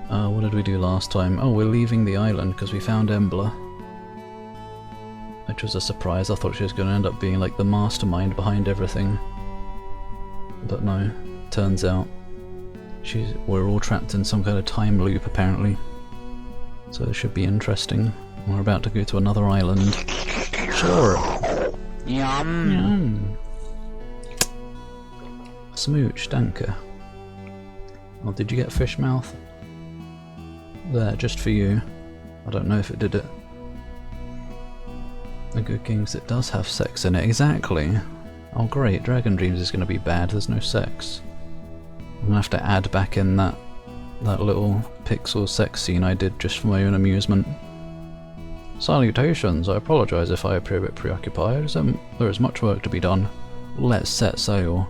What did we do last time? Oh, we're leaving the island because we found Embla. Which was a surprise. I thought she was going to end up being like the mastermind behind everything. But no, turns out we're all trapped in some kind of time loop apparently. So it should be interesting. We're about to go to another island. Sure. Yum. Yum. Smooch, danke. Oh, did you get fish mouth? There, just for you. I don't know if it did it. The good games, it does have sex in it. Exactly. Oh great, Dragon Dreams is going to be bad. There's no sex. I'm going to have to add back in that little pixel sex scene I did just for my own amusement. Salutations, I apologise if I appear a bit preoccupied. There is much work to be done. Let's set sail.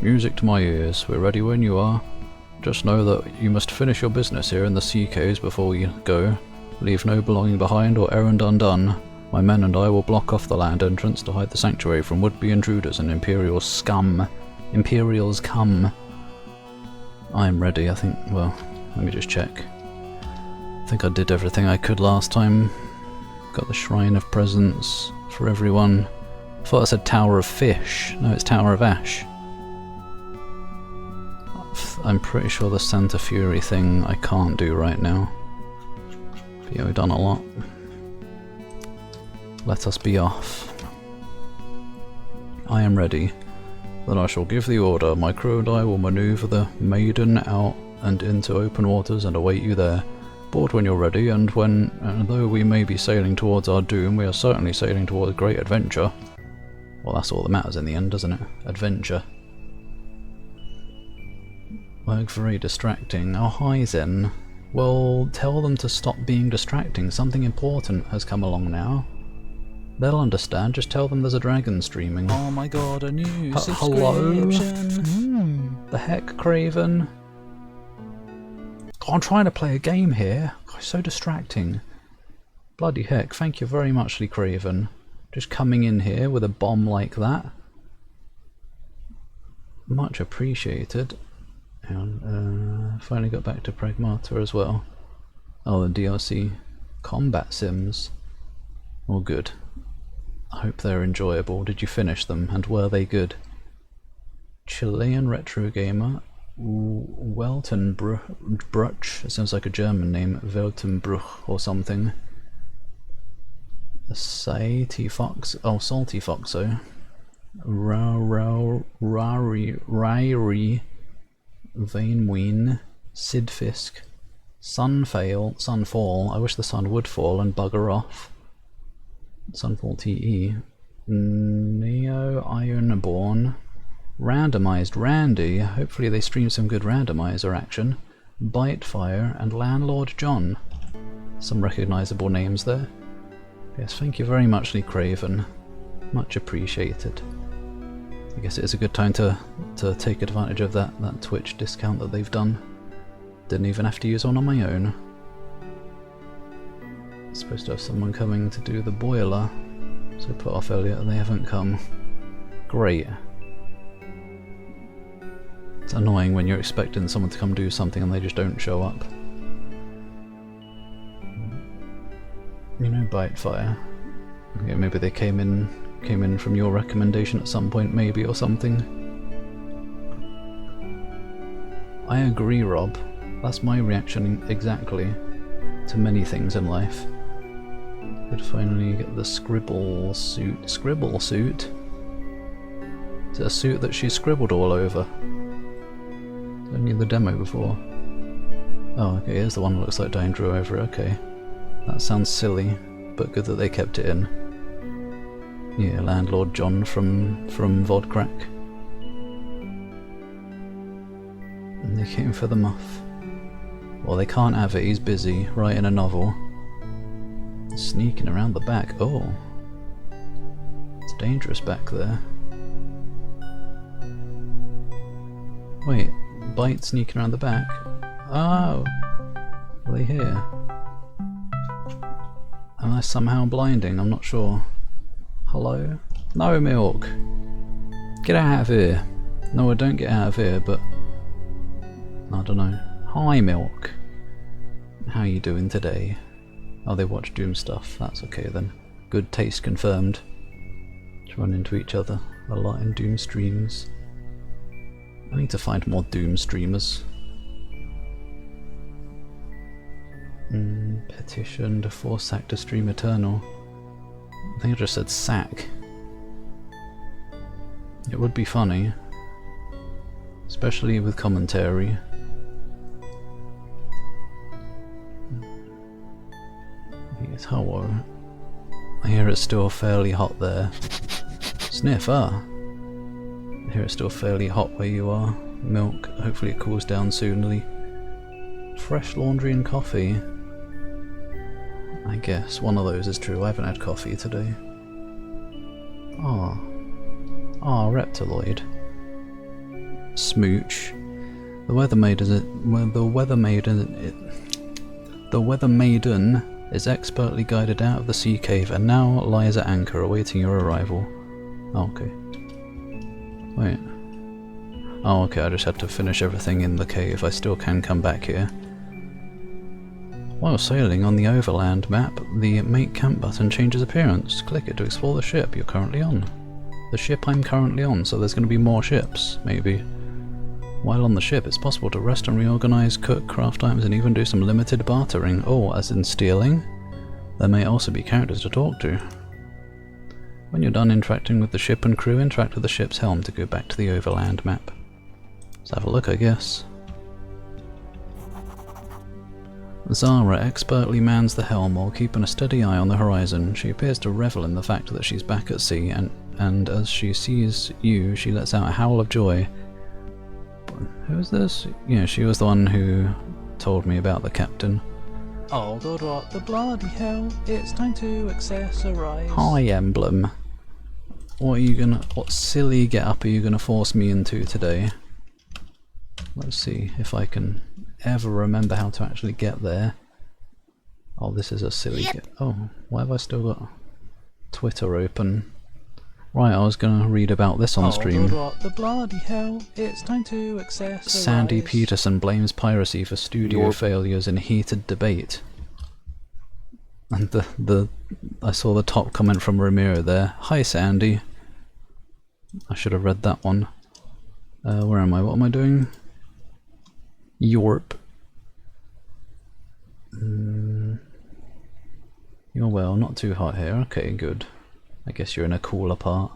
Music to my ears, we're ready when you are. Just know that you must finish your business here in the sea caves before we go. Leave no belonging behind or errand undone. My men and I will block off the land entrance to hide the sanctuary from would-be intruders and Imperial scum. Imperials come. I'm ready, I think. Well, let me just check. I think I did everything I could last time. Got the Shrine of Presence for everyone. I thought I said Tower of Fish. No, it's Tower of Ash. I'm pretty sure the Santa Fury thing I can't do right now. But yeah, we've done a lot. Let us be off. I am ready. Then I shall give the order. My crew and I will manoeuvre the Maiden out and into open waters and await you there. Board when you're ready, and though we may be sailing towards our doom, we are certainly sailing towards great adventure. Well, that's all that matters in the end, doesn't it? Adventure. Work very distracting. Oh, hi then. Well, tell them to stop being distracting. Something important has come along now. They'll understand. Just tell them there's a dragon streaming. Oh my god, a new subscription. Hello? The heck, Craven? God, I'm trying to play a game here. God, it's so distracting. Bloody heck, thank you very much, Lee Craven. Just coming in here with a bomb like that. Much appreciated. And finally got back to Pragmata as well. Oh, the DLC combat sims. All good. I hope they're enjoyable. Did you finish them, and were they good? Chilean retro gamer Weltenbruch. It sounds like a German name. Weltenbruch or something. Salty Fox. Oh, Salty Foxo. Ryrie. Vainween, Sidfisk, Sunfall, I wish the sun would fall and bugger off. Sunfall TE, Neo Ironborn, Randomized Randy, hopefully they stream some good randomizer action, Bitefire, and Landlord John. Some recognisable names there. Yes, thank you very much, Lee Craven. Much appreciated. I guess it is a good time to take advantage of that Twitch discount that they've done. Didn't even have to use one on my own. Supposed to have someone coming to do the boiler, so put off Elliot and they haven't come. Great. It's annoying when you're expecting someone to come do something and they just don't show up. You know, Bitefire. Yeah, maybe they came in from your recommendation at some point, maybe, or something. I agree, Rob. That's my reaction exactly to many things in life. Could finally get the scribble suit. Scribble suit? Is it a suit that she scribbled all over? Only the demo before. Oh, okay, here's the one that looks like Diane drew over it. Okay. That sounds silly, but good that they kept it in. Yeah, Landlord John from Vodcrack. And they came for the muff. Well, they can't have it, he's busy writing a novel. Sneaking around the back. Oh. It's dangerous back there. Wait, Bite sneaking around the back? Oh! Are they here? Am I somehow blinding? I'm not sure. Hello? No, Milk! Get out of here! No, I don't get out of here, but... I don't know. Hi, Milk! How you doing today? Oh, they watch Doom stuff. That's okay then. Good taste confirmed. Just run into each other a lot in Doom streams. I need to find more Doom streamers. Petition to force Sack to stream Eternal. I think I just said Sack. It would be funny. Especially with commentary. Yes, hello. I hear it's still fairly hot there. Sniff, ah. I hear it's still fairly hot where you are. Milk, hopefully it cools down soonly. Fresh laundry and coffee. I guess one of those is true. I haven't had coffee today. Ah. Ah, Reptiloid. Smooch. The weather maiden is expertly guided out of the sea cave and now lies at anchor awaiting your arrival. Oh, okay. Wait. Oh, okay, I just had to finish everything in the cave. I still can come back here. While sailing on the overland map, the Make Camp button changes appearance. Click it to explore the ship you're currently on. The ship I'm currently on, so there's going to be more ships, maybe. While on the ship, it's possible to rest and reorganize, cook, craft items, and even do some limited bartering, or, as in stealing, there may also be characters to talk to. When you're done interacting with the ship and crew, interact with the ship's helm to go back to the overland map. Let's have a look, I guess. Zara expertly mans the helm while keeping a steady eye on the horizon. She appears to revel in the fact that she's back at sea, and as she sees you, she lets out a howl of joy. Who is this? Yeah, she was the one who told me about the captain. Oh god, what the bloody hell? It's time to accessorize. Hi, Emblem. What silly get up are you gonna force me into today? Let's see if I can ever remember how to actually get there. Oh, this is a silly get. Oh, why have I still got Twitter open? Right, I was gonna read about this on stream. God, what the bloody hell? It's time to accessorize. Sandy Peterson blames piracy for studio failures in heated debate. And I saw the top comment from Ramiro there. Hi, Sandy. I should have read that one. Where am I? What am I doing? Yorp. You're well, not too hot here. Okay, good. I guess you're in a cooler part.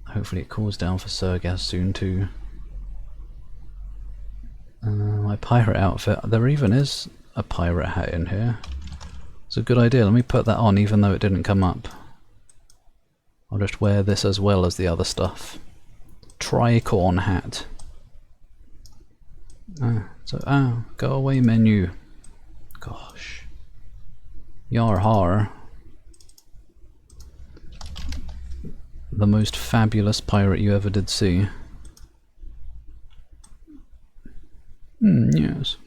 Hopefully it cools down for Sergaz soon too. My pirate outfit. There even is a pirate hat in here. It's a good idea. Let me put that on even though it didn't come up. I'll just wear this as well as the other stuff. Tricorn hat. Go away menu. Gosh. Yar har. The most fabulous pirate you ever did see. Yes.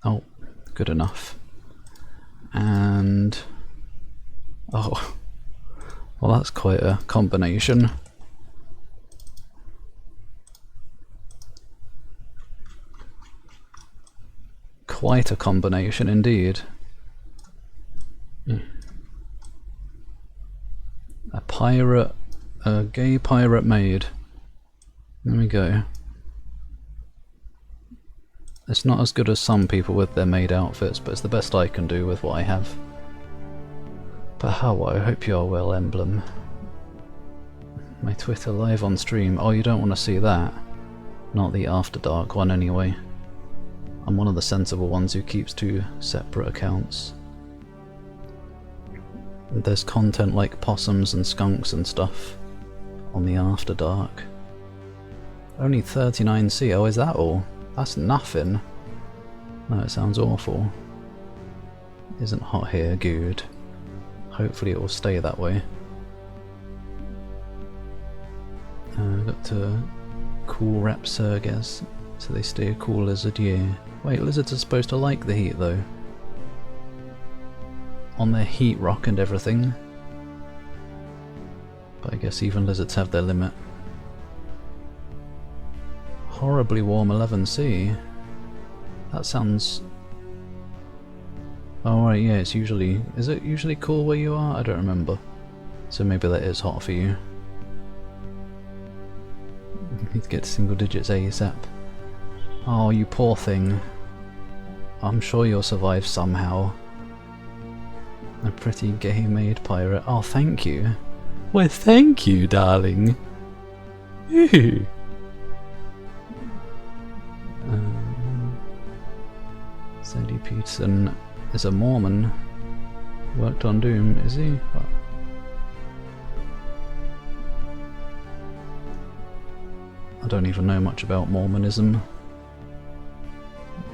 Oh, good enough. And... oh. Well, that's quite a combination. Quite a combination indeed. A pirate, a gay pirate maid. There we go. It's not as good as some people with their maid outfits, but it's the best I can do with what I have. But how I hope you are well, Emblem. My Twitter live on stream. Oh, you don't want to see that? Not the After Dark one anyway. I'm one of the sensible ones who keeps two separate accounts. There's content like possums and skunks and stuff on the After Dark. Only 39C, oh is that all? That's nothing. No, it sounds awful. Isn't hot here good? Hopefully it will stay that way. Got to cool wrap Sergaz, so they stay a cool lizard, yeah. Wait, lizards are supposed to like the heat though. On their heat rock and everything. But I guess even lizards have their limit. Horribly warm 11C. That sounds... Oh right, yeah, it's usually... Is it usually cool where you are? I don't remember. So maybe that is hot for you. You need to get to single digits ASAP. Oh, you poor thing. I'm sure you'll survive somehow. A pretty gay-made pirate. Oh, thank you. Why, thank you, darling. Ew. Sadie Peterson is a Mormon. Worked on Doom, is he? What? I don't even know much about Mormonism.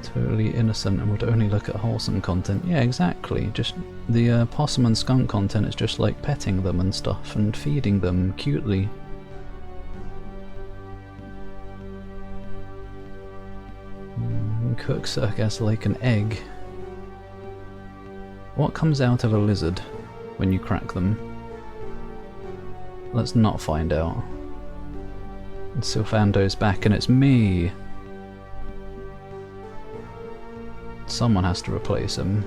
Totally innocent and would only look at wholesome content. Yeah, exactly. Just the possum and skunk content is just like petting them and stuff and feeding them cutely. Cooks, I guess, like an egg. What comes out of a lizard when you crack them? Let's not find out. And Sylvando's back and it's me! Someone has to replace him.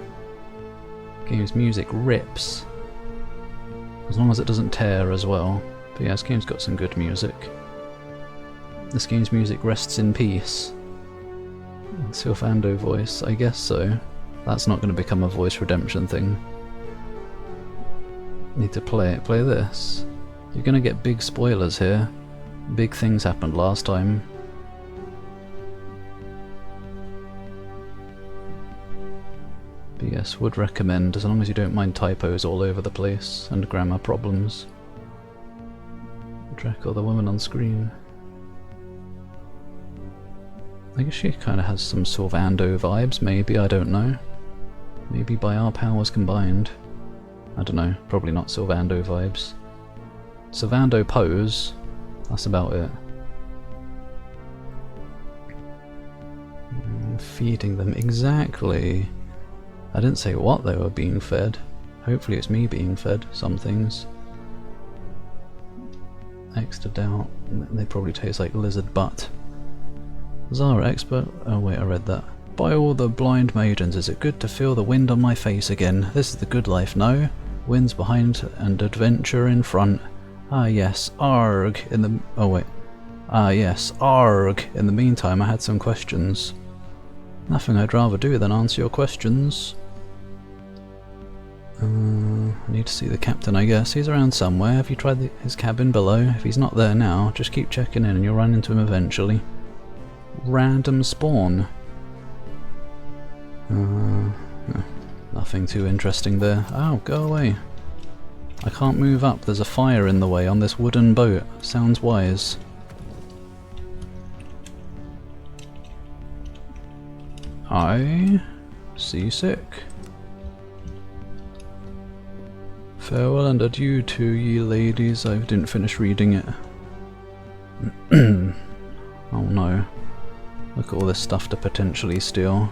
Game's music rips. As long as it doesn't tear as well. But yeah, this game's got some good music. This game's music rests in peace. Sylvando voice, I guess so. That's not going to become a voice redemption thing. Need to play it. Play this. You're going to get big spoilers here. Big things happened last time. But yes, would recommend, as long as you don't mind typos all over the place and grammar problems. Draco, the woman on screen. I guess she kind of has some Sylvando vibes, maybe, I don't know. Maybe by our powers combined. I don't know, probably not Sylvando vibes. Sylvando pose, that's about it. Feeding them, exactly. I didn't say what they were being fed. Hopefully it's me being fed some things. Extra doubt, they probably taste like lizard butt. Zara expert, oh wait, I read that. By all the blind maidens, is it good to feel the wind on my face again? This is the good life, no? Winds behind and adventure in front. Ah yes, arg, in the... oh wait. Ah yes, arg. In the meantime I had some questions. Nothing I'd rather do than answer your questions. I need to see the captain, I guess. He's around somewhere. Have you tried his cabin below? If he's not there now, just keep checking in and you'll run into him eventually. Random spawn. Nothing too interesting there. Oh, go away. I can't move up. There's a fire in the way on this wooden boat. Sounds wise. I seasick. Farewell and adieu to ye ladies. I didn't finish reading it. Oh no. Look at all this stuff to potentially steal.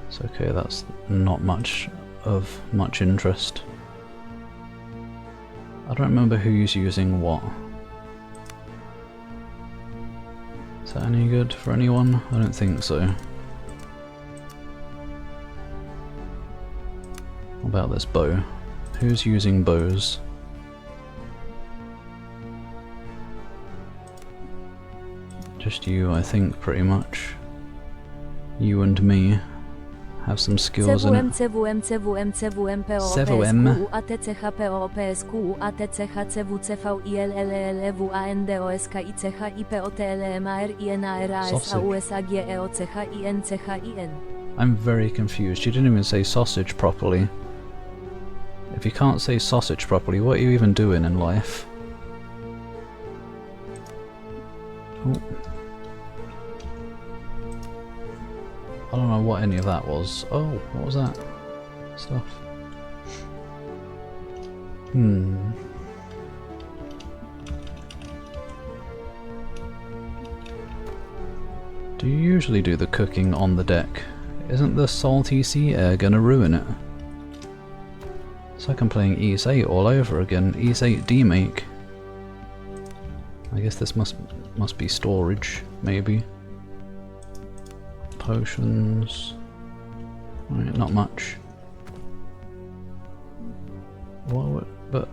It's okay, that's not much of much interest. I don't remember who's using what. Is that any good for anyone? I don't think so. What about this bow? Who's using bows? Just you, I think, pretty much. You and me have some skills in it. I'm very confused. You didn't even say sausage properly. If you can't say sausage properly, what are you even doing in life? Oh. I don't know what any of that was. Oh, what was that? Stuff. Do you usually do the cooking on the deck? Isn't the salty sea air gonna ruin it? It's like I'm playing East 8 all over again. East 8 demake. I guess this must be storage, maybe. Potions. Right, not much. But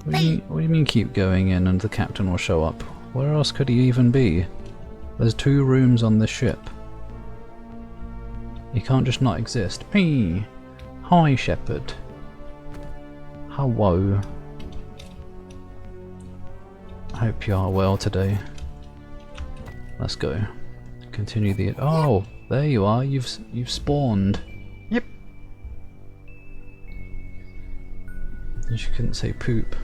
what do you mean keep going in and the captain will show up? Where else could he even be? There's 2 rooms on this ship. He can't just not exist. Hey! Hi, Shepherd. Hello. I hope you are well today. Let's go. Continue the... Oh! There you are. You've spawned. Yep. You couldn't say poop.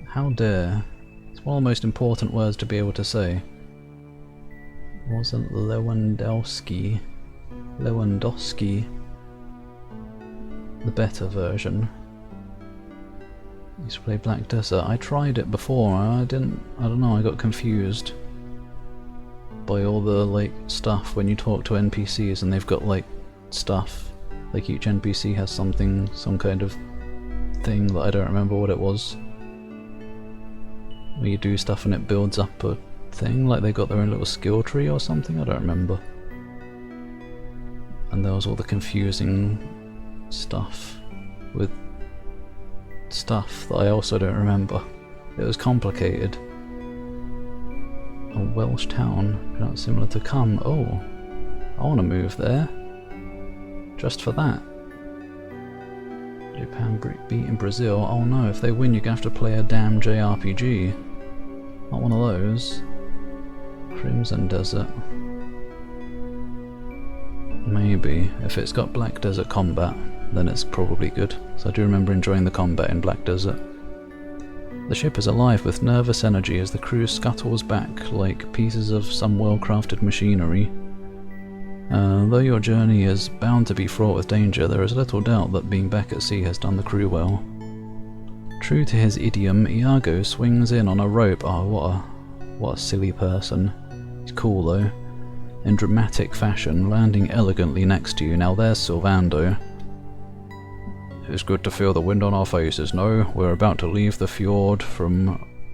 How dare. It's one of the most important words to be able to say. Wasn't Lewandowski the better version? I used to play Black Desert. I tried it before. I don't know, I got confused by all the like stuff when you talk to NPCs and they've got like stuff. Like each NPC has some kind of thing that I don't remember what it was. Where you do stuff and it builds up a thing, like they got their own little skill tree or something, I don't remember. And there was all the confusing stuff with stuff that I also don't remember. It was complicated. A Welsh town, not similar to Come. Oh, I want to move there. Just for that. Japan beating Brazil. Oh no, if they win you're going to have to play a damn JRPG. Not one of those. Crimson Desert. Maybe. If it's got Black Desert combat, then it's probably good. So I do remember enjoying the combat in Black Desert. The ship is alive with nervous energy as the crew scuttles back like pieces of some well-crafted machinery. Though your journey is bound to be fraught with danger, there is little doubt that being back at sea has done the crew well. True to his idiom, Iago swings in on a rope. Oh, what a silly person. He's cool though. In dramatic fashion, landing elegantly next to you. Now there's Sylvando. It's good to feel the wind on our faces. No, we're about to leave the fjord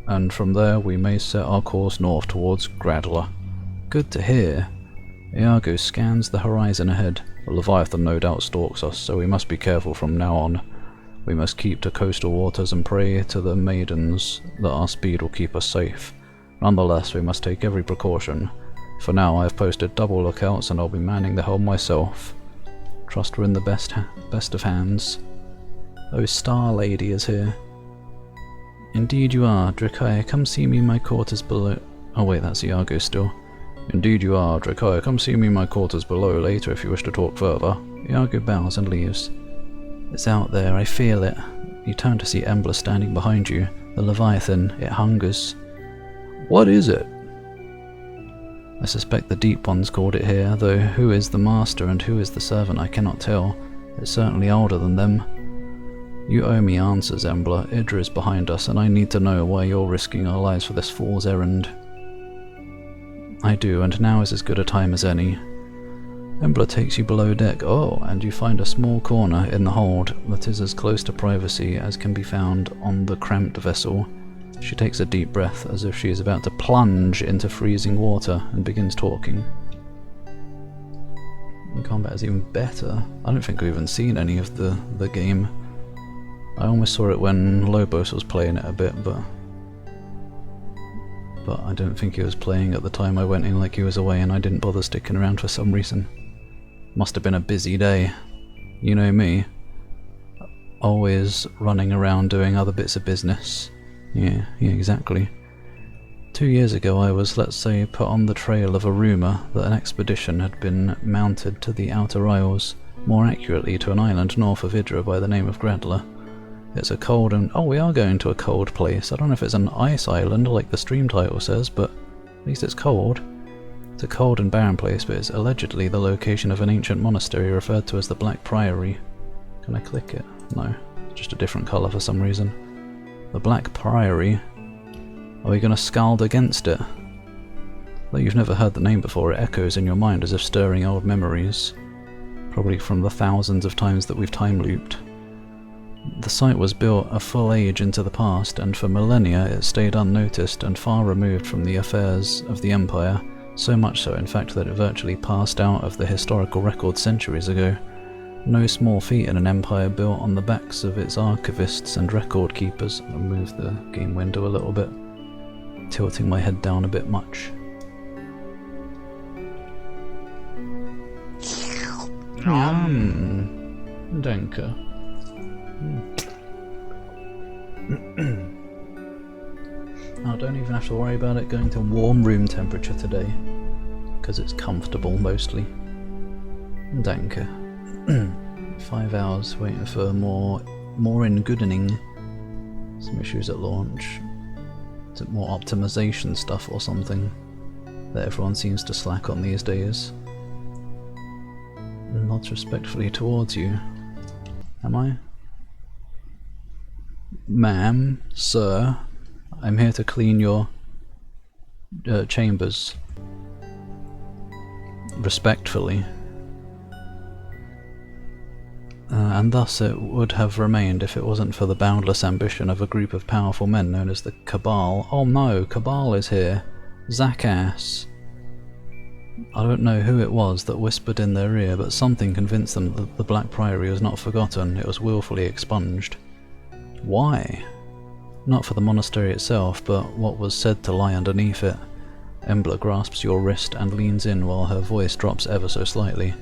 and from there we may set our course north towards Gradler. Good to hear. Iago scans the horizon ahead. The Leviathan no doubt stalks us, so we must be careful from now on. We must keep to coastal waters and pray to the maidens that our speed will keep us safe. Nonetheless, we must take every precaution. For now, I have posted double lookouts and I'll be manning the helm myself. Trust we're in the best of hands. Oh, Star Lady is here. Indeed you are. Drakaya, come see me in my quarters below. Oh wait, that's Iago still. Indeed you are. Drakaya, come see me in my quarters below later if you wish to talk further. Iago bows and leaves. It's out there, I feel it. You turn to see Embla standing behind you. The Leviathan, it hungers. What is it? I suspect the Deep Ones called it here, though who is the master and who is the servant I cannot tell. It's certainly older than them. You owe me answers, Embla. Idra is behind us, and I need to know why you're risking our lives for this fool's errand. I do, and now is as good a time as any. Embla takes you below deck. Oh, and you find a small corner in the hold that is as close to privacy as can be found on the cramped vessel. She takes a deep breath as if she is about to plunge into freezing water and begins talking. The combat is even better. I don't think we've even seen any of the game. I almost saw it when Lobos was playing it a bit, but I don't think he was playing at the time I went in, like he was away, and I didn't bother sticking around for some reason. Must have been a busy day. You know me. Always running around doing other bits of business. Yeah, exactly. 2 years ago I was, let's say, put on the trail of a rumour that an expedition had been mounted to the Outer Isles, more accurately to an island north of Idra by the name of Gradler. It's a cold and... oh, we are going to a cold place. I don't know if it's an ice island like the stream title says, but at least it's cold. It's a cold and barren place, but it's allegedly the location of an ancient monastery referred to as the Black Priory. Can I click it? No, it's just a different colour for some reason. The Black Priory? Are we going to SKALD against it? Though you've never heard the name before, it echoes in your mind as if stirring old memories. Probably from the thousands of times that we've time looped. The site was built a full age into the past, and for millennia it stayed unnoticed and far removed from the affairs of the Empire, so much so in fact that it virtually passed out of the historical record centuries ago. No small feat in an empire built on the backs of its archivists and record keepers. I'll move the game window a little bit, tilting my head down a bit much. Danke. I don't even have to worry about it going to warm room temperature today, because it's comfortable mostly. Danke. 5 hours waiting for more ingoodening. Some issues at launch. Is it more optimization stuff or something that everyone seems to slack on these days? Not respectfully towards you. Am I? Ma'am, sir, I'm here to clean your chambers. Respectfully. And thus it would have remained if it wasn't for the boundless ambition of a group of powerful men known as the Cabal. Oh no, Cabal is here. Zackass. I don't know who it was that whispered in their ear, but something convinced them that the Black Priory was not forgotten, it was willfully expunged. Why? Not for the monastery itself, but what was said to lie underneath it. Embla grasps your wrist and leans in while her voice drops ever so slightly.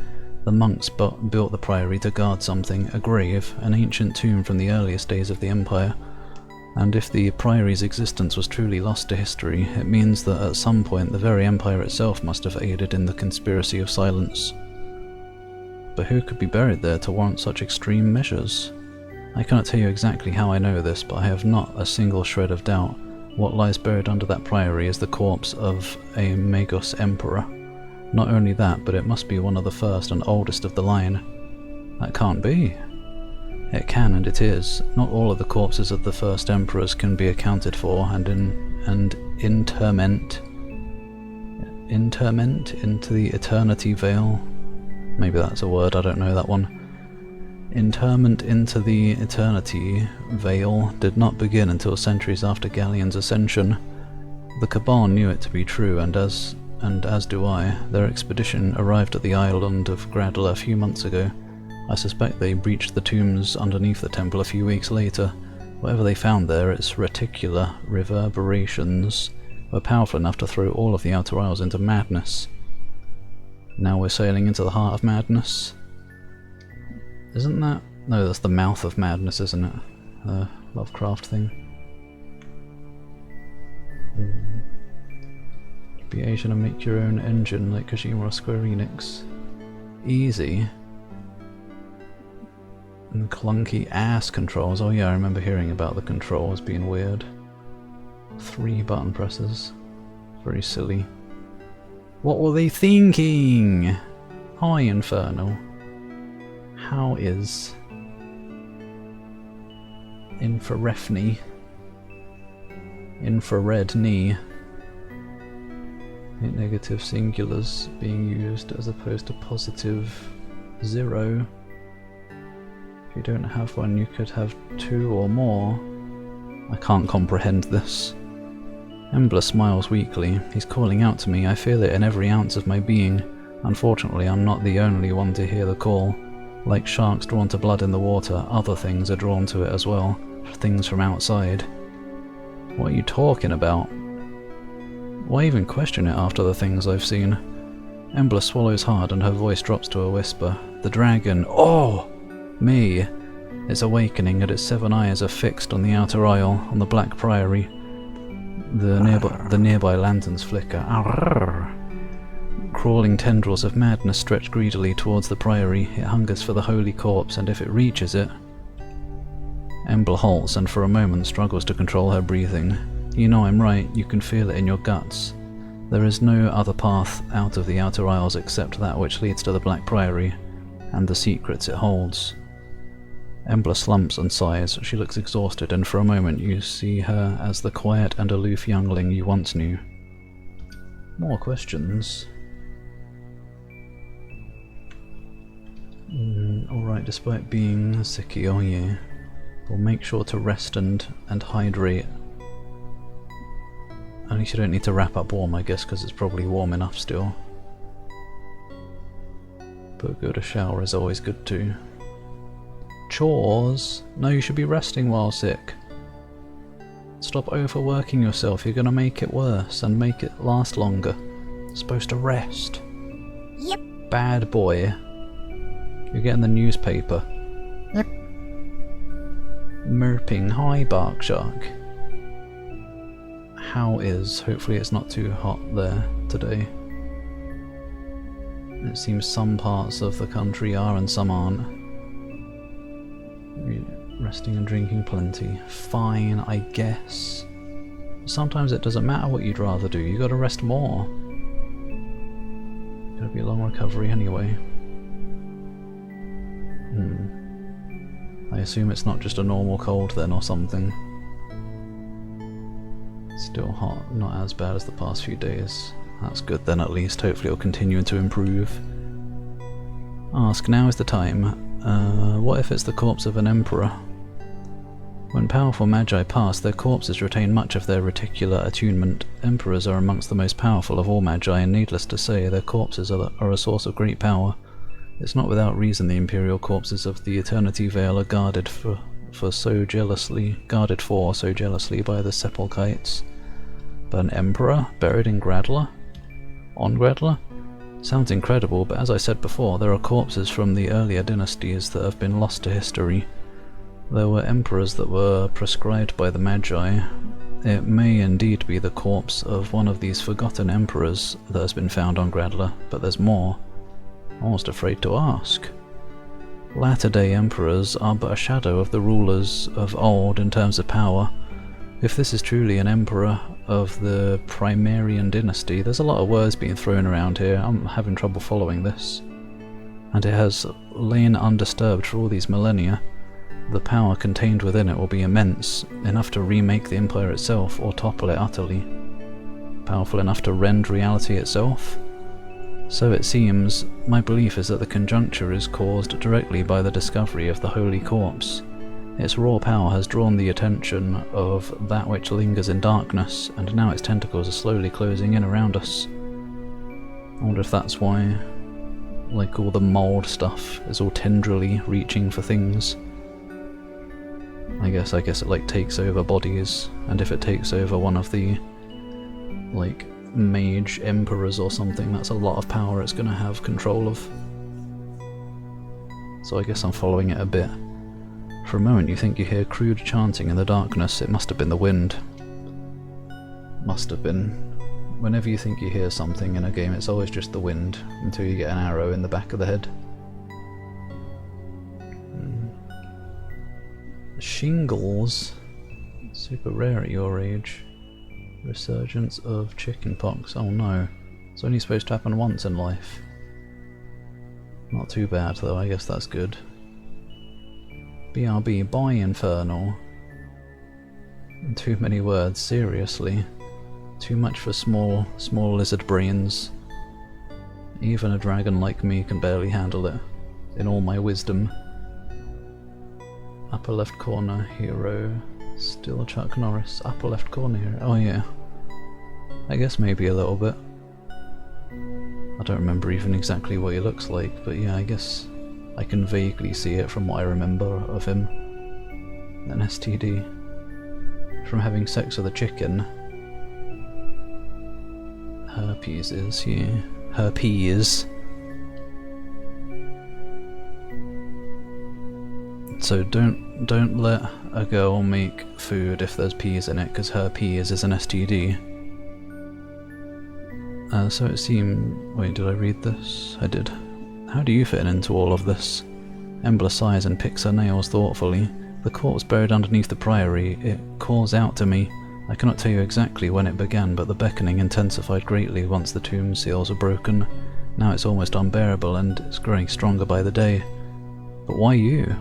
The monks built the priory to guard something, a grave, an ancient tomb from the earliest days of the Empire. And if the priory's existence was truly lost to history, it means that at some point the very Empire itself must have aided in the conspiracy of silence. But who could be buried there to warrant such extreme measures? I cannot tell you exactly how I know this, but I have not a single shred of doubt. What lies buried under that priory is the corpse of a Magos Emperor. Not only that, but it must be one of the first and oldest of the line. That can't be. It can, and it is. Not all of the corpses of the first emperors can be accounted for, and interment into the eternity veil. Maybe that's a word, I don't know that one. Interment into the eternity veil did not begin until centuries after Galleon's ascension. The Cabal knew it to be true, and as do I. Their expedition arrived at the island of Gradla a few months ago. I suspect they breached the tombs underneath the temple a few weeks later. Whatever they found there, its reticular reverberations were powerful enough to throw all of the Outer Isles into madness. Now we're sailing into the heart of madness. Isn't that... No, that's the mouth of madness, isn't it? The Lovecraft thing. Be Asian and make your own engine like Kojima or Square Enix. Easy. And clunky ass controls. Oh yeah, I remember hearing about the controls being weird. 3 button presses. Very silly. What were they thinking? Hi, Infernal. How is Infrarefni? Infrared knee. Negative singulars being used as opposed to positive 0. If you don't have one, you could have 2 or more. I can't comprehend this. Embla smiles weakly. He's calling out to me. I feel it in every ounce of my being. Unfortunately, I'm not the only one to hear the call. Like sharks drawn to blood in the water, other things are drawn to it as well. Things from outside. What are you talking about? Why even question it after the things I've seen? Embla swallows hard and her voice drops to a whisper. The dragon. Oh! Me. Its awakening and its 7 eyes are fixed on the Outer Isle, on the Black Priory. The nearby lanterns flicker. Arrgh. Crawling tendrils of madness stretch greedily towards the Priory. It hungers for the holy corpse, and if it reaches it... Embla halts and for a moment struggles to control her breathing. You know I'm right, you can feel it in your guts. There is no other path out of the Outer Isles except that which leads to the Black Priory, and the secrets it holds. Embla slumps and sighs. She looks exhausted, and for a moment you see her as the quiet and aloof youngling you once knew. More questions? Alright, despite being Sekioye. We'll make sure to rest and hydrate. At least you don't need to wrap up warm, I guess, because it's probably warm enough still. But go to shower is always good too. Chores? No, you should be resting while sick. Stop overworking yourself, you're gonna make it worse and make it last longer. You're supposed to rest. Yep. Bad boy. You're getting the newspaper. Yep. Merping. Hi, Bark Shark. How is? Hopefully it's not too hot there today. It seems some parts of the country are and some aren't. Resting and drinking plenty. Fine, I guess. Sometimes it doesn't matter what you'd rather do, you gotta rest more. Gonna be a long recovery anyway. I assume it's not just a normal cold then or something. Still hot, not as bad as the past few days. That's good then at least, hopefully it'll continue to improve. Ask, now is the time. What if it's the corpse of an emperor? When powerful magi pass, their corpses retain much of their reticular attunement. Emperors are amongst the most powerful of all magi, and needless to say, their corpses are a source of great power. It's not without reason the imperial corpses of the Eternity Vale are guarded for so jealously by the Sepulchites. But an emperor buried in Gradler? On Gradler? Sounds incredible, but as I said before, there are corpses from the earlier dynasties that have been lost to history. There were emperors that were proscribed by the Magi. It may indeed be the corpse of one of these forgotten emperors that has been found on Gradler, but there's more. I'm almost afraid to ask. Latter-day emperors are but a shadow of the rulers of old in terms of power. If this is truly an emperor of the Primarian dynasty, there's a lot of words being thrown around here, I'm having trouble following this. And it has lain undisturbed for all these millennia. The power contained within it will be immense, enough to remake the empire itself or topple it utterly. Powerful enough to rend reality itself? So it seems, my belief is that the conjuncture is caused directly by the discovery of the Holy Corpse. Its raw power has drawn the attention of that which lingers in darkness, and now its tentacles are slowly closing in around us. I wonder if that's why, like all the mold stuff, is all tendrily reaching for things. I guess it like takes over bodies, and if it takes over one of the like mage emperors or something, that's a lot of power it's gonna have control of. So I guess I'm following it a bit. For a moment you think you hear crude chanting in the darkness. It must have been the wind. Must have been. Whenever you think you hear something in a game, it's always just the wind, until you get an arrow in the back of the head. Shingles? Super rare at your age. Resurgence of chickenpox. Oh no. It's only supposed to happen once in life. Not too bad though, I guess that's good. BRB, bye Infernal. Too many words, seriously. Too much for small lizard brains. Even a dragon like me can barely handle it, in all my wisdom. Upper left corner, hero. Still Chuck Norris. Upper left corner hero. Oh yeah. I guess maybe a little bit. I don't remember even exactly what he looks like, but yeah, I guess I can vaguely see it from what I remember of him. An STD. From having sex with a chicken. Herpes is, yeah. Herpes. So don't let a girl make food if there's peas in it, because herpes is an STD. So it seemed... Wait, did I read this? I did. How do you fit into all of this? Embla sighs and picks her nails thoughtfully. The corpse buried underneath the Priory, it calls out to me. I cannot tell you exactly when it began, but the beckoning intensified greatly once the tomb seals were broken. Now it's almost unbearable, and it's growing stronger by the day. But why you?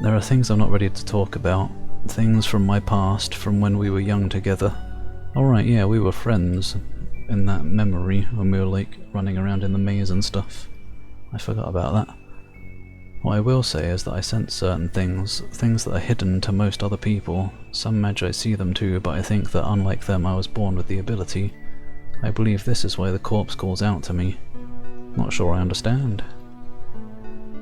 There are things I'm not ready to talk about. Things from my past, from when we were young together. Alright, yeah, we were friends in that memory when we were like running around in the maze and stuff. I forgot about that. What I will say is that I sense certain things that are hidden to most other people. Some magi see them too, but I think that unlike them I was born with the ability. I believe this is why the corpse calls out to me. Not sure I understand.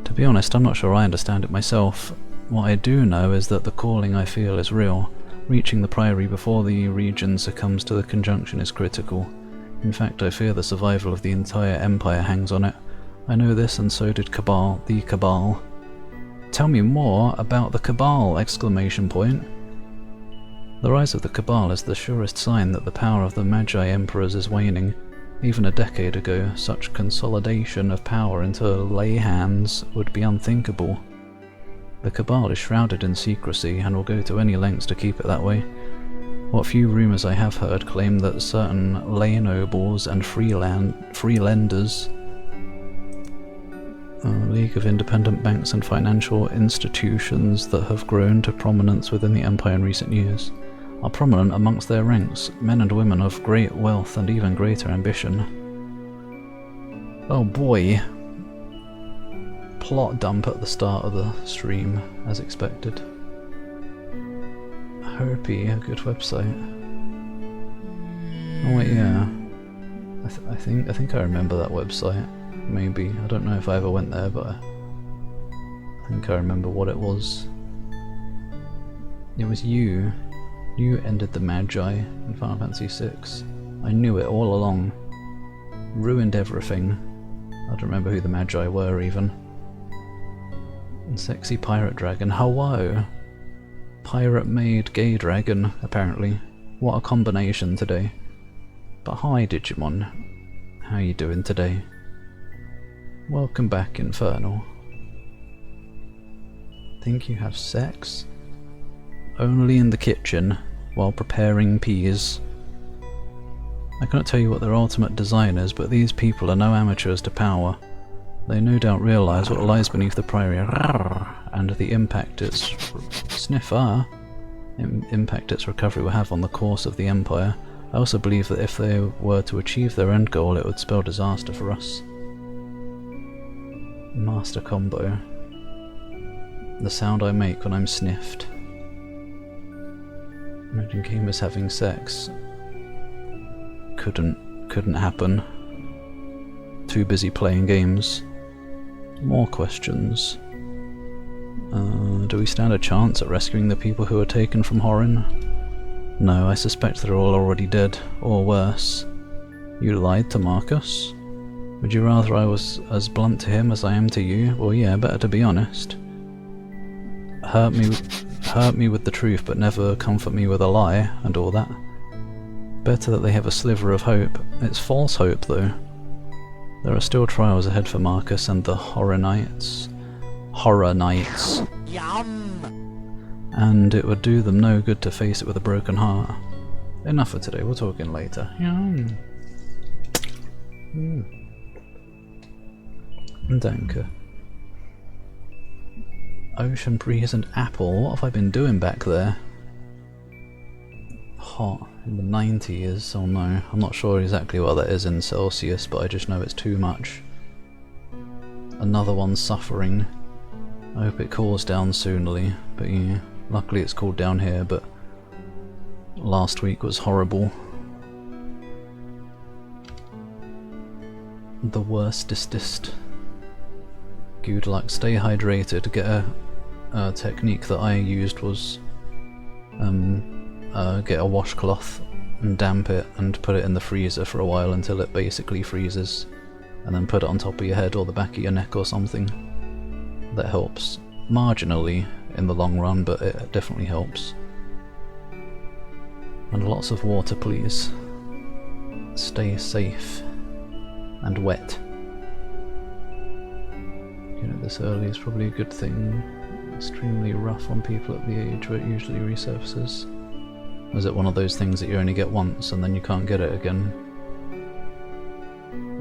To be honest, I'm not sure I understand it myself. What I do know is that the calling I feel is real. Reaching the Priory before the region succumbs to the conjunction is critical. In fact, I fear the survival of the entire Empire hangs on it. I know this, and so did Cabal, the Cabal. Tell me more about the Cabal! Exclamation point. The rise of the Cabal is the surest sign that the power of the Magi Emperors is waning. Even a decade ago, such consolidation of power into lay hands would be unthinkable. The Cabal is shrouded in secrecy and will go to any lengths to keep it that way. What few rumours I have heard claim that certain lay nobles and freelenders, a league of independent banks and financial institutions that have grown to prominence within the Empire in recent years, are prominent amongst their ranks, men and women of great wealth and even greater ambition. Oh boy. Plot dump at the start of the stream, as expected. Herpy, a good website. Oh wait, yeah. I think I remember that website. Maybe. I don't know if I ever went there, but I think I remember what it was. It was you. You ended the Magi in Final Fantasy VI. I knew it all along. Ruined everything. I don't remember who the Magi were even. And sexy pirate dragon. Hello! Pirate maid gay dragon, apparently. What a combination today. But hi Digimon. How you doing today? Welcome back, Infernal. Think you have sex? Only in the kitchen, while preparing peas. I cannot tell you what their ultimate design is, but these people are no amateurs to power. They no doubt realise what lies beneath the Priory, and the impact its impact its recovery will have on the course of the Empire. I also believe that if they were to achieve their end goal, it would spell disaster for us. Master combo. The sound I make when I'm sniffed. Imagine gamers having sex. Couldn't happen. Too busy playing games. More questions. Do we stand a chance at rescuing the people who were taken from Horin? No, I suspect they're all already dead, or worse. You lied to Marcus? Would you rather I was as blunt to him as I am to you? Well yeah, better to be honest. Hurt me with the truth, but never comfort me with a lie, and all that. Better that they have a sliver of hope. It's false hope, though. There are still trials ahead for Marcus and the Horror Knights. Yum! And it would do them no good to face it with a broken heart. Enough for today, we'll talk again later. Yum! Danke. Ocean breeze and apple, what have I been doing back there? Hot in the 90s, oh no, I'm not sure exactly what that is in Celsius, but I just know it's too much. Another one suffering. I hope it cools down soonly, but yeah, luckily it's cooled down here, but last week was horrible. The worstest. Good luck, stay hydrated. Get a technique that I used was get a washcloth and damp it and put it in the freezer for a while until it basically freezes, and then put it on top of your head or the back of your neck or something. That helps marginally in the long run, but it definitely helps. And lots of water, please. Stay safe and wet. You know, this early is probably a good thing. Extremely rough on people at the age where it usually resurfaces. Is it one of those things that you only get once and then you can't get it again?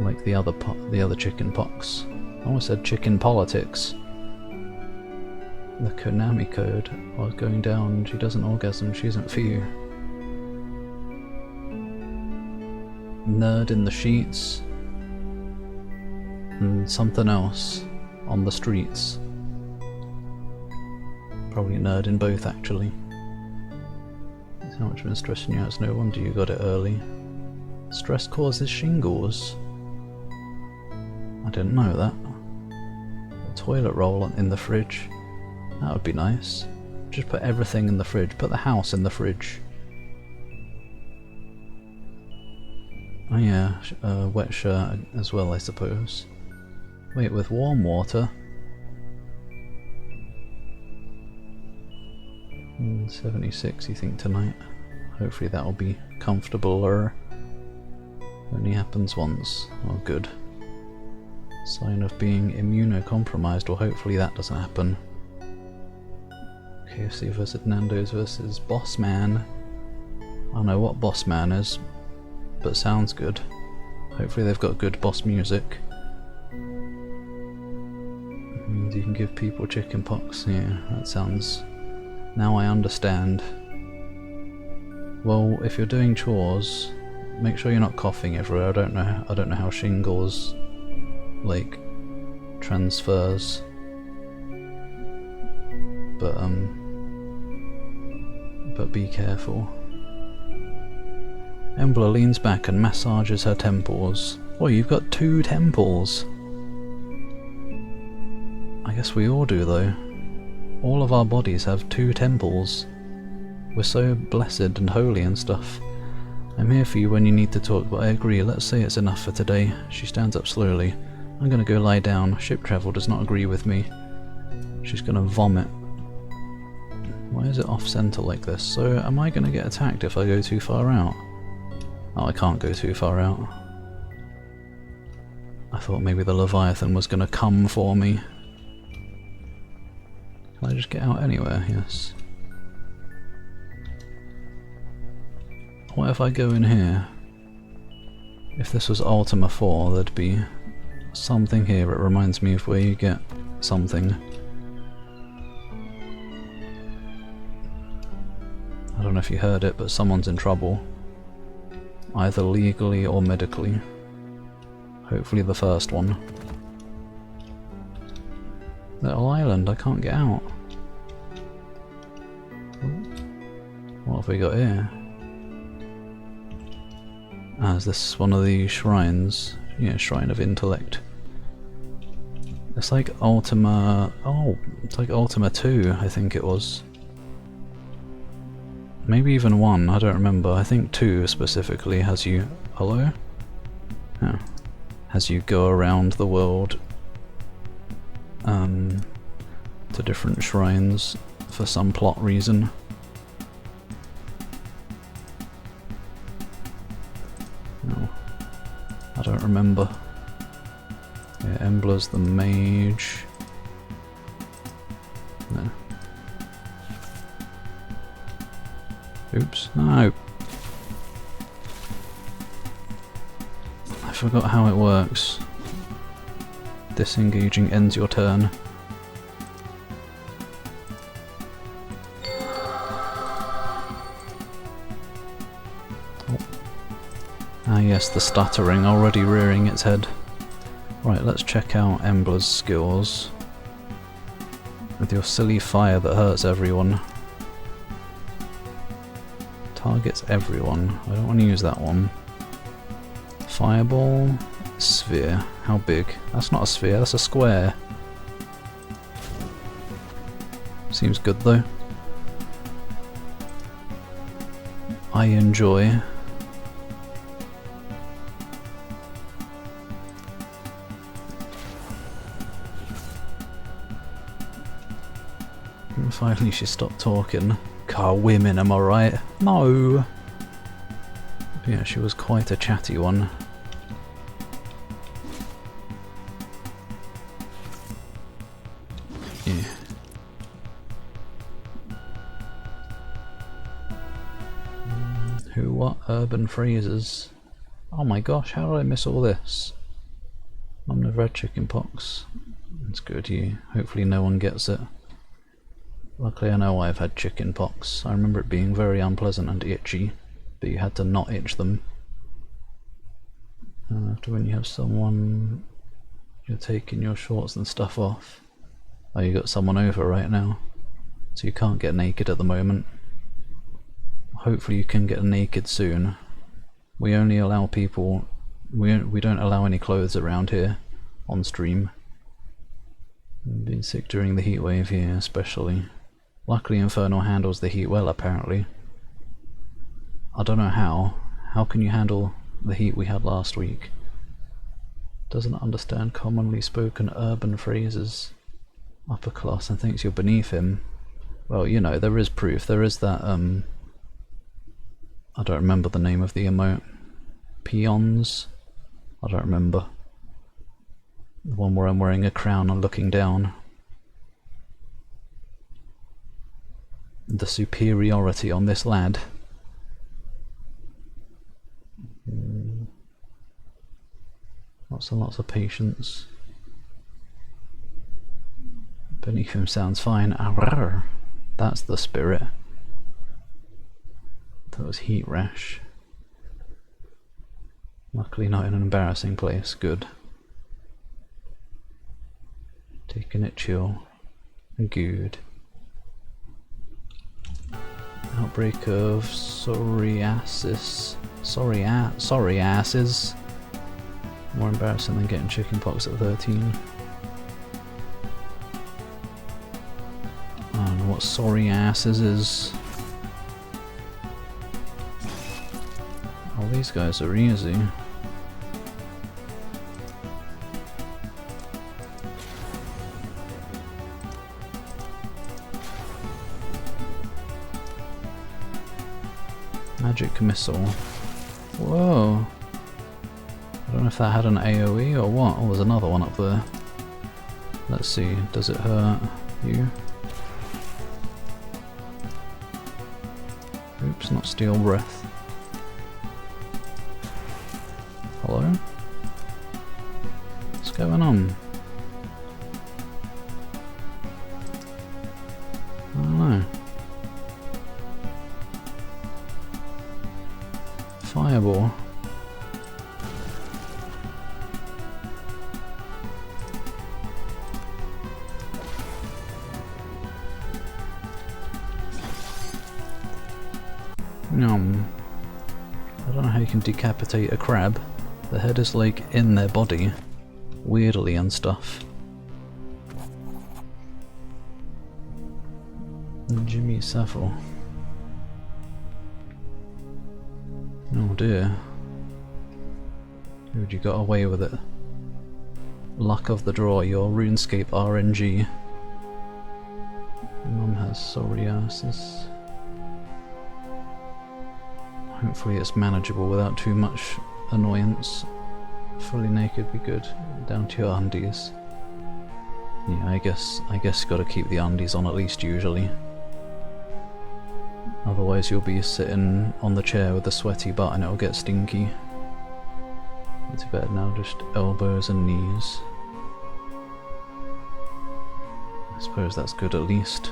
Like the other chicken pox. I almost said chicken politics. The Konami code. While going down, she doesn't orgasm, she isn't for you. Nerd in the sheets. And something else on the streets. probably nerd in both actually. How much been stressing you out? It's no wonder you got it early. Stress causes shingles. I didn't know that. A toilet roll in the fridge. That would be nice. Just put everything in the fridge. Put the house in the fridge. Oh yeah, wet shirt as well, I suppose. Wait, with warm water? 76 you think tonight? Hopefully that'll be comfortable. Only happens once. Oh good. Sign of being immunocompromised, or hopefully that doesn't happen. KFC versus Nando's versus Boss Man. I don't know what Boss Man is, but sounds good. Hopefully they've got good boss music. It means you can give people chicken pox. Yeah, that sounds... Now I understand. Well, if you're doing chores, make sure you're not coughing everywhere. I don't know how shingles like transfers. But be careful. Embla leans back and massages her temples. Oh, you've got 2 temples. I guess we all do though. All of our bodies have 2 temples. We're so blessed and holy and stuff. I'm here for you when you need to talk, but I agree, let's say it's enough for today. She stands up slowly. I'm gonna go lie down. Ship travel does not agree with me. She's gonna vomit. Why is it off-center like this? So am I gonna get attacked if I go too far out? Oh, I can't go too far out. I thought maybe the Leviathan was gonna come for me. Can I just get out anywhere? Yes. What if I go in here? If this was Ultima 4, there'd be something here. It reminds me of where you get something. I don't know if you heard it, but someone's in trouble. Either legally or medically. Hopefully the first one. Little island, I can't get out. What have we got here? Ah, is this one of the shrines? Yeah, Shrine of Intellect. It's like Ultima... Oh, it's like Ultima 2, I think it was. Maybe even 1, I don't remember. I think 2 specifically has you... Hello? Yeah. Has you go around the world to different shrines for some plot reason. No, I don't remember. Yeah, Embla's the mage. No. Oops, no. I forgot how it works. Disengaging ends your turn. Oh. Ah yes, the stuttering already rearing its head. Right, let's check out Embla's skills. With your silly fire that hurts everyone. Targets everyone. I don't want to use that one. Fireball. Sphere. How big? That's not a sphere, that's a square. Seems good though. I enjoy. And finally she stopped talking. Car women, am I right? No! But yeah, she was quite a chatty one. Yeah. Who, what? Urban phrases. Oh my gosh, how did I miss all this? I've never had chicken pox. That's good, you. Hopefully no one gets it. Luckily I know I've had chicken pox. I remember it being very unpleasant and itchy, but you had to not itch them. After when you have someone, you're taking your shorts and stuff off. Oh, you got someone over right now. so you can't get naked at the moment. Hopefully you can get naked soon. We only allow people... We don't allow any clothes around here on stream. Being sick during the heat wave here, especially. Luckily Inferno handles the heat well, apparently. I don't know how. How can you handle the heat we had last week? Doesn't understand commonly spoken urban phrases. Upper class and thinks you're beneath him. Well, you know, there is proof. There is that, I don't remember the name of the emote. Peons? I don't remember. The one where I'm wearing a crown and looking down. The superiority on this lad. Lots and lots of patience. Beneath him sounds fine. Arrgh. That's the spirit. That was heat rash. Luckily not in an embarrassing place. Good. Taking it chill. Good. Outbreak of psoriasis. Psoriasis. More embarrassing than getting chickenpox at 13. I don't know what psoriasis is. Oh, these guys are easy. Magic missile. Whoa. I don't know if that had an AoE or what. Oh, there's another one up there. Let's see. Does it hurt you? Oops, not steel breath. Hello? What's going on? I don't know. Fireball. I don't know how you can decapitate a crab. The head is like in their body, weirdly and stuff. Jimmy Savile. Oh dear. Dude, you got away with it. Luck of the draw, your RuneScape RNG. Mum has psoriasis. Hopefully it's manageable without too much annoyance. Fully naked be good. Down to your undies. Yeah, I guess you gotta keep the undies on at least usually. Otherwise you'll be sitting on the chair with a sweaty butt and it'll get stinky. It's better now, just elbows and knees. I suppose that's good at least.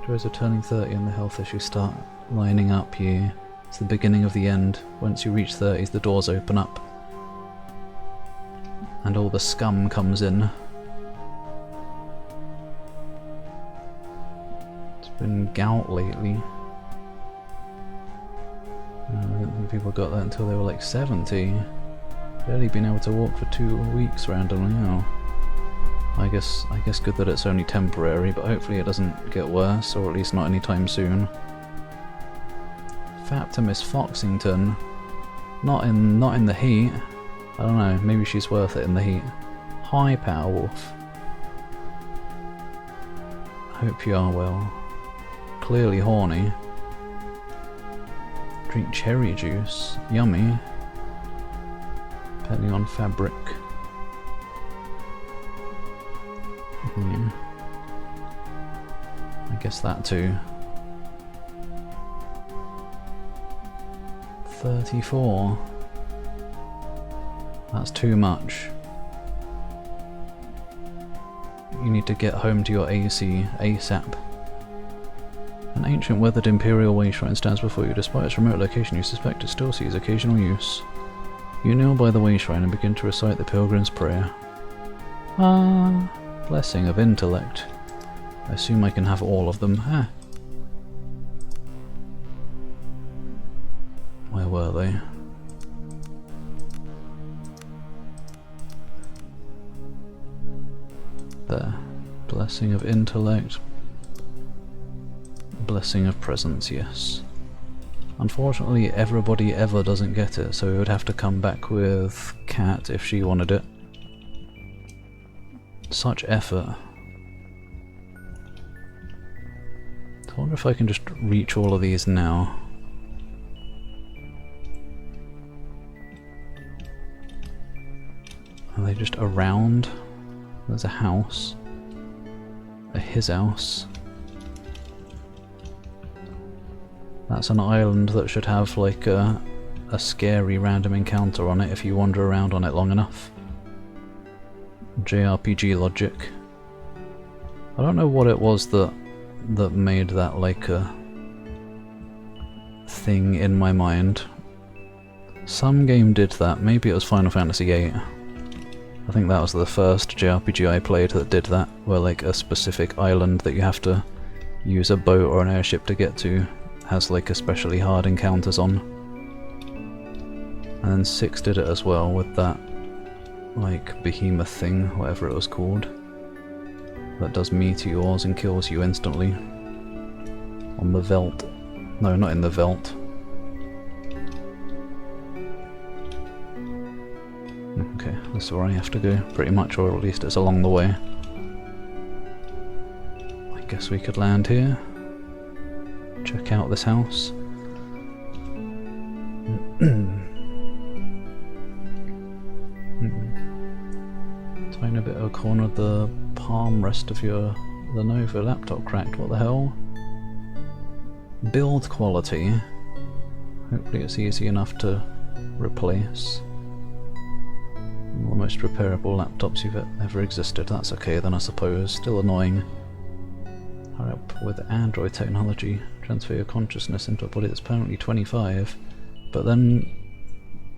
Joys of turning 30 and the health issues start lining up here. It's the beginning of the end. Once you reach 30s, the doors open up. And all the scum comes in. It's been gout lately. I don't think people got that until they were like 70. Barely been able to walk for 2 weeks randomly now. I guess good that it's only temporary, but hopefully it doesn't get worse, or at least not anytime soon. Faptimus Foxington. Not in the heat. I don't know, maybe she's worth it in the heat. Hi, Powerwolf. Hope you are well. Clearly horny. Drink cherry juice. Yummy. Penny on fabric. Yeah. I guess that too. 34. That's too much. You need to get home to your AC ASAP. An ancient weathered imperial way shrine stands before you. Despite its remote location, you suspect it still sees occasional use. You kneel by the way shrine and begin to recite the pilgrim's prayer. Ah, blessing of intellect. I assume I can have all of them. Ah. Where were they? There. Blessing of intellect. Blessing of presence, yes. Unfortunately, everybody ever doesn't get it, so we would have to come back with Cat if she wanted it. Such effort. I wonder if I can just reach all of these now. Are they just around? There's a house. His house. That's an island that should have like a scary random encounter on it if you wander around on it long enough. JRPG logic. I don't know what it was that made that like a thing in my mind. Some game did that, maybe it was Final Fantasy VIII. I think that was the first JRPG I played that did that, where like a specific island that you have to use a boat or an airship to get to has like especially hard encounters on. And then 6 did it as well with that like behemoth thing, whatever it was called, that does meteors and kills you instantly. On the Veldt. No, not in the Veldt. Okay, this is where I have to go, pretty much, or at least it's along the way. I guess we could land here. Check out this house. Tiny bit of a corner of the palm rest of your Lenovo laptop cracked. What the hell? Build quality. Hopefully it's easy enough to replace. One of the most repairable laptops you've ever existed. That's okay then, I suppose. Still annoying. Hurry up with Android technology. Transfer your consciousness into a body that's permanently 25. But then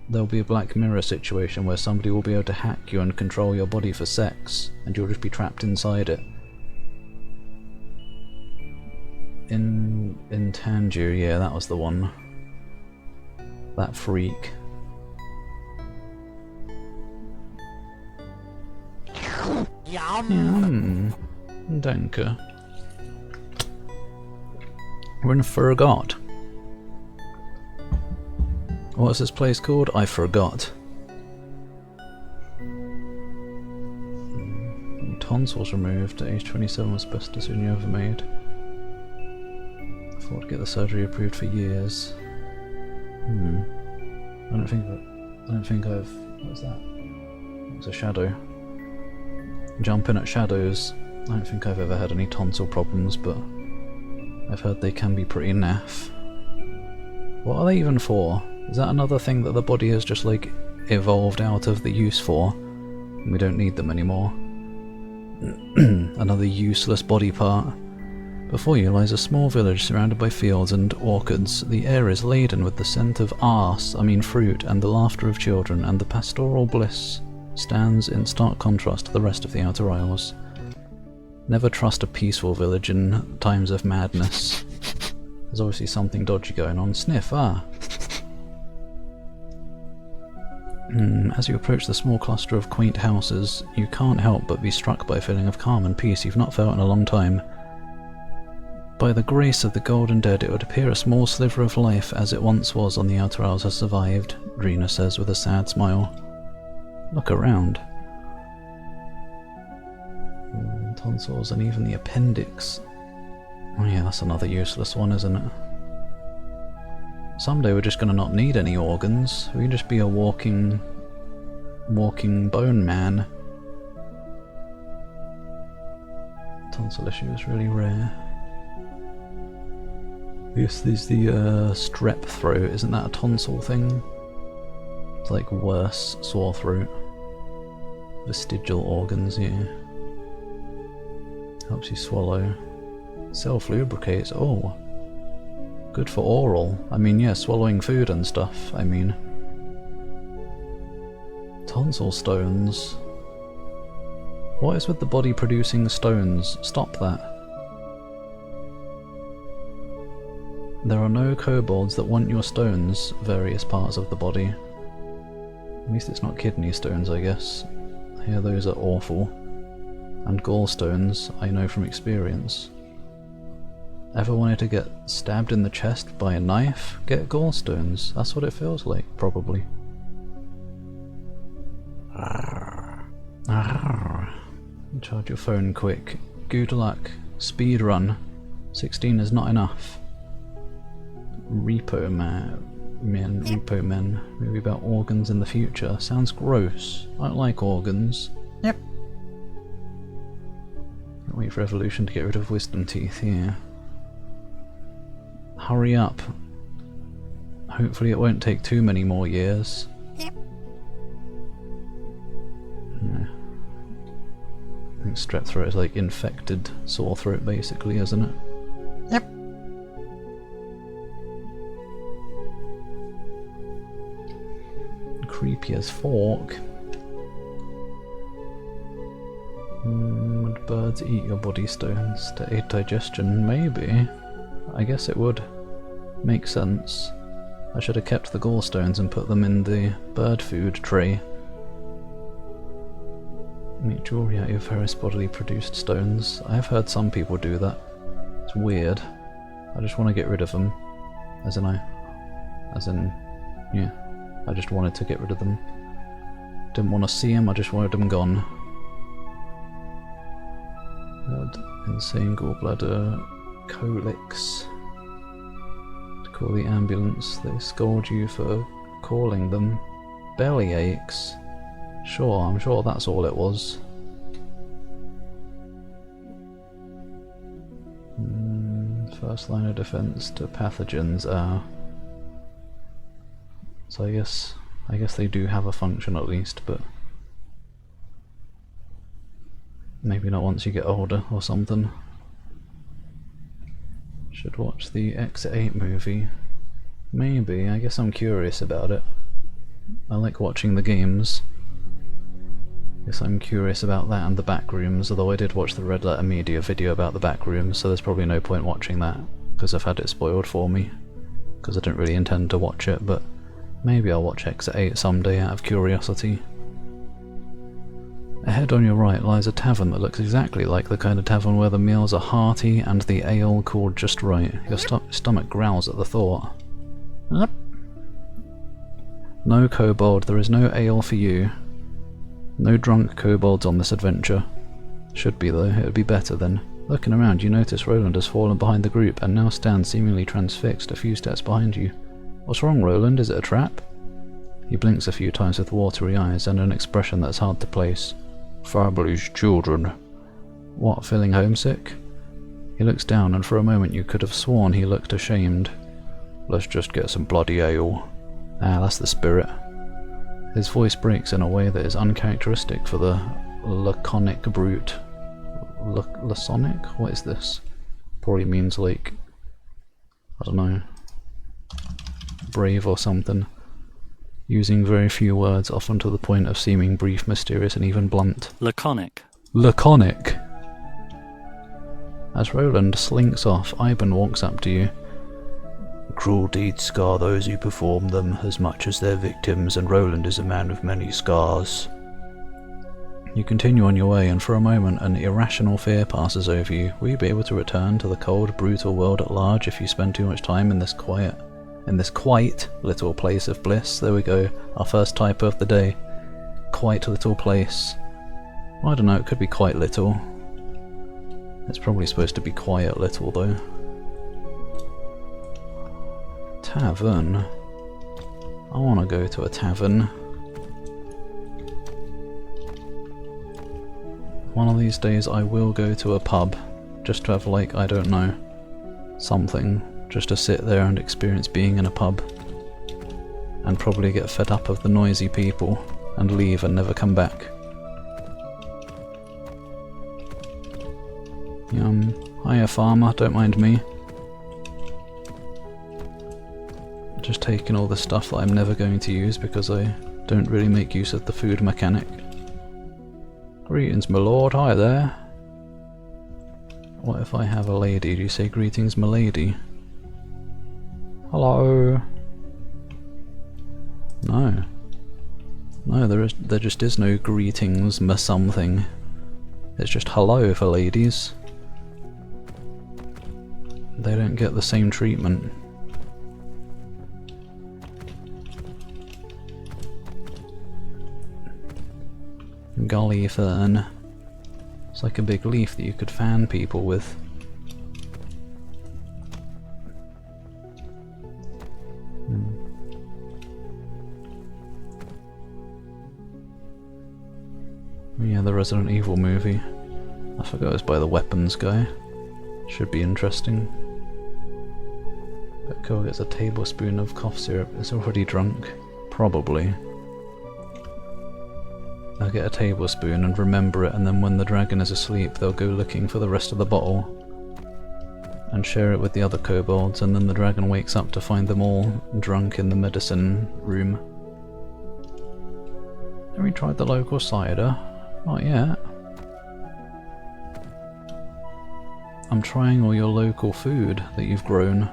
there'll be a Black Mirror situation where somebody will be able to hack you and control your body for sex, and you'll just be trapped inside it. In Tangier, yeah, that was the one. That freak. Yum. Danke. We're in Forgot. What's this place called? I forgot. Tonsils removed at age 27 was the best decision you ever made. I thought I'd get the surgery approved for years. I don't think I've... What was that? It was a shadow. Jumping at shadows. I don't think I've ever had any tonsil problems, but I've heard they can be pretty naff. What are they even for? Is that another thing that the body has just like evolved out of the use for? And we don't need them anymore. Another useless body part. Before you lies a small village surrounded by fields and orchards. The air is laden with the scent of fruit, and the laughter of children, and the pastoral bliss stands in stark contrast to the rest of the Outer Isles. Never trust a peaceful village in times of madness. There's obviously something dodgy going on. Sniff, As you approach the small cluster of quaint houses, you can't help but be struck by a feeling of calm and peace you've not felt in a long time. By the grace of the golden dead, it would appear a small sliver of life as it once was on the Outer Isles has survived, Drina says with a sad smile. Look around. Tonsils and even the appendix. Oh yeah, that's another useless one, isn't it? Someday we're just gonna not need any organs. We can just be a walking bone man. Tonsil issue is really rare. This is the strep throat. Isn't that a tonsil thing? It's like worse, sore throat. Vestigial organs, yeah. Helps you swallow. Self-lubricates, oh. Good for oral. I mean, yeah, swallowing food and stuff, I mean. Tonsil stones. What is with the body producing stones? Stop that. There are no kobolds that want your stones, various parts of the body. At least it's not kidney stones, I guess. I hear those are awful. And gallstones, I know from experience. Ever wanted to get stabbed in the chest by a knife? Get gallstones. That's what it feels like, probably. Charge your phone quick. Good luck. Speed run. 16 is not enough. Repo men. Maybe about organs in the future. Sounds gross. I don't like organs. Yep. Can't wait for evolution to get rid of wisdom teeth here. Hurry up. Hopefully it won't take too many more years. Yep. Yeah. I think strep throat is like infected sore throat basically, isn't it? Yep. Creepy as fork. Would birds eat your body stones to aid digestion? Maybe. I guess it would. Make sense. I should have kept the gallstones and put them in the bird food tray. Make jewelry out of various bodily produced stones. I have heard some people do that. It's weird. I just want to get rid of them. Yeah. I just wanted to get rid of them. Didn't want to see them, I just wanted them gone. Insane gallbladder, colics. To call the ambulance, they scold you for calling them. Belly aches. Sure, I'm sure that's all it was. First line of defense to pathogens are. So I guess they do have a function at least, but maybe not once you get older or something. Should watch the Exit 8 movie. Maybe, I guess I'm curious about it. I like watching the games. Guess I'm curious about that and the Backrooms, although I did watch the Red Letter Media video about the Backrooms, so there's probably no point watching that, because I've had it spoiled for me. Because I didn't really intend to watch it, but maybe I'll watch Exit 8 someday out of curiosity. Ahead on your right lies a tavern that looks exactly like the kind of tavern where the meals are hearty and the ale cooled just right. Your stomach growls at the thought. Yep. No kobold, there is no ale for you. No drunk kobolds on this adventure. Should be though, it would be better then. Looking around you notice Roland has fallen behind the group and now stands seemingly transfixed a few steps behind you. What's wrong, Roland? Is it a trap? He blinks a few times with watery eyes and an expression that's hard to place. Family's children. What, feeling homesick? He looks down and for a moment you could have sworn he looked ashamed. Let's just get some bloody ale. Ah, that's the spirit. His voice breaks in a way that is uncharacteristic for the laconic brute. Laconic? What is this? Probably means like, I don't know, brave or something. Using very few words, often to the point of seeming brief, mysterious, and even blunt. Laconic. Laconic! As Roland slinks off, Ivan walks up to you. Cruel deeds scar those who perform them as much as their victims, and Roland is a man with many scars. You continue on your way, and for a moment an irrational fear passes over you. Will you be able to return to the cold, brutal world at large if you spend too much time in this quite little place of bliss? There we go, our first typo of the day. Quite little place. Well, I don't know, it could be quite little. It's probably supposed to be quiet little though. Tavern. I want to go to a tavern. One of these days I will go to a pub, just to have like, I don't know, something, just to sit there and experience being in a pub. And probably get fed up of the noisy people, and leave and never come back. Hiya farmer, don't mind me. Just taking all the stuff that I'm never going to use because I don't really make use of the food mechanic. Greetings, my lord. Hi there. What if I have a lady? Do you say greetings, my lady? Hello. No. No, there just is no greetings, ma something. It's just hello for ladies. They don't get the same treatment. Golly fern. It's like a big leaf that you could fan people with. Yeah, the Resident Evil movie. I forgot it was by the weapons guy. Should be interesting. Becco gets a tablespoon of cough syrup. It's already drunk. Probably. They'll get a tablespoon and remember it, and then when the dragon is asleep they'll go looking for the rest of the bottle and share it with the other kobolds, and then the dragon wakes up to find them all drunk in the medicine room. Have you tried the local cider? Not yet. I'm trying all your local food that you've grown.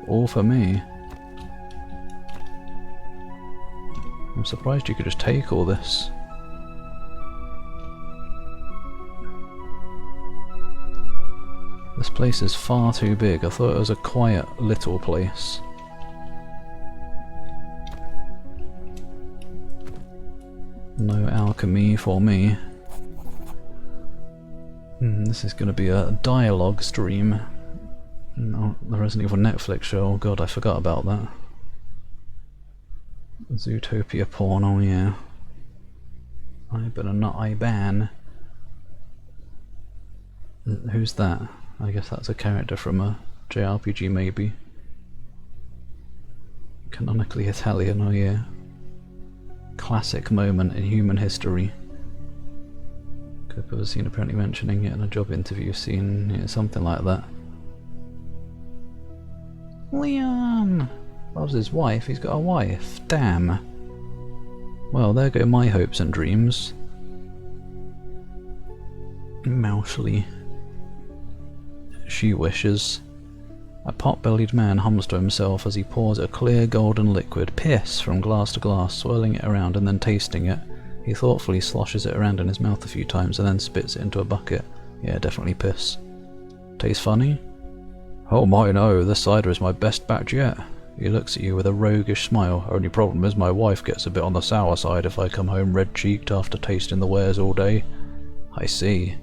All for me. I'm surprised you could just take all this. This place is far too big. I thought it was a quiet little place. No alchemy for me. This is going to be a dialogue stream. No, the Resident Evil Netflix show. Oh god, I forgot about that. Zootopia porn, oh yeah. I better not ban. Who's that? I guess that's a character from a JRPG maybe. Canonically Italian, oh yeah. Classic moment in human history. Could have seen apparently mentioning it in a job interview scene, yeah, something like that. Leon! Loves his wife, he's got a wife, damn. Well, there go my hopes and dreams. Mousely. She wishes. A pot-bellied man hums to himself as he pours a clear golden liquid, piss, from glass to glass, swirling it around and then tasting it. He thoughtfully sloshes it around in his mouth a few times and then spits it into a bucket. Yeah, definitely piss. Tastes funny? Oh my no, this cider is my best batch yet. He looks at you with a roguish smile. Only problem is my wife gets a bit on the sour side if I come home red-cheeked after tasting the wares all day. I see.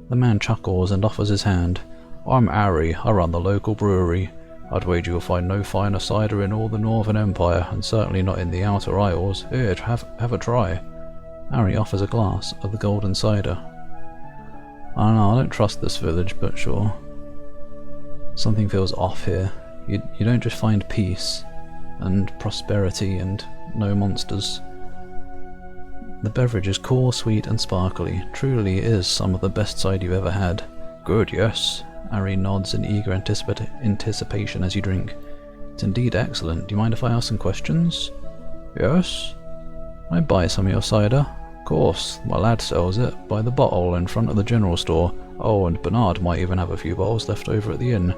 The man chuckles and offers his hand. I'm Harry, I run the local brewery. I'd wager you'll find no finer cider in all the Northern Empire, and certainly not in the Outer Isles. Here, have a try. Harry offers a glass of the golden cider. I don't know, I don't trust this village, but sure. Something feels off here. You don't just find peace, and prosperity, and no monsters. The beverage is cool, sweet, and sparkly. Truly is some of the best cider you've ever had. Good, yes. Harry nods in eager anticipation as you drink. It's indeed excellent. Do you mind if I ask some questions? Yes? Can I buy some of your cider? Of course. My lad sells it, by the bottle, in front of the general store. Oh, and Bernard might even have a few bottles left over at the inn.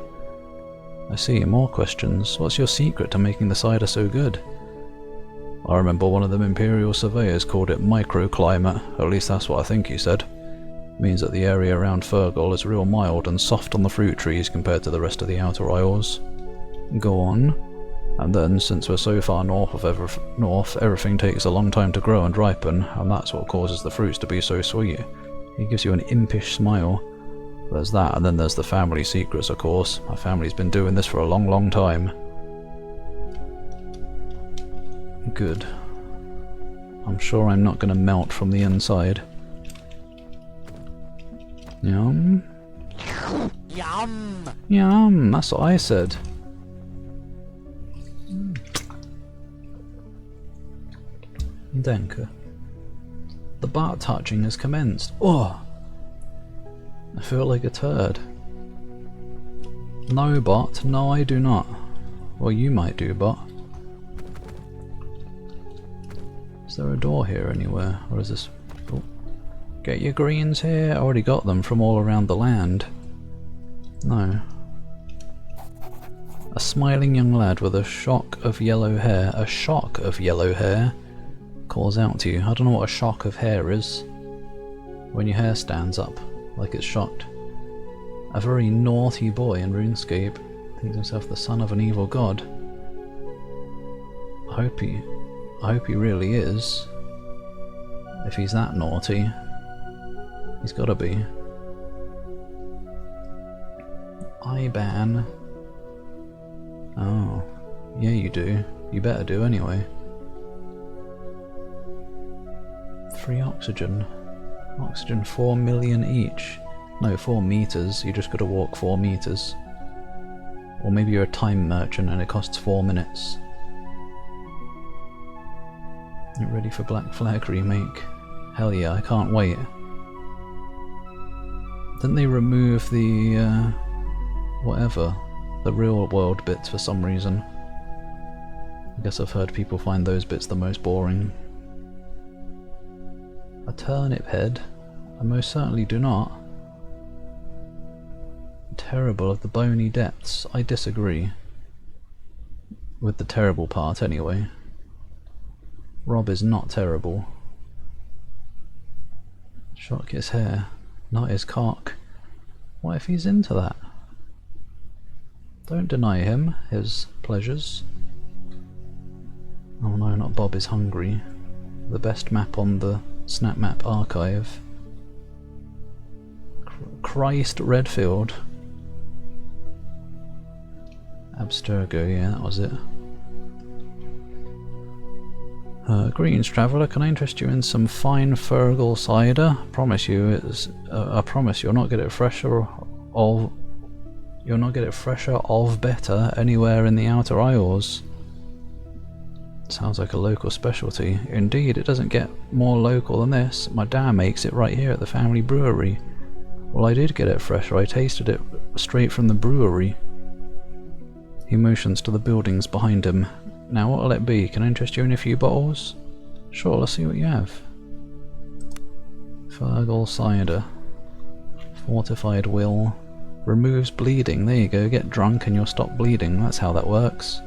I see, more questions. What's your secret to making the cider so good? I remember one of them Imperial surveyors called it microclimate. At least that's what I think he said. Means that the area around Fergal is real mild and soft on the fruit trees compared to the rest of the Outer Isles. Go on. And then, since we're so far north, everything takes a long time to grow and ripen, and that's what causes the fruits to be so sweet. He gives you an impish smile. There's that, and then there's the family secrets, of course. My family's been doing this for a long, long time. Good. I'm sure I'm not going to melt from the inside. Yum. Yum! Yum, that's what I said. Denker. The Bart touching has commenced. Oh! I feel like a turd. No, Bot. No, I do not. Well, you might do, Bot. Is there a door here anywhere? Or is this... Oh. Get your greens here. I already got them from all around the land. No. A smiling young lad with a shock of yellow hair, calls out to you. I don't know what a shock of hair is. When your hair stands up, like it's shocked. A very naughty boy in RuneScape thinks himself the son of an evil god. I hope he really is. If he's that naughty, he's gotta be. IBAN. Oh, yeah you do. You better do anyway. Free oxygen. Oxygen 4 million each. No, 4 meters. You just gotta walk 4 meters. Or maybe you're a time merchant and it costs 4 minutes. You ready for Black Flag remake? Hell yeah, I can't wait. Didn't they remove the, whatever, the real world bits for some reason? I guess I've heard people find those bits the most boring. A turnip head? I most certainly do not. Terrible of the bony depths. I disagree. With the terrible part, anyway. Rob is not terrible. Shock his hair, not his cock. What if he's into that? Don't deny him his pleasures. Oh no, not Bob is hungry. The best map on the Snap Map archive. Christ Redfield. Abstergo, yeah, that was it. Greetings, traveller. Can I interest you in some fine Fergal cider? I promise you you'll not get it fresher of better anywhere in the Outer Isles. Sounds like a local specialty. Indeed, it doesn't get more local than this. My dad makes it right here at the family brewery. Well, I did get it fresher. I tasted it straight from the brewery. He motions to the buildings behind him. Now what'll it be? Can I interest you in a few bottles? Sure, let's see what you have. Fergal cider. Fortified will. Removes bleeding. There you go, get drunk and you'll stop bleeding. That's how that works.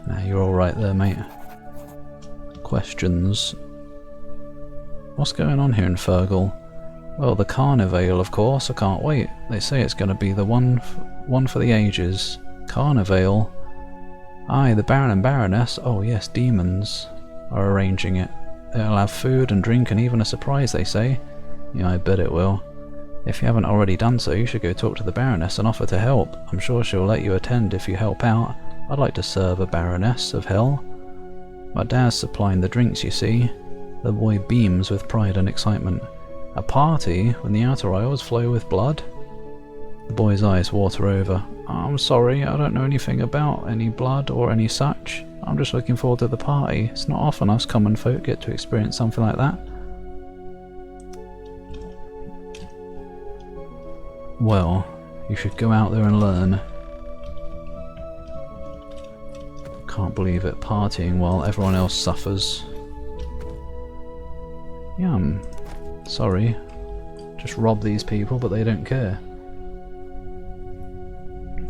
Nah, you're alright there, mate. Questions? What's going on here in Fergal? Well, the Carnivale, of course. I can't wait. They say it's going to be the one for the ages. Carnivale. Aye, the Baron and Baroness. Oh yes, demons are arranging it. It'll have food and drink and even a surprise, they say. Yeah, I bet it will. If you haven't already done so, you should go talk to the Baroness and offer to help. I'm sure she'll let you attend if you help out. I'd like to serve a Baroness of Hell. My dad's supplying the drinks, you see. The boy beams with pride and excitement. A party when the Outer Isles flow with blood? The boy's eyes water over. I'm sorry, I don't know anything about any blood or any such. I'm just looking forward to the party. It's not often us common folk get to experience something like that. Well, you should go out there and learn. Can't believe it, partying while everyone else suffers. Yum. Sorry. Just rob these people, but they don't care.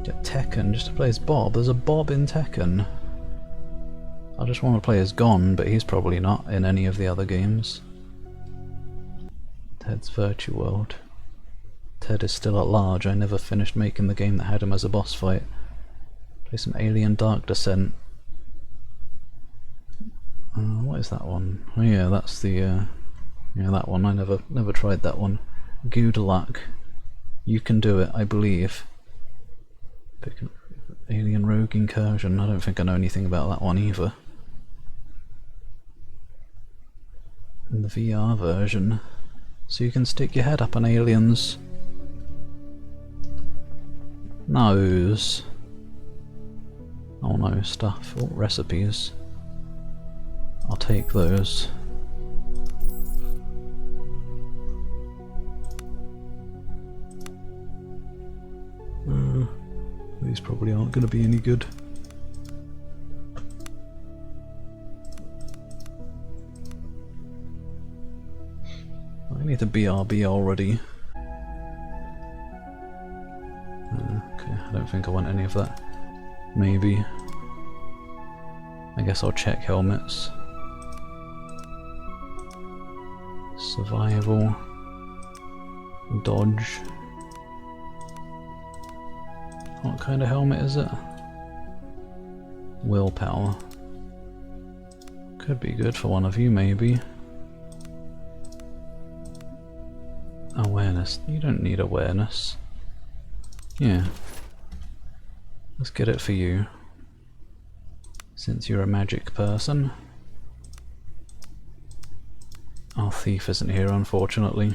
Get Tekken just to play as Bob. There's a Bob in Tekken. I just want to play as Gon, but he's probably not in any of the other games. Ted's Virtue World. Ted is still at large. I never finished making the game that had him as a boss fight. Play some Alien Dark Descent. What is that one? Oh yeah, that's the yeah, that one. I never tried that one. Good luck. You can do it, I believe. Pick an Alien Rogue Incursion. I don't think I know anything about that one either. In the VR version, so you can stick your head up on aliens' nose. Oh no, stuff. Oh, recipes. I'll take those. These probably aren't going to be any good. to BRB already. Okay, I don't think I want any of that. Maybe. I guess I'll check helmets. Survival. Dodge. What kind of helmet is it? Willpower. Could be good for one of you, maybe. Awareness. You don't need awareness. Yeah. Let's get it for you. Since you're a magic person. Our thief isn't here, unfortunately.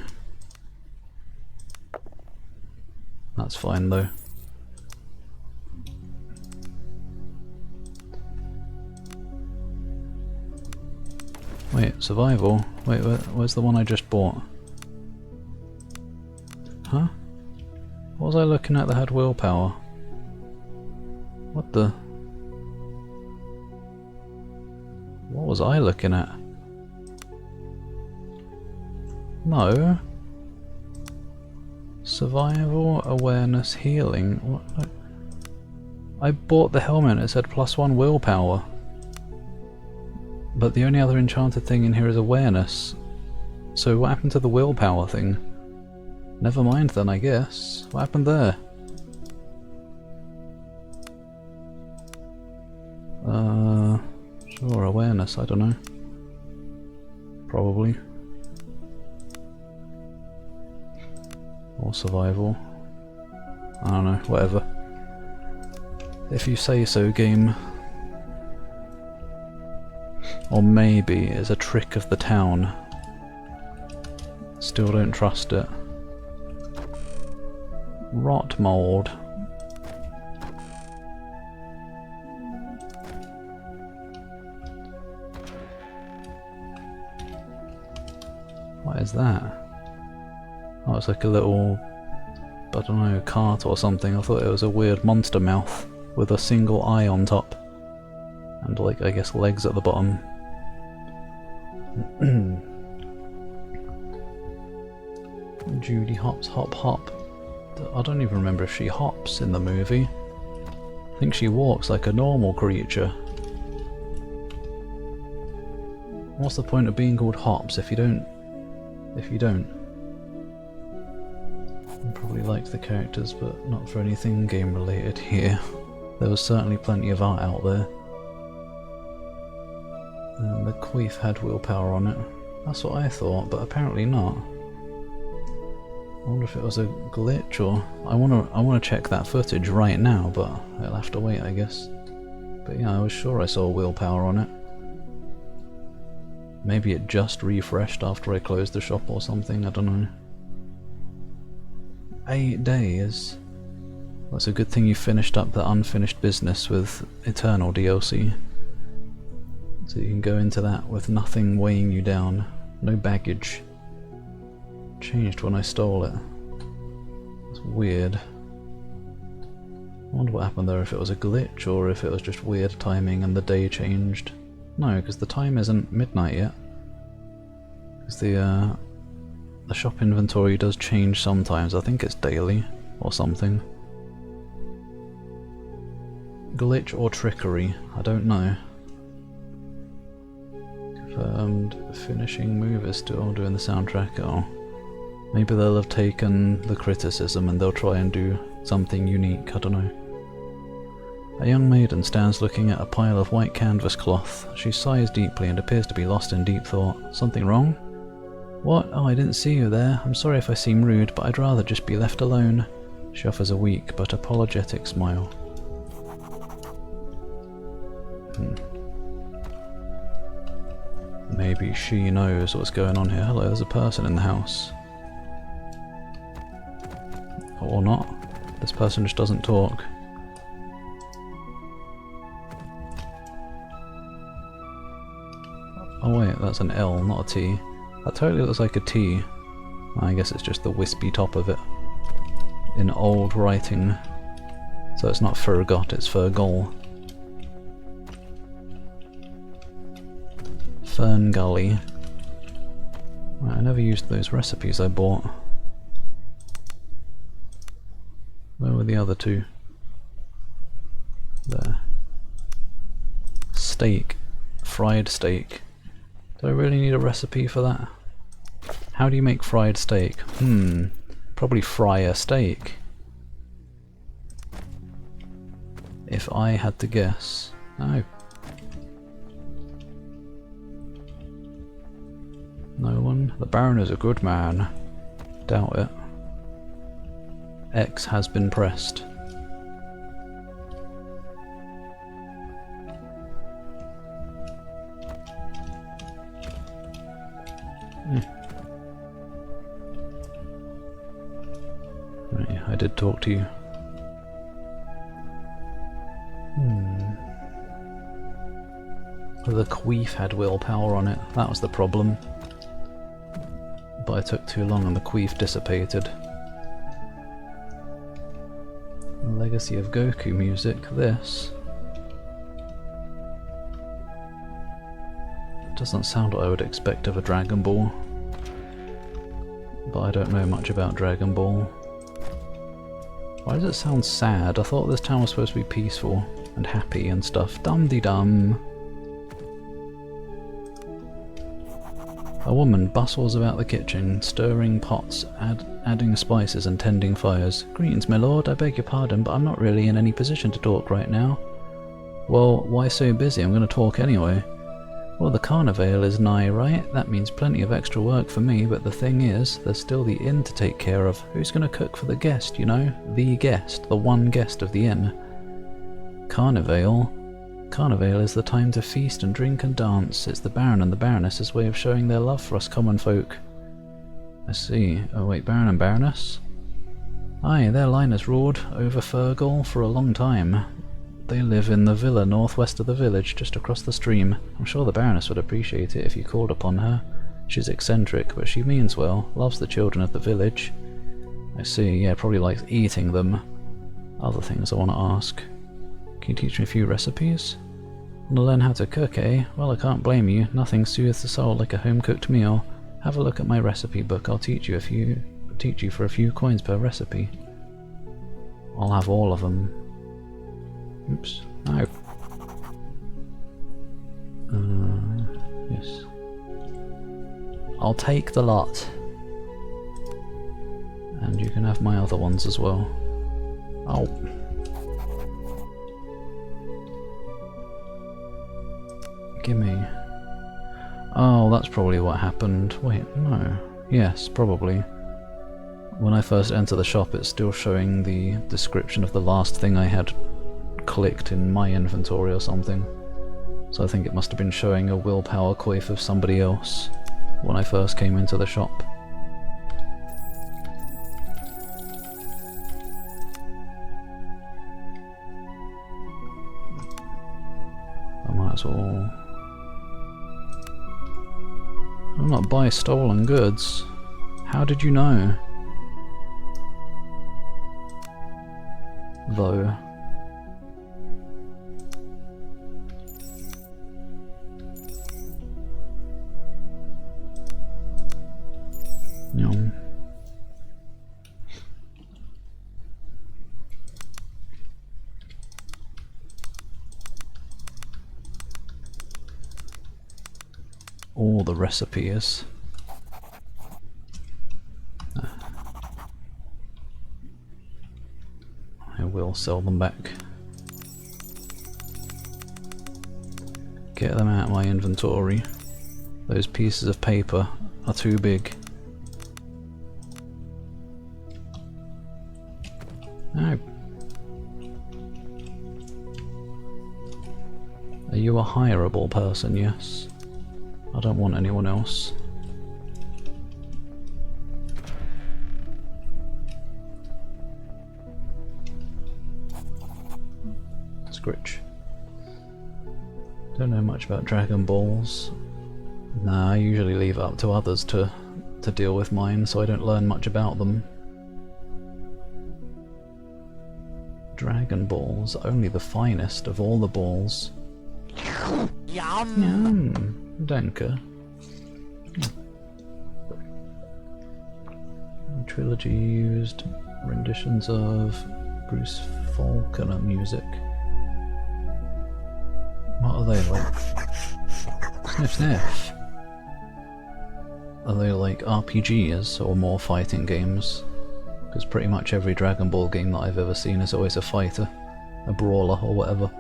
That's fine, though. Wait, survival? Wait, where's the one I just bought? Huh? What was I looking at that had willpower? What the? What was I looking at? No. Survival, awareness, healing. What? I bought the helmet, it said +1 willpower. But the only other enchanted thing in here is awareness. So what happened to the willpower thing? Never mind then, I guess. What happened there? Sure, awareness, I don't know. Probably. Or survival. I don't know, whatever. If you say so, game. Or maybe it's a trick of the town. Still don't trust it. Rot mold. What is that? Oh, it's like a little, I don't know, cart or something. I thought it was a weird monster mouth with a single eye on top. And like, I guess, legs at the bottom. Judy hops, hop, hop. I don't even remember if she hops in the movie. I think she walks like a normal creature. What's the point of being called hops if you don't? I probably liked the characters, but not for anything game related here. There was certainly plenty of art out there. And the queef had willpower on it. That's what I thought, but apparently not. I wonder if it was a glitch, or I wanna check that footage right now, but I'll have to wait, I guess. But yeah, I was sure I saw willpower on it. Maybe it just refreshed after I closed the shop or something, I don't know. 8 days? Well, it's a good thing you finished up the unfinished business with Eternal DLC. So you can go into that with nothing weighing you down. No baggage. Changed when I stole it. It's weird. I wonder what happened there, if it was a glitch or if it was just weird timing and the day changed. No, because the time isn't midnight yet. Because the shop inventory does change sometimes. I think it's daily or something. Glitch or trickery, I don't know. Confirmed finishing move is still doing the soundtrack. Oh. Maybe they'll have taken the criticism and they'll try and do something unique, I don't know. A young maiden stands looking at a pile of white canvas cloth. She sighs deeply and appears to be lost in deep thought. Something wrong? What? Oh, I didn't see you there. I'm sorry if I seem rude, but I'd rather just be left alone. She offers a weak but apologetic smile. Maybe she knows what's going on here. Hello, there's a person in the house. Or not. This person just doesn't talk. Oh wait, that's an L, not a T. That totally looks like a T. I guess it's just the wispy top of it. In old writing. So it's not Fergot, it's Fergol. Fern Gully. Right, I never used those recipes I bought. Where were the other two? There. Steak. Fried steak. Do I really need a recipe for that? How do you make fried steak? Probably fry a steak. If I had to guess. No. No one? The Baron is a good man. Doubt it. X has been pressed. Right, I did talk to you. The queef had willpower on it, that was the problem. But it took too long and the queef dissipated. The Legacy of Goku music, this. Doesn't sound what I would expect of a Dragon Ball. But I don't know much about Dragon Ball. Why does it sound sad? I thought this town was supposed to be peaceful and happy and stuff. Dum-de-dum. A woman bustles about the kitchen, stirring pots, adding spices and tending fires. Greetings, my lord. I beg your pardon, but I'm not really in any position to talk right now. Well, why so busy? I'm going to talk anyway. Well, the carnival is nigh, right? That means plenty of extra work for me, but the thing is, there's still the inn to take care of. Who's going to cook for the guest, you know? The guest. The one guest of the inn. Carnival? Carnival is the time to feast and drink and dance. It's the Baron and the Baroness's way of showing their love for us common folk. I see. Oh wait, Baron and Baroness? Aye, their line has ruled over Fergal for a long time. They live in the villa northwest of the village, just across the stream. I'm sure the Baroness would appreciate it if you called upon her. She's eccentric, but she means well, loves the children of the village. I see, yeah, probably likes eating them. Other things I want to ask. Can you teach me a few recipes? Want to learn how to cook, eh? Well, I can't blame you. Nothing soothes the soul like a home-cooked meal. Have a look at my recipe book. I'll teach you for a few coins per recipe. I'll have all of them. Oops. No. Yes. I'll take the lot. And you can have my other ones as well. Oh. Gimme. Oh, that's probably what happened. Wait, no. Yes, probably. When I first enter the shop, it's still showing the description of the last thing I had clicked in my inventory or something. So I think it must have been showing a willpower quaif of somebody else when I first came into the shop. I might as well... I'll not buy stolen goods. How did you know? Though. Yum. All the recipes. I will sell them back. Get them out of my inventory. Those pieces of paper are too big. No. Are you a hireable person? Yes. I don't want anyone else. Scritch. Don't know much about Dragon Balls. Nah, I usually leave it up to others to deal with mine, so I don't learn much about them. Dragon Balls, only the finest of all the balls. Yum! Danke. trilogy used renditions of Bruce Faulkner music. What are they like? Sniff sniff. Are they like RPGs or more fighting games? Because pretty much every Dragon Ball game that I've ever seen is always a fighter, a brawler or whatever.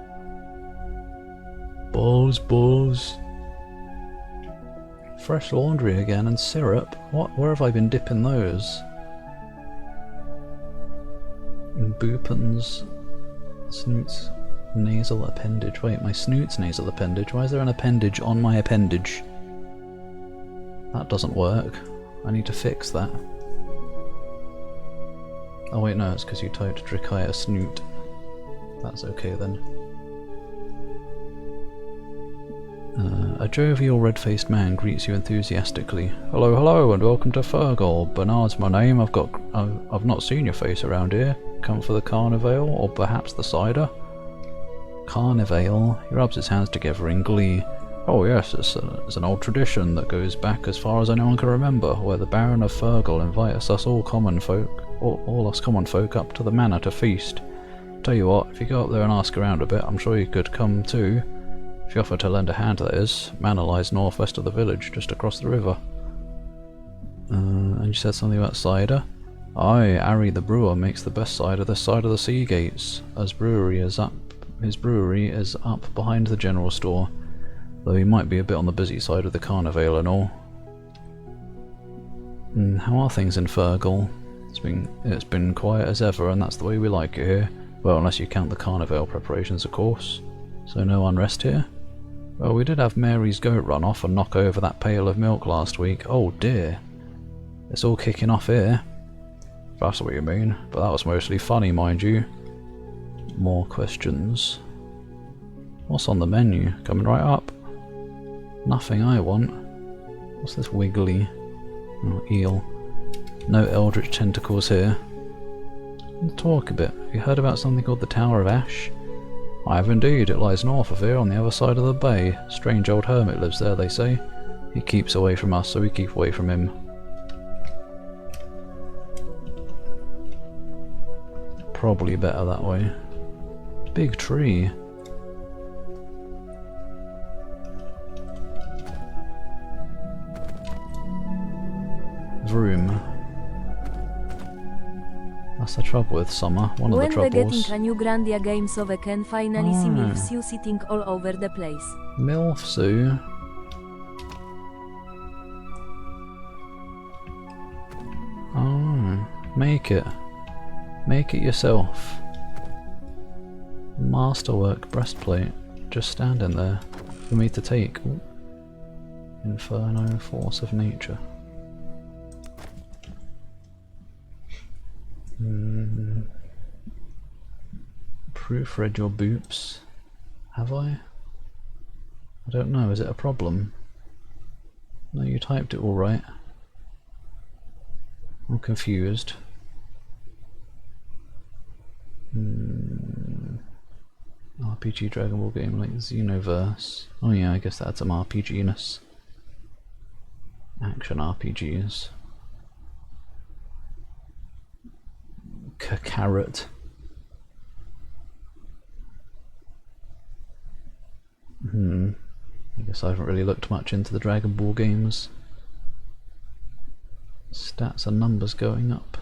Balls. Fresh laundry again and syrup? What? Where have I been dipping those? Boopins. Snoot's nasal appendage. Wait, my snoot's nasal appendage? Why is there an appendage on my appendage? That doesn't work. I need to fix that. Oh wait, no, it's because you typed Dracaya snoot. That's okay then. A jovial red-faced man greets you enthusiastically. Hello, hello, and welcome to Fergal. Bernard's my name. I've not seen your face around here. Come for the carnival, or perhaps the cider? Carnival? He rubs his hands together in glee. Oh yes, it's an old tradition that goes back as far as anyone can remember, where the Baron of Fergal invites us all common folk up to the manor to feast. Tell you what, if you go up there and ask around a bit, I'm sure you could come too. If you offer to lend a hand, that is. Manor lies northwest of the village, just across the river. And you said something about cider? Aye, Harry the brewer makes the best cider this side of the sea gates. His brewery is up behind the general store, though he might be a bit on the busy side of the carnival and all. How are things in Fergal? It's been quiet as ever, and that's the way we like it here. Well, unless you count the carnival preparations, of course. So no unrest here? Well, we did have Mary's goat run off and knock over that pail of milk last week. Oh dear. It's all kicking off here. If that's what you mean. But that was mostly funny, mind you. More questions. What's on the menu? Coming right up. Nothing I want. What's this wiggly? Oh, eel. No eldritch tentacles here. Let's talk a bit. Have you heard about something called the Tower of Ash? I have indeed. It lies north of here on the other side of the bay. Strange old hermit lives there, they say. He keeps away from us, so we keep away from him. Probably better that way. Big tree. Vroom. That's the trouble with summer, one of the When we're troubles. getting a new Grandia game so we can finally see MILFs you sitting all over the place. Milfsu? Oh, make it. Make it yourself. Masterwork breastplate. Just standing there for me to take. Ooh. Inferno, force of nature. Proofread your boops. Have I? I don't know, is it a problem? No, you typed it alright. I'm confused. RPG Dragon Ball game like Xenoverse. Oh yeah, I guess that's some RPG-ness. Action RPGs. Carrot. I guess I haven't really looked much into the Dragon Ball games. Stats and numbers going up.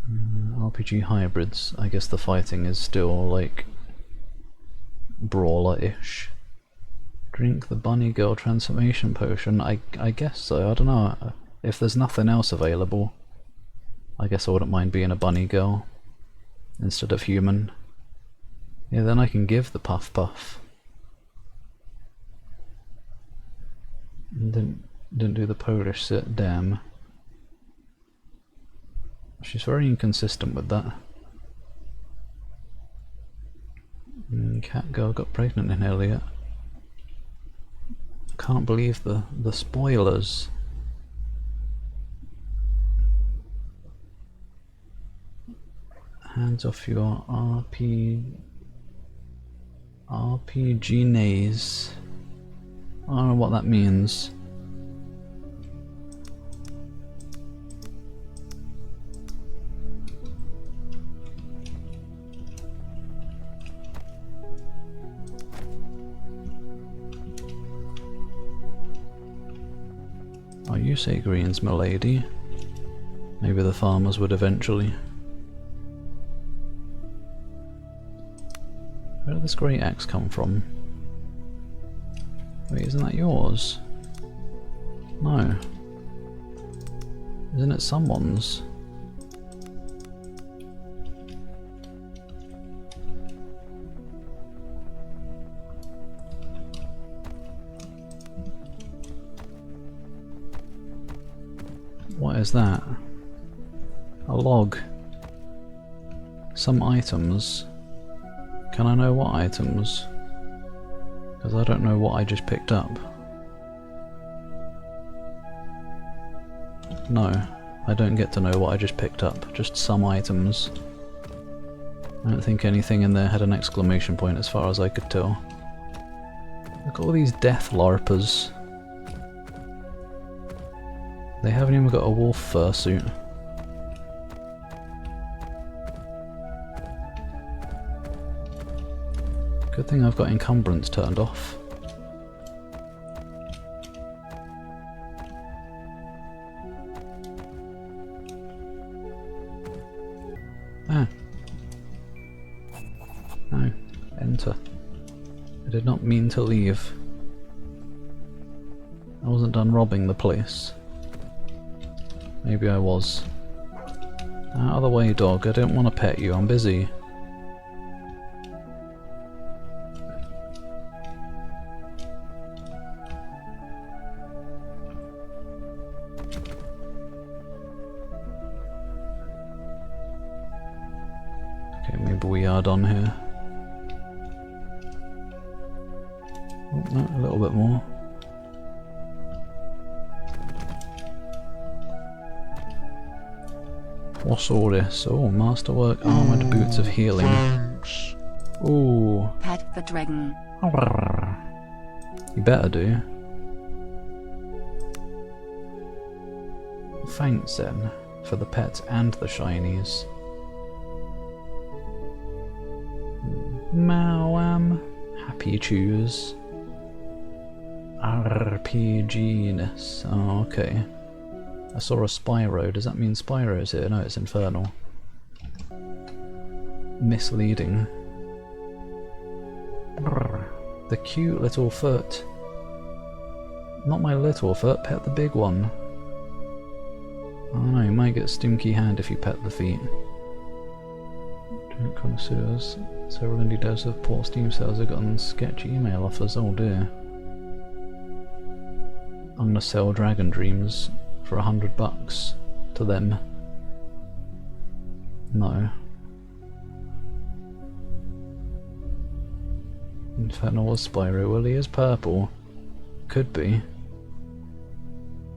RPG hybrids. I guess the fighting is still like brawler-ish. Drink the bunny girl transformation potion. I guess so. I don't know. If there's nothing else available, I guess I wouldn't mind being a bunny girl instead of human. Yeah, then I can give the puff puff. Didn't do the Polish sit. Damn. She's very inconsistent with that. Cat girl got pregnant in Elliot. Can't believe the spoilers. Hands off your RPG nays. I don't know what that means. You say greens, milady. Maybe the farmers would eventually. Where did this great axe come from? Wait, isn't that yours? No. Isn't it someone's? What is that? A log. Some items. Can I know what items? Because I don't know what I just picked up. No, I don't get to know what I just picked up. Just some items. I don't think anything in there had an exclamation point as far as I could tell. Look at all these death larpers. They haven't even got a wolf fursuit. Good thing I've got encumbrance turned off. Ah. No. Enter. I did not mean to leave. I wasn't done robbing the place. Maybe I was. Out of the way, dog. I don't want to pet you. I'm busy. Okay, maybe we are done here. Oh, no, a little bit more. What's all this? Oh, masterwork armored boots of healing. Thanks. Ooh. Pet the dragon. You better do. Thanks then, for the pets and the shinies. Mawam. Happy choose. RPGness. Oh, okay. I saw a Spyro. Does that mean Spyro's here? No, it's Infernal. Misleading. The cute little foot. Not my little foot, pet the big one. Oh no, you might get stinky hand if you pet the feet. Drink connoisseurs. Several indie devs with poor Steam sales have gotten sketchy email offers. Oh dear. I'm gonna sell Dragon Dreams for $100 to them. No. Infernal was Spyro. Well, he is purple. Could be.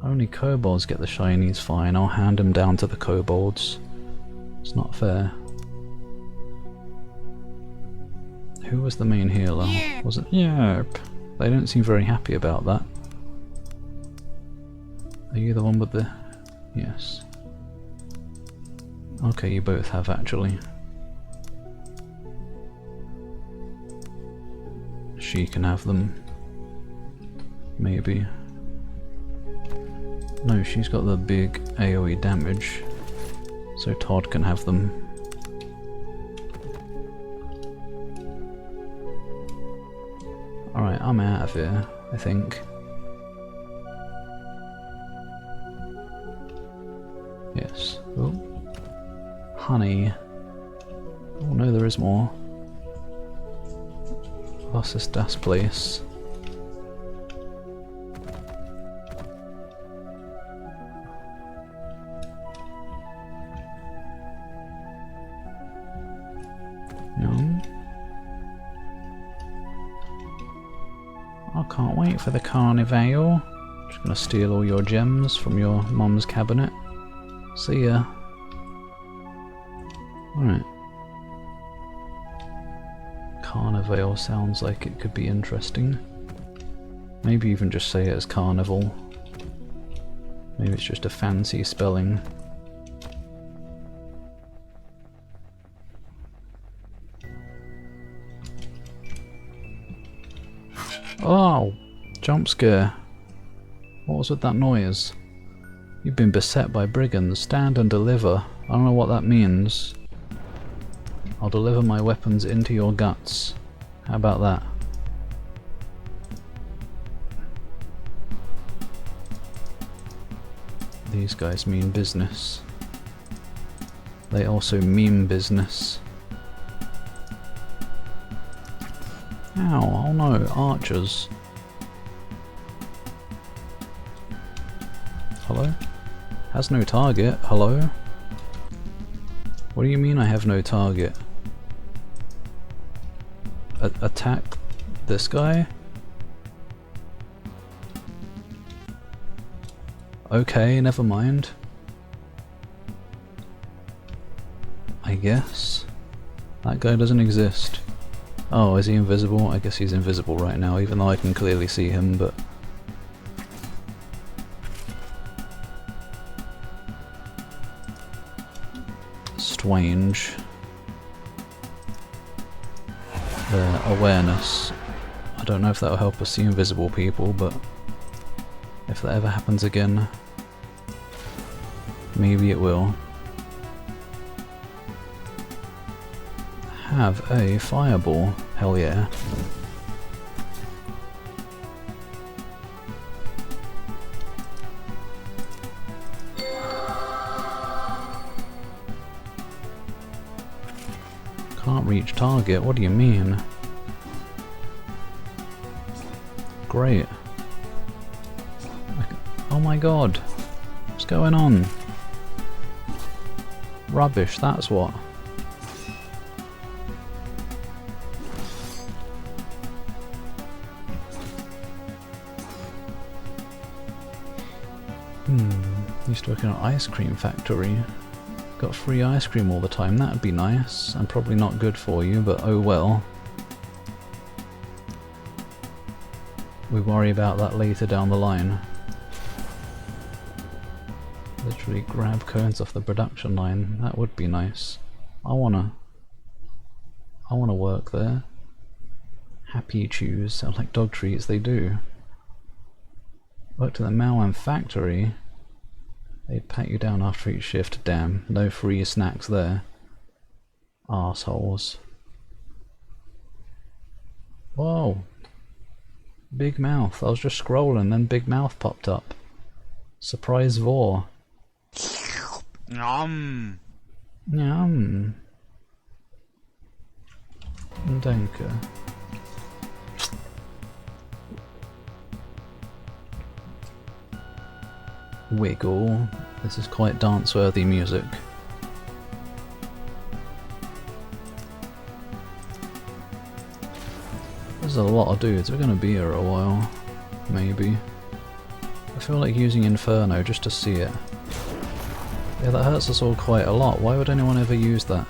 Only kobolds get the shinies. Fine, I'll hand him down to the kobolds. It's not fair. Who was the main healer? Was it? Yep. They don't seem very happy about that. Are you the one with the... Yes. Okay, you both have actually. She can have them. Maybe. No, she's got the big AoE damage. So Todd can have them. Alright, I'm out of here, I think. Yes. Oh. Honey. Oh no, there is more. Was ist das place? No. I can't wait for the carnival. Just gonna steal all your gems from your mum's cabinet. See ya. Alright. Carnival sounds like it could be interesting. Maybe even just say it as carnival. Maybe it's just a fancy spelling. Oh! Jump scare. What was with that noise? You've been beset by brigands. Stand and deliver. I don't know what that means. I'll deliver my weapons into your guts. How about that? These guys mean business. They also mean business. Ow, oh no, archers. Hello? Has no target, hello? What do you mean I have no target? Attack this guy? Okay, never mind. I guess. That guy doesn't exist. Oh, is he invisible? I guess he's invisible right now, even though I can clearly see him, but... strange. Their awareness. I don't know if that'll help us see invisible people, but... if that ever happens again... maybe it will. Have a fireball. Hell yeah. Can't reach target, what do you mean? Great. Oh my god. What's going on? Rubbish, that's what. Used to work in an ice cream factory. Got free ice cream all the time, that'd be nice. And probably not good for you, but oh well. We worry about that later down the line. Literally grab cones off the production line, that would be nice. I wanna work there. Happy Chews sound like dog treats, they do. Worked in the Malwan factory. They'd pat you down after each shift, damn. No free snacks there. Arseholes. Whoa. Big mouth. I was just scrolling, then big mouth popped up. Surprise Vor. Nom. Yum. Danke. Wiggle. This is quite dance-worthy music. There's a lot of dudes. We're gonna be here a while. Maybe. I feel like using Inferno just to see it. Yeah, that hurts us all quite a lot. Why would anyone ever use that?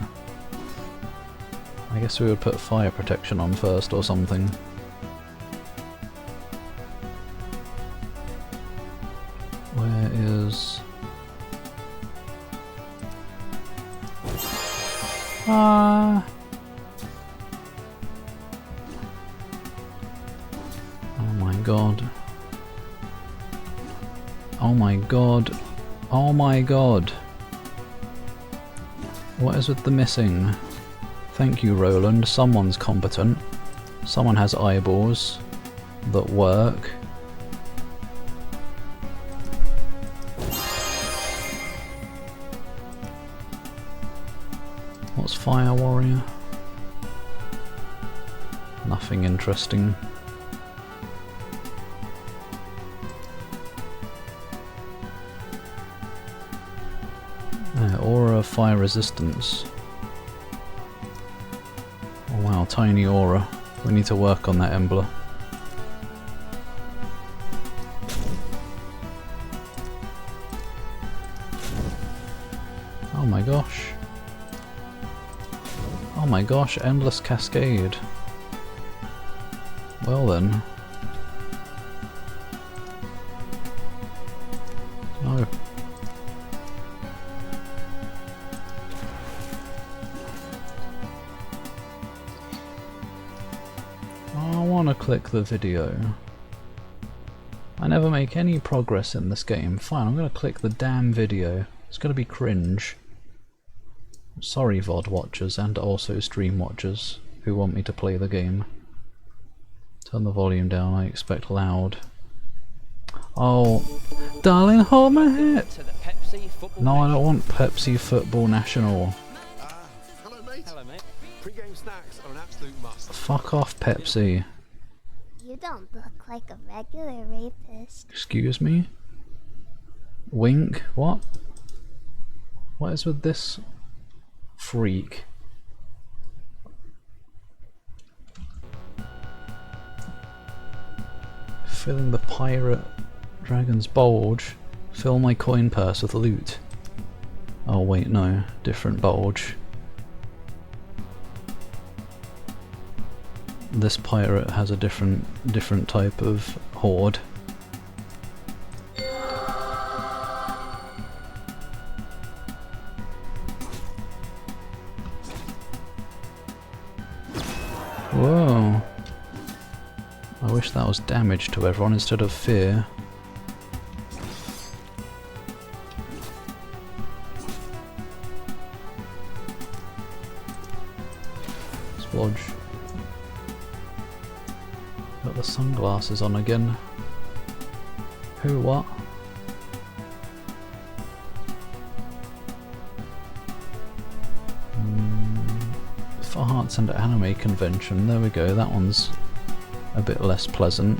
I guess we would put fire protection on first or something. Where is... ah! Oh my god. Oh my god. Oh my god. What is with the missing? Thank you, Roland. Someone's competent. Someone has eyeballs that work. What's Fire Warrior? Nothing interesting. Aura Fire Resistance. Oh wow, tiny aura. We need to work on that Embler. Oh my gosh. Oh my gosh, Endless Cascade. Well then. No. I want to click the video. I never make any progress in this game. Fine, I'm gonna click the damn video. It's gonna be cringe. Sorry, VOD watchers and also stream watchers who want me to play the game. Turn the volume down, I expect loud. Oh, darling, hold my head! No, I don't want Pepsi Football National. Hello, mate. Hello, mate. Pre-game snacks are an absolute must. Fuck off, Pepsi. You don't look like a regular rapist. Excuse me? Wink? What? What is with this freak? Filling the pirate dragon's bulge. Fill my coin purse with loot. Oh wait, no. Different bulge. This pirate has a different type of hoard. Whoa. I wish that was damage to everyone instead of fear. Splodge. Got the sunglasses on again. Who, what? For Arts and Anime Convention, there we go, that one's a bit less pleasant.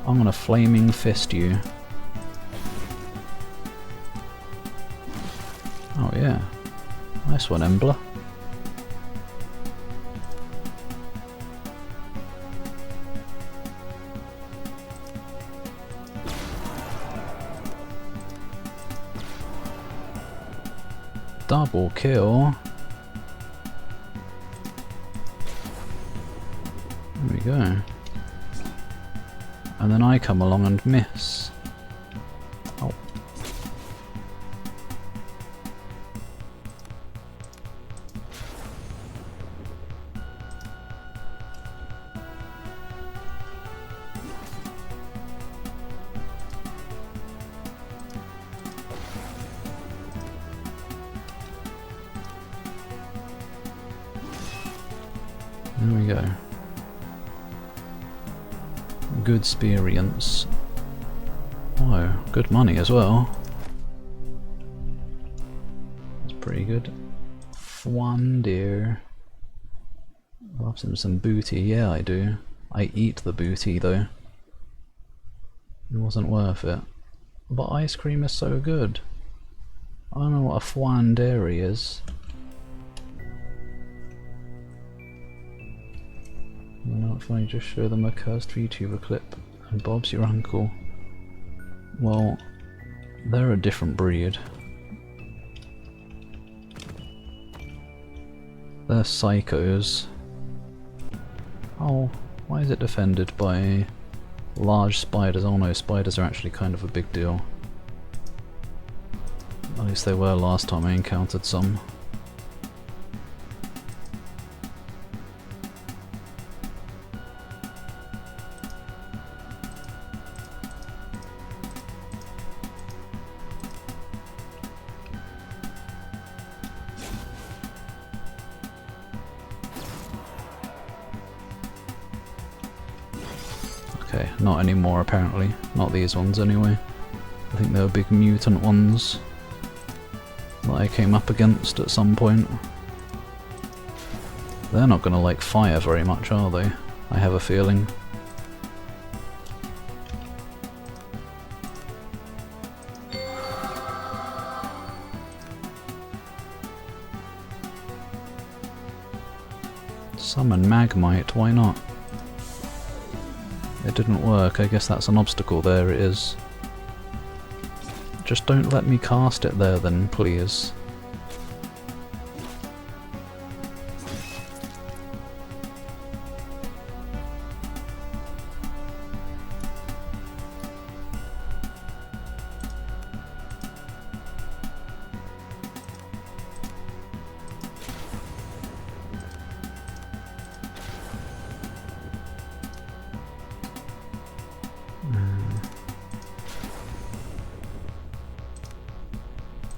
I'm gonna flaming fist you. Oh yeah, nice one, Embla. Double kill. There we go. And then I come along and miss. Oh. There we go. Good experience. Oh, good money as well. That's pretty good. One deer. Love some booty. Yeah, I do. I eat the booty though. It wasn't worth it. But ice cream is so good. I don't know what a foin dairy is. Not funny, just show them a cursed VTuber clip and Bob's your uncle. Well, they're a different breed. They're psychos. Oh, why is it defended by large spiders? Oh no, spiders are actually kind of a big deal. At least they were last time I encountered some. Okay, not anymore apparently. Not these ones anyway. I think they were big mutant ones that I came up against at some point. They're not gonna like fire very much, are they? I have a feeling. Summon Magmite, why not? It didn't work, I guess that's an obstacle. There it is. Just don't let me cast it there then, please.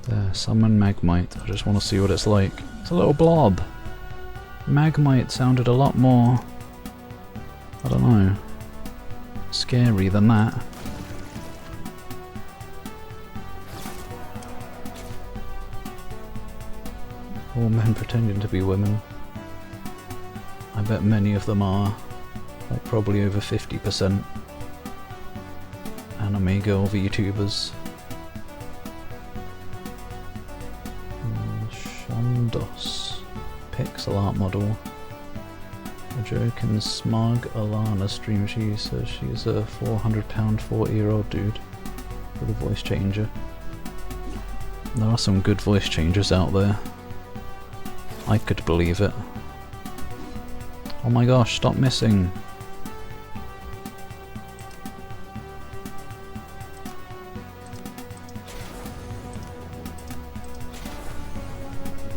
There, summon Magmite. I just want to see what it's like. It's a little blob. Magmite sounded a lot more, I don't know, scary than that. All men pretending to be women. I bet many of them are, like probably over 50%. Anime girl VTubers. Shandos. Pixel art model. A joking smug Alana stream. She says she's a £400 40-year-old dude with a voice changer. There are some good voice changers out there. I could believe it. Oh my gosh, stop missing.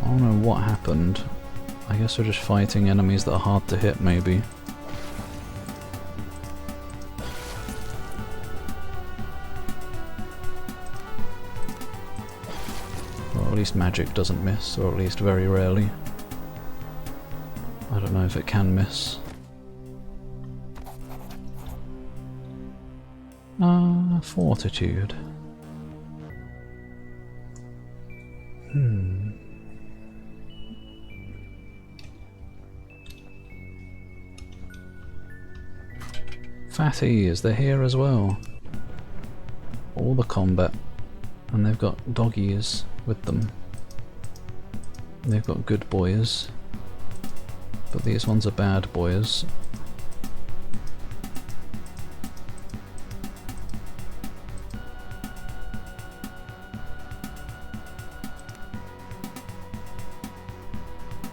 I don't know what happened. I guess we're just fighting enemies that are hard to hit, maybe. Or at least magic doesn't miss, or at least very rarely. I don't know if it can miss. Fortitude. Fatties, they're here as well. All the combat. And they've got doggies with them. They've got good boys. But these ones are bad boys.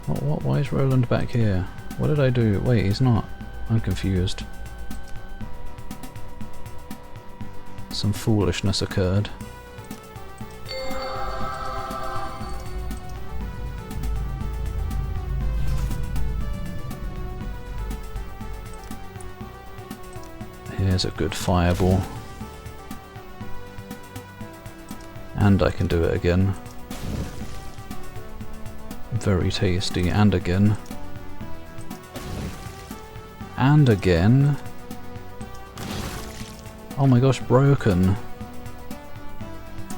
What? Why is Roland back here? What did I do? Wait, he's not. I'm confused. Some foolishness occurred. Here's a good fireball. And I can do it again. Very tasty. And again. And again. Oh my gosh, broken.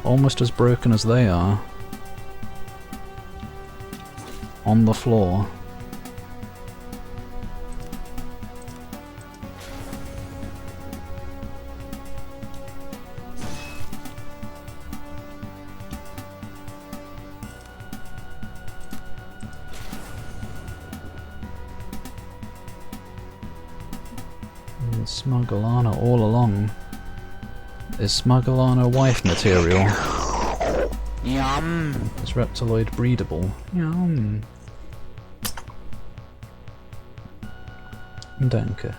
Almost as broken as they are. On the floor. Smugglana all along. Is Smugglana wife material? Yum. Is Reptiloid breedable? Yum. Danke.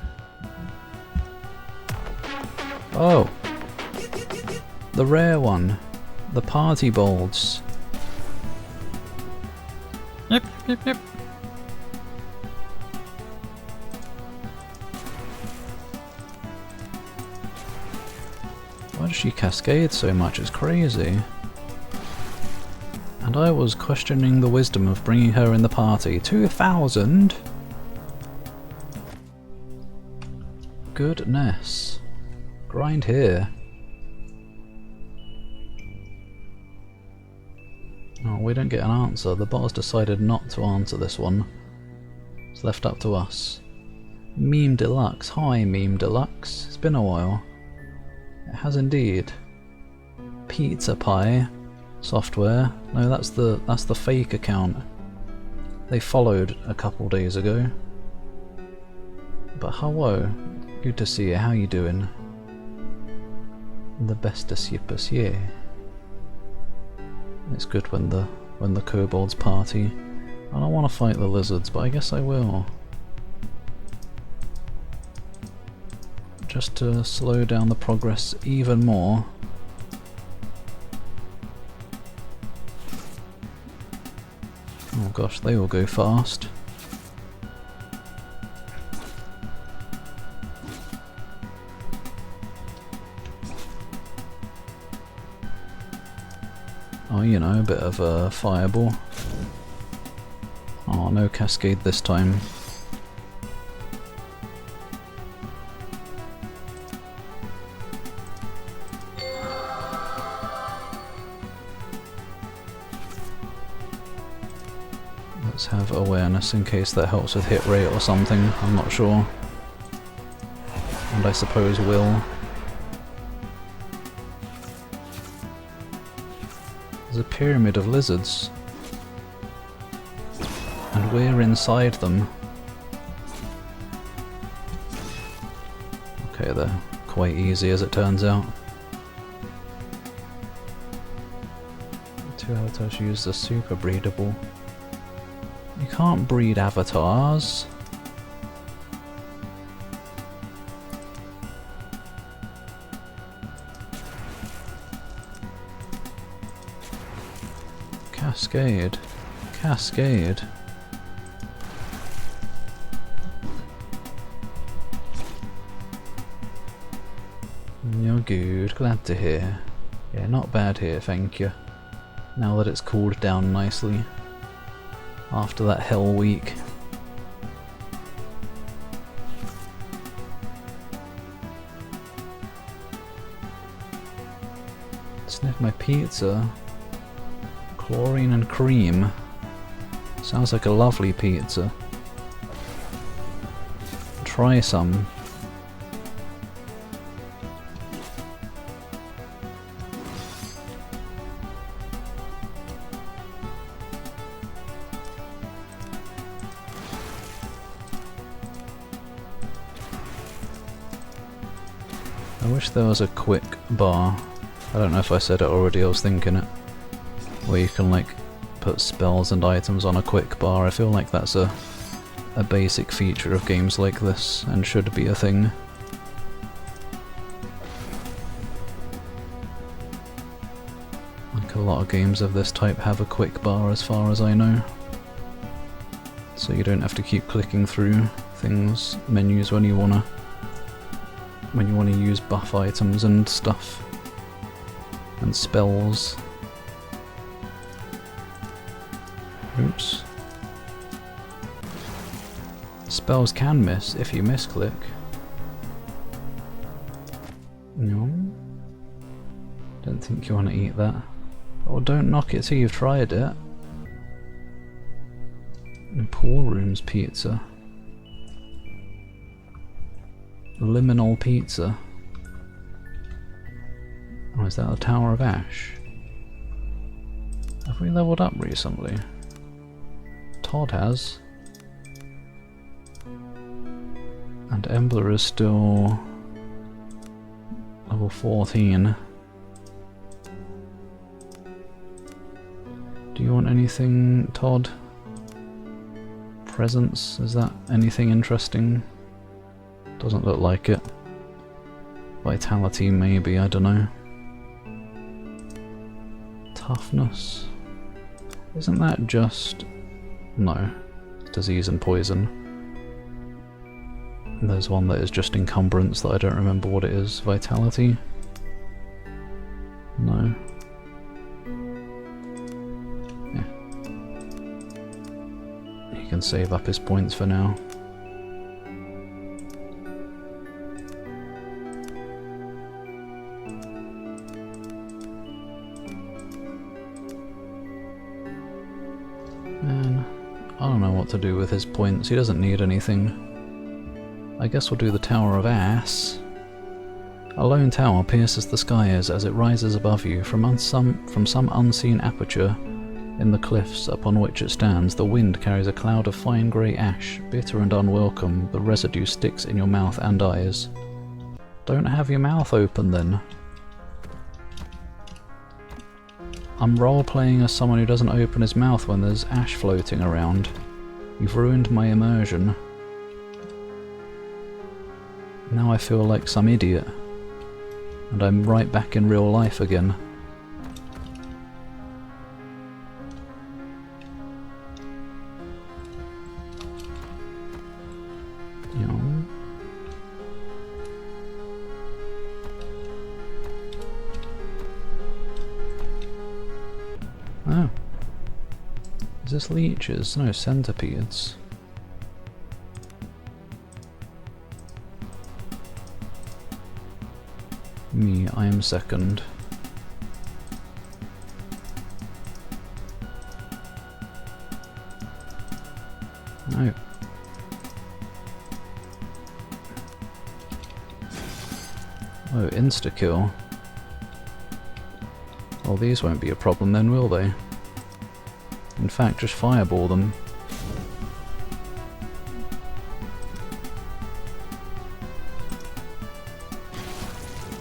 Oh! The rare one. The party bolts. Yep, yep, yep. Why does she cascade so much? It's crazy. And I was questioning the wisdom of bringing her in the party. 2,000? Goodness. Grind here. Oh, we don't get an answer. The bot has decided not to answer this one. It's left up to us. Meme Deluxe. Hi, Meme Deluxe. It's been a while. It has indeed. Pizza Pie software. No, that's the fake account. They followed a couple days ago. But hello. Good to see you. How you doing? The bestest yippus, yeah. It's good when the kobolds party. I don't want to fight the lizards, but I guess I will. Just to slow down the progress even more. Oh gosh, they all go fast. Oh Oh, you know, a bit of a fireball. Oh, no cascade this time. Let's have awareness in case that helps with hit rate or something, I'm not sure. And I suppose will. There's a pyramid of lizards. And we're inside them. Okay, they're quite easy as it turns out. 2 avatars use the super breedable. You can't breed avatars. Cascade. Cascade. You're good, glad to hear. Yeah, not bad here, thank you. Now that it's cooled down nicely. After that hell week. Sniff my pizza. Chlorine and cream. Sounds like a lovely pizza. Try some. I wish there was a quick bar. I don't know if I said it already, I was thinking it. Where you can like put spells and items on a quick bar. I feel like that's a basic feature of games like this and should be a thing. Like a lot of games of this type have a quick bar as far as I know. So you don't have to keep clicking through things, menus when you wanna use buff items and stuff. And spells. Oops. Spells can miss if you misclick. No. Don't think you want to eat that. Or don't knock it till you've tried it. Poor Room's pizza. Liminal pizza. Oh, is that the Tower of Ash? Have we leveled up recently? Todd has. And Embler is still level 14. Do you want anything, Todd? Presents? Is that anything interesting? Doesn't look like it. Vitality maybe, I don't know. Toughness? Isn't that just... No. Disease and poison. There's one that is just encumbrance that I don't remember what it is. Vitality? No. Yeah. He can save up his points for now. Man, I don't know what to do with his points. He doesn't need anything. I guess we'll do the Tower of Ass. A lone tower pierces the skies as it rises above you. From some unseen aperture in the cliffs upon which it stands, the wind carries a cloud of fine grey ash. Bitter and unwelcome, the residue sticks in your mouth and eyes. Don't have your mouth open then. I'm role-playing as someone who doesn't open his mouth when there's ash floating around. You've ruined my immersion. Now I feel like some idiot. And I'm right back in real life again. Is this leeches? No, centipedes. Me, I am second. No. Oh, insta-kill. Well, these won't be a problem then, will they? In fact, just fireball them.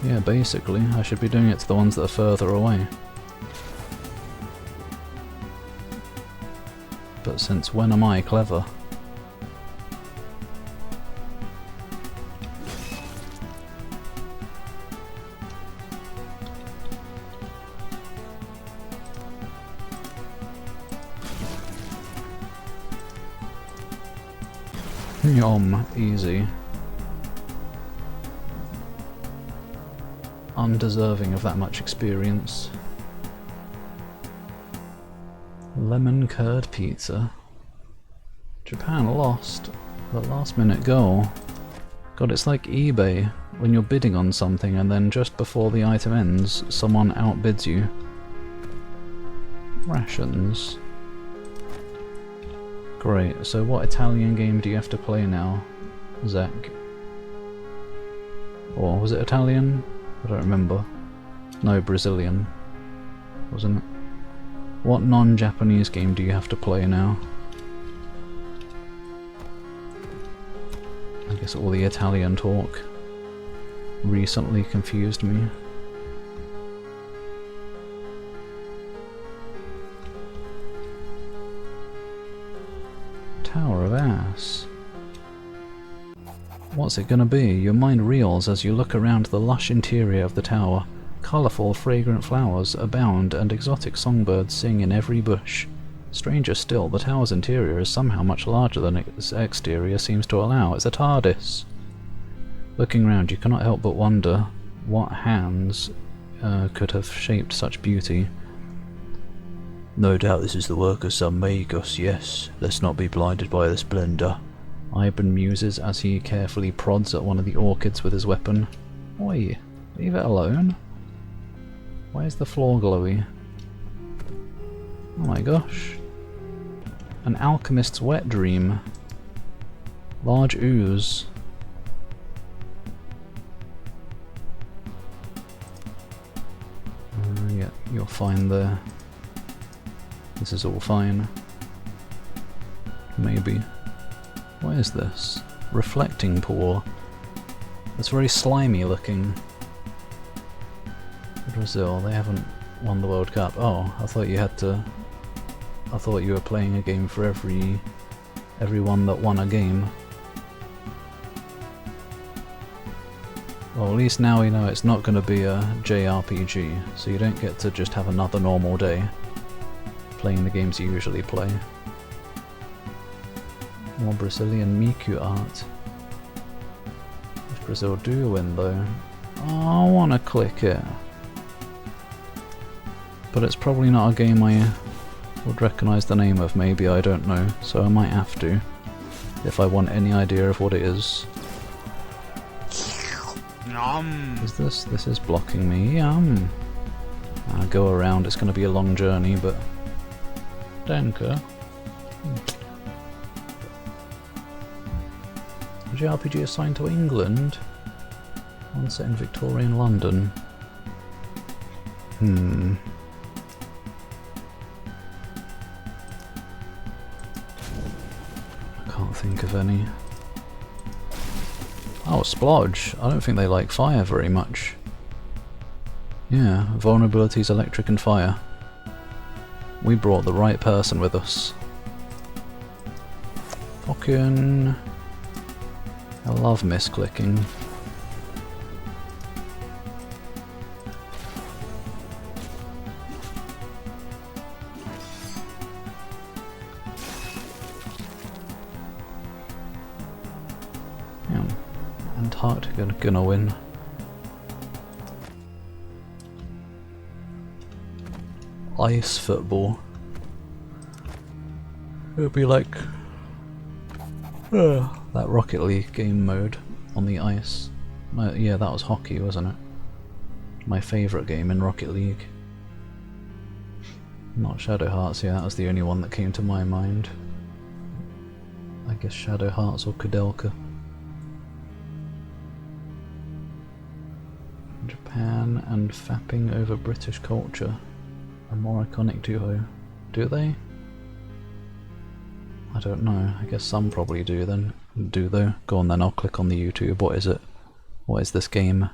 Yeah, basically, I should be doing it to the ones that are further away. But since when am I clever? Yum, easy. Undeserving of that much experience. Lemon curd pizza. Japan lost. The last minute goal. God, it's like eBay, when you're bidding on something and then just before the item ends, someone outbids you. Rations. Great, so what Italian game do you have to play now, Zach? Or was it Italian? I don't remember. No, Brazilian. Wasn't it? What non-Japanese game do you have to play now? I guess all the Italian talk recently confused me. Tower of Ass. What's it gonna be? Your mind reels as you look around the lush interior of the tower. Colourful, fragrant flowers abound and exotic songbirds sing in every bush. Stranger still, the tower's interior is somehow much larger than its exterior seems to allow. It's a TARDIS. Looking round, you cannot help but wonder what hands could have shaped such beauty. No doubt this is the work of some magus, yes. Let's not be blinded by the splendour. Ivan muses as he carefully prods at one of the orchids with his weapon. Oi, leave it alone. Why is the floor glowy? Oh my gosh. An alchemist's wet dream. Large ooze. Yeah, you're fine there. This is all fine. Maybe. What is this? Reflecting pool. It's very slimy looking. Brazil, they haven't won the World Cup. Oh, I thought you had to... I thought you were playing a game for everyone that won a game. Well, at least now we know it's not going to be a JRPG, so you don't get to just have another normal day playing the games you usually play. More Brazilian Miku art. If Brazil do win though, oh, I want to click it. But it's probably not a game I would recognise the name of, maybe, I don't know, so I might have to, if I want any idea of what it is. Is this? This is blocking me, yum! I'll go around, it's going to be a long journey, but... Danke. JRPG assigned to England? One set in Victorian London. I can't think of any. Oh, Splodge. I don't think they like fire very much. Yeah, vulnerabilities electric and fire. We brought the right person with us. Fucking... I love misclicking. Yeah, Antarctica gonna win. Ice football. It'll be like that Rocket League game mode on the ice. No, yeah, that was hockey, wasn't it? My favourite game in Rocket League. Not Shadow Hearts, yeah, that was the only one that came to my mind. I guess Shadow Hearts or Kudelka. Japan and fapping over British culture. A more iconic duo. Do they? I don't know. I guess some probably do then. Do though? Go on then, I'll click on the YouTube. What is it? What is this game?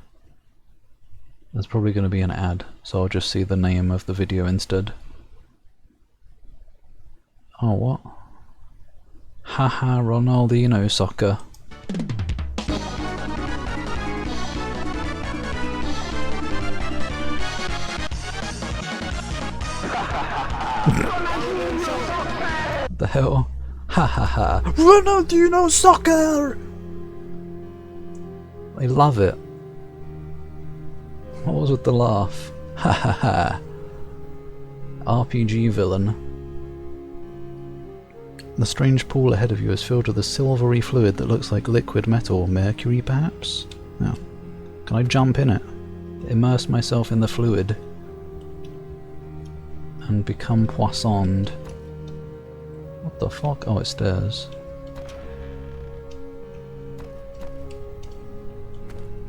There's probably going to be an ad, so I'll just see the name of the video instead. Oh, what? Haha, Ronaldinho soccer. The hell? Ha ha ha! Ronaldinho soccer! They love it. What was with the laugh? Ha ha ha! RPG villain. The strange pool ahead of you is filled with a silvery fluid that looks like liquid metal. Mercury, perhaps? No. Can I jump in it? Immerse myself in the fluid and become poissoned. What the fuck? Oh, it's stairs.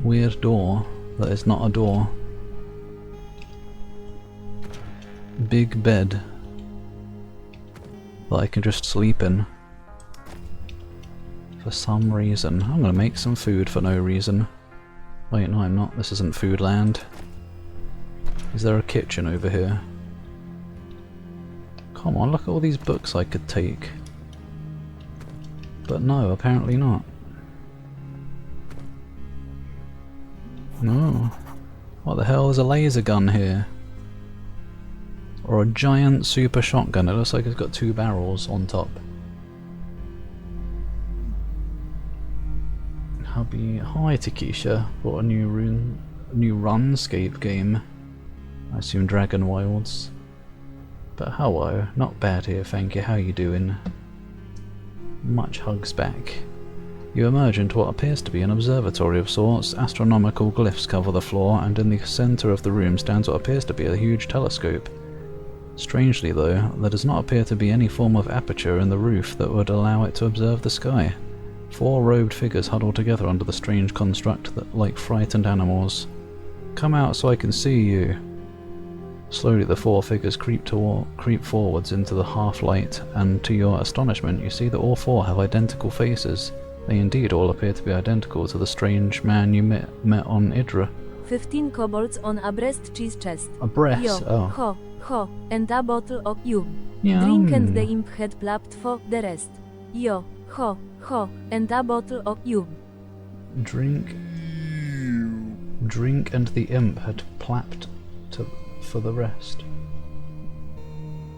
Weird door that is not a door. Big bed that I can just sleep in. For some reason. I'm gonna make some food for no reason. Wait, no I'm not. This isn't food land. Is there a kitchen over here? Come on, look at all these books I could take. But no, apparently not. No. What the hell is a laser gun here? Or a giant super shotgun. It looks like it's got two barrels on top. Hubby, hi Takesha. Bought a new RuneScape game. I assume Dragon Wilds. But hello, not bad here, thank you. How you doing? Much hugs back. You emerge into what appears to be an observatory of sorts. Astronomical glyphs cover the floor, and in the centre of the room stands what appears to be a huge telescope. Strangely though, there does not appear to be any form of aperture in the roof that would allow it to observe the sky. Four robed figures huddle together under the strange construct that like frightened animals. Come out so I can see you. Slowly the four figures creep forwards into the half-light, and to your astonishment you see that all four have identical faces. They indeed all appear to be identical to the strange man you met on Idra. 15 kobolds on a breast cheese chest. A breast? Yo, Oh. ho, and a bottle of you. Yum. Drink and the imp had plapped for the rest. Yo, ho, and a bottle of you. Drink and the imp had plapped for the rest.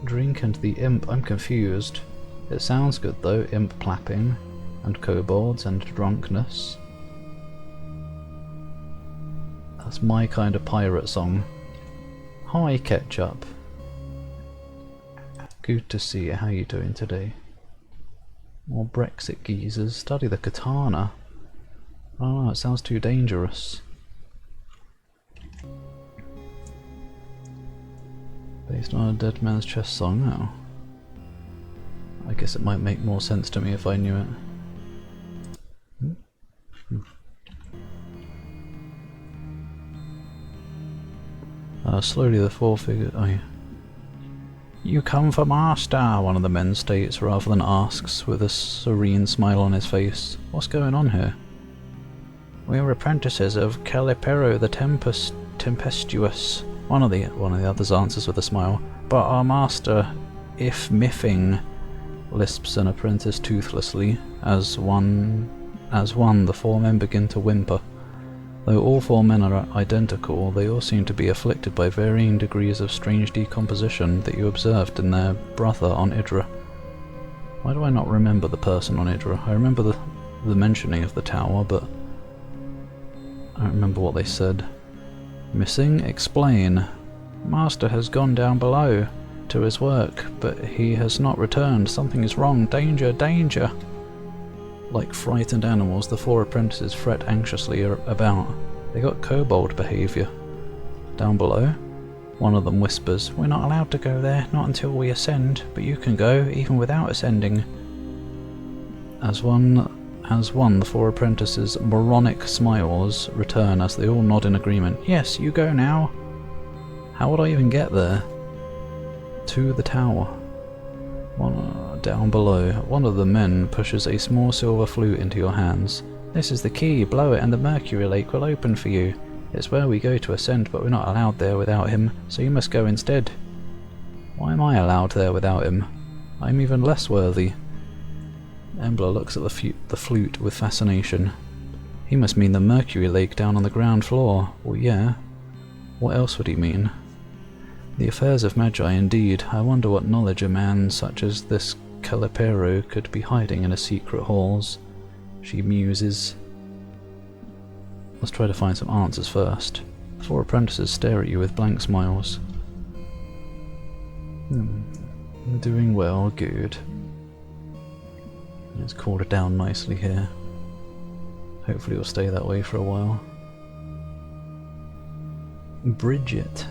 Drink and the imp, I'm confused. It sounds good though, imp plapping, and kobolds and drunkenness. That's my kind of pirate song. Hi Ketchup. Good to see you, how you doing today? More Brexit geezers, study the katana. Oh no, it sounds too dangerous. Based on a Dead Man's Chest song now. I guess it might make more sense to me if I knew it. Slowly the four figures. Oh yeah. You come for master, one of the men states rather than asks, with a serene smile on his face. What's going on here? We're apprentices of Calipero the Tempestuous. One of the others answers with a smile. But our master, if miffing, lisps an apprentice toothlessly. As one, the four men begin to whimper. Though all four men are identical, they all seem to be afflicted by varying degrees of strange decomposition that you observed in their brother on Idra. Why do I not remember the person on Idra? I remember the mentioning of the tower, but I don't remember what they said. Missing? Explain. Master has gone down below. to his work, but he has not returned. Something is wrong. Danger, danger! Like frightened animals, the 4 apprentices fret anxiously about. They got kobold behaviour. Down below, one of them whispers, "We're not allowed to go there, not until we ascend, but you can go, even without ascending." As one, the 4 apprentices' moronic smiles return as they all nod in agreement. "Yes, you go now." How would I even get there? To the tower. Down below, one of the men pushes a small silver flute into your hands. "This is the key, blow it and the Mercury Lake will open for you. It's where we go to ascend, but we're not allowed there without him, so you must go instead." Why am I allowed there without him? I'm even less worthy. Embla looks at the flute with fascination. He must mean the Mercury Lake down on the ground floor. Well, yeah. What else would he mean? The affairs of Magi, indeed. I wonder what knowledge a man such as this Calipero could be hiding in his secret halls. She muses. Let's try to find some answers first. 4 apprentices stare at you with blank smiles. Doing well, good. Let's cool it down nicely here. Hopefully it'll stay that way for a while. Bridget.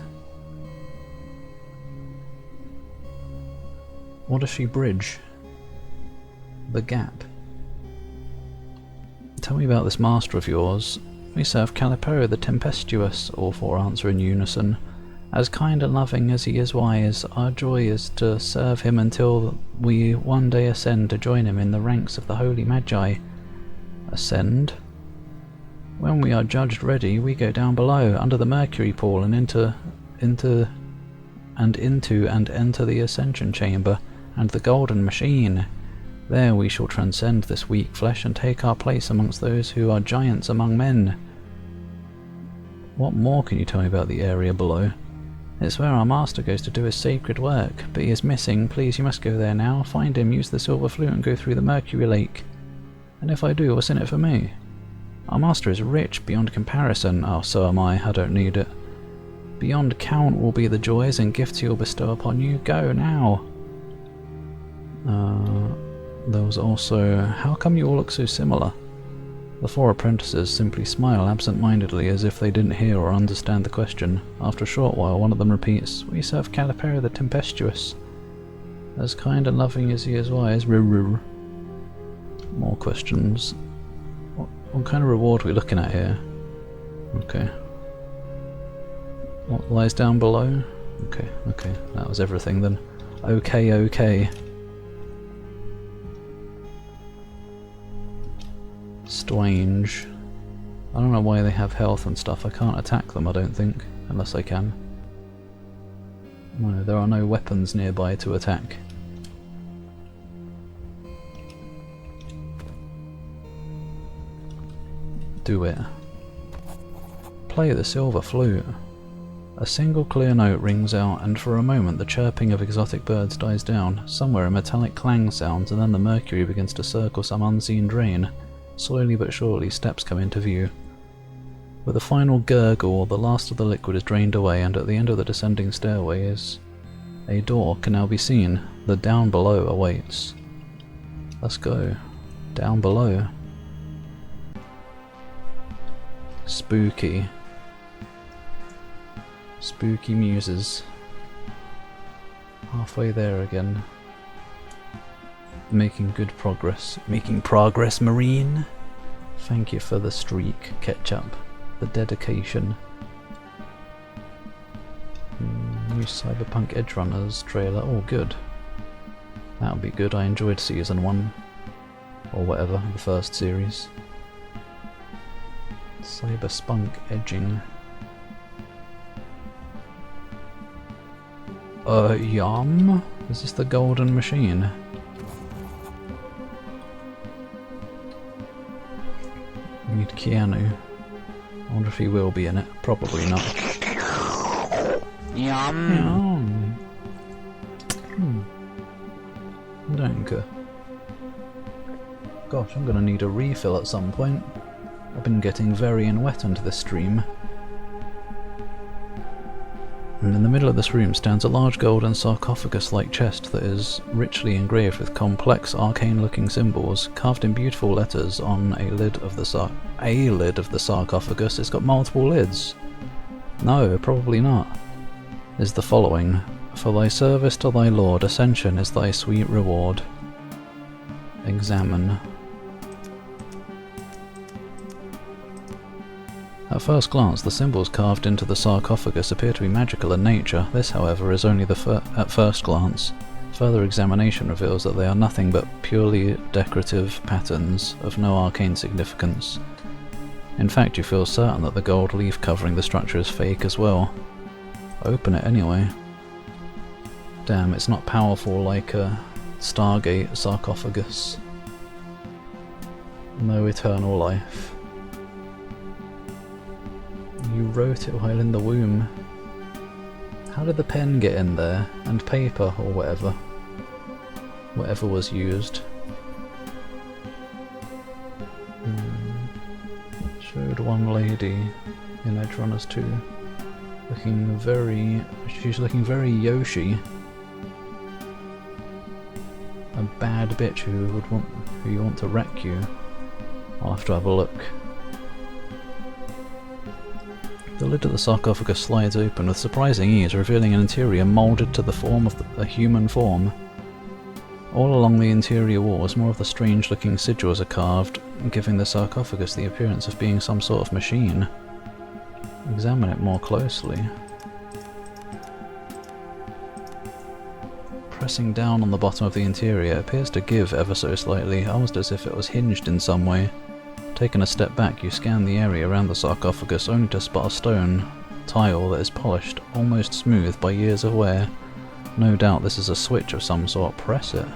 What does she bridge? The gap. Tell me about this master of yours. We serve Calipero the Tempestuous, all 4 answer in unison. As kind and loving as he is wise, our joy is to serve him until we one day ascend to join him in the ranks of the Holy Magi. Ascend? When we are judged ready, we go down below, under the Mercury pool, and enter the Ascension Chamber, and the Golden Machine. There we shall transcend this weak flesh and take our place amongst those who are giants among men. What more can you tell me about the area below? It's where our master goes to do his sacred work, but he is missing. Please, you must go there now. Find him, use the silver flute and go through the Mercury Lake. And if I do, what's in it for me? Our master is rich beyond comparison. Oh, so am I. I don't need it. Beyond count will be the joys and gifts he will bestow upon you. Go now. There was also, how come you all look so similar? The 4 apprentices simply smile absent-mindedly as if they didn't hear or understand the question. After a short while, one of them repeats, "We serve Calipero the Tempestuous. As kind and loving as he is wise." More questions. What kind of reward are we looking at here? Okay. What lies down below? Okay, that was everything then. Okay. Strange. I don't know why they have health and stuff. I can't attack them, I don't think, unless I can. No, there are no weapons nearby to attack. Do it. Play the silver flute. A single clear note rings out, and for a moment the chirping of exotic birds dies down. Somewhere a metallic clang sounds, and then the mercury begins to circle some unseen drain. Slowly but surely, steps come into view. With a final gurgle, the last of the liquid is drained away, and at the end of the descending stairway is a door can now be seen. The down below awaits. Let's go. Down below. Spooky. Spooky muses. Halfway there again. Making good progress. Making progress, Marine! Thank you for the streak, Ketchup. The dedication. New Cyberpunk Edgerunners trailer. Oh, good. That would be good. I enjoyed Season 1. Or whatever, the first series. Cyberspunk edging. Yum? Is this the golden machine? Meet Keanu. I wonder if he will be in it. Probably not. Yum. Danke. Gosh, I'm gonna need a refill at some point. I've been getting very wet into this stream. And in the middle of this room stands a large golden sarcophagus-like chest that is richly engraved with complex arcane-looking symbols carved in beautiful letters on a lid of the sarcophagus. It's got multiple lids. No, probably not. Is the following: for thy service to thy lord, ascension is thy sweet reward. Examine. At first glance, the symbols carved into the sarcophagus appear to be magical in nature. This, however, is only at first glance. Further examination reveals that they are nothing but purely decorative patterns of no arcane significance. In fact, you feel certain that the gold leaf covering the structure is fake as well. Open it anyway. Damn, it's not powerful like a Stargate sarcophagus. No eternal life. You wrote it while in the womb. How did the pen get in there? And paper, or whatever. Whatever was used. Showed one lady in Edge Runners 2 looking very... she's looking very Yoshi. A bad bitch who you want to wreck you. I'll have to have a look. The lid of the sarcophagus slides open with surprising ease, revealing an interior moulded to the form of a human form. All along the interior walls, more of the strange-looking sigils are carved, giving the sarcophagus the appearance of being some sort of machine. Examine it more closely. Pressing down on the bottom of the interior, it appears to give ever so slightly, almost as if it was hinged in some way. Taking a step back, you scan the area around the sarcophagus, only to spot a stone tile that is polished, almost smooth by years of wear. No doubt this is a switch of some sort. Press it.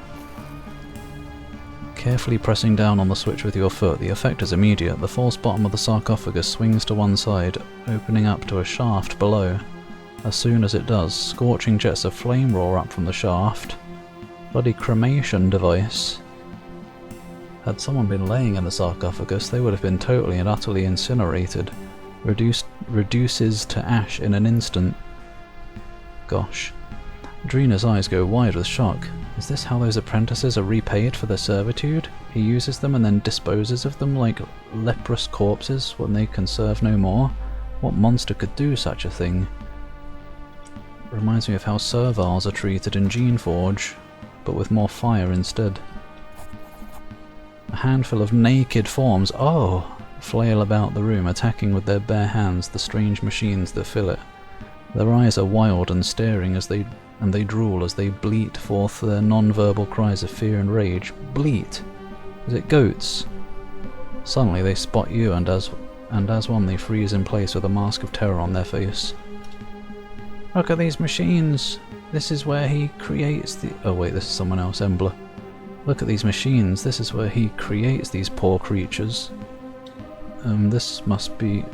Carefully pressing down on the switch with your foot, the effect is immediate. The false bottom of the sarcophagus swings to one side, opening up to a shaft below. As soon as it does, scorching jets of flame roar up from the shaft. Bloody cremation device. Had someone been laying in the sarcophagus, they would have been totally and utterly incinerated. Reduces to ash in an instant. Gosh. Dreena's eyes go wide with shock. Is this how those apprentices are repaid for their servitude? He uses them and then disposes of them like leprous corpses when they can serve no more? What monster could do such a thing? Reminds me of how serviles are treated in Geneforge, but with more fire instead. A handful of naked forms, flail about the room, attacking with their bare hands the strange machines that fill it. Their eyes are wild and staring as they drool as they bleat forth their non-verbal cries of fear and rage. Bleat? Is it goats? Suddenly they spot you, and as one they freeze in place with a mask of terror on their face. Look at these machines! This is where he creates the... Oh wait, this is someone else, Embla. Look at these machines, this is where he creates these poor creatures. This must be...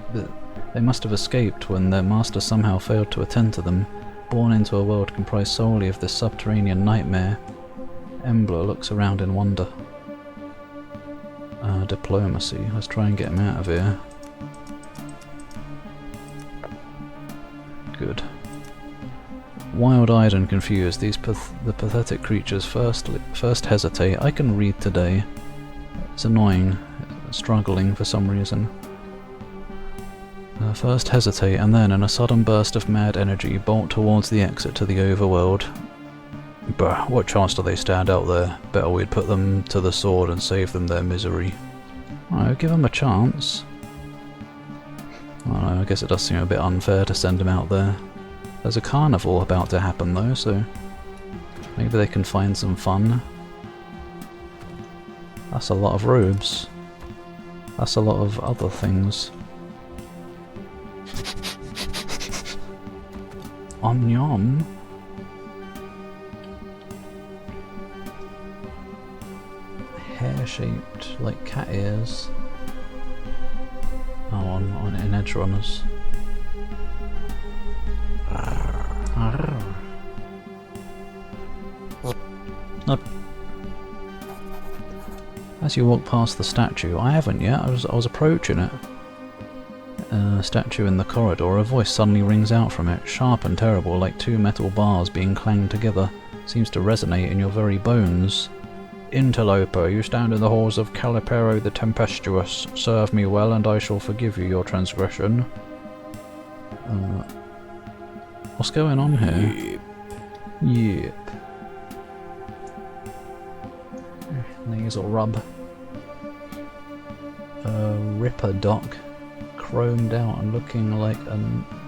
They must have escaped when their master somehow failed to attend to them, born into a world comprised solely of this subterranean nightmare. Embla looks around in wonder. Diplomacy. Let's try and get him out of here. Good. Wild-eyed and confused, the pathetic creatures first hesitate. I can read today. It's annoying. Struggling for some reason. First hesitate, and then, in a sudden burst of mad energy, bolt towards the exit to the overworld. Bah, what chance do they stand out there? Better we'd put them to the sword and save them their misery. Oh, give them a chance. I don't know, I guess it does seem a bit unfair to send them out there. There's a carnival about to happen though, so maybe they can find some fun. That's a lot of robes. That's a lot of other things. Om-yum. Hair-shaped, like cat ears. Oh, on in Edge Runners. As you walk past the statue, I haven't yet, I was approaching it. statue in the corridor, a voice suddenly rings out from it, sharp and terrible, like two metal bars being clanged together. Seems to resonate in your very bones. Interloper, you stand in the halls of Calipero the Tempestuous. Serve me well, and I shall forgive you your transgression. What's going on here? Yep. Nasal rub. Ripper Doc. Chromed out and looking like a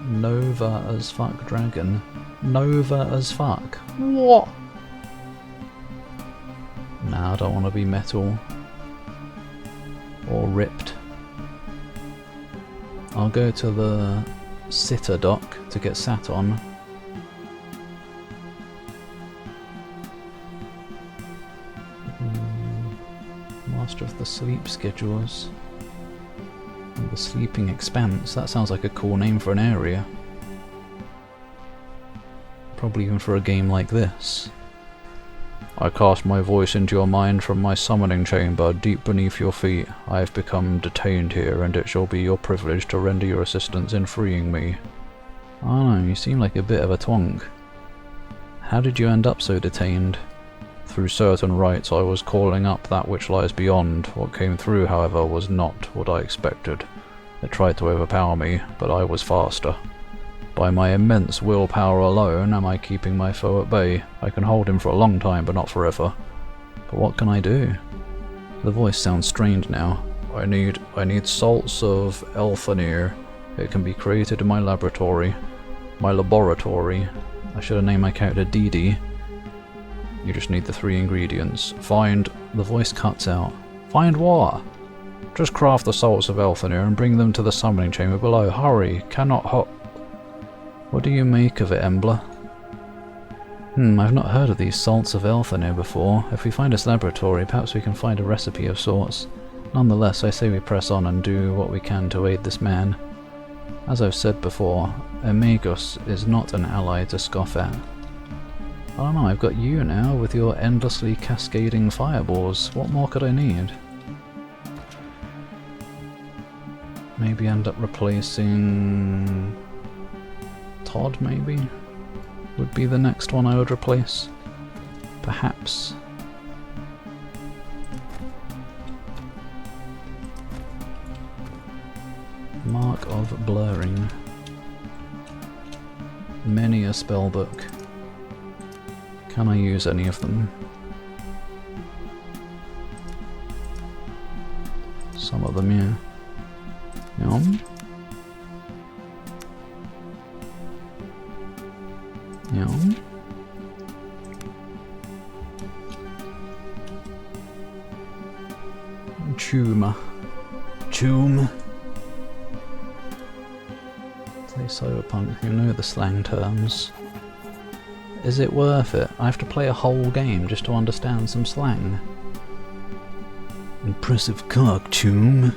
Nova as fuck dragon. Nova as fuck? What? Nah, I don't want to be metal. Or ripped. I'll go to the sitter dock to get sat on. Master of the sleep schedules. And the sleeping expanse. That sounds like a cool name for an area. Probably even for a game like this. I cast my voice into your mind from my summoning chamber deep beneath your feet. I have become detained here, and it shall be your privilege to render your assistance in freeing me. I don't know, you seem like a bit of a twonk. How did you end up so detained? Through certain rites I was calling up that which lies beyond. What came through, however, was not what I expected. It tried to overpower me, but I was faster. By my immense willpower alone am I keeping my foe at bay. I can hold him for a long time, but not forever. But what can I do? The voice sounds strained now. I need salts of Elfanir. It can be created in my laboratory. I should have named my character Dee Dee. You just need the 3 ingredients. Find... The voice cuts out. Find what? Just craft the salts of Elfanir and bring them to the summoning chamber below. Hurry! Cannot What do you make of it, Embla? I've not heard of these salts of Elfanir before. If we find his laboratory, perhaps we can find a recipe of sorts. Nonetheless, I say we press on and do what we can to aid this man. As I've said before, Amigos is not an ally to scoff at. Oh no, I've got you now with your endlessly cascading fireballs. What more could I need? Maybe end up replacing... Todd, maybe? Would be the next one I would replace. Perhaps. Mark of Blurring. Many a spellbook. Can I use any of them? Some of them, yeah. Yum. Yum. Tomb. Play Cyberpunk, you know the slang terms. Is it worth it? I have to play a whole game just to understand some slang. Impressive cock, Tomb.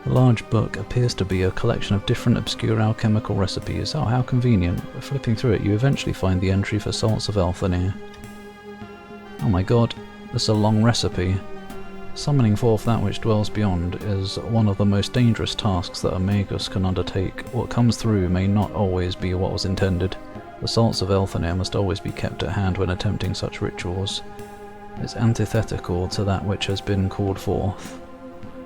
The large book appears to be a collection of different obscure alchemical recipes. Oh, how convenient. Flipping through it, you eventually find the entry for salts of Elfanir. Oh my god, this is a long recipe. Summoning forth that which dwells beyond is one of the most dangerous tasks that a magus can undertake. What comes through may not always be what was intended. The salts of Elfanir must always be kept at hand when attempting such rituals. It's antithetical to that which has been called forth.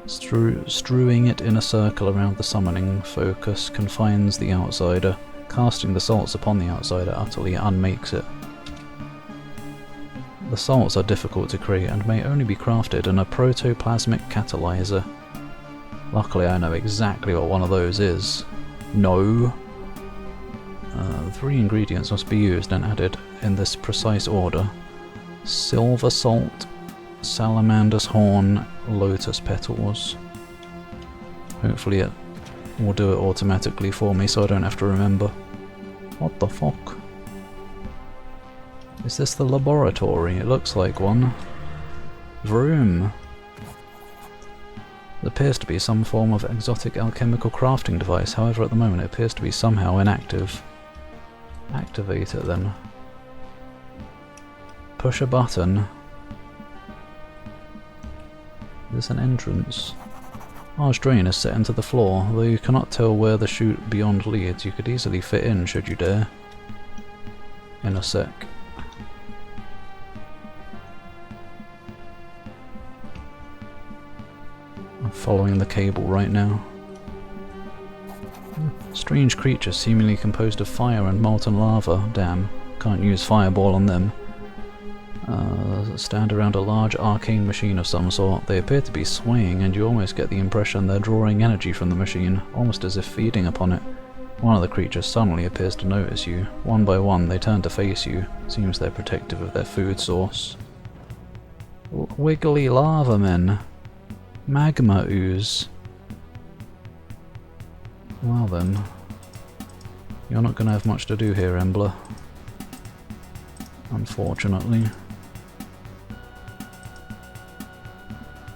Strewing it in a circle around the summoning focus confines the outsider. Casting the salts upon the outsider utterly unmakes it. The salts are difficult to create and may only be crafted in a protoplasmic catalyzer. Luckily I know exactly what one of those is. No. 3 ingredients must be used and added in this precise order. Silver salt, salamander's horn, lotus petals. Hopefully it will do it automatically for me so I don't have to remember. What the fuck? Is this the laboratory? It looks like one. Vroom. It appears to be some form of exotic alchemical crafting device, however at the moment it appears to be somehow inactive. Activate it then. Push a button. There's an entrance. Large drain is set into the floor, though you cannot tell where the chute beyond leads. You could easily fit in should you dare. In a sec. I'm following the cable right now. Strange creatures seemingly composed of fire and molten lava. Damn, can't use fireball on them. Stand around a large arcane machine of some sort. They appear to be swaying, and you almost get the impression they're drawing energy from the machine, almost as if feeding upon it. One of the creatures suddenly appears to notice you. One by one they turn to face you. Seems they're protective of their food source. Wiggly lava men. Magma ooze. Well then. You're not gonna have much to do here, Embler. Unfortunately.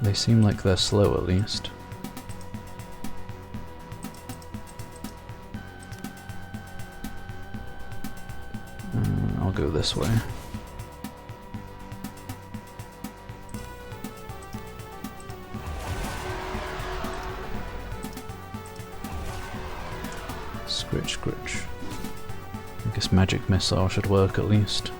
They seem like they're slow at least. I'll go this way. Scritch, scritch. I guess magic missile should work at least.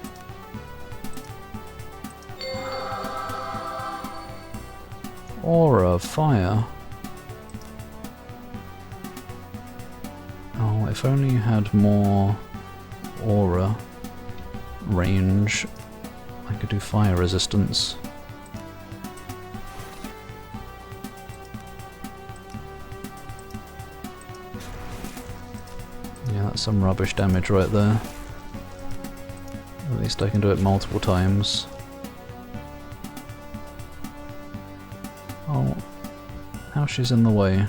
Aura of fire. Oh, if only you had more aura range, I could do fire resistance. Yeah, that's some rubbish damage right there. At least I can do it multiple times. Oh, now she's in the way.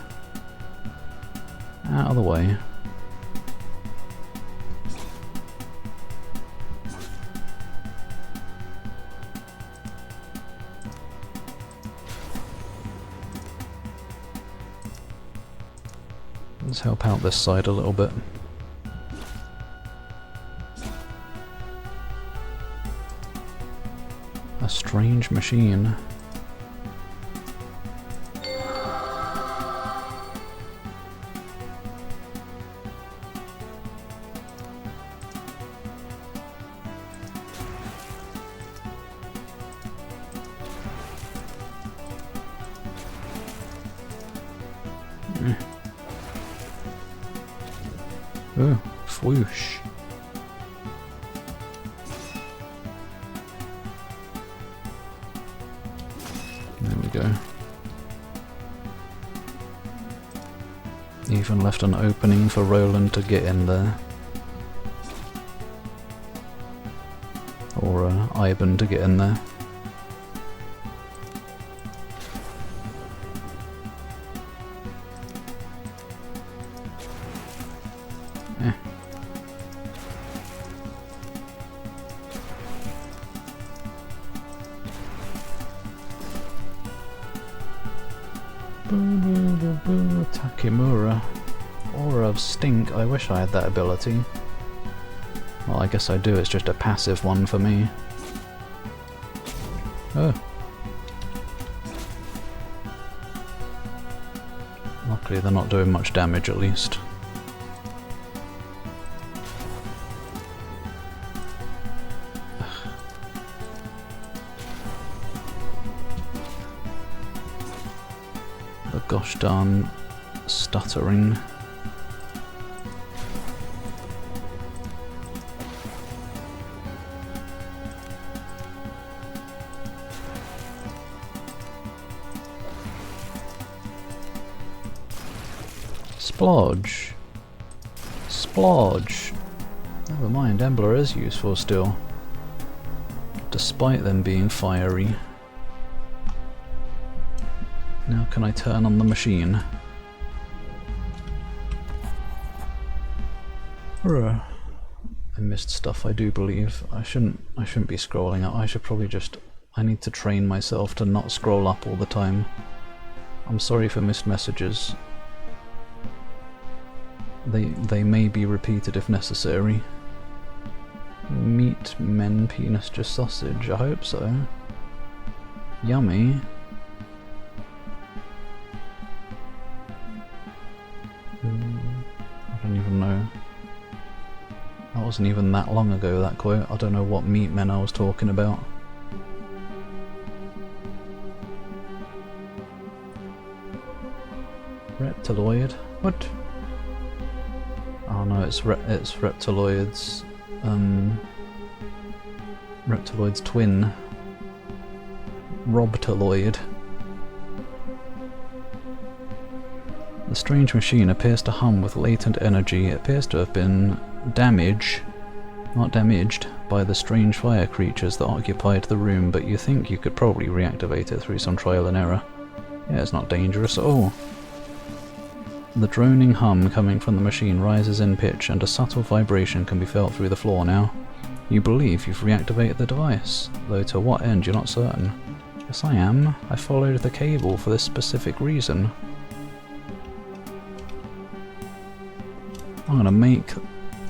Out of the way. Let's help out this side a little bit. A strange machine. Oh, whoosh. There we go. Even left an opening for Roland to get in there. Or Ivan to get in there. Takemura. Aura of Stink. I wish I had that ability. Well, I guess I do. It's just a passive one for me. Oh. Luckily they're not doing much damage at least. The gosh darn stuttering. Splodge. Splodge. Never mind, Embler is useful still. Despite them being fiery. Now can I turn on the machine? I missed stuff, I do believe. I shouldn't be scrolling up. I should probably just... I need to train myself to not scroll up all the time. I'm sorry for missed messages. They may be repeated if necessary. Meat, men, penis, just sausage. I hope so. Yummy. wasn't even that long ago, that quote. I don't know what meat men I was talking about. Reptiloid? What? Oh no, it's Reptiloid's Reptiloid's twin. Robtiloid. The strange machine appears to hum with latent energy. It appears to have been damaged by the strange fire creatures that occupied the room, but you think you could probably reactivate it through some trial and error. Yeah, it's not dangerous at all. The droning hum coming from the machine rises in pitch, and a subtle vibration can be felt through the floor now. You believe you've reactivated the device, though to what end you're not certain. Yes, I am. I followed the cable for this specific reason. I'm gonna make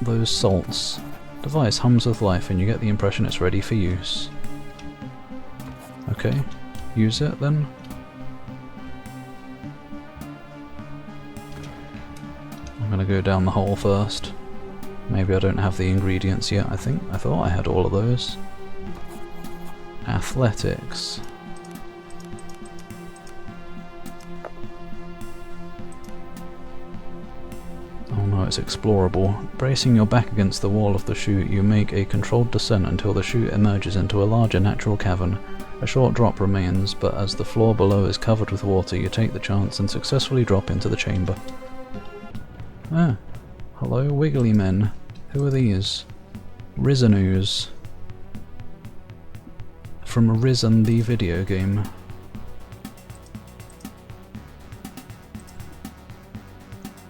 those salts. Device hums with life and you get the impression it's ready for use. Okay, use it then. I'm gonna go down the hole first. Maybe I don't have the ingredients yet, I thought I had all of those. Athletics. Oh no, it's explorable. Bracing your back against the wall of the chute, you make a controlled descent until the chute emerges into a larger natural cavern. A short drop remains, but as the floor below is covered with water, you take the chance and successfully drop into the chamber. Ah, hello, wiggly men. Who are these? Rizanoos. From Risen the video game.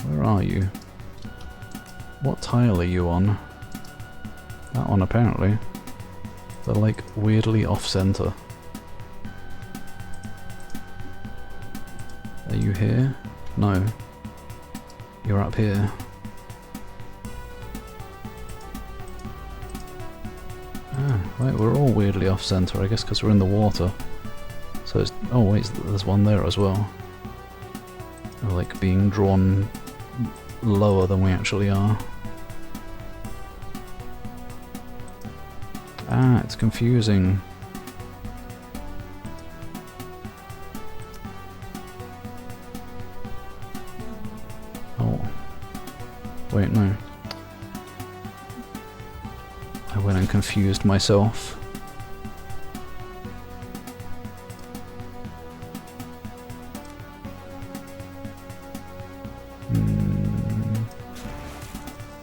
Where are you? What tile are you on? That one apparently. They're like weirdly off-center. Are you here? No. You're up here. Ah, right, we're all weirdly off-center, I guess because we're in the water. So it's... oh wait, there's one there as well. We're like being drawn lower than we actually are. Ah, it's confusing. Oh. Wait, no. I went and confused myself.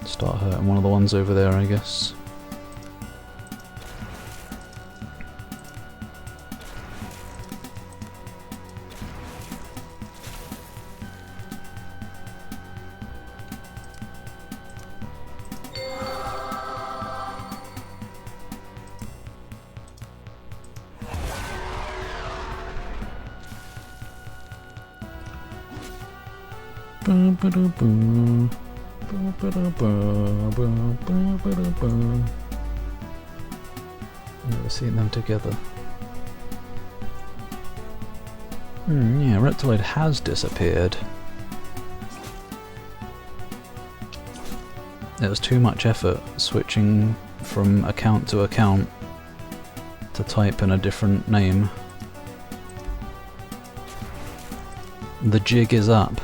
Start hurting one of the ones over there, I guess. Never seen them together. Yeah, Reptiloid has disappeared. It was too much effort switching from account to account to type in a different name. The jig is up.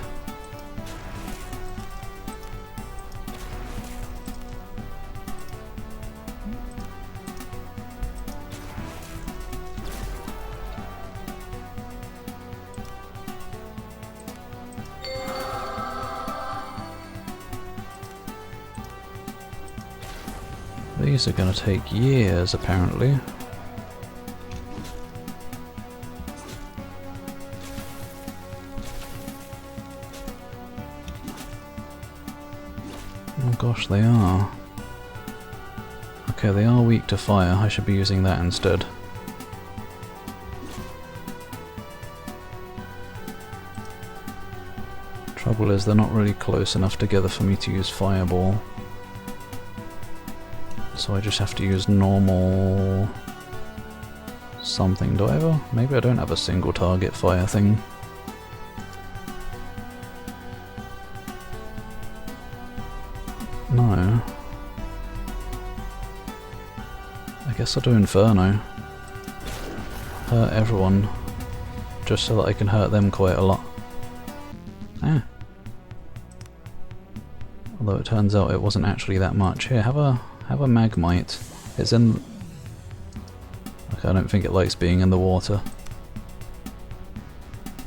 These are going to take years, apparently. Oh gosh, they are. Okay, they are weak to fire. I should be using that instead. Trouble is, they're not really close enough together for me to use Fireball. So I just have to use normal... something. Do I ever? Maybe I don't have a single target fire thing. No. guess I'll do Inferno. Hurt everyone, just so that I can hurt them quite a lot. Eh. Although it turns out it wasn't actually that much. Here, have a Magmite. It's in... Okay, I don't think it likes being in the water.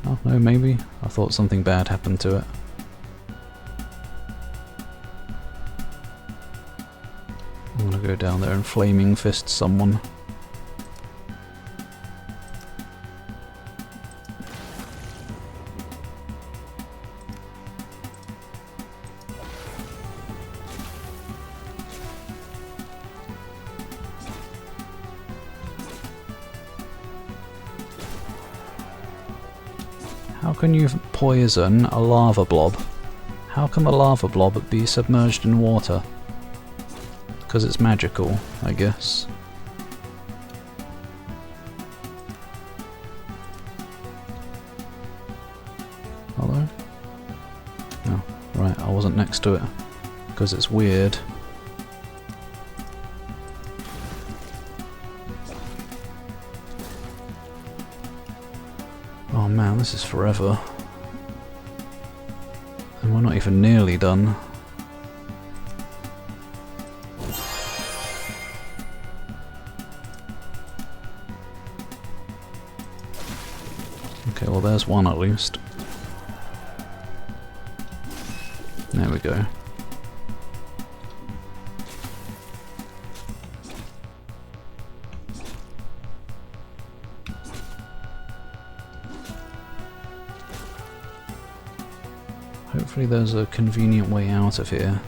Oh, no, maybe? I thought something bad happened to it. I'm gonna go down there and flaming fist someone. How can you poison a lava blob? How can the lava blob be submerged in water? Because it's magical, I guess. Hello? Oh, right, I wasn't next to it. Because it's weird. Oh man, this is forever. And we're not even nearly done. Okay, well there's one at least. There we go. Hopefully there's a convenient way out of here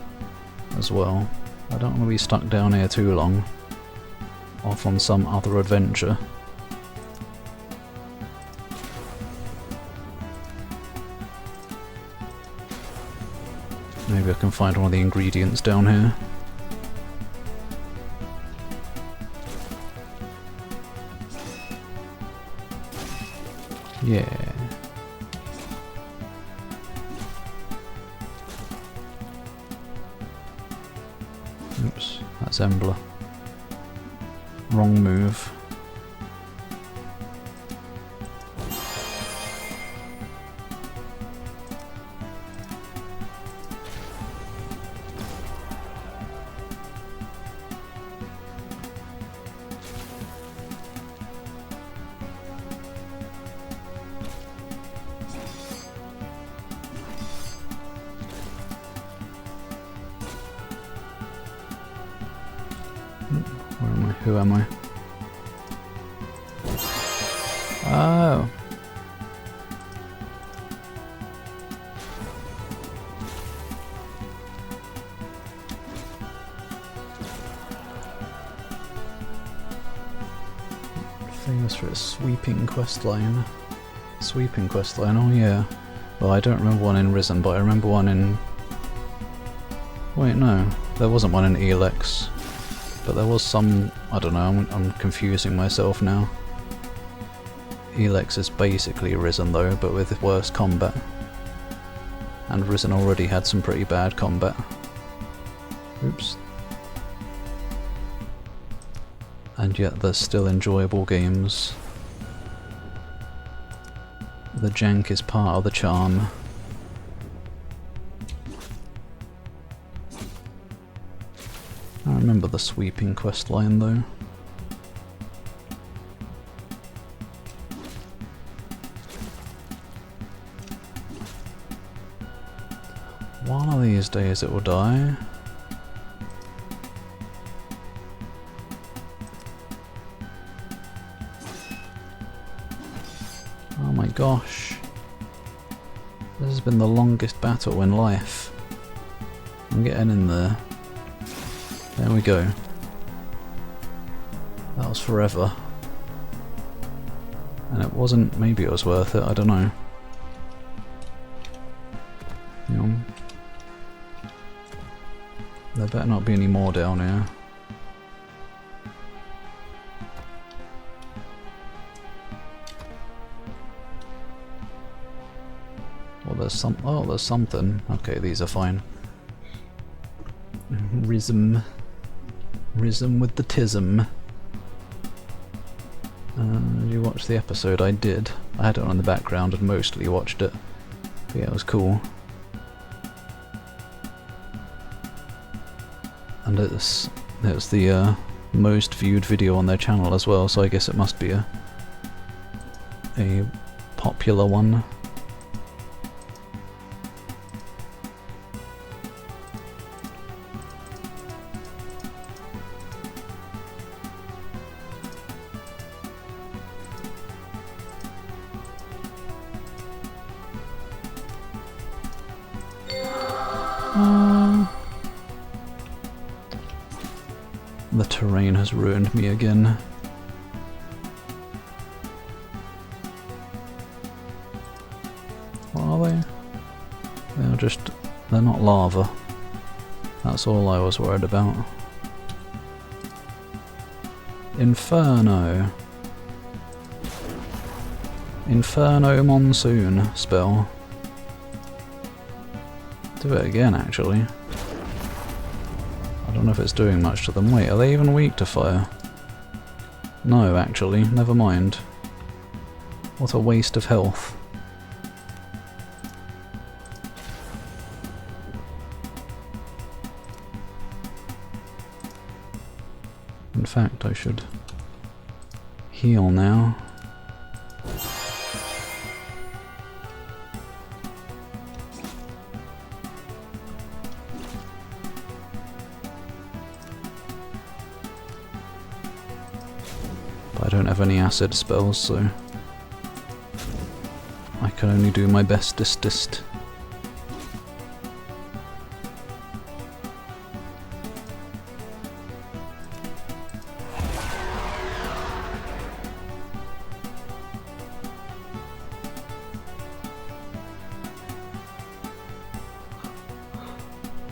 as well. I don't want to be stuck down here too long, off on some other adventure. Maybe I can find one of the ingredients down here. Yeah. Oops, that's Embla. Wrong move. Where am I? Who am I? Oh. Famous for its sweeping questline. Sweeping questline, oh yeah. Well, I don't remember one in Risen, but I remember one in... Wait, no. There wasn't one in Elex. But there was some... I don't know, I'm confusing myself now. Elex is basically Risen though, but with worse combat. And Risen already had some pretty bad combat. Oops. And yet there's still enjoyable games. The jank is part of the charm. I remember the sweeping questline though. One of these days it will die. Oh my gosh. This has been the longest battle in life. I'm getting in there. There we go. That was forever. And it wasn't, maybe it was worth it, I don't know. There better not be any more down here. Well, there's something. Okay, these are fine. Rhythm with the tism. watch the episode, I did. I had it on in the background and mostly watched it. But yeah, it was cool. And it's the most viewed video on their channel as well, so I guess it must be a popular one. The terrain has ruined me again. What are they? They're not lava. That's all I was worried about. Inferno. Inferno Monsoon spell. Do it again, actually. I don't know if it's doing much to them. Wait, are they even weak to fire? No, actually, never mind. What a waste of health. In fact, I should heal now. But I don't have any acid spells, so I can only do my bestest.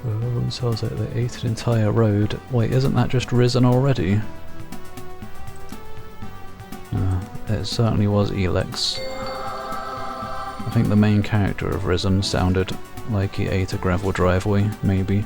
Oh, sounds like they ate an entire road. Wait, isn't that just risen already? It certainly was Elex. I think the main character of Risen sounded like he ate a gravel driveway, maybe.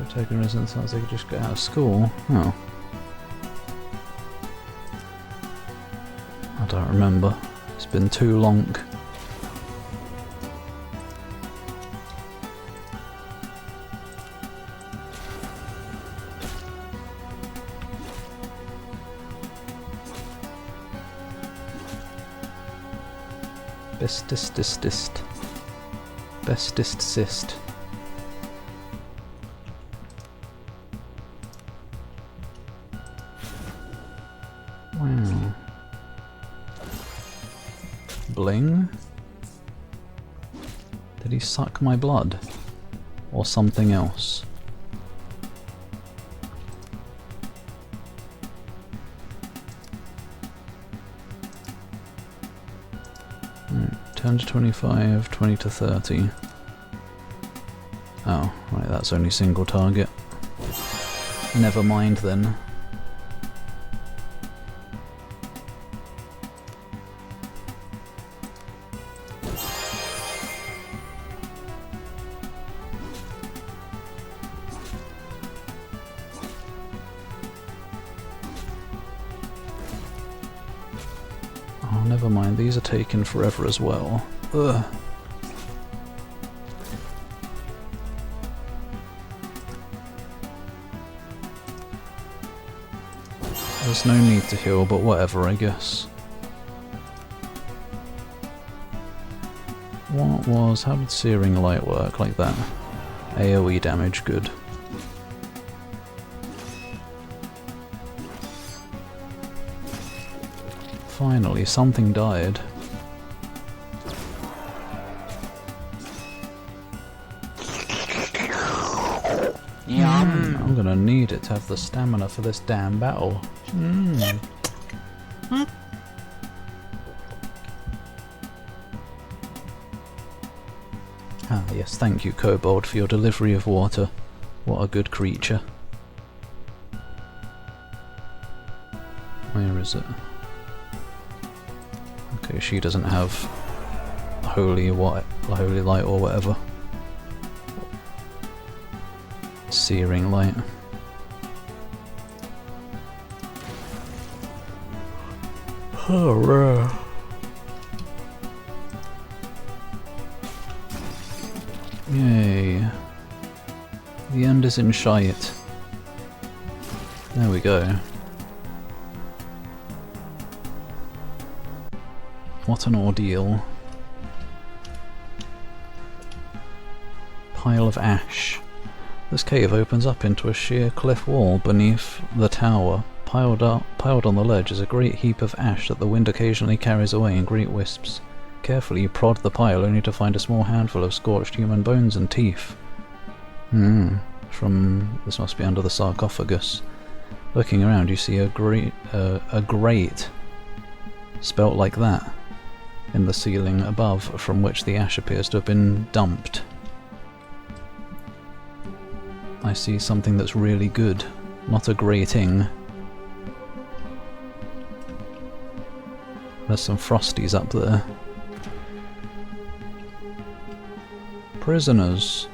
Taking Risen sounds like you just got out of school. Oh. I don't remember. It's been too long. Bestest. Bestest cyst. Wow. Bling? Did he suck my blood? Or something else? Right, 10 to 25, 20 to 30. Oh, right, that's only single target. Never mind then. Oh, never mind, these are taking forever as well. Ugh. There's no need to heal, but whatever, I guess. How did Searing Light work like that? AoE damage, good. Finally, something died. I'm gonna need need it to have the stamina for this damn battle. Ah yes, thank you Kobold for your delivery of water. What a good creature. Where is it? Okay, she doesn't have holy light or whatever. Searing light. Hurrah! Yay. The end is in sight. There we go. What an ordeal. Pile of ash. This cave opens up into a sheer cliff wall beneath the tower. Piled on the ledge is a great heap of ash that the wind occasionally carries away in great wisps. Carefully you prod the pile only to find a small handful of scorched human bones and teeth. This must be under the sarcophagus. Looking around you see a grate spelt like that in the ceiling above, from which the ash appears to have been dumped. I see something that's really good, not a grating. There's some frosties up there. Prisoners.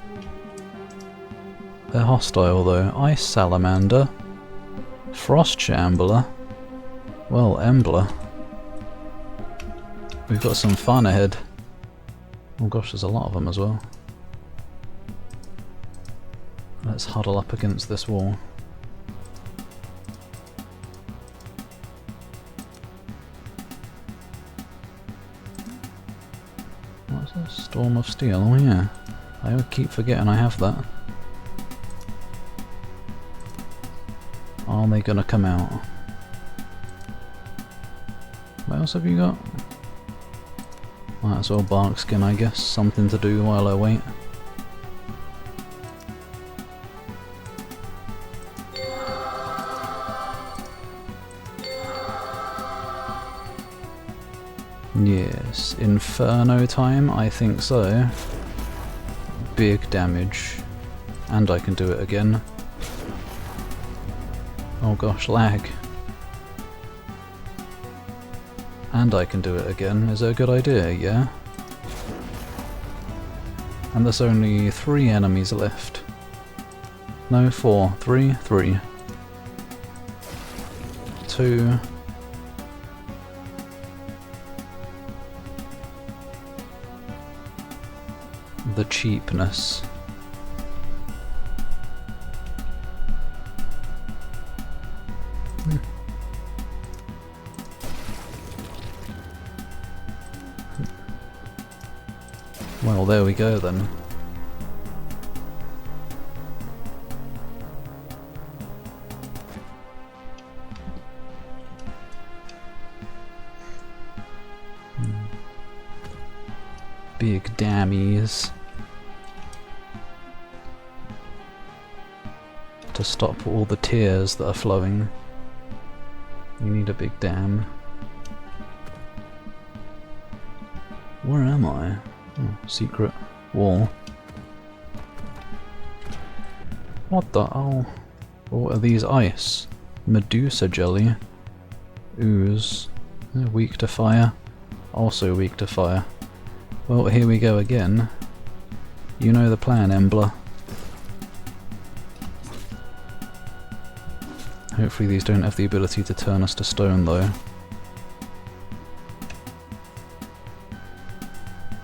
They're hostile though. Ice salamander. Frost shambler. Well, Embler. We've got some fun ahead. Oh gosh, there's a lot of them as well. Let's huddle up against this wall. What's this? Storm of Steel? Oh yeah. I keep forgetting I have that. Are they gonna come out? What else have you got? Well, that's all bark skin, I guess. Something to do while I wait. Yes, Inferno time? I think so. Big damage. And I can do it again. Oh gosh, lag. And I can do it again. Is that a good idea? Yeah? And there's only 3 enemies left. No, 4. 3. 3. 2. The cheapness. Well, there we go then. Big dammies. To stop all the tears that are flowing, you need a big dam. Where am I? Oh, secret wall. What the oh? What are these? Ice. Medusa jelly. Ooze. They're weak to fire. Also weak to fire. Well, here we go again. You know the plan, Embler. Hopefully these don't have the ability to turn us to stone though.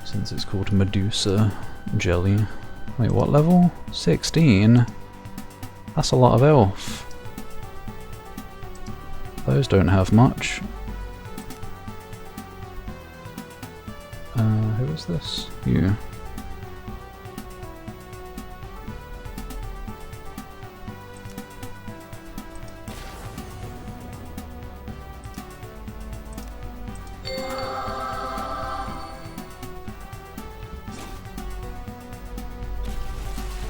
Since it's called Medusa jelly. Wait, what level? 16? That's a lot of elf. Those don't have much. Who is this? You.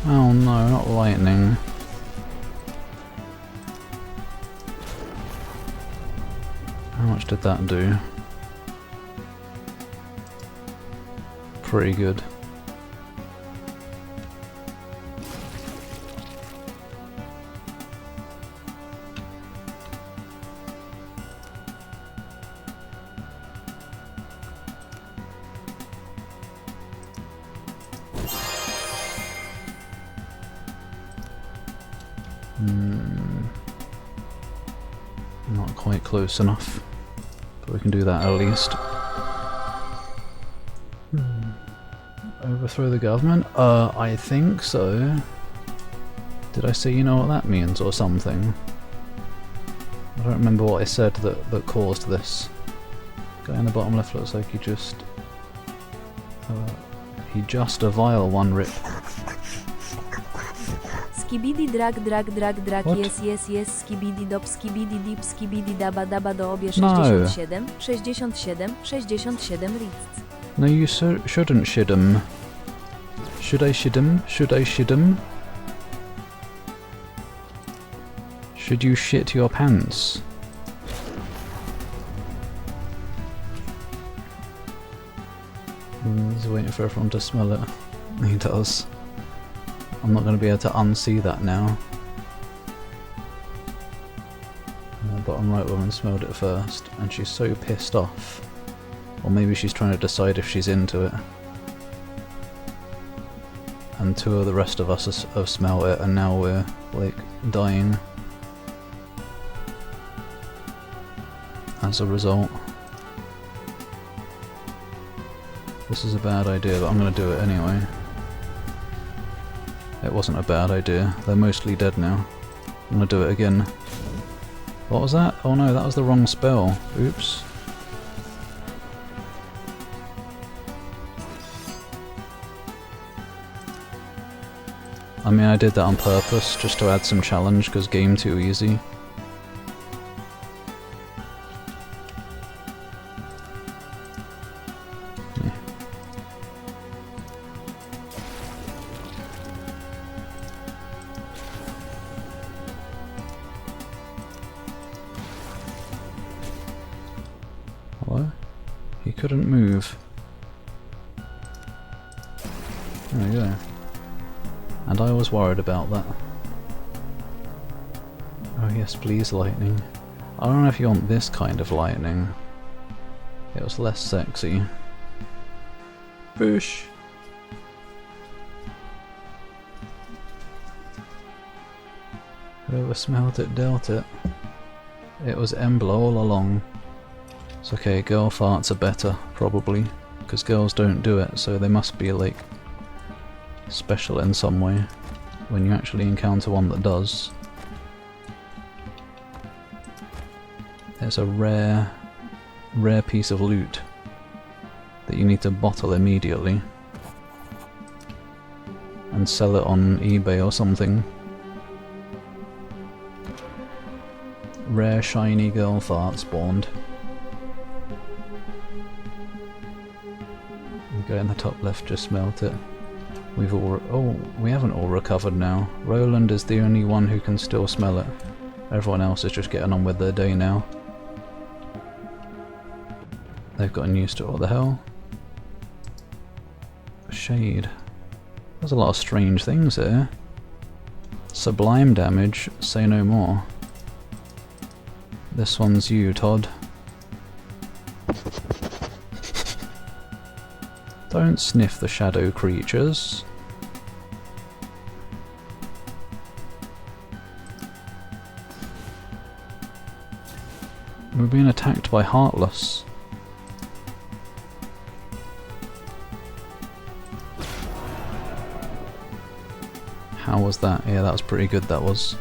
Oh no, not lightning. How much did that do? Pretty good. Not quite close enough, but we can do that at least. Overthrow the government? I think so. Did I say you know what that means or something? I don't remember what I said that caused this. Guy in the bottom left looks like he just a vile one rip. Skibidi drag What? yes skibidi dop skibidi dip skibidi daba daba do obie No. 67 ritz. No, you shouldn't shid him. Should I shid him? Should I shid him? Should you shit your pants? He's waiting for everyone to smell it. He does. I'm not going to be able to unsee that now. The bottom right woman smelled it first, and she's so pissed off. Or maybe she's trying to decide if she's into it. And two of the rest of us have smelled it, and now we're, like, dying. As a result. This is a bad idea, but I'm gonna do it anyway. It wasn't a bad idea. They're mostly dead now. I'm gonna do it again. What was that? Oh no, that was the wrong spell. Oops. I mean, I did that on purpose, just to add some challenge, because game too easy. Yeah. Hello? He couldn't move. There we go. And I was worried about that. Oh yes, please lightning. I don't know if you want this kind of lightning. It was less sexy. Push! Whoever smelled it dealt it. It was Embla all along. It's okay, girl farts are better, probably. Because girls don't do it, so they must be like special in some way when you actually encounter one that does. It's a rare piece of loot that you need to bottle immediately and sell it on eBay or something. Rare shiny girl fart spawned. The guy in the top left just smelt it. We've all... we haven't all recovered now. Roland is the only one who can still smell it. Everyone else is just getting on with their day now. They've gotten used to it. What the hell? Shade. There's a lot of strange things here. Sublime damage, say no more. This one's you, Todd. Don't sniff the shadow creatures. We're being attacked by Heartless. How was that? Yeah, that was pretty good, that was.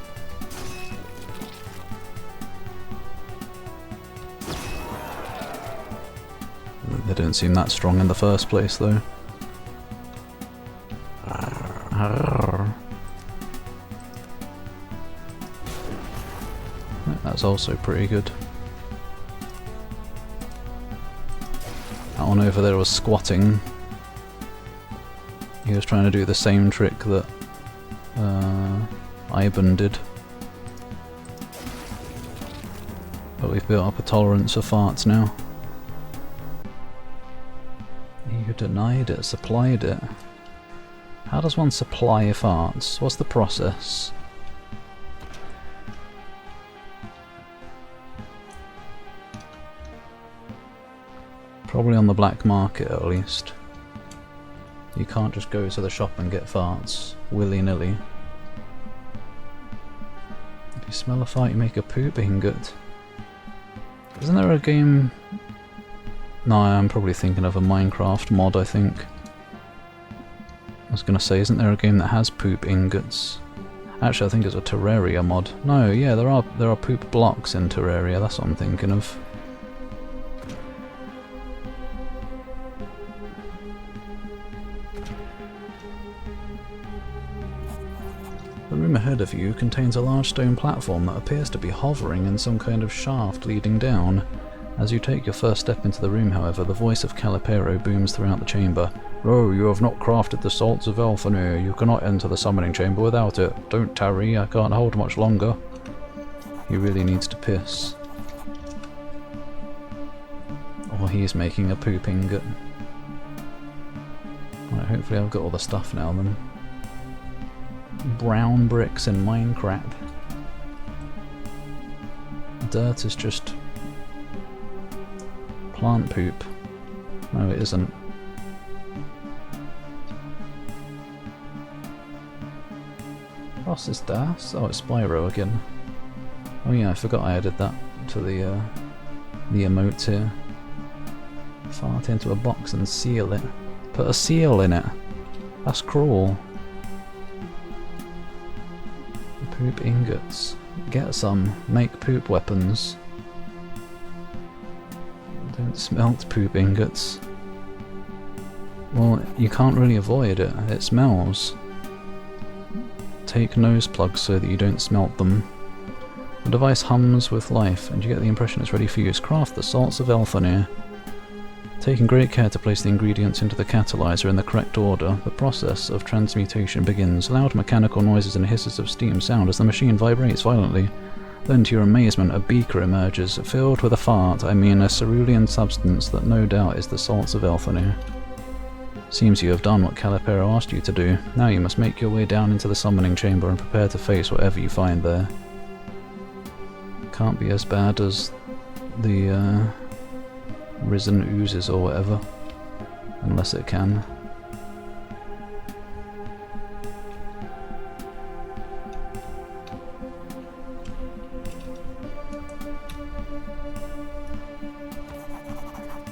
They didn't seem that strong in the first place, though. That's also pretty good. That one over there was squatting. He was trying to do the same trick that Ivan did. Oh we've built up a tolerance for farts now. You denied it, supplied it. How does one supply farts? What's the process? Probably on the black market at least. You can't just go to the shop and get farts willy-nilly. If you smell a fart, you make a poop ingot. Isn't there a game... No, I'm probably thinking of a Minecraft mod, I think. I was gonna say, isn't there a game that has poop ingots? Actually, I think it's a Terraria mod. No, yeah, there are poop blocks in Terraria, that's what I'm thinking of. The room ahead of you contains a large stone platform that appears to be hovering in some kind of shaft leading down. As you take your first step into the room, however, the voice of Calipero booms throughout the chamber. "Oh, you have not crafted the salts of Elfanir. You cannot enter the summoning chamber without it. Don't tarry, I can't hold much longer." He really needs to piss. Or he's making a poop ingot. Right, hopefully I've got all the stuff now then. Brown bricks in Minecraft. Dirt is just plant poop. No, it isn't. What's this das? Oh, it's Spyro again. Oh yeah, I forgot I added that to the emotes here. Fart into a box and seal it. Put a seal in it. That's cruel. Poop ingots. Get some. Make poop weapons. Don't smelt poop ingots. Well, you can't really avoid it. It smells. Take nose plugs so that you don't smelt them. The device hums with life, and you get the impression it's ready for use. Craft the salts of Elfanir. Taking great care to place the ingredients into the catalyzer in the correct order, the process of transmutation begins. Loud mechanical noises and hisses of steam sound as the machine vibrates violently. Then, to your amazement, a beaker emerges, filled with a fart, I mean a cerulean substance that no doubt is the salts of Elfanir. Seems you have done what Calipero asked you to do. Now you must make your way down into the summoning chamber and prepare to face whatever you find there. Can't be as bad as the risen oozes or whatever, unless it can.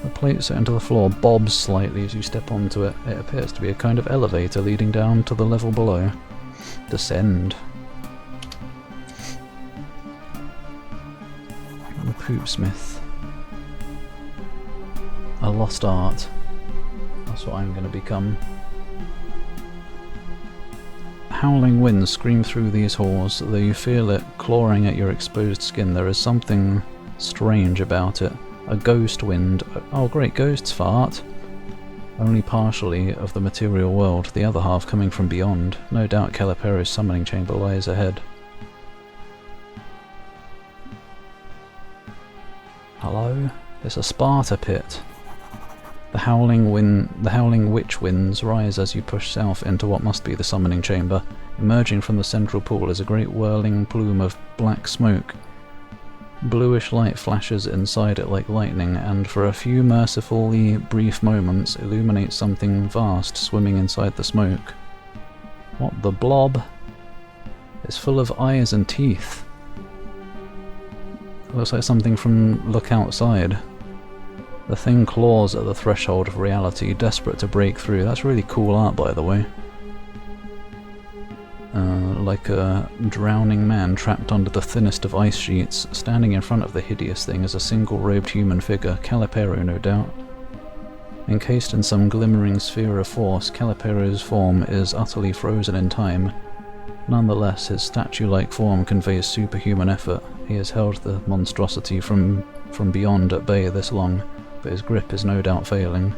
The plate set into the floor bobs slightly as you step onto it. It appears to be a kind of elevator leading down to the level below. Descend. The poopsmith. A lost art. That's what I'm going to become. Howling winds scream through these halls, though you feel it clawing at your exposed skin. There is something strange about it. A ghost wind. Oh great, ghosts fart. Only partially of the material world, the other half coming from beyond. No doubt Calipero's summoning chamber lies ahead. Hello? It's a Sparta pit. The howling witch winds rise as you push south into what must be the summoning chamber. Emerging from the central pool is a great whirling plume of black smoke. Bluish light flashes inside it like lightning, and for a few mercifully brief moments illuminates something vast swimming inside the smoke. What the blob? It's full of eyes and teeth. It looks like something from Look Outside. The thing claws at the threshold of reality, desperate to break through. That's really cool art, by the way. Like a drowning man trapped under the thinnest of ice sheets. Standing in front of the hideous thing is a single-robed human figure, Calipero no doubt. Encased in some glimmering sphere of force, Calipero's form is utterly frozen in time. Nonetheless, his statue-like form conveys superhuman effort. He has held the monstrosity from beyond at bay this long, but his grip is no doubt failing.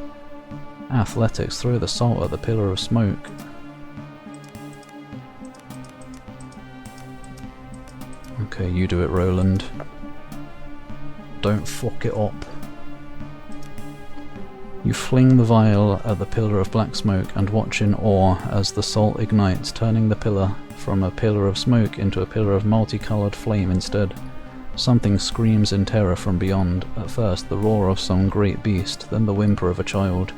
Athletics, throw the salt at the pillar of smoke. Okay, you do it, Roland. Don't fuck it up. You fling the vial at the pillar of black smoke and watch in awe as the salt ignites, turning the pillar from a pillar of smoke into a pillar of multicoloured flame instead. Something screams in terror from beyond. At first the roar of some great beast, then the whimper of a child.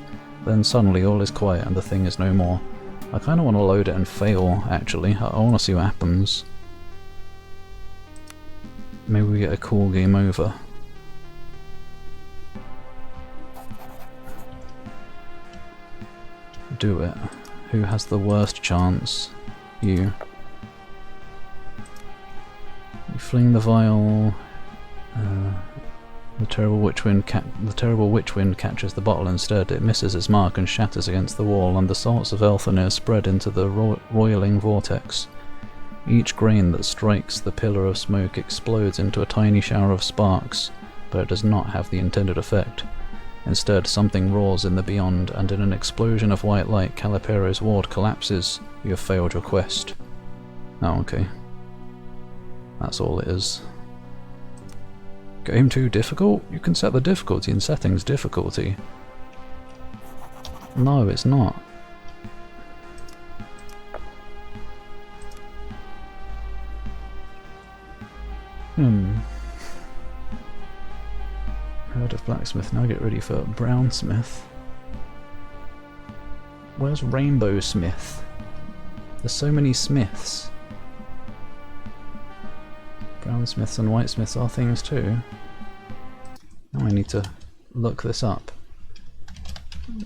Then suddenly all is quiet and the thing is no more. I kind of want to load it and fail, actually. I want to see what happens. Maybe we get a cool game over. Do it. Who has the worst chance? You. You fling the vial. The terrible witch wind catches the bottle instead. It misses its mark and shatters against the wall, and the salts of Elthanir spread into the roiling vortex. Each grain that strikes the pillar of smoke explodes into a tiny shower of sparks, but it does not have the intended effect. Instead, something roars in the beyond, and in an explosion of white light, Calipero's ward collapses. You have failed your quest. Oh, okay. That's all it is. Game too difficult? You can set the difficulty in settings difficulty. No, it's not. Heard of blacksmith, now get ready for brownsmith. Where's rainbow smith? There's so many smiths. Brownsmiths and whitesmiths are things too. Now I need to look this up.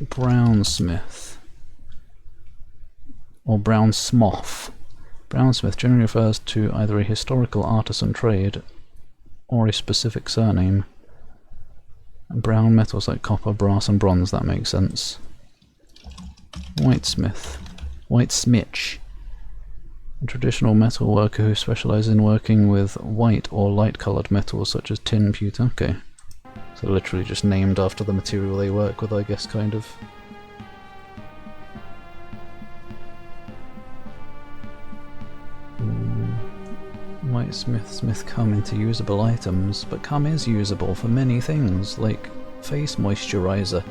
Brownsmith. Or brownsmoth. Brownsmith generally refers to either a historical artisan trade or a specific surname. Brown metals like copper, brass and bronze, that makes sense. Whitesmith. Whitesmith. A traditional metal worker who specialises in working with white or light coloured metals such as tin, pewter. Okay. So literally just named after the material they work with, I guess, kind of. Whitesmith, smith cum into usable items, but cum is usable for many things, like face moisturiser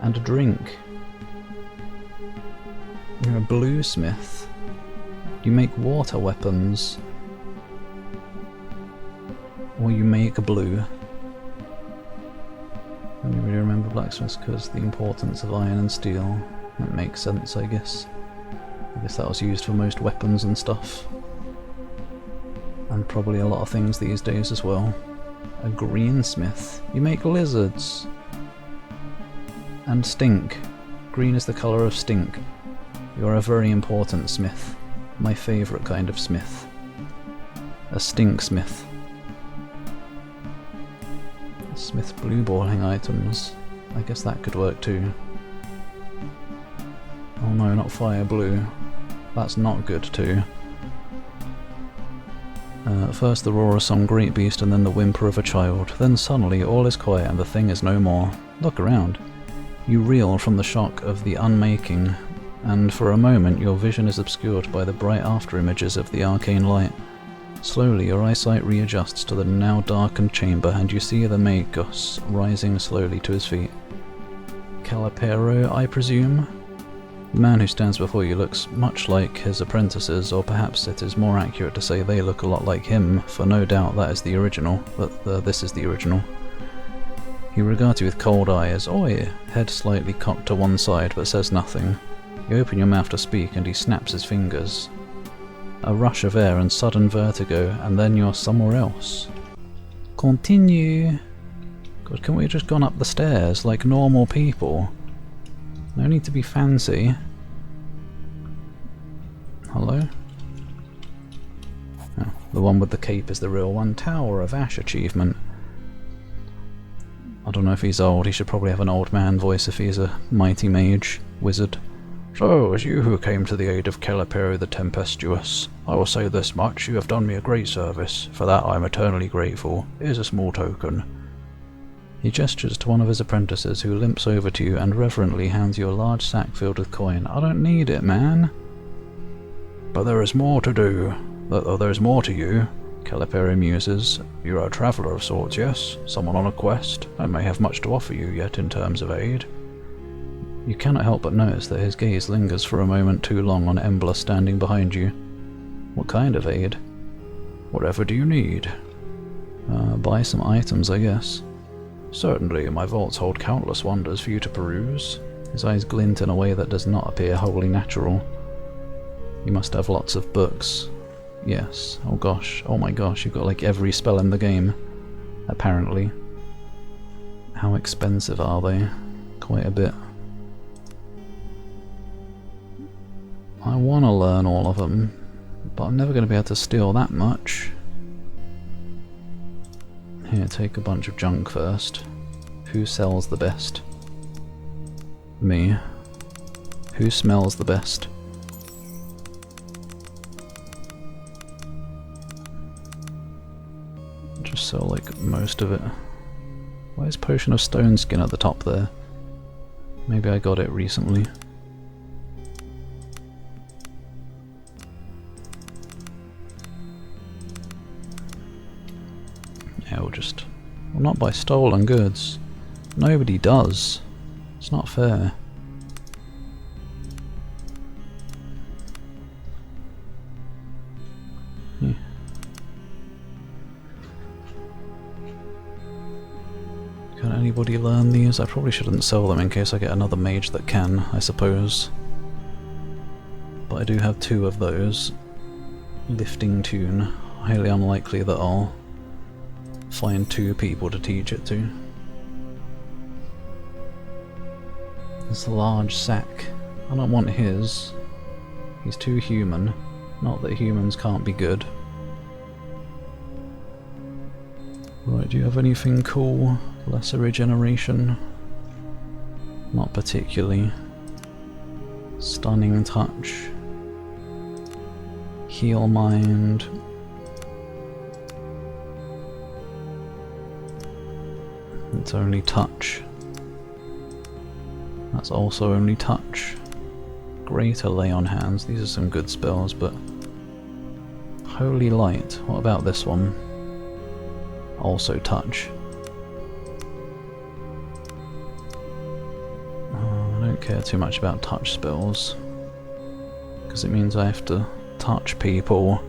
and a drink. You're a bluesmith. You make water weapons. Or you make blue. I don't really remember blacksmiths because the importance of iron and steel. That makes sense, I guess. I guess that was used for most weapons and stuff. And probably a lot of things these days as well. A greensmith. You make lizards. And stink. Green is the colour of stink. You're a very important smith. My favourite kind of smith. A stinksmith. Smith blueballing items. I guess that could work too. Oh no, not fire blue. That's not good too. First the roar of some great beast and then the whimper of a child. Then suddenly all is quiet and the thing is no more. Look around. You reel from the shock of the unmaking, and for a moment your vision is obscured by the bright after-images of the arcane light. Slowly your eyesight readjusts to the now darkened chamber and you see the Magos rising slowly to his feet. Calipero, I presume? The man who stands before you looks much like his apprentices, or perhaps it is more accurate to say they look a lot like him, for no doubt that is the original, but this is the original. He regards you with cold eyes, oi, head slightly cocked to one side but says nothing. You open your mouth to speak and he snaps his fingers. A rush of air and sudden vertigo, and then you're somewhere else. Continue. God, can we have just gone up the stairs like normal people? No need to be fancy. Hello? Oh, the one with the cape is the real one. Tower of Ash achievement. I don't know if he's old. He should probably have an old man voice if he's a mighty mage wizard. So, it was you who came to the aid of Calipero the Tempestuous. I will say this much, you have done me a great service. For that I am eternally grateful. Here's a small token. He gestures to one of his apprentices who limps over to you and reverently hands you a large sack filled with coin. I don't need it, man. But there is more to do. There is more to you. Calipari muses. You're a traveller of sorts, yes? Someone on a quest? I may have much to offer you yet in terms of aid. You cannot help but notice that his gaze lingers for a moment too long on Embla standing behind you. What kind of aid? Whatever do you need? Buy some items, I guess. Certainly, my vaults hold countless wonders for you to peruse. His eyes glint in a way that does not appear wholly natural. You must have lots of books. Yes. Oh gosh. Oh my gosh, you've got like every spell in the game. Apparently. How expensive are they? Quite a bit. I want to learn all of them, but I'm never going to be able to steal that much. Here, take a bunch of junk first. Who sells the best? Me. Who smells the best? Just sell like most of it. Why is Potion of Stone Skin at the top there? Maybe I got it recently. Yeah, we'll not buy stolen goods. Nobody does. It's not fair. Yeah. Can anybody learn these? I probably shouldn't sell them in case I get another mage that can, I suppose. But I do have 2 of those. Lifting Tune. Highly unlikely that I'll find 2 people to teach it to. This large sack. I don't want his. He's too human. Not that humans can't be good. Right, do you have anything cool? Lesser regeneration? Not particularly. Stunning touch. Heal mind. It's only touch. That's also only touch. Greater lay on hands. These are some good spells, but Holy Light. What about this one? Also touch. Oh, I don't care too much about touch spells, because it means I have to touch people.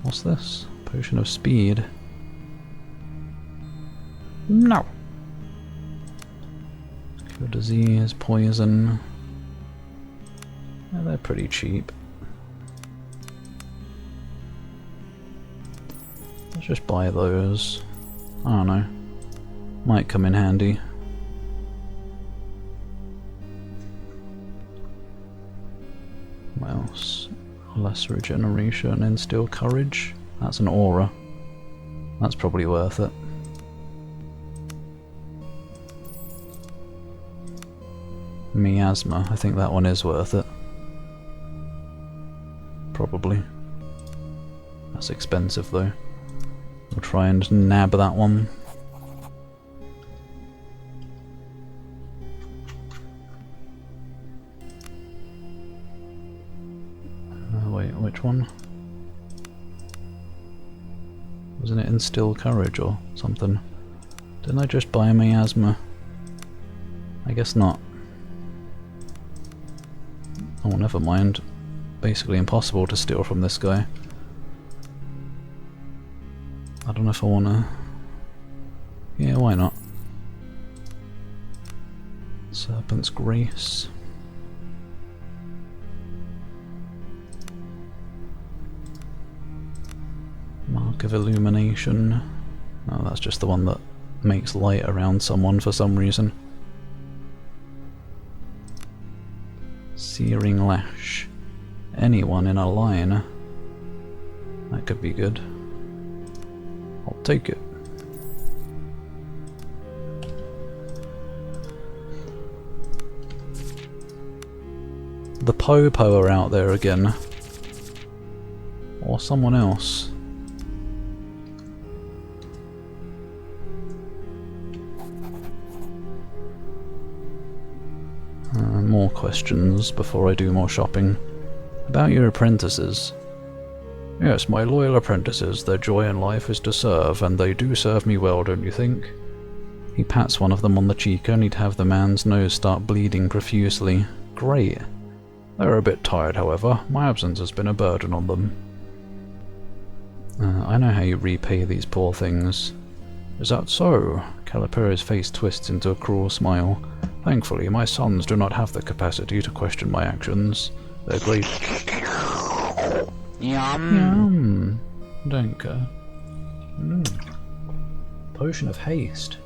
What's this? Potion of Speed. No! Cure disease, poison. Yeah, they're pretty cheap. Let's just buy those. I don't know. Might come in handy. What else? Less regeneration, instill courage. That's an aura. That's probably worth it. Miasma, I think that one is worth it. Probably. That's expensive though. We'll try and nab that one. Wait, which one? Wasn't it Instill Courage or something? Didn't I just buy a Miasma? I guess not. Oh, never mind. Basically impossible to steal from this guy. I don't know if I wanna... Yeah, why not? Serpent's Grace. Mark of Illumination. Oh, that's just the one that makes light around someone for some reason. Searing Lash. Anyone in a line. That could be good. I'll take it. The Popo are out there again. Or someone else. more questions before I do more shopping. About your apprentices. Yes, my loyal apprentices, their joy in life is to serve, and they do serve me well, don't you think? He pats one of them on the cheek, only to have the man's nose start bleeding profusely. Great. They're a bit tired, however. My absence has been a burden on them. I know how you repay these poor things. Is that so? Calipari's face twists into a cruel smile. Thankfully, my sons do not have the capacity to question my actions. They're great. Yum. Danke. Potion of haste.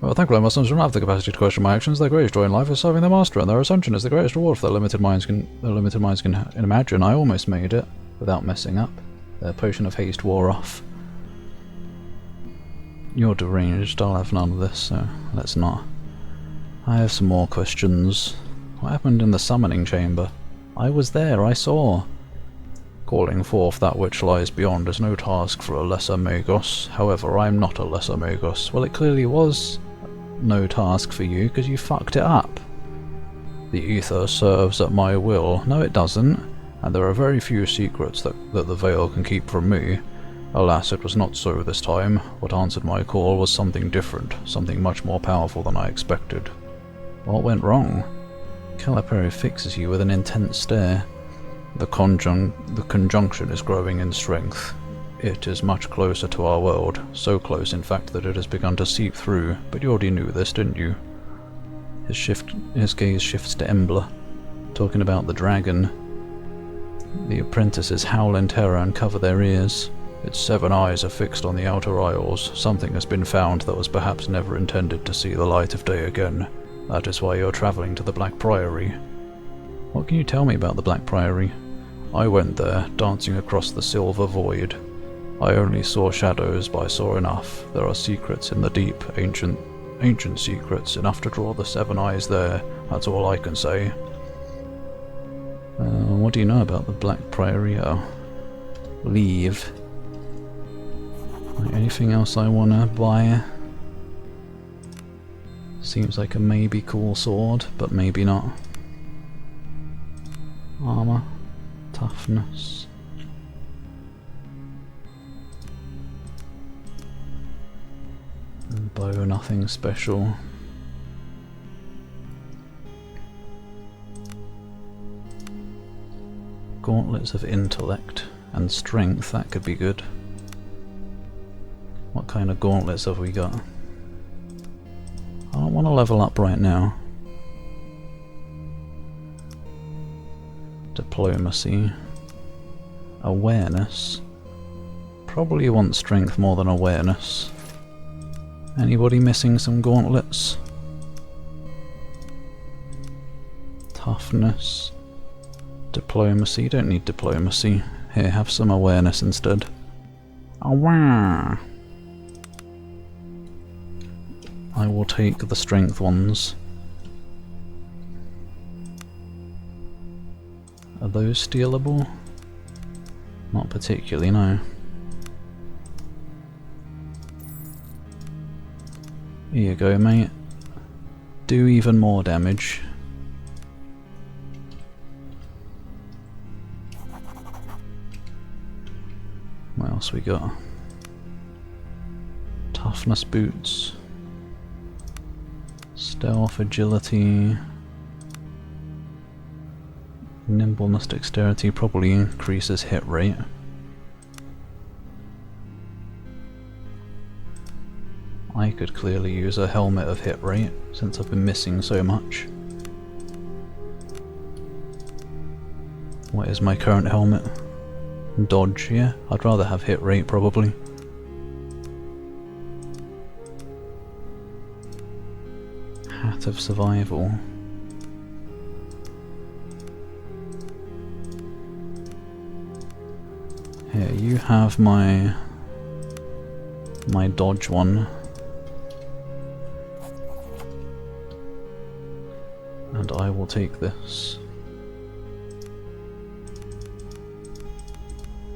Well, thankfully, my sons do not have the capacity to question my actions. Their greatest joy in life is serving their master, and their ascension is the greatest reward for their limited minds can imagine. I almost made it without messing up. Their potion of haste wore off. You're deranged. I'll have none of this, so let's not. I have some more questions. What happened in the summoning chamber? I was there. I saw. Calling forth that which lies beyond is no task for a lesser Magos. However, I am not a lesser Magos. Well, it clearly was no task for you, because you fucked it up. The ether serves at my will. No, it doesn't. And there are very few secrets that the veil can keep from me. Alas, it was not so this time. What answered my call was something different, something much more powerful than I expected. What went wrong? Calipari fixes you with an intense stare. The conjunction is growing in strength. It is much closer to our world, so close in fact that it has begun to seep through, but you already knew this, didn't you? His gaze shifts to Embla, talking about the dragon. The apprentices howl in terror and cover their ears. Its 7 eyes are fixed on the outer aisles. Something has been found that was perhaps never intended to see the light of day again. That is why you're travelling to the Black Priory. What can you tell me about the Black Priory? I went there, dancing across the silver void. I only saw shadows, but I saw enough. There are secrets in the deep, ancient secrets, enough to draw the 7 eyes there. That's all I can say. What do you know about the Black Priory? Oh. Leave. Anything else I wanna buy? Seems like a maybe cool sword, but maybe not. Armor. Toughness. Bow, nothing special. Gauntlets of intellect and strength, that could be good. What kind of gauntlets have we got? I don't want to level up right now. Diplomacy. Awareness. Probably want strength more than awareness. Anybody missing some gauntlets? Toughness. Diplomacy. Don't need diplomacy. Here, have some awareness instead. Aware. I will take the strength ones. Are those stealable? Not particularly, no. Here you go, mate. Do even more damage. What else we got? Toughness boots. Stealth, agility. Nimbleness, dexterity probably increases hit rate. I could clearly use a helmet of hit rate, since I've been missing so much. What is my current helmet? Dodge, yeah? I'd rather have hit rate, probably. Hat of survival. Here, you have my dodge one. And I will take this.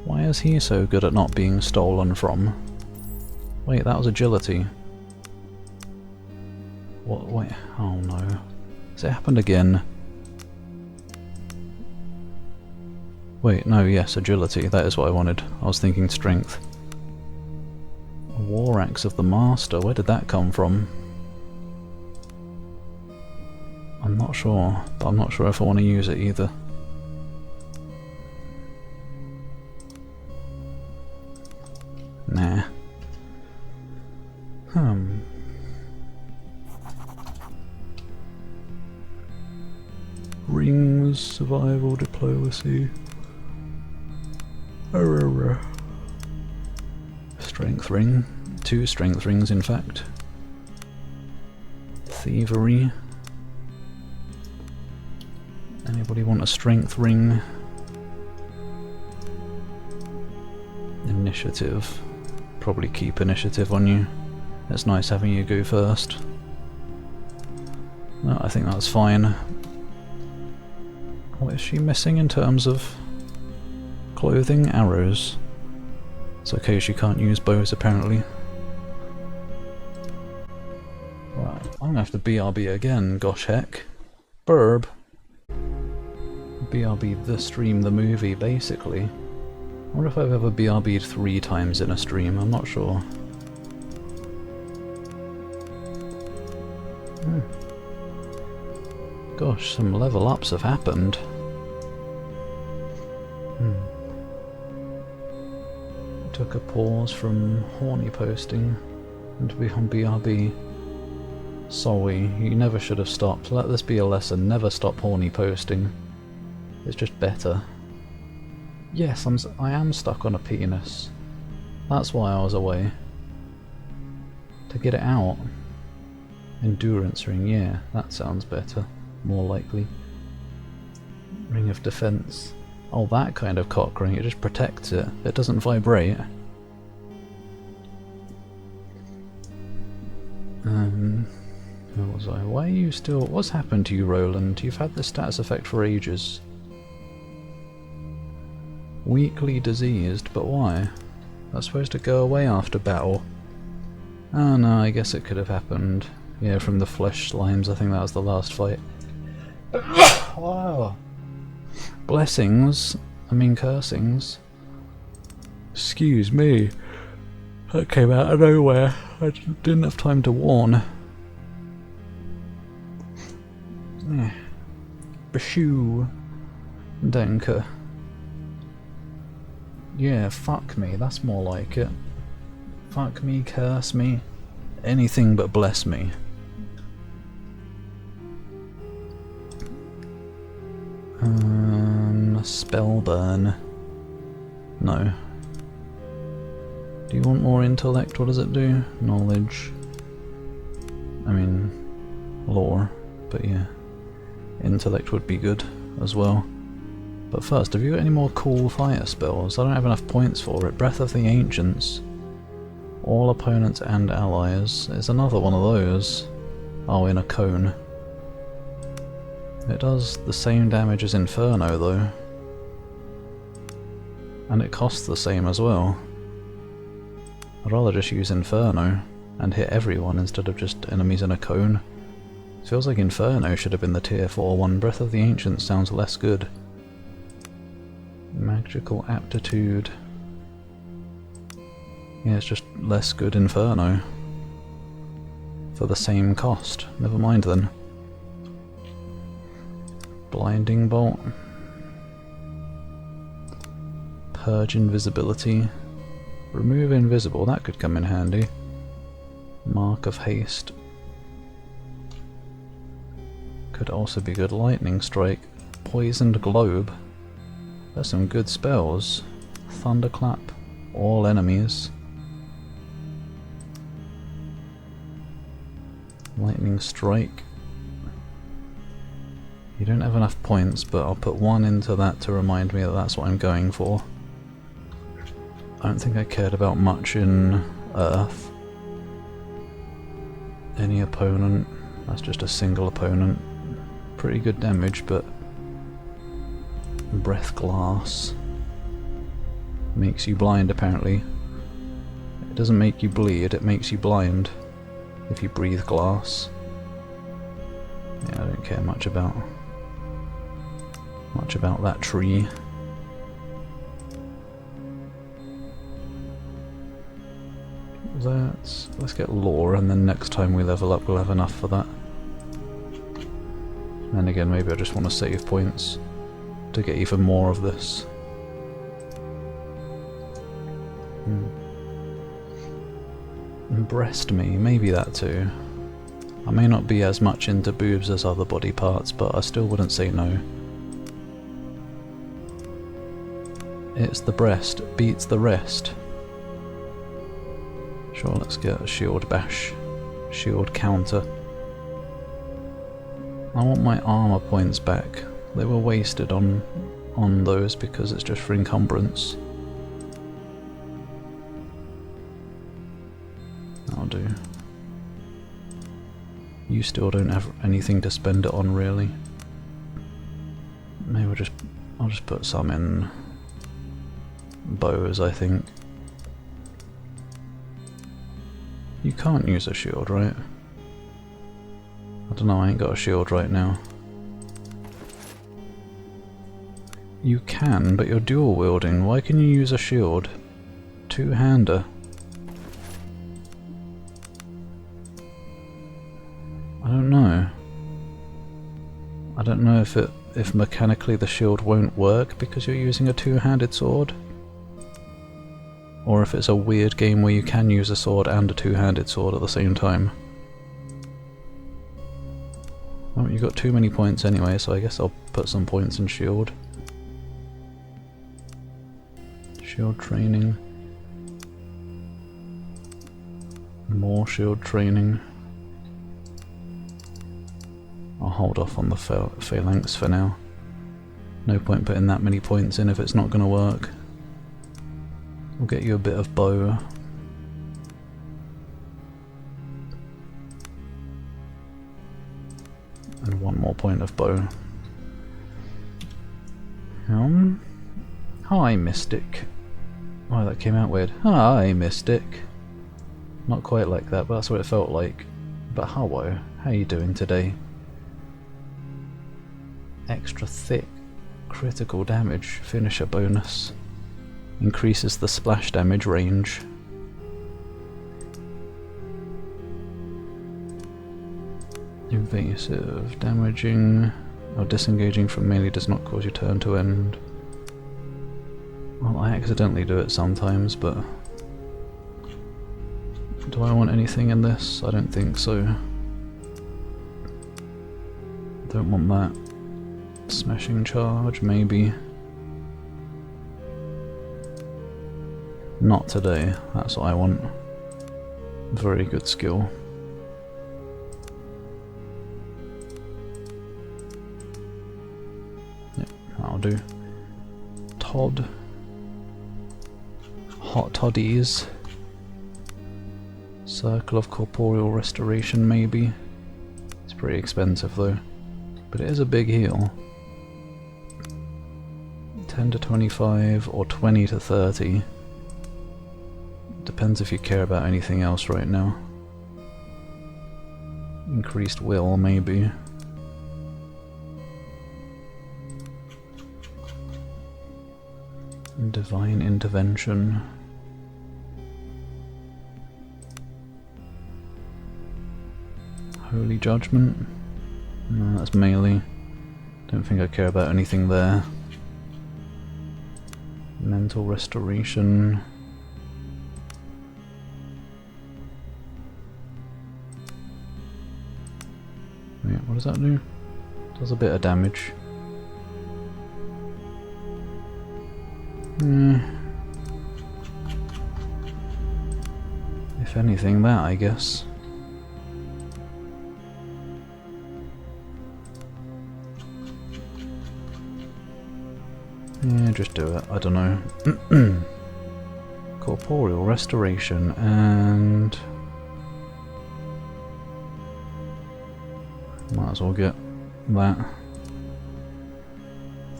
Why is he so good at not being stolen from? Wait, that was agility. What? Wait, oh no. Has it happened again? Wait, no, yes, agility. That is what I wanted. I was thinking strength. A War Axe of the Master. Where did that come from? I'm not sure, but I'm not sure if I want to use it either. Nah. Rings, survival, diplomacy. Strength ring. 2 strength rings, in fact. Thievery. Anybody want a strength ring? Initiative. Probably keep initiative on you. It's nice having you go first. No, I think that's fine. What is she missing in terms of clothing? Arrows. It's okay, she can't use bows apparently. Right, I'm gonna have to BRB again, gosh heck. Burb. BRB the stream, the movie, basically. I wonder if I've ever BRB'd 3 times in a stream, I'm not sure. Gosh, some level ups have happened. Took a pause from horny posting and to be on BRB. Sorry, you never should have stopped. Let this be a lesson, never stop horny posting. It's just better. Yes, I am stuck on a penis. That's why I was away. To get it out. Endurance ring, yeah, that sounds better. More likely. Ring of defense. Oh, that kind of cock ring, it just protects it. It doesn't vibrate. Where was I? Why are you still... What's happened to you, Roland? You've had this status effect for ages. Weakly diseased, but why? That's supposed to go away after battle. Oh no, I guess it could have happened. Yeah, from the flesh slimes, I think that was the last fight. Wow. Blessings. I mean cursings. Excuse me. That came out of nowhere. I didn't have time to warn. Bashoo. Denker. Yeah, fuck me, that's more like it. Fuck me, curse me. Anything but bless me. Spellburn. No. Do you want more intellect? What does it do? Knowledge. I mean, lore. But yeah. Intellect would be good as well. But first, have you got any more cool fire spells? I don't have enough points for it. Breath of the Ancients. All opponents and allies. It's another one of those. Oh, in a cone. It does the same damage as Inferno though. And it costs the same as well. I'd rather just use Inferno and hit everyone instead of just enemies in a cone. It feels like Inferno should have been the tier 4 one. Breath of the Ancients sounds less good. Magical aptitude. Yeah, it's just less good Inferno. For the same cost. Never mind then. Blinding Bolt. Purge invisibility. Remove invisible, that could come in handy. Mark of haste. Could also be good. Lightning strike. Poisoned globe. There's some good spells. Thunderclap. All enemies. Lightning strike. You don't have enough points, but I'll put 1 into that to remind me that that's what I'm going for. I don't think I cared about much in Earth. Any opponent. That's just a single opponent. Pretty good damage, but... Breath glass. Makes you blind, apparently. It doesn't make you bleed, it makes you blind. If you breathe glass. Yeah, I don't care much about that tree. Let's get lore, and then next time we level up we'll have enough for that. Then again, maybe I just want to save points to get even more of this. And breast me, maybe that too. I may not be as much into boobs as other body parts, but I still wouldn't say no. It's the breast, beats the rest. Sure, let's get a shield bash. Shield counter. I want my armor points back. They were wasted on those because it's just for encumbrance. That'll do. You still don't have anything to spend it on, really. Maybe I'll just put some in bows, I think. You can't use a shield, right? I don't know, I ain't got a shield right now. You can, but you're dual wielding. Why can you use a shield? Two-hander. I don't know. I don't know if mechanically the shield won't work because you're using a two-handed sword. Or if it's a weird game where you can use a sword and a two-handed sword at the same time. Oh, you got too many points anyway, so I guess I'll put some points in shield. Shield training. More shield training. I'll hold off on the phalanx for now. No point putting that many points in if it's not going to work. We'll get you a bit of bow. And one more point of bow. Hi, Mystic. Oh, that came out weird. Hi, Mystic. Not quite like that, but that's what it felt like. But hello, how you doing today? Extra thick critical damage, finisher bonus. Increases the splash damage range. Invasive, damaging, or disengaging from melee does not cause your turn to end. Well, I accidentally do it sometimes, but do I want anything in this? I don't think so. Don't want that. Smashing charge, maybe. Not today, that's what I want. Very good skill. Yep, that'll do. Todd. Hot toddies. Circle of corporeal restoration, maybe. It's pretty expensive though. But it is a big heal. 10 to 25 or 20 to 30. Depends if you care about anything else right now. Increased will, maybe. Divine intervention. Holy judgment. No, that's melee. Don't think I care about anything there. Mental restoration. Wait, what does that do? Does a bit of damage. If anything, that, I guess. Yeah, just do it. I don't know. Corporeal restoration and... might as well get that.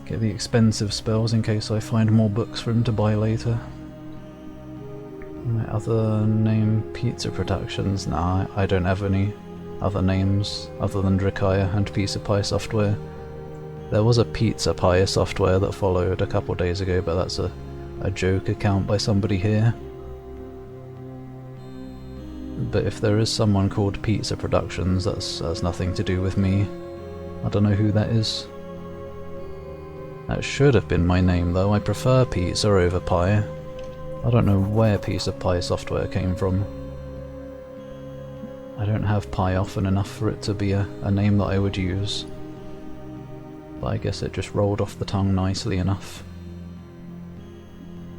Get the expensive spells in case I find more books for him to buy later. My other name, Pizza Productions. Nah, I don't have any. other names other than Drakaya and Pizza Pie Software. There was a Pizza Pie software that followed a couple days ago, but that's a joke account by somebody here. But if there is someone called Pizza Productions, that's nothing to do with me. I don't know who that is. That should have been my name though. I prefer pizza over pie. I don't know where Pizza Pie Software came from. I don't have pie often enough for it to be a name that I would use. But I guess it just rolled off the tongue nicely enough.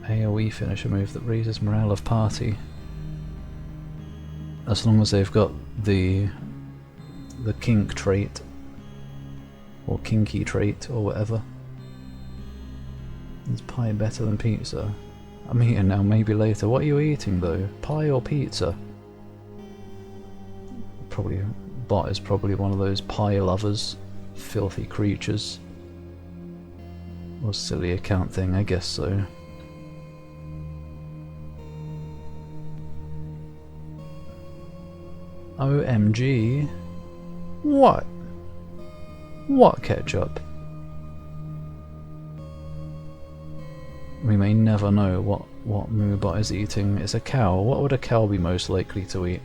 AoE finisher move that raises morale of party. As long as they've got the kink trait, or kinky trait, or whatever. Is pie better than pizza? I'm eating now, maybe later. What are you eating though? Pie or pizza? Probably, bot is probably one of those pie lovers. Filthy creatures. Or silly account thing, I guess so. OMG. What? What ketchup? We may never know what Moobot is eating. It's a cow. What would a cow be most likely to eat?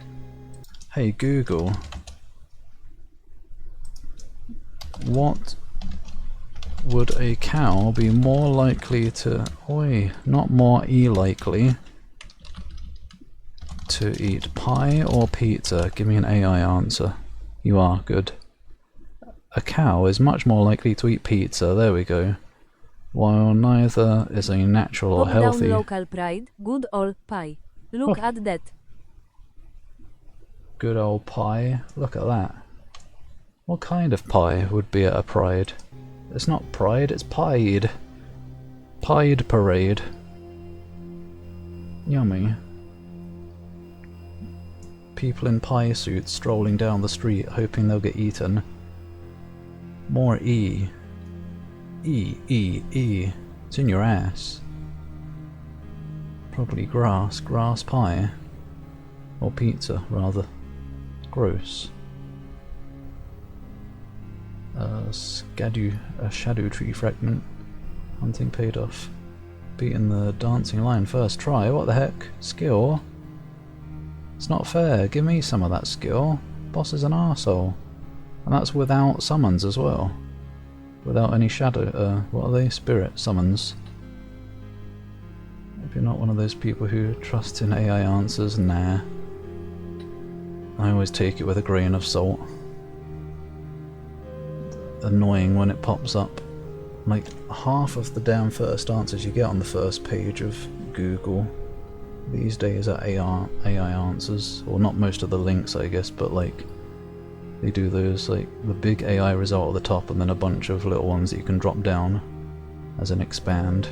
Hey Google. What would a cow be more likely to... Oi, not more likely to eat pie or pizza? Give me an AI answer. You are, good. A cow is much more likely to eat pizza, there we go. While neither is a natural or Pop down healthy... local pride, good old pie. Look at that. Good old pie, look at that. What kind of pie would be at a pride? It's not pride, it's pied. Pied parade. Yummy. People in pie suits strolling down the street hoping they'll get eaten. More E. E. It's in your ass. Probably grass pie. Or pizza, rather. Gross. A shadow tree fragment. Hunting paid off. Beating the dancing lion first try. What the heck? Skill? It's not fair. Give me some of that skill. Boss is an arsehole. And that's without summons as well. Without any shadow, what are they? Spirit summons. If you're not one of those people who trust in AI answers, nah. I always take it with a grain of salt. Annoying when it pops up. Like, half of the damn first answers you get on the first page of Google these days are AI answers. Or not most of the links, I guess, but like, they do those, like, the big AI result at the top and then a bunch of little ones that you can drop down as an expand.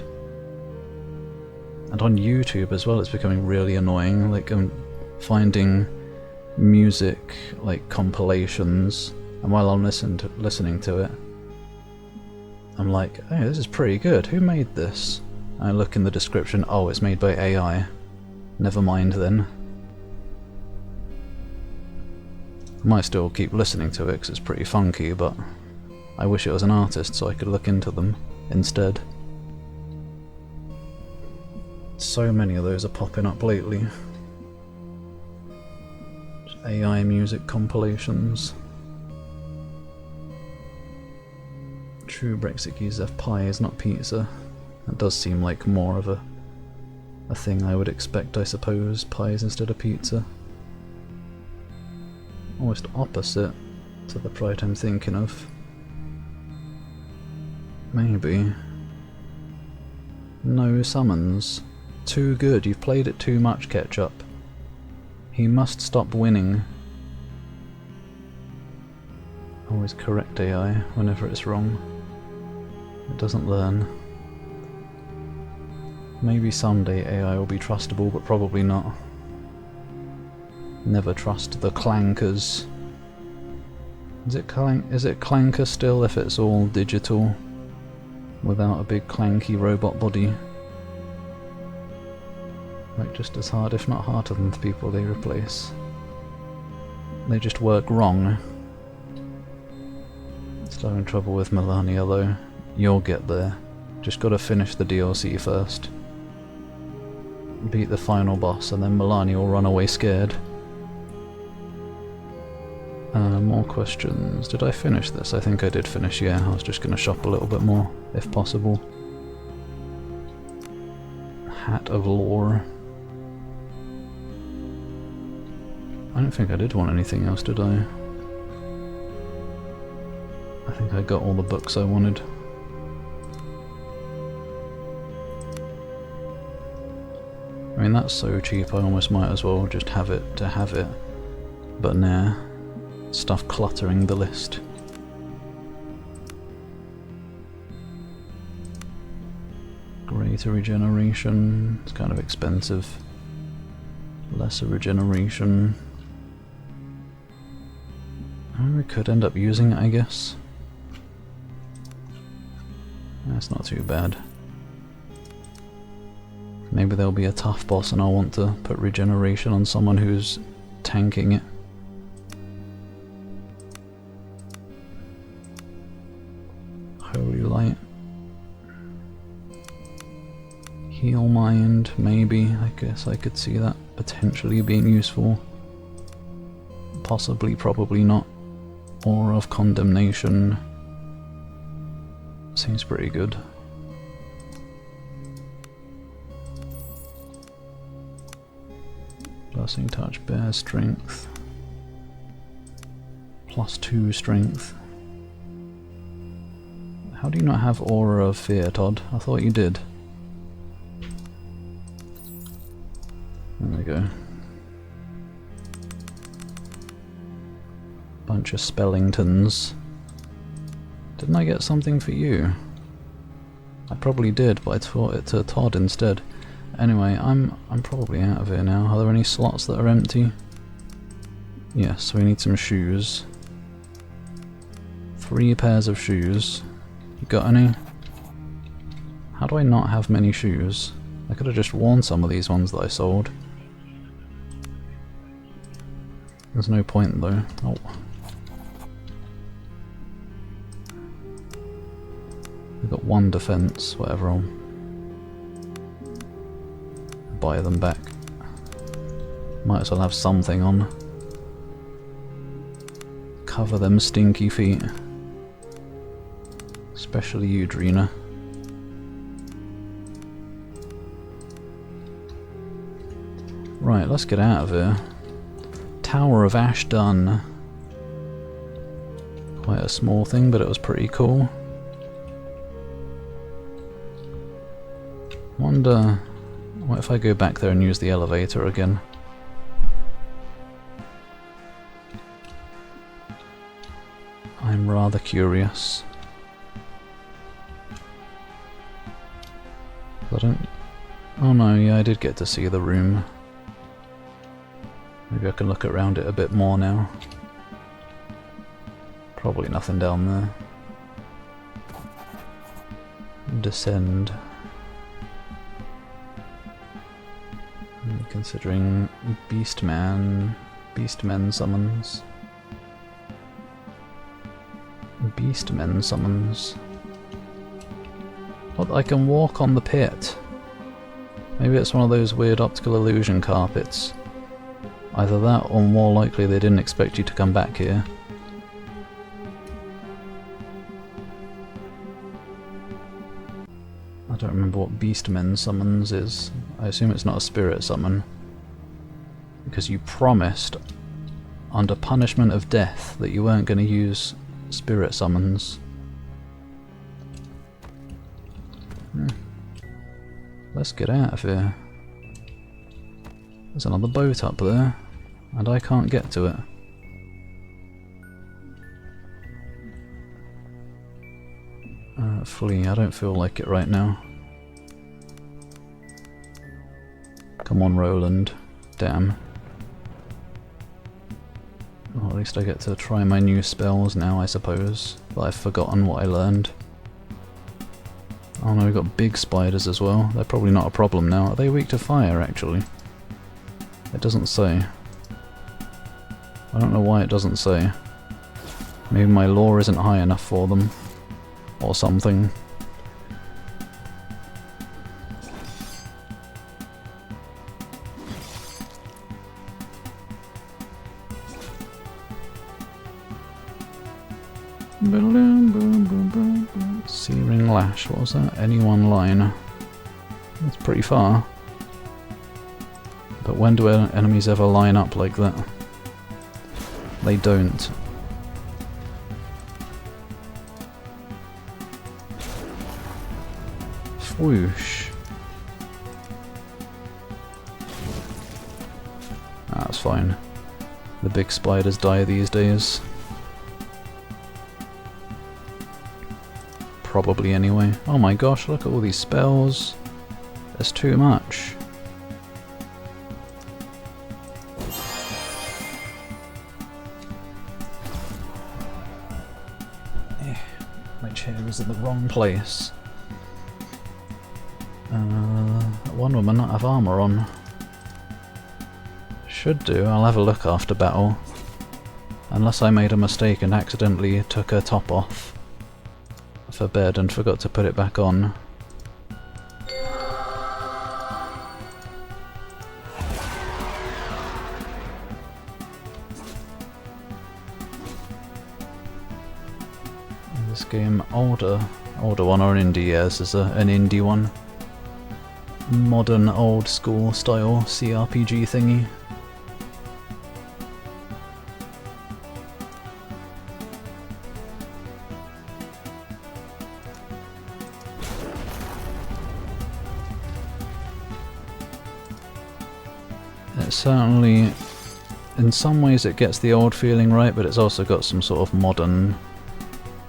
And on YouTube as well, it's becoming really annoying. Like, I'm finding music, like, compilations, and while I'm listening to it, I'm like, oh, this is pretty good. Who made this? And I look in the description, oh, it's made by AI. Never mind then. I might still keep listening to it because it's pretty funky, but I wish it was an artist so I could look into them instead. So many of those are popping up lately. Just AI music compilations. True Brexit users have pies, not pizza. That does seem like more of a thing I would expect, I suppose. Pies instead of pizza. Almost opposite to the pride I'm thinking of. Maybe. No summons. Too good, you've played it too much, Ketchup. He must stop winning. Always correct AI whenever it's wrong. It doesn't learn. Maybe someday AI will be trustable, but probably not. Never trust the clankers. Is it clanker still if it's all digital? Without a big clanky robot body? Like just as hard, if not harder than the people they replace. They just work wrong. Still having trouble with Melania though. You'll get there. Just gotta finish the DLC first. Beat the final boss and then Melania will run away scared. More questions. Did I finish this? I think I did finish, yeah. I was just gonna shop a little bit more, if possible. Hat of Lore. I don't think I did want anything else, did I? I think I got all the books I wanted. I mean, that's so cheap, I almost might as well just have it to have it. But nah. Stuff cluttering the list. Greater regeneration. It's kind of expensive. Lesser regeneration. We could end up using it, I guess. That's not too bad. Maybe there'll be a tough boss and I'll want to put regeneration on someone who's tanking it. Holy light. Heal mind, maybe. I guess I could see that potentially being useful. Possibly, probably not. Aura of condemnation. Seems pretty good. Blessing touch, bear strength. +2 strength. How do you not have Aura of Fear, Todd? I thought you did. There we go. Bunch of Spellingtons. Didn't I get something for you? I probably did, but I taught it to Todd instead. Anyway, I'm probably out of here now. Are there any slots that are empty? Yes, we need some shoes. 3 pairs of shoes. You got any? How do I not have many shoes? I could have just worn some of these ones that I sold. There's no point though. Oh. We've got 1 defense, whatever, I'll buy them back. Might as well have something on. Cover them stinky feet. Especially you, Drina. Right, let's get out of here. Tower of Ash done. Quite a small thing, but it was pretty cool. Wonder, what if I go back there and use the elevator again? I'm rather curious. I don't... Oh no, yeah, I did get to see the room. Maybe I can look around it a bit more now. Probably nothing down there. Descend. Considering Beastmen summons. Beastmen summons. What, I can walk on the pit? Maybe it's one of those weird optical illusion carpets. Either that, or more likely they didn't expect you to come back here. I don't remember what Beastmen summons is. I assume it's not a spirit summon. Because you promised, under punishment of death, that you weren't going to use spirit summons. Let's get out of here. There's another boat up there, and I can't get to it. Flee, I don't feel like it right now. Come on, Roland. Damn. Well, at least I get to try my new spells now, I suppose. But I've forgotten what I learned. Oh no, we've got big spiders as well. They're probably not a problem now. Are they weak to fire, actually? It doesn't say. I don't know why it doesn't say. Maybe my lore isn't high enough for them. Or something. Searing Lash, what was that? Any one line. That's pretty far. But when do enemies ever line up like that? They don't. Whoosh. That's fine. The big spiders die these days. Probably anyway. Oh my gosh, look at all these spells. There's too much. My chair is in the wrong place. One woman not have armour on. Should do, I'll have a look after battle. Unless I made a mistake and accidentally took her top off for bed and forgot to put it back on. This game, older one or an indie? Yeah, this is an indie one. Modern, old school style CRPG thingy. It certainly, in some ways it gets the old feeling right, but it's also got some sort of modern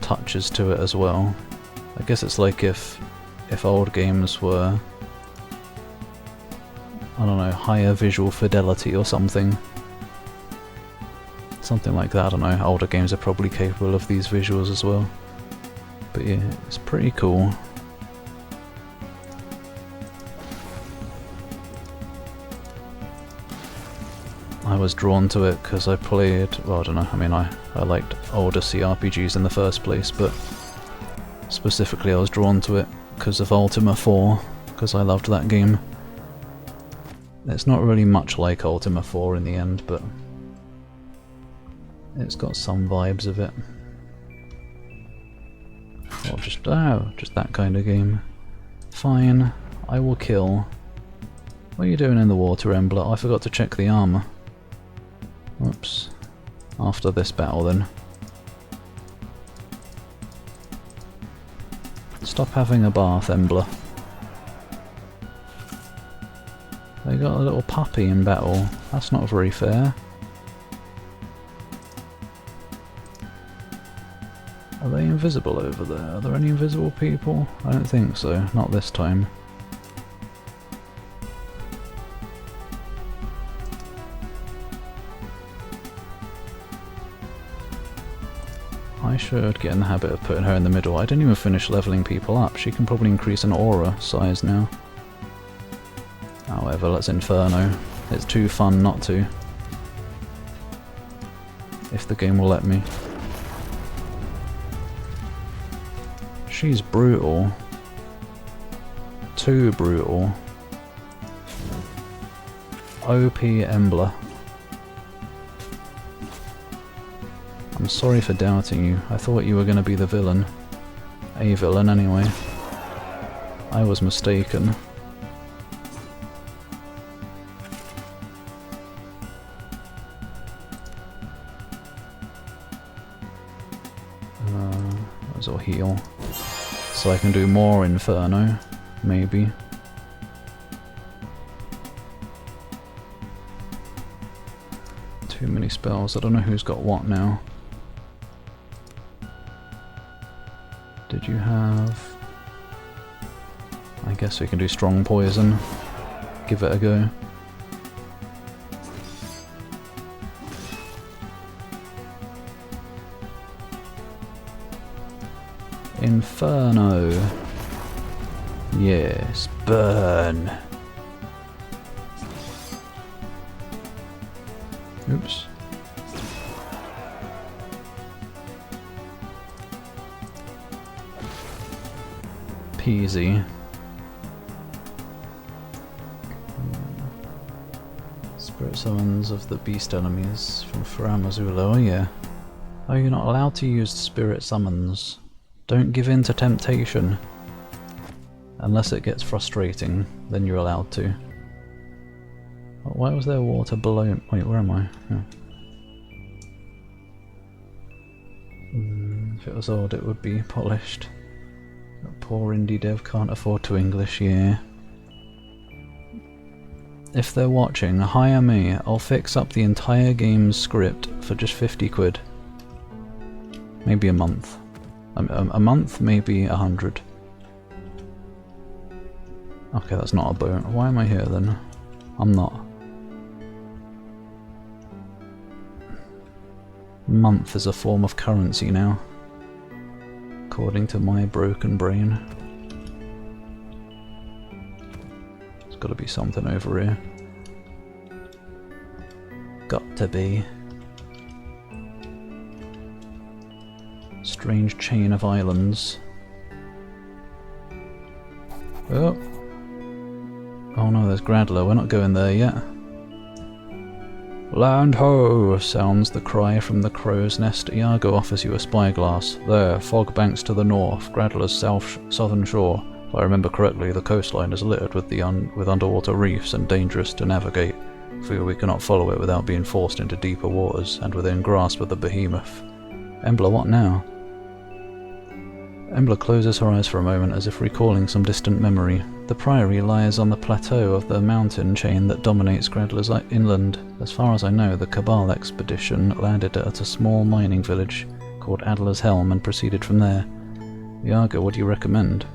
touches to it as well. I guess it's like if old games were, I don't know, higher visual fidelity or something. Something like that, I don't know. Older games are probably capable of these visuals as well. But yeah, it's pretty cool. I was drawn to it because I played, well I don't know, I mean I liked older CRPGs in the first place, but specifically I was drawn to it because of Ultima 4, because I loved that game. It's not really much like Ultima 4 in the end, but it's got some vibes of it. Or just that kind of game. Fine, I will kill. What are you doing in the water, Embler? I forgot to check the armor. Whoops. After this battle then. Stop having a bath, Embler. They got a little puppy in battle. That's not very fair. Are they invisible over there? Are there any invisible people? I don't think so. Not this time. I should get in the habit of putting her in the middle. I didn't even finish leveling people up. She can probably increase an aura size now. However, let's Inferno. It's too fun not to. If the game will let me. She's brutal. Too brutal. OP Embler. I'm sorry for doubting you. I thought you were going to be the villain. A villain, anyway. I was mistaken. Might as well heal. So I can do more Inferno, maybe. Too many spells. I don't know who's got what now. Did you have... I guess we can do strong poison. Give it a go. Inferno. Yes, burn. Oops. peasy. Spirit summons of the beast enemies from Faramazula. Oh yeah. Oh, you're not allowed to use spirit summons. Don't give in to temptation. Unless it gets frustrating, then you're allowed to. Why was there water below? Wait, where am I? Oh. If it was old, it would be polished. That poor indie dev can't afford to English, yeah. If they're watching, hire me. I'll fix up the entire game's script for just 50 quid. Maybe a month. A month, maybe 100. Okay, that's not a boat. Why am I here then? I'm not. Month is a form of currency now, according to my broken brain. There's got to be something over here. Got to be. Strange chain of islands. Oh. Oh no, there's Gradler. We're not going there yet. Land ho! Sounds the cry from the crow's nest. Iago offers you a spyglass. There, fog banks to the north, Gradler's southern shore. If I remember correctly, the coastline is littered with underwater reefs and dangerous to navigate. Fear we cannot follow it without being forced into deeper waters and within grasp of the behemoth. Embla, what now? Embla closes her eyes for a moment as if recalling some distant memory. The Priory lies on the plateau of the mountain chain that dominates Gradler's inland. As far as I know, the Cabal expedition landed at a small mining village called Adler's Helm and proceeded from there. Iago, what do you recommend?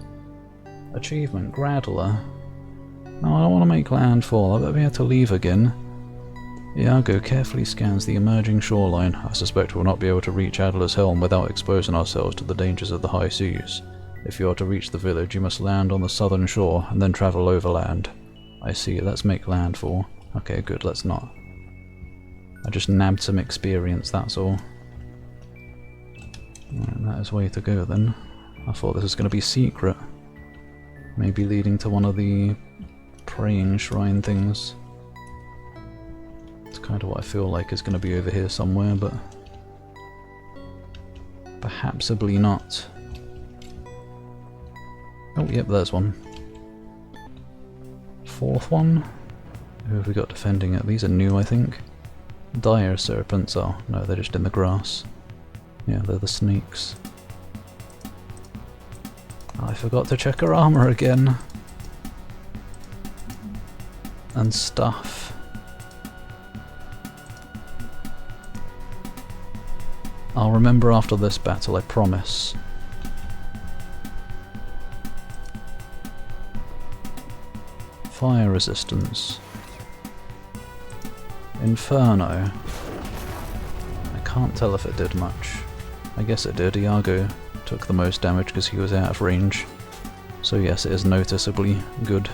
Achievement, Gradler. No, I don't want to make landfall. I bet we have to leave again. Iago carefully scans the emerging shoreline. I suspect we'll not be able to reach Adler's Helm without exposing ourselves to the dangers of the high seas. If you are to reach the village, you must land on the southern shore and then travel overland. I see, let's make landfall. Okay, good, let's not. I just nabbed some experience, that's all. Right, that is way to go then. I thought this was going to be secret. Maybe leading to one of the praying shrine things. It's kind of what I feel like is going to be over here somewhere, but perhapsably not. Oh, yep, there's one. Fourth one? Who have we got defending it? These are new, I think. Dire serpents. Oh, no, they're just in the grass. Yeah, they're the snakes. I forgot to check her armor again. And stuff. I'll remember after this battle, I promise. Fire resistance. Inferno. I can't tell if it did much. I guess it did. Iago took the most damage because he was out of range. So yes, it is noticeably good.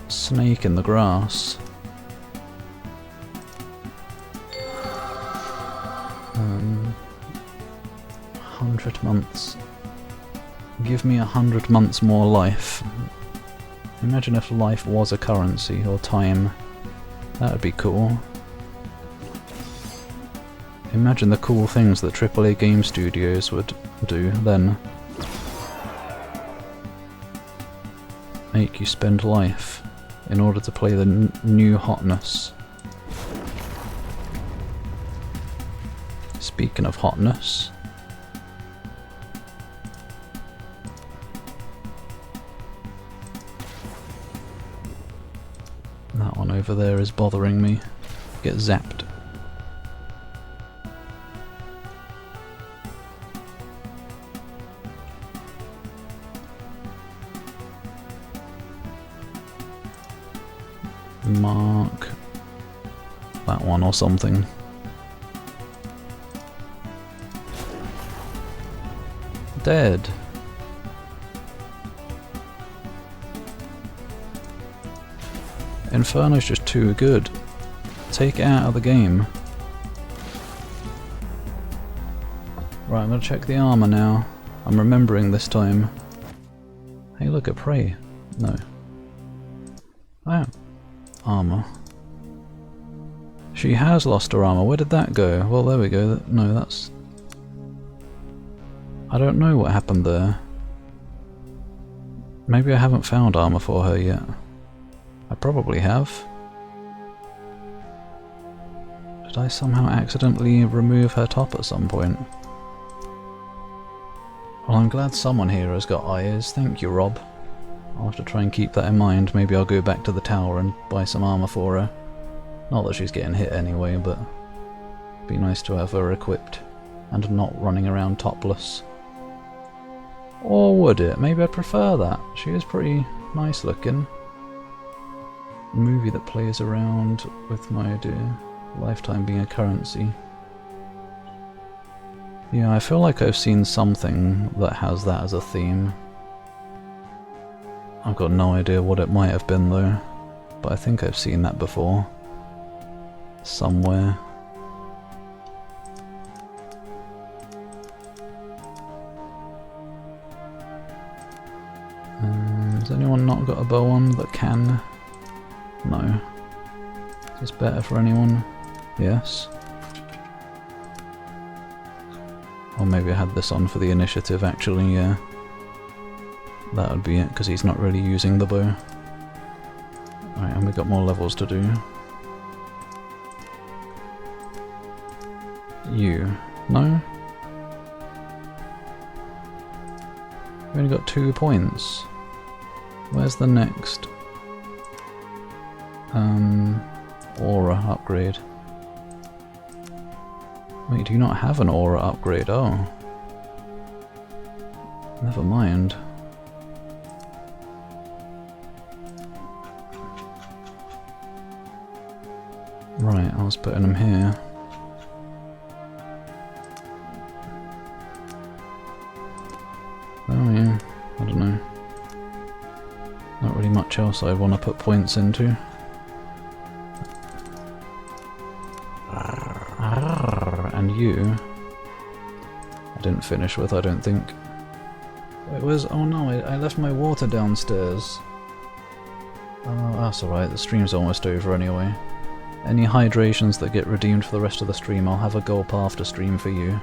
Snake in the grass. 100 months. Give me 100 months more life. Imagine if life was a currency, or time. That would be cool. Imagine the cool things that AAA game studios would do then. Make you spend life in order to play the new hotness. Speaking of hotness, that one over there is bothering me. Get zapped. Mark that one or something. Dead. Inferno's just too good. Take it out of the game. Right, I'm gonna check the armor now. I'm remembering this time. Hey, look at Prey. No. Oh. Armor. She has lost her armor. Where did that go? Well, there we go. No, that's... I don't know what happened there. Maybe I haven't found armor for her yet. I probably have. Did I somehow accidentally remove her top at some point? Well, I'm glad someone here has got eyes. Thank you, Rob. I'll have to try and keep that in mind. Maybe I'll go back to the tower and buy some armor for her. Not that she's getting hit anyway, but it'd be nice to have her equipped and not running around topless. Or would it? Maybe I'd prefer that. She is pretty nice looking. A movie that plays around with my idea. Lifetime being a currency. Yeah, I feel like I've seen something that has that as a theme. I've got no idea what it might have been though, but I think I've seen that before. Somewhere. Has anyone not got a bow on that can? No. Is this better for anyone? Yes. Or maybe I had this on for the initiative actually, yeah. That would be it, because he's not really using the bow. Alright, and we've got more levels to do. You. No? We've only got 2 points. Where's the next? Aura upgrade. Wait, do you not have an aura upgrade? Oh. Never mind. Right, I was putting them here. Oh yeah, I don't know. Not really much else I'd want to put points into. And you... I didn't finish with, I don't think. Wait, where's... oh no, I left my water downstairs. Oh, that's alright, the stream's almost over anyway. Any hydrations that get redeemed for the rest of the stream, I'll have a gulp after stream for you.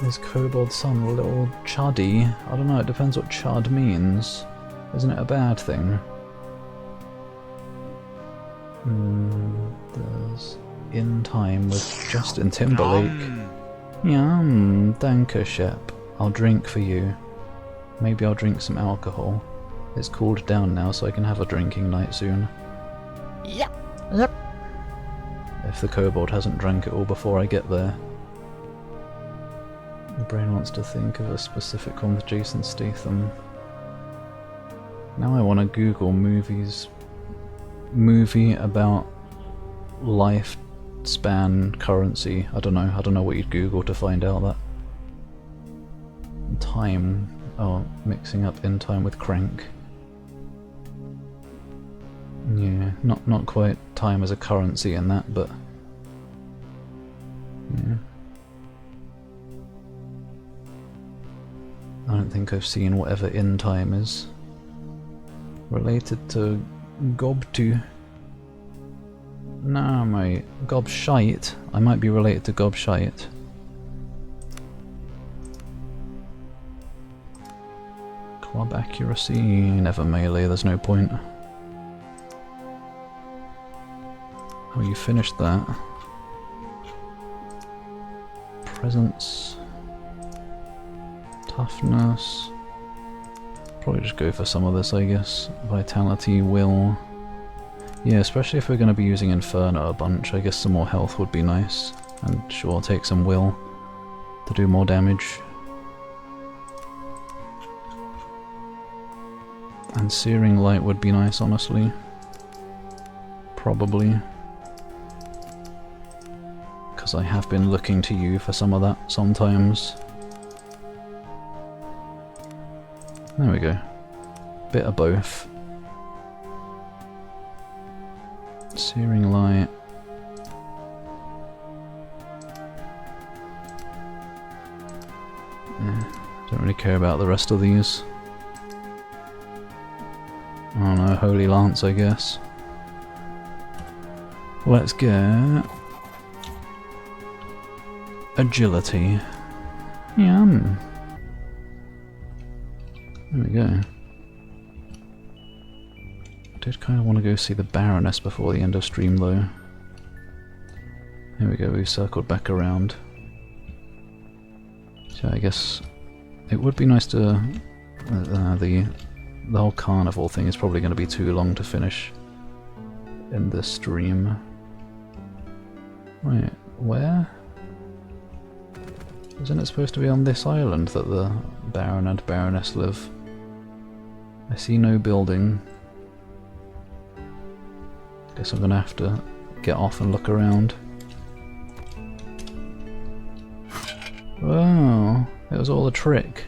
Is Kobold Sun a little chuddy? I don't know, it depends what chud means. Isn't it a bad thing? There's In Time with Justin Timberlake. Yum, danke Shep. I'll drink for you. Maybe I'll drink some alcohol. It's cooled down now so I can have a drinking night soon. Yep. If the kobold hasn't drank it all before I get there. The brain wants to think of a specific one with Jason Statham. Now I want to Google movies. Movie about lifespan currency. I don't know what you'd Google to find out that. Time. Oh, mixing up In Time with Crank. Yeah, not quite time as a currency in that, but yeah. I don't think I've seen whatever In Time is. Related to Gobtu. No, mate. Gobshite. I might be related to Gobshite. Club accuracy. Never melee, there's no point. Oh, you finished that. Presence. Toughness. Probably just go for some of this, I guess. Vitality, will. Yeah, especially if we're going to be using Inferno a bunch, I guess some more health would be nice. And sure, take some will to do more damage. And Searing Light would be nice, honestly. Probably. Because I have been looking to you for some of that sometimes. There we go. Bit of both. Searing Light. Don't really care about the rest of these. I don't know, Holy Lance, I guess. Let's get agility. Yum. There we go. I did kind of want to go see the Baroness before the end of stream though. Here we go, we've circled back around. So I guess it would be nice to... the whole carnival thing is probably going to be too long to finish in this stream. Wait, where? Isn't it supposed to be on this island that the Baron and Baroness live? I see no building. Guess I'm gonna have to get off and look around. Wow, it was all a trick.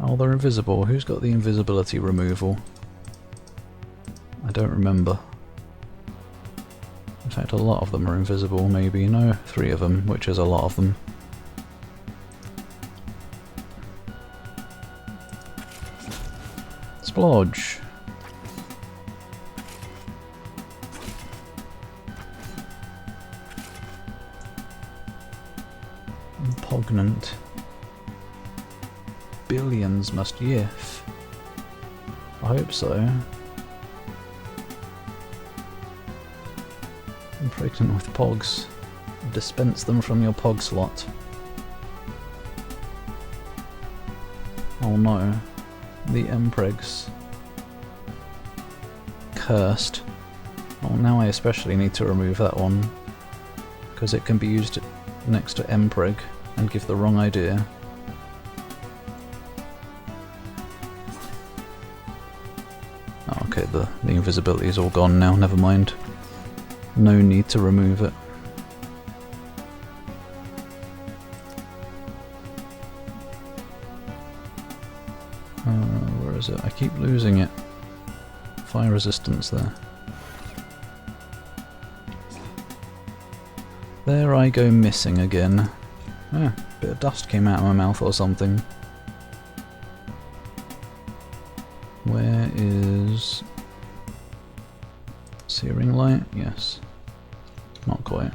Oh, they're invisible. Who's got the invisibility removal? I don't remember. In fact, a lot of them are invisible, maybe. No, 3 of them, which is a lot of them. Splodge. Impognant. Billions must yiff. I hope so. I'm pregnant with pogs. Dispense them from your pog slot. Oh no. The Empregs. Cursed. Oh, now I especially need to remove that one. Because it can be used next to Empreg and give the wrong idea. Oh, okay, the invisibility is all gone now, never mind. No need to remove it. Where is it? I keep losing it. Fire resistance there. There I go missing again. Ah, a bit of dust came out of my mouth or something. Where is... Searing light? Yes. Not quite.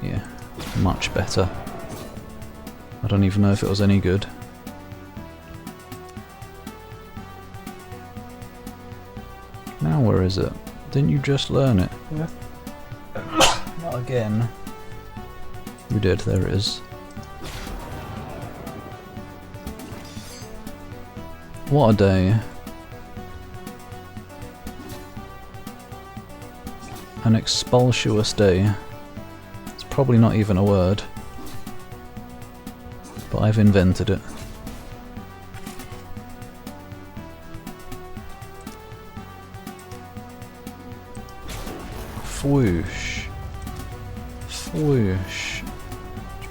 Yeah, much better. I don't even know if it was any good. Now where is it? Didn't you just learn it? Yeah. Not again. You did, there it is. What a day. An expulsuous day. It's probably not even a word. But I've invented it. Whoosh. Whoosh.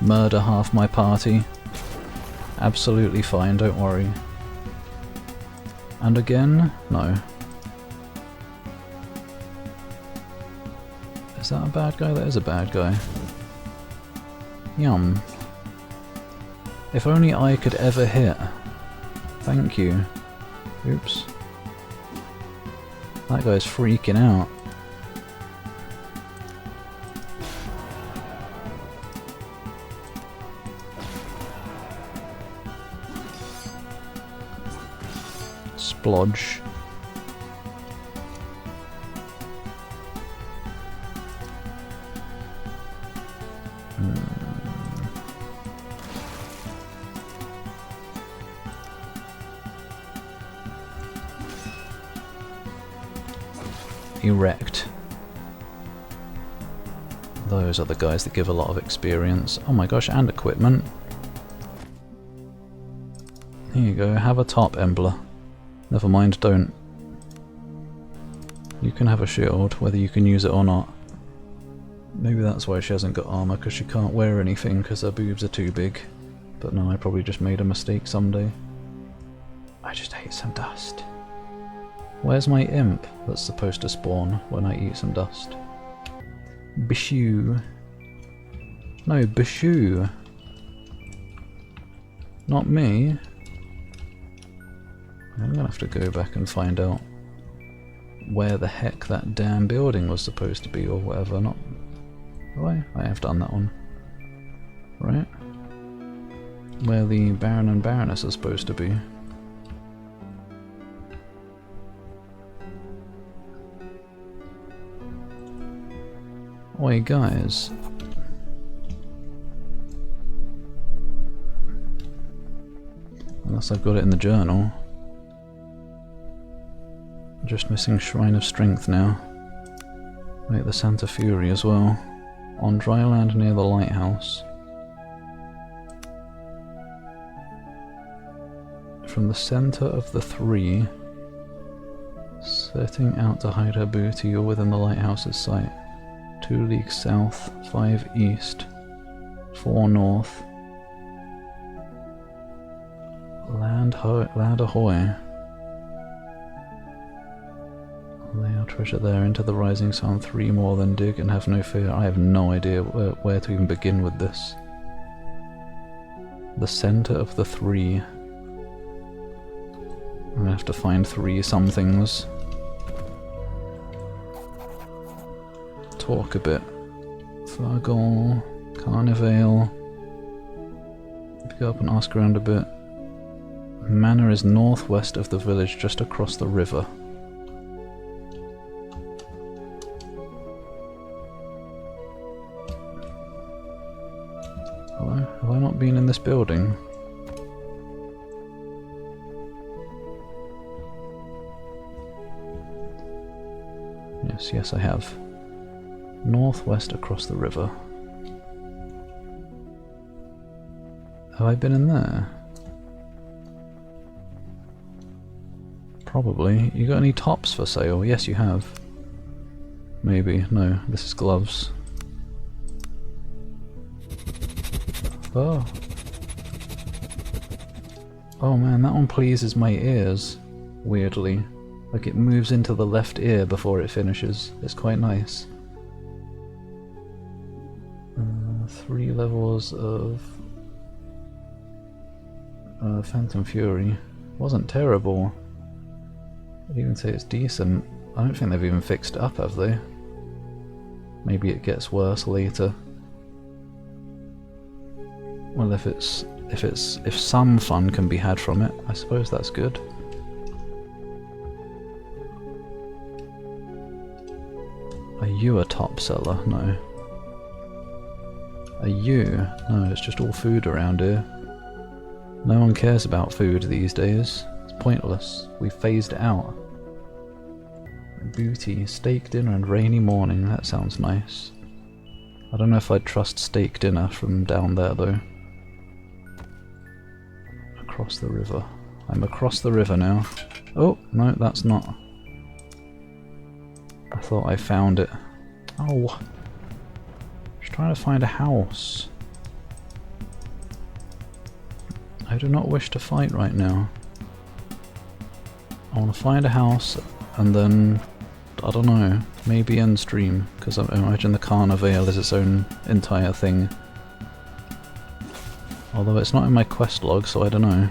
Murder half my party. Absolutely fine, don't worry. And again? No. Is that a bad guy? That is a bad guy. Yum. If only I could ever hit. Thank you. Oops. That guy's freaking out. Splodge. Erect. Those are the guys that give a lot of experience. Oh my gosh, and equipment. Here you go, have a top, Embla. Never mind, don't. You can have a shield, whether you can use it or not. Maybe that's why she hasn't got armor, because she can't wear anything because her boobs are too big. But no, I probably just made a mistake someday. I just ate some dust. Where's my imp that's supposed to spawn when I eat some dust? Bishu. No, Bishu. Not me. I'm gonna have to go back and find out where the heck that damn building was supposed to be or whatever. Not... Oh, I have done that one. Right? Where the Baron and Baroness are supposed to be. Oi guys. Unless I've got it in the journal. Just missing Shrine of Strength now. Wait, the Santa Fury as well. On dry land near the lighthouse. From the center of the three, setting out to hide her booty, you're within the lighthouse's sight. 2 leagues south, 5 east, 4 north. Land ahoy. Lay our treasure there into the rising sun, 3 more, then dig and have no fear. I have no idea where to even begin with this. The center of the 3. I'm gonna have to find 3 somethings. Talk a bit. Fargol, Carnivale. Go up and ask around a bit. Manor is northwest of the village, just across the river. Hello? Have I not been in this building? Yes, I have. Northwest across the river. Have I been in there? Probably. You got any tops for sale? Yes, you have. Maybe. No, this is gloves. Oh. Oh man, that one pleases my ears. Weirdly. Like it moves into the left ear before it finishes. It's quite nice. 3 levels of Phantom Fury. Wasn't terrible. I'd even say it's decent. I don't think they've even fixed it up, have they? Maybe it gets worse later. Well, if some fun can be had from it, I suppose that's good. Are you a top seller? No. Are you? No, it's just all food around here. No one cares about food these days. It's pointless. We've phased it out. Booty, steak dinner and rainy morning. That sounds nice. I don't know if I'd trust steak dinner from down there though. Across the river. I'm across the river now. Oh, no, that's not. I thought I found it. Oh. Just trying to find a house. I do not wish to fight right now. I want to find a house and then, I don't know, maybe end stream, because I imagine the Carnivale is its own entire thing. Although it's not in my quest log, so I don't know.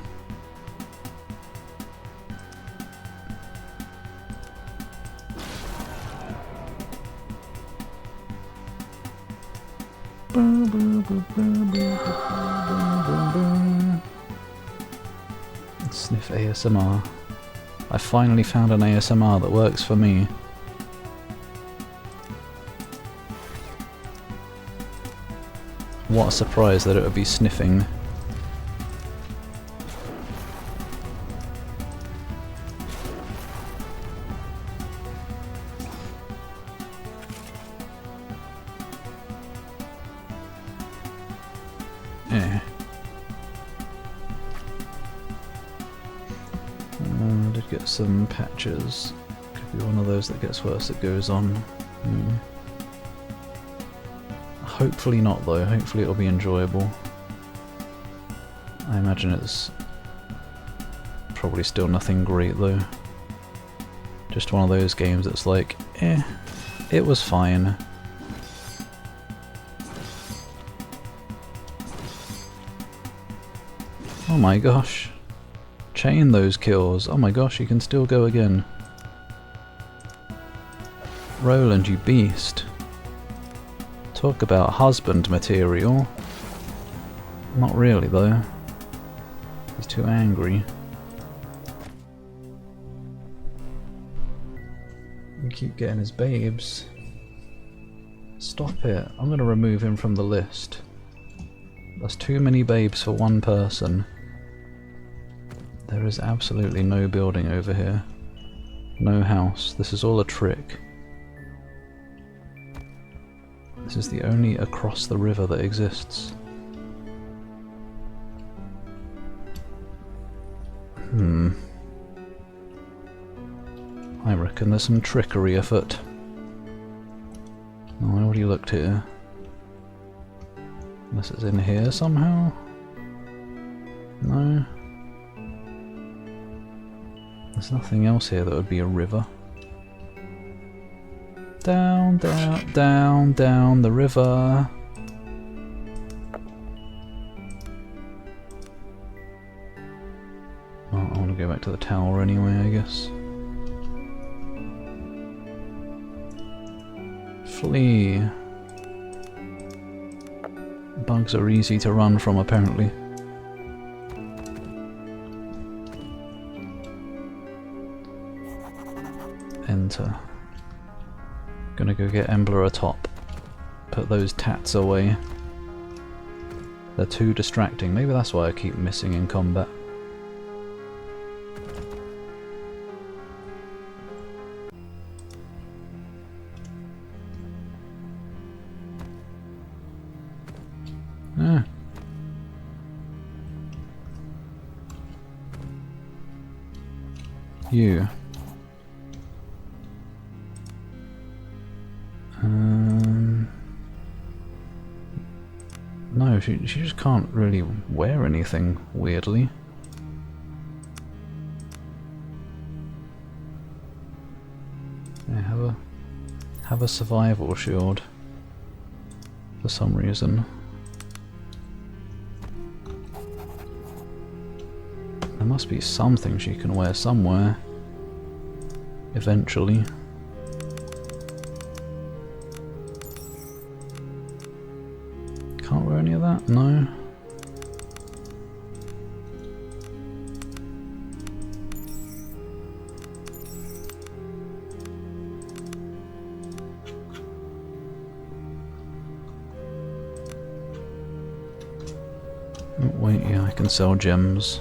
Sniff ASMR. I finally found an ASMR that works for me. What a surprise that it would be sniffing. Did get some patches. Could be one of those that gets worse that goes on. Hopefully not though, hopefully it'll be enjoyable. I imagine it's probably still nothing great though. Just one of those games that's like, it was fine. Oh my gosh. Chain those kills. Oh my gosh, you can still go again. Roland, you beast. Talk about husband material. Not really though. He's too angry. You keep getting his babes. Stop it. I'm gonna remove him from the list. That's too many babes for one person. There is absolutely no building over here. No house. This is all a trick. This is the only across the river that exists. I reckon there's some trickery afoot. Oh, I already looked here. Unless it's in here somehow? No. There's nothing else here that would be a river. Down, down, down, down the river. Oh, I want to go back to the tower anyway, I guess. Flee. Bugs are easy to run from, apparently. Enter. Gonna go get Embler atop. Put those tats away. They're too distracting. Maybe that's why I keep missing in combat. You. No, she just can't really wear anything, weirdly. Yeah, have a survival shield for some reason. There must be something she can wear somewhere. Eventually. Can't wear any of that? No. Oh, wait, yeah, I can sell gems.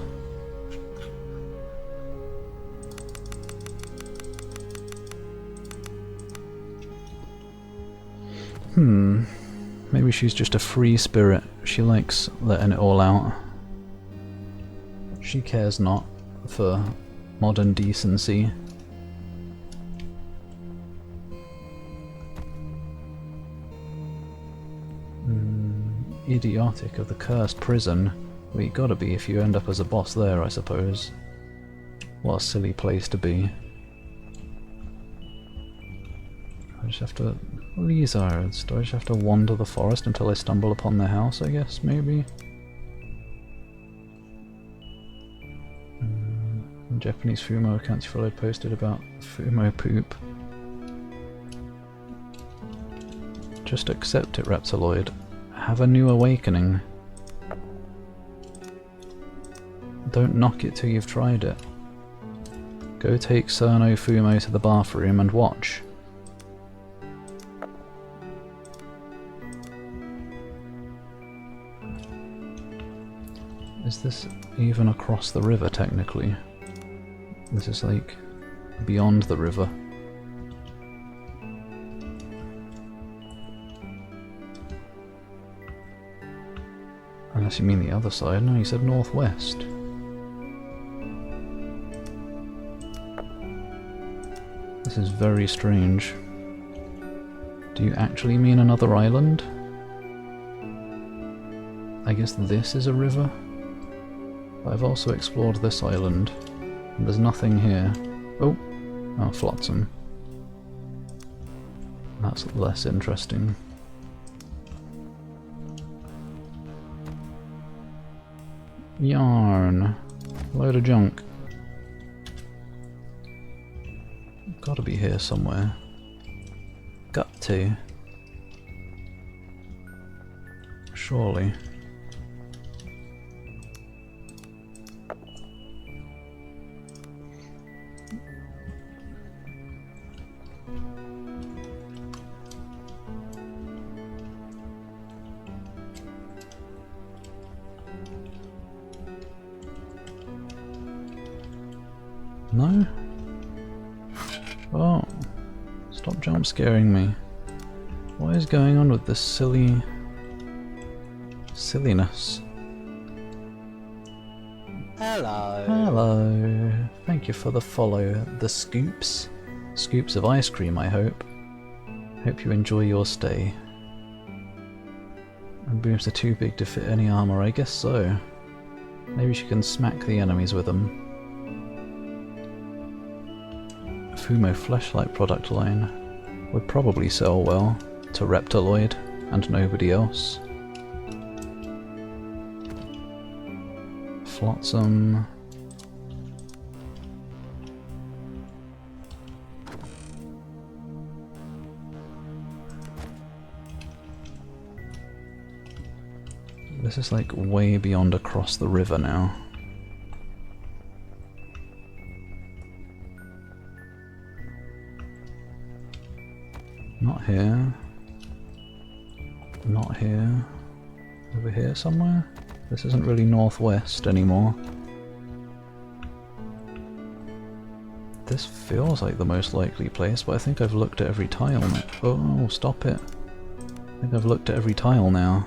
Maybe she's just a free spirit. She likes letting it all out. She cares not for modern decency. Idiotic of the cursed prison. Well, you gotta be if you end up as a boss there, I suppose. What a silly place to be. I just have to... Lizards. Do I just have to wander the forest until I stumble upon their house, I guess, maybe? Japanese Fumo accounts followed posted about Fumo poop. Just accept it, Reptiloid. Have a new awakening. Don't knock it till you've tried it. Go take Cerno Fumo to the bathroom and watch. Is this even across the river, technically? This is like beyond the river. Unless you mean the other side. No, you said northwest. This is very strange. Do you actually mean another island? I guess this is a river? But I've also explored this island, and there's nothing here. Oh, Flotsam. That's less interesting. Yarn. Load of junk. Gotta be here somewhere. Got to. Surely. No? Oh. Stop jump scaring me. What is going on with this silliness? Hello. Hello. Thank you for the follow. The scoops. Scoops of ice cream, I hope. Hope you enjoy your stay. And booms are too big to fit any armor, I guess so. Maybe she can smack the enemies with them. Fumo fleshlight product line would probably sell well to Reptiloid and nobody else. Flotsam. This is like way beyond across the river now. Not here. Not here. Over here somewhere? This isn't really northwest anymore. This feels like the most likely place, but I think I've looked at every tile now. Oh, stop it. I think I've looked at every tile now.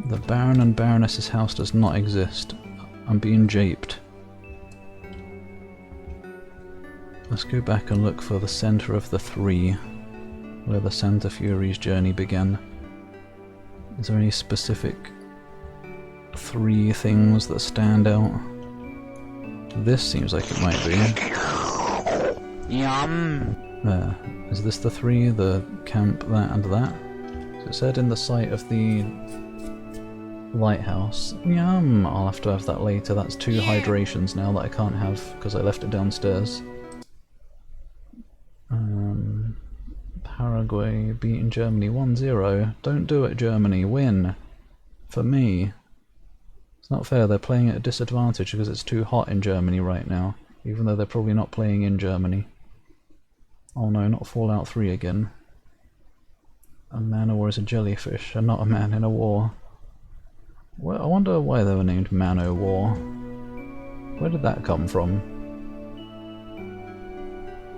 The Baron and Baroness's house does not exist. I'm being japed. Let's go back and look for the centre of the three, where the Santa Fury's journey began. Is there any specific three things that stand out? This seems like it might be. Yum. There. Is this the three? The camp, that and that? So it said in the site of the lighthouse. Yum! I'll have to have that later. That's two hydrations now that I can't have because I left it downstairs. Paraguay beating Germany 1-0. Don't do it, Germany. Win. For me. It's not fair. They're playing at a disadvantage because it's too hot in Germany right now. Even though they're probably not playing in Germany. Oh no, not Fallout 3 again. A man of war is a jellyfish, and not a man in a war. Well, I wonder why they were named Man-O-War. Where did that come from?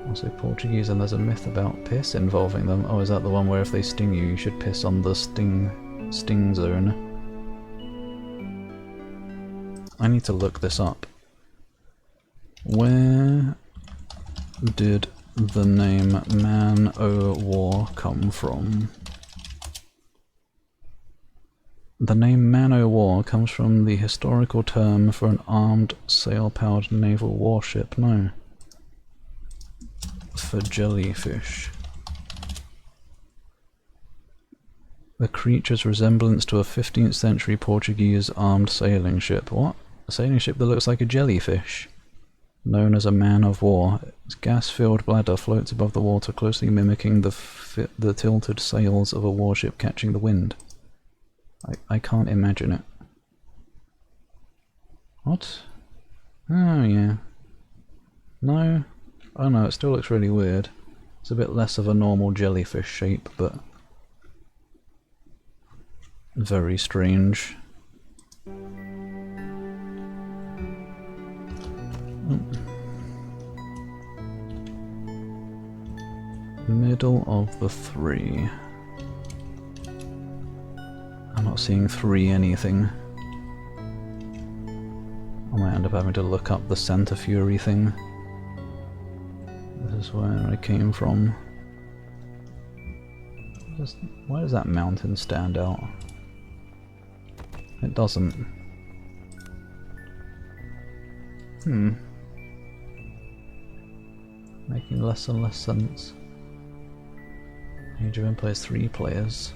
Also Portuguese, and there's a myth about piss involving them. Oh, is that the one where if they sting you, you should piss on the sting zone? I need to look this up. Where did the name Man-O-War come from? The name Man-O-War comes from the historical term for an armed, sail-powered naval warship. No. For jellyfish. The creature's resemblance to a 15th century Portuguese armed sailing ship. What? A sailing ship that looks like a jellyfish. Known as a man of war. Its gas-filled bladder floats above the water, closely mimicking the tilted sails of a warship catching the wind. I can't imagine it. What? Oh yeah. No? Oh no, it still looks really weird. It's a bit less of a normal jellyfish shape, but very strange. Middle of the three. I'm not seeing three anything. I might end up having to look up the Santa Fury thing. This is where I came from. Why does that mountain stand out? It doesn't. Making less and less sense. Age of Empires 3 players.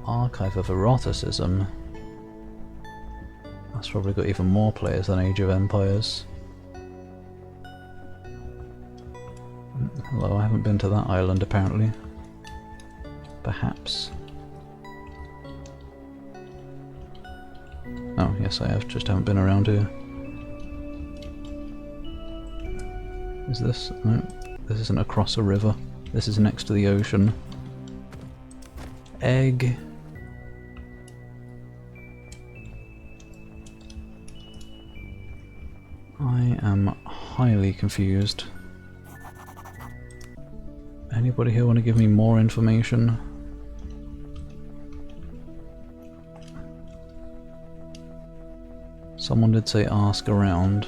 Archive of Eroticism. That's probably got even more players than Age of Empires. Hello, I haven't been to that island apparently. Perhaps. Oh, yes I have, just haven't been around here. Is this? No, this isn't across a river. This is next to the ocean. Egg. I am highly confused. Anybody here want to give me more information? Someone did say ask around.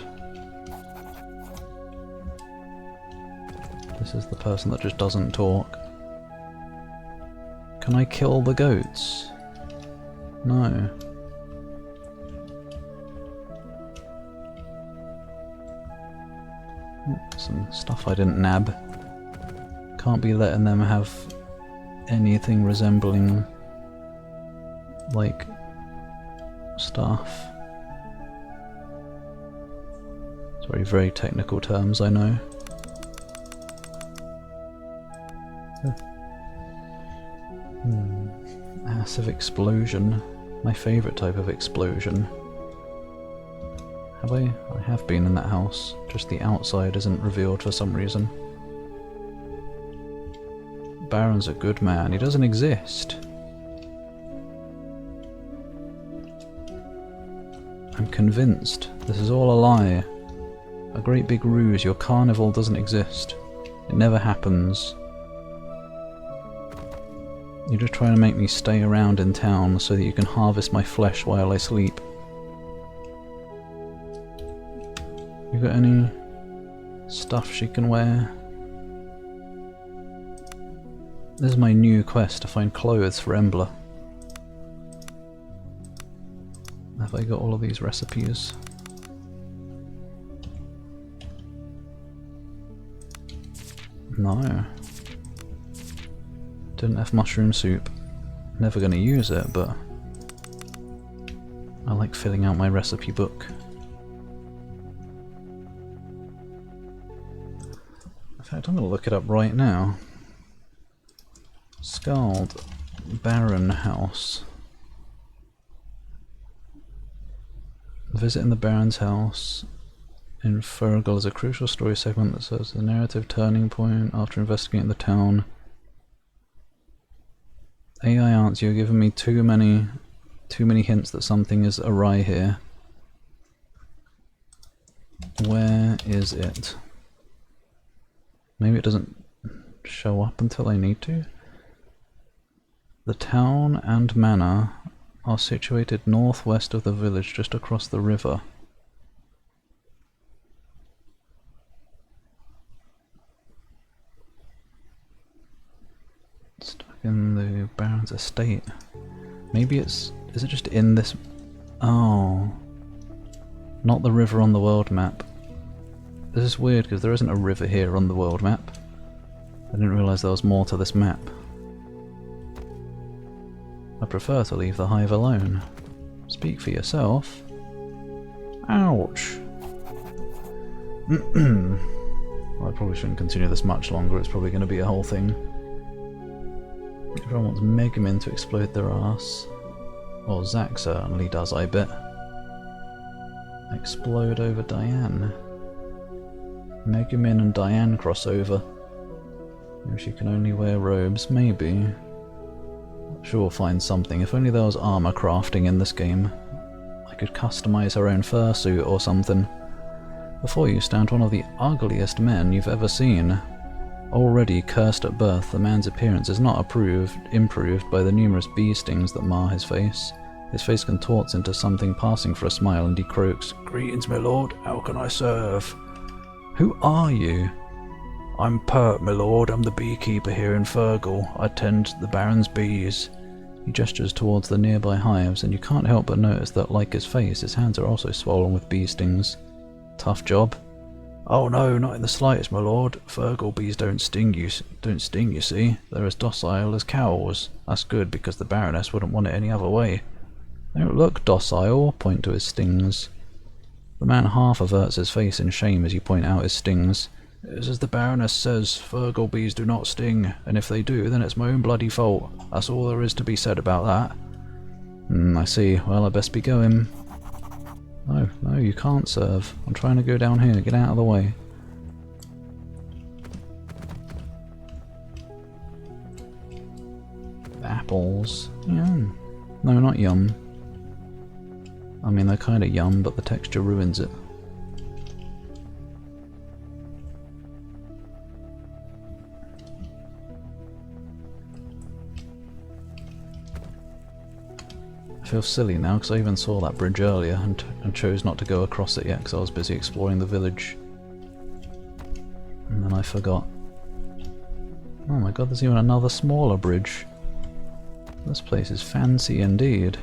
This is the person that just doesn't talk. Can I kill the goats? No. Some stuff I didn't nab. Can't be letting them have anything resembling like stuff. It's very technical terms, I know. Massive explosion. My favourite type of explosion. Have I? I have been in that house. Just the outside isn't revealed for some reason. Baron's a good man. He doesn't exist. I'm convinced. This is all a lie. A great big ruse. Your carnival doesn't exist. It never happens. You're just trying to make me stay around in town so that you can harvest my flesh while I sleep. You got any stuff she can wear? This is my new quest, to find clothes for Embla. Have I got all of these recipes? No. Didn't have mushroom soup. Never gonna use it, but I like filling out my recipe book. In fact, I'm gonna look it up right now. SKALD Baron House. Visiting the Baron's house in Fergal is a crucial story segment that serves as a narrative turning point after investigating the town. AI answer, you're giving me too many hints that something is awry here. Where is it? Maybe it doesn't show up until I need to. The town and manor are situated northwest of the village, just across the river. Stuck in the Baron's estate. Maybe is it just in this? Oh. Not the river on the world map. This is weird because there isn't a river here on the world map. I didn't realise there was more to this map. I prefer to leave the hive alone. Speak for yourself. Ouch. Well, I probably shouldn't continue this much longer, it's probably going to be a whole thing. Everyone wants Megamin to explode their ass. Well, Zack certainly does, I bet. Explode over Diane. Megamin and Diane crossover. Maybe she can only wear robes, maybe. Sure, we'll find something. If only there was armor crafting in this game. I could customize her own fursuit or something. Before you stand one of the ugliest men you've ever seen. Already cursed at birth, the man's appearance is not improved by the numerous bee stings that mar his face. His face contorts into something passing for a smile and he croaks, "Greetings, my lord, how can I serve?" Who are you? I'm Pert, my lord, I'm the beekeeper here in Fergal. I tend the Baron's bees. He gestures towards the nearby hives, and you can't help but notice that, like his face, his hands are also swollen with bee stings. Tough job. Oh no, not in the slightest, my lord. Fergal bees don't sting, you see. They're as docile as cows. That's good, because the Baroness wouldn't want it any other way. They don't look docile, point to his stings. The man half averts his face in shame as you point out his stings. It's as the Baroness says, Fergal bees do not sting, and if they do, then it's my own bloody fault. That's all there is to be said about that. I see. Well, I best be going. No, no, you can't serve. I'm trying to go down here. Get out of the way. Apples. Yum. No, not yum. I mean, they're kind of yum, but the texture ruins it. I feel silly now because I even saw that bridge earlier and chose not to go across it yet because I was busy exploring the village. And then I forgot. Oh my god, there's even another smaller bridge. This place is fancy indeed.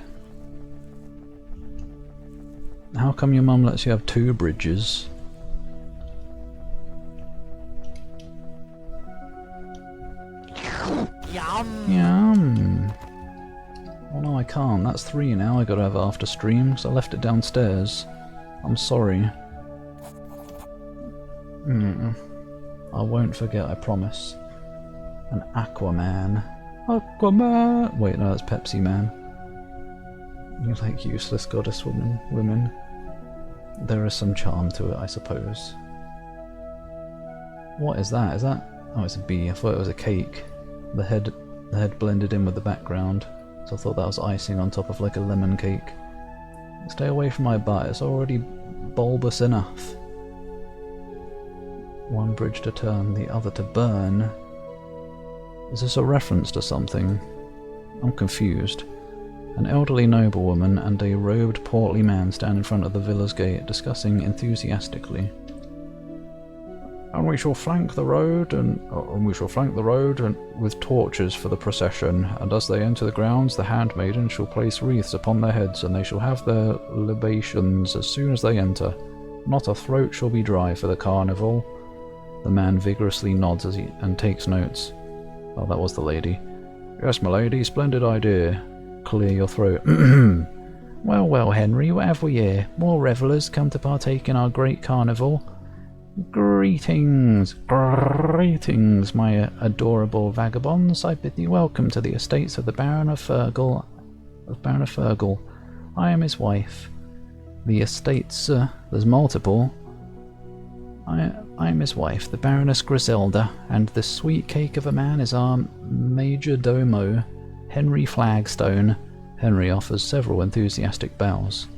How come your mum lets you have 2 bridges? Yum! Yum! Oh no, I can't. That's 3 now I gotta have after stream, because I left it downstairs. I'm sorry. I won't forget, I promise. An Aquaman. Aquaman! Wait, no, that's Pepsi Man. You like useless goddess women. There is some charm to it, I suppose. What is that? Is that... Oh, it's a bee. I thought it was a cake. The head blended in with the background. So I thought that was icing on top of like a lemon cake. Stay away from my butt, it's already bulbous enough. One bridge to turn, the other to burn. Is this a reference to something? I'm confused. An elderly noblewoman and a robed, portly man stand in front of the villa's gate, discussing enthusiastically. And we shall flank the road with torches for the procession, and as they enter the grounds, the handmaidens shall place wreaths upon their heads, and they shall have their libations as soon as they enter. Not a throat shall be dry for the carnival. The man vigorously nods and takes notes. Oh, that was the lady. Yes, my lady, splendid idea. Clear your throat. Well, well, Henry, what have we here? More revellers come to partake in our great carnival. Greetings, greetings, my adorable vagabonds. I bid thee welcome to the estates of the Baron of Fergal. I am his wife. The estates, there's multiple. I am his wife, the Baroness Griselda, and this sweet cake of a man is our major domo, Henry Flagstone. Henry offers several enthusiastic bows.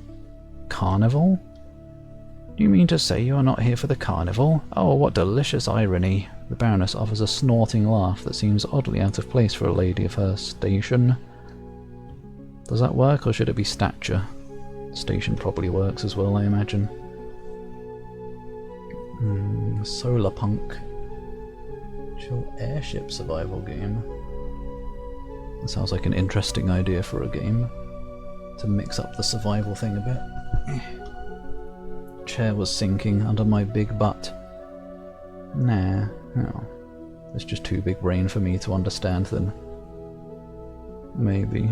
Carnival? Do you mean to say you are not here for the carnival? Oh, what delicious irony. The Baroness offers a snorting laugh that seems oddly out of place for a lady of her station. Does that work, or should it be stature? Station probably works as well, I imagine. Solar Punk. Chill airship survival game. That sounds like an interesting idea for a game. To mix up the survival thing a bit. Chair was sinking under my big butt. Nah, no. It's just too big brain for me to understand then. Maybe.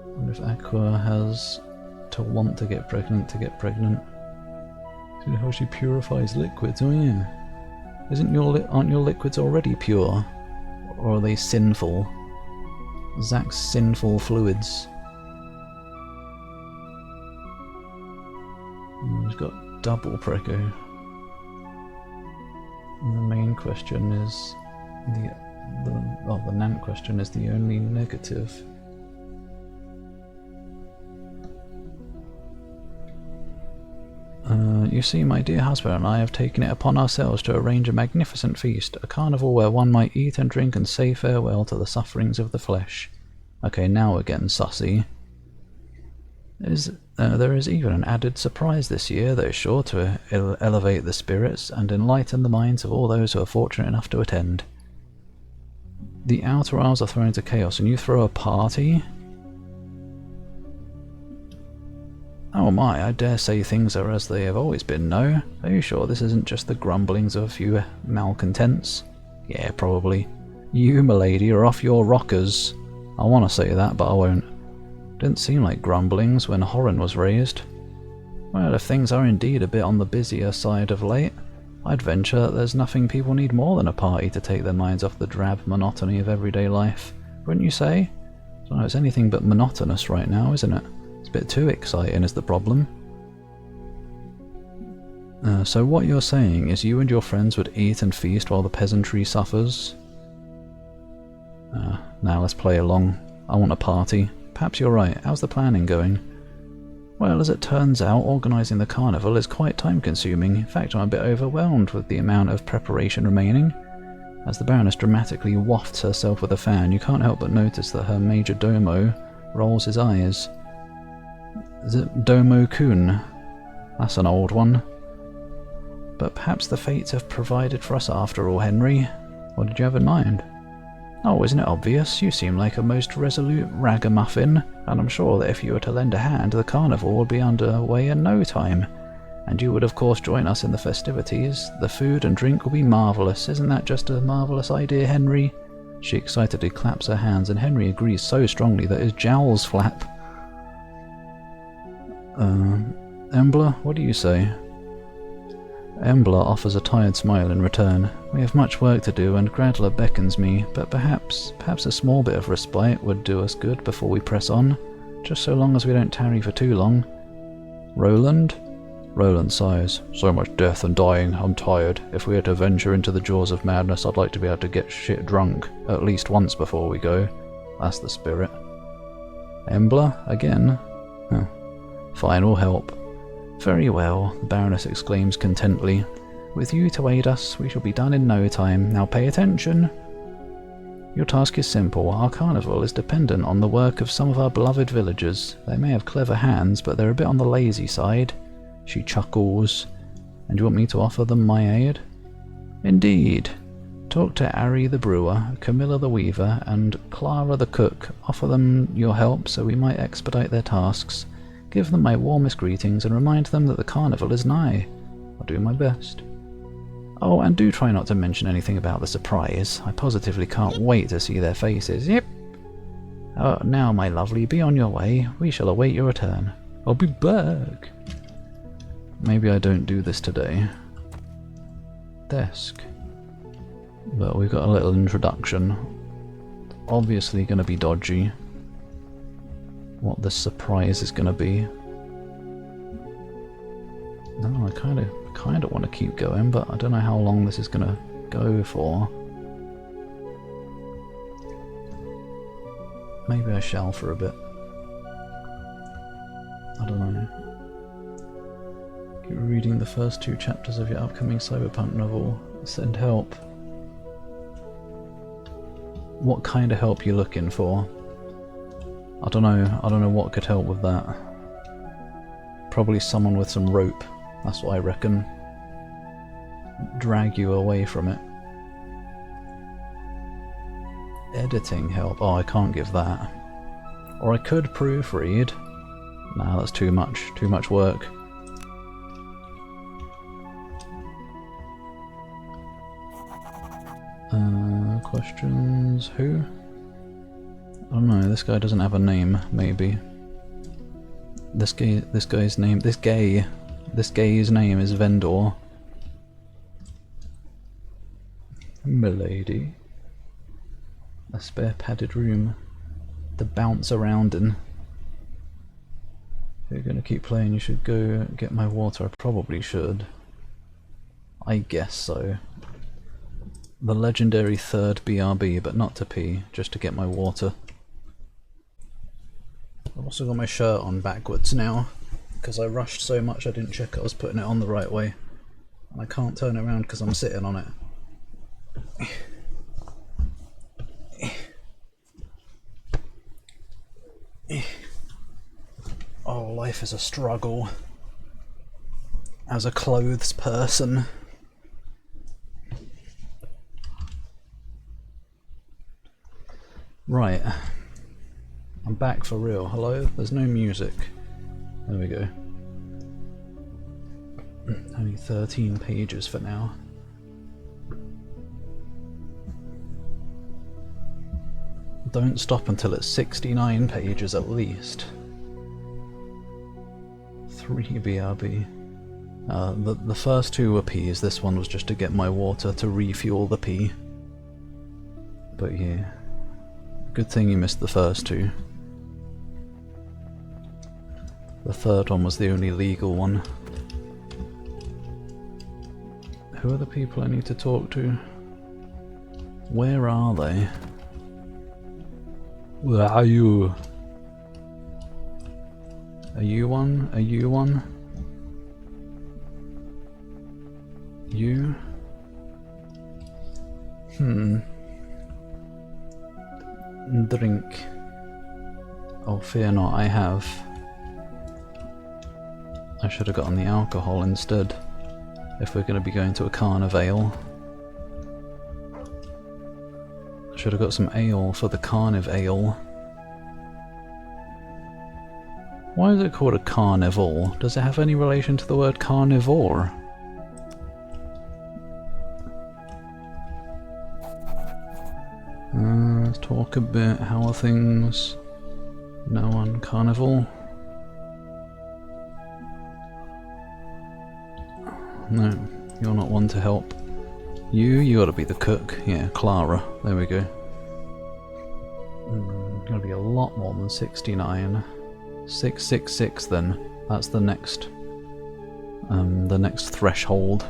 Wonder if Aqua has to want to get pregnant. See how she purifies liquids, oh yeah. Aren't your liquids already pure? Or are they sinful? Zach's sinful fluids. He's got double prego. And the main question is the NANT question is the only negative. You see, my dear husband and I have taken it upon ourselves to arrange a magnificent feast, a carnival where one might eat and drink and say farewell to the sufferings of the flesh. Okay, now again, sussy. There is even an added surprise this year that is sure to elevate the spirits and enlighten the minds of all those who are fortunate enough to attend. The outer isles are thrown into chaos and you throw a party? Oh my, I dare say things are as they have always been, no? Are you sure this isn't just the grumblings of a few malcontents? Yeah, probably. You, milady, are off your rockers. I want to say that, but I won't. Didn't seem like grumblings when Horan was raised. Well, if things are indeed a bit on the busier side of late, I'd venture that there's nothing people need more than a party to take their minds off the drab monotony of everyday life. Wouldn't you say? I don't know, it's anything but monotonous right now, isn't it? It's a bit too exciting is the problem. So what you're saying is you and your friends would eat and feast while the peasantry suffers? Now let's play along. I want a party. Perhaps you're right. How's the planning going? Well, as it turns out, organising the carnival is quite time-consuming. In fact, I'm a bit overwhelmed with the amount of preparation remaining. As the Baroness dramatically wafts herself with a fan, you can't help but notice that her major domo rolls his eyes. Is it Domo-kun? That's an old one. But perhaps the fates have provided for us after all, Henry. What did you have in mind? Oh, isn't it obvious? You seem like a most resolute ragamuffin, and I'm sure that if you were to lend a hand, the carnival would be underway in no time. And you would of course join us in the festivities. The food and drink will be marvellous. Isn't that just a marvellous idea, Henry? She excitedly claps her hands, and Henry agrees so strongly that his jowls flap. Embla, what do you say? Embla offers a tired smile in return. We have much work to do, and Gradler beckons me, but perhaps a small bit of respite would do us good before we press on, just so long as we don't tarry for too long. Roland? Roland sighs. So much death and dying, I'm tired. If we are to venture into the jaws of madness, I'd like to be able to get shit drunk, at least once before we go. That's the spirit. Embla? Again? Oh. Fine, we'll help. Very well, the Baroness exclaims contentedly. With you to aid us, we shall be done in no time. Now pay attention. Your task is simple. Our carnival is dependent on the work of some of our beloved villagers. They may have clever hands, but they're a bit on the lazy side. She chuckles. And you want me to offer them my aid? Indeed. Talk to Ari the brewer, Camilla the weaver, and Clara the cook. Offer them your help so we might expedite their tasks. Give them my warmest greetings and remind them that the carnival is nigh. I'll do my best. Oh, and do try not to mention anything about the surprise. I positively can't wait to see their faces. Yep. Oh, now, my lovely, be on your way. We shall await your return. I'll be back. Maybe I don't do this today. Desk. But we've got a little introduction. Obviously going to be dodgy. What the surprise is going to be. No, I kind of want to keep going, but I don't know how long this is going to go for. Maybe I shall for a bit. I don't know. Keep reading the first 2 chapters of your upcoming cyberpunk novel. Send help. What kind of help you looking for? I don't know what could help with that. Probably someone with some rope, that's what I reckon. Drag you away from it. Editing help, oh I can't give that. Or I could proofread. Nah, that's too much work. Questions, who? I don't know, this guy doesn't have a name, maybe. This guy's name is Vendor. Milady. A spare padded room to bounce around in. If you're gonna keep playing, you should go get my water. I probably should. I guess so. The legendary 3rd BRB, but not to pee, just to get my water. I've also got my shirt on backwards now, because I rushed so much I didn't check I was putting it on the right way. And I can't turn it around because I'm sitting on it. Oh, life is a struggle. As a clothes person. Right. I'm back for real. Hello? There's no music. There we go. Only 13 pages for now. Don't stop until it's 69 pages at least. 3 BRB. The first two were P's, this one was just to get my water to refuel the P. But yeah, good thing you missed the first two. The third one was the only legal one. Who are the people I need to talk to? Where are they? Where are you? Are you one? Are you one? You? Drink. Oh, fear not, I have. I should have gotten the alcohol instead, if we're going to be going to a carnival. I should have got some ale for the carnival. Why is it called a carnival? Does it have any relation to the word carnivore? Let's talk a bit. How are things? No one. Carnival? No, you're not one to help. You gotta be the cook. Yeah, Clara. There we go. Gotta be a lot more than 69. 666 then. That's the next threshold.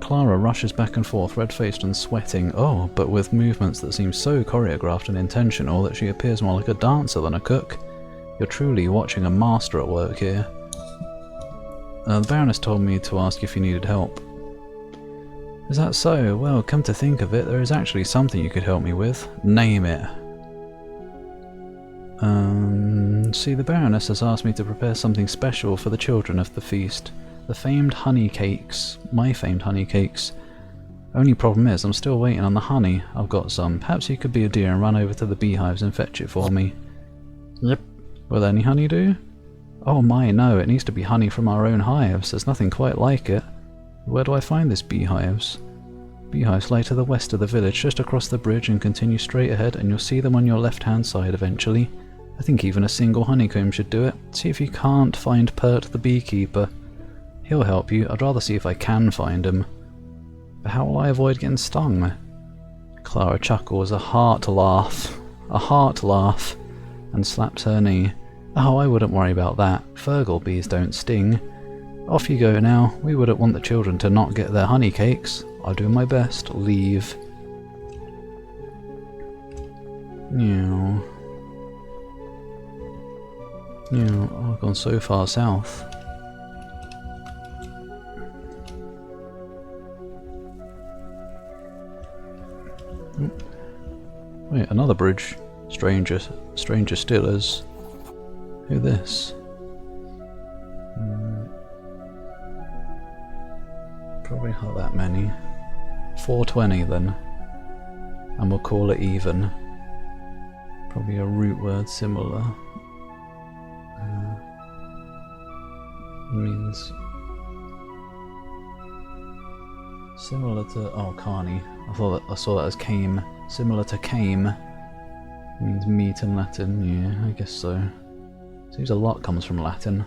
Clara rushes back and forth, red-faced and sweating. Oh, but with movements that seem so choreographed and intentional that she appears more like a dancer than a cook. You're truly watching a master at work here. The Baroness told me to ask if you needed help. Is that so? Well, come to think of it, there is actually something you could help me with. Name it. See, the Baroness has asked me to prepare something special for the children of the feast. The famed honey cakes. My famed honey cakes. Only problem is, I'm still waiting on the honey. I've got some. Perhaps you could be a dear and run over to the beehives and fetch it for me. Yep. Will any honey do? Oh my, no, it needs to be honey from our own hives. There's nothing quite like it. Where do I find this beehives? Beehives lie to the west of the village, just across the bridge, and continue straight ahead, and you'll see them on your left-hand side eventually. I think even a single honeycomb should do it. See if you can't find Pert the beekeeper. He'll help you. I'd rather see if I can find him. But how will I avoid getting stung? Clara chuckles, a heart laugh, and slaps her knee. Oh, I wouldn't worry about that. Fergal bees don't sting. Off you go now. We wouldn't want the children to not get their honey cakes. I'll do my best. Leave. Meow. Meow. Oh, I've gone so far south. Wait, another bridge. Stranger still is. Who this? Probably not that many. 420 then. And we'll call it even. Probably a root word similar. Means similar to Carney. I saw that as came. Similar to came. Means meat in Latin. Yeah, I guess so. Seems a lot comes from Latin.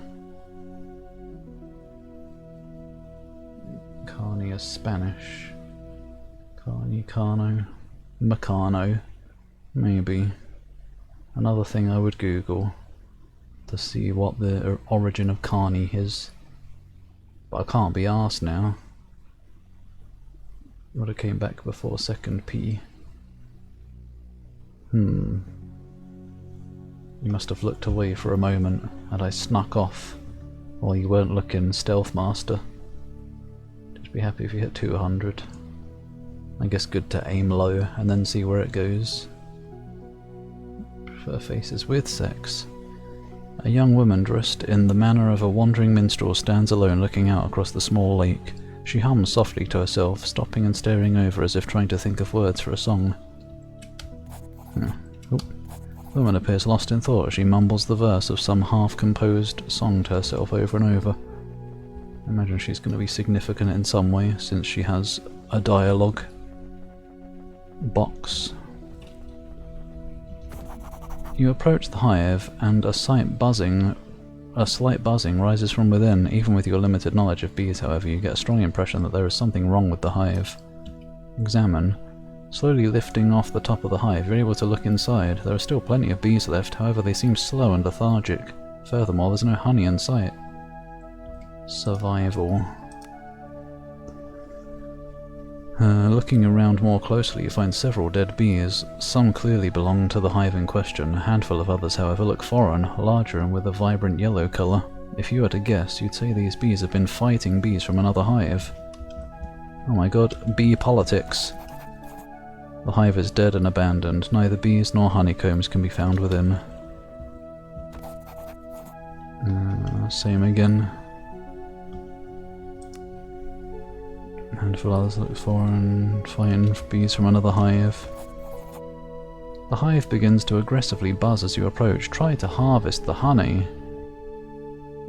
Carney is Spanish. Carney, Carno, Meccano. Maybe. Another thing I would Google to see what the origin of Carney is. But I can't be arsed now. Would have came back before second P. You must have looked away for a moment, and I snuck off while you weren't looking, Stealth Master. Just be happy if you hit 200. I guess good to aim low and then see where it goes. Prefer faces with sex. A young woman dressed in the manner of a wandering minstrel stands alone looking out across the small lake. She hums softly to herself, stopping and staring over as if trying to think of words for a song. The woman appears lost in thought as she mumbles the verse of some half-composed song to herself over and over. imagine she's going to be significant in some way, since she has a dialogue box. You approach the hive, and a slight buzzing rises from within. Even with your limited knowledge of bees, however, you get a strong impression that there is something wrong with the hive. Examine. Slowly lifting off the top of the hive, you're able to look inside. There are still plenty of bees left, however they seem slow and lethargic. Furthermore, there's no honey in sight. Survival. Looking around more closely, you find several dead bees. Some clearly belong to the hive in question. A handful of others, however, look foreign, larger and with a vibrant yellow colour. If you were to guess, you'd say these bees have been fighting bees from another hive. Oh my god, bee politics. The hive is dead and abandoned. Neither bees nor honeycombs can be found within. Same again. A handful of others look foreign, fighting bees from another hive. The hive begins to aggressively buzz as you approach. Try to harvest the honey.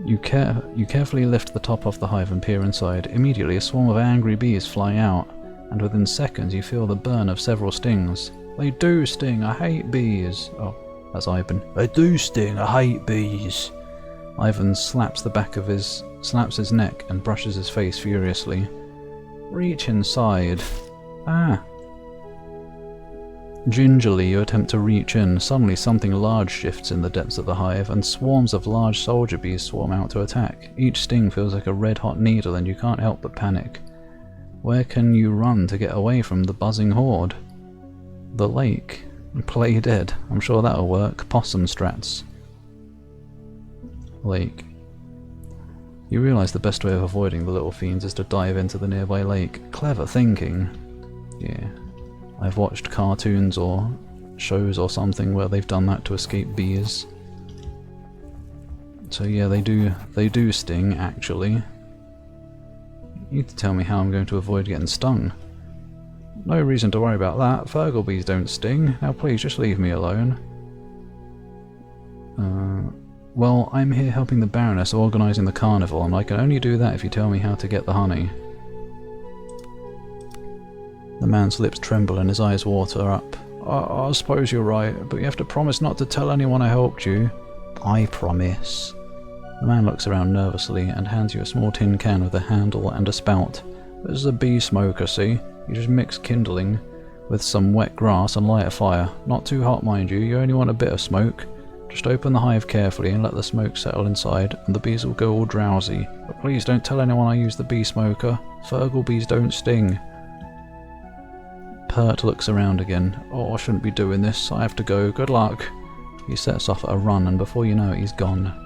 You carefully lift the top off the hive and peer inside. Immediately, a swarm of angry bees fly out, and within seconds you feel the burn of several stings. They do sting, I hate bees. Oh, that's Ivan. They do sting, I hate bees. Ivan slaps his neck and brushes his face furiously. Reach inside. Ah. Gingerly you attempt to reach in. Suddenly something large shifts in the depths of the hive, and swarms of large soldier bees swarm out to attack. Each sting feels like a red-hot needle, and you can't help but panic. Where can you run to get away from the buzzing horde? The lake. Play dead. I'm sure that'll work. Possum strats. Lake. You realise the best way of avoiding the little fiends is to dive into the nearby lake. Clever thinking. Yeah. I've watched cartoons or shows or something where they've done that to escape bees. So yeah, they do sting, actually. You need to tell me how I'm going to avoid getting stung. No reason to worry about that. Fergal bees don't sting. Now please, just leave me alone. Well, I'm here helping the Baroness organising the carnival, and I can only do that if you tell me how to get the honey. The man's lips tremble and his eyes water up. I suppose you're right, but you have to promise not to tell anyone I helped you. I promise. The man looks around nervously and hands you a small tin can with a handle and a spout. This is a bee smoker, see? You just mix kindling with some wet grass and light a fire. Not too hot, mind you, you only want a bit of smoke. Just open the hive carefully and let the smoke settle inside, and the bees will go all drowsy. But please don't tell anyone I use the bee smoker. Fergal bees don't sting. Pert looks around again. Oh, I shouldn't be doing this. I have to go. Good luck. He sets off at a run, and before you know it, he's gone.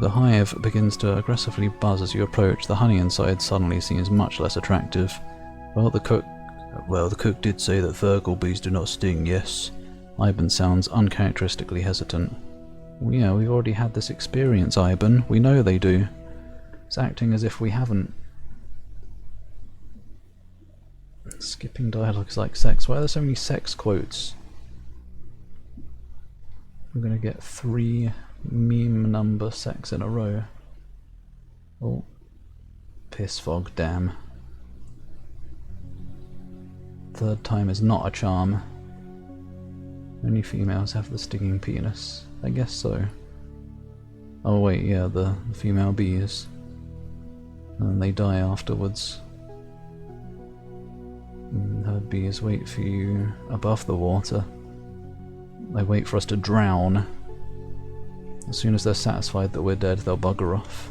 The hive begins to aggressively buzz as you approach. The honey inside suddenly seems much less attractive. Well, the cook did say that Fergal bees do not sting, yes. Ivan sounds uncharacteristically hesitant. Well, yeah, we've already had this experience, Ivan. We know they do. It's acting as if we haven't. Skipping dialogue is like sex. Why are there so many sex quotes? I'm gonna get 3 meme number sex in a row. Oh. Piss fog, damn. Third time is not a charm. Only females have the stinging penis. I guess so. Oh wait, yeah, the female bees. And then they die afterwards. And her bees wait for you above the water. They wait for us to drown. As soon as they're satisfied that we're dead, they'll bugger off.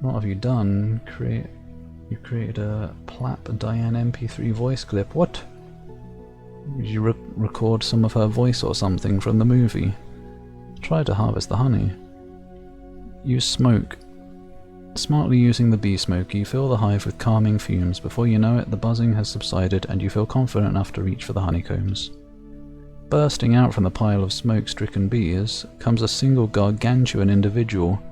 What have you done? You created a Plap Diane MP3 voice clip. What? Did you record some of her voice or something from the movie? Try to harvest the honey. Use smoke. Smartly using the bee smoke, you fill the hive with calming fumes. Before you know it, the buzzing has subsided and you feel confident enough to reach for the honeycombs. Bursting out from the pile of smoke-stricken bees comes a single gargantuan individual.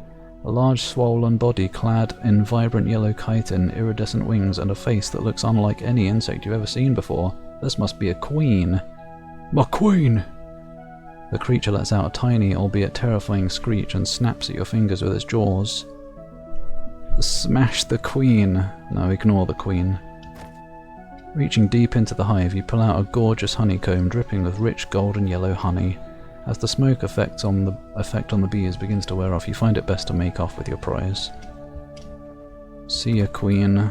A large swollen body clad in vibrant yellow chitin, iridescent wings, and a face that looks unlike any insect you've ever seen before. This must be a queen. My queen! The creature lets out a tiny, albeit terrifying screech and snaps at your fingers with its jaws. Smash the queen! No, ignore the queen. Reaching deep into the hive, you pull out a gorgeous honeycomb dripping with rich golden yellow honey. As the smoke effect on the bees begins to wear off, you find it best to make off with your prize. See ya, queen.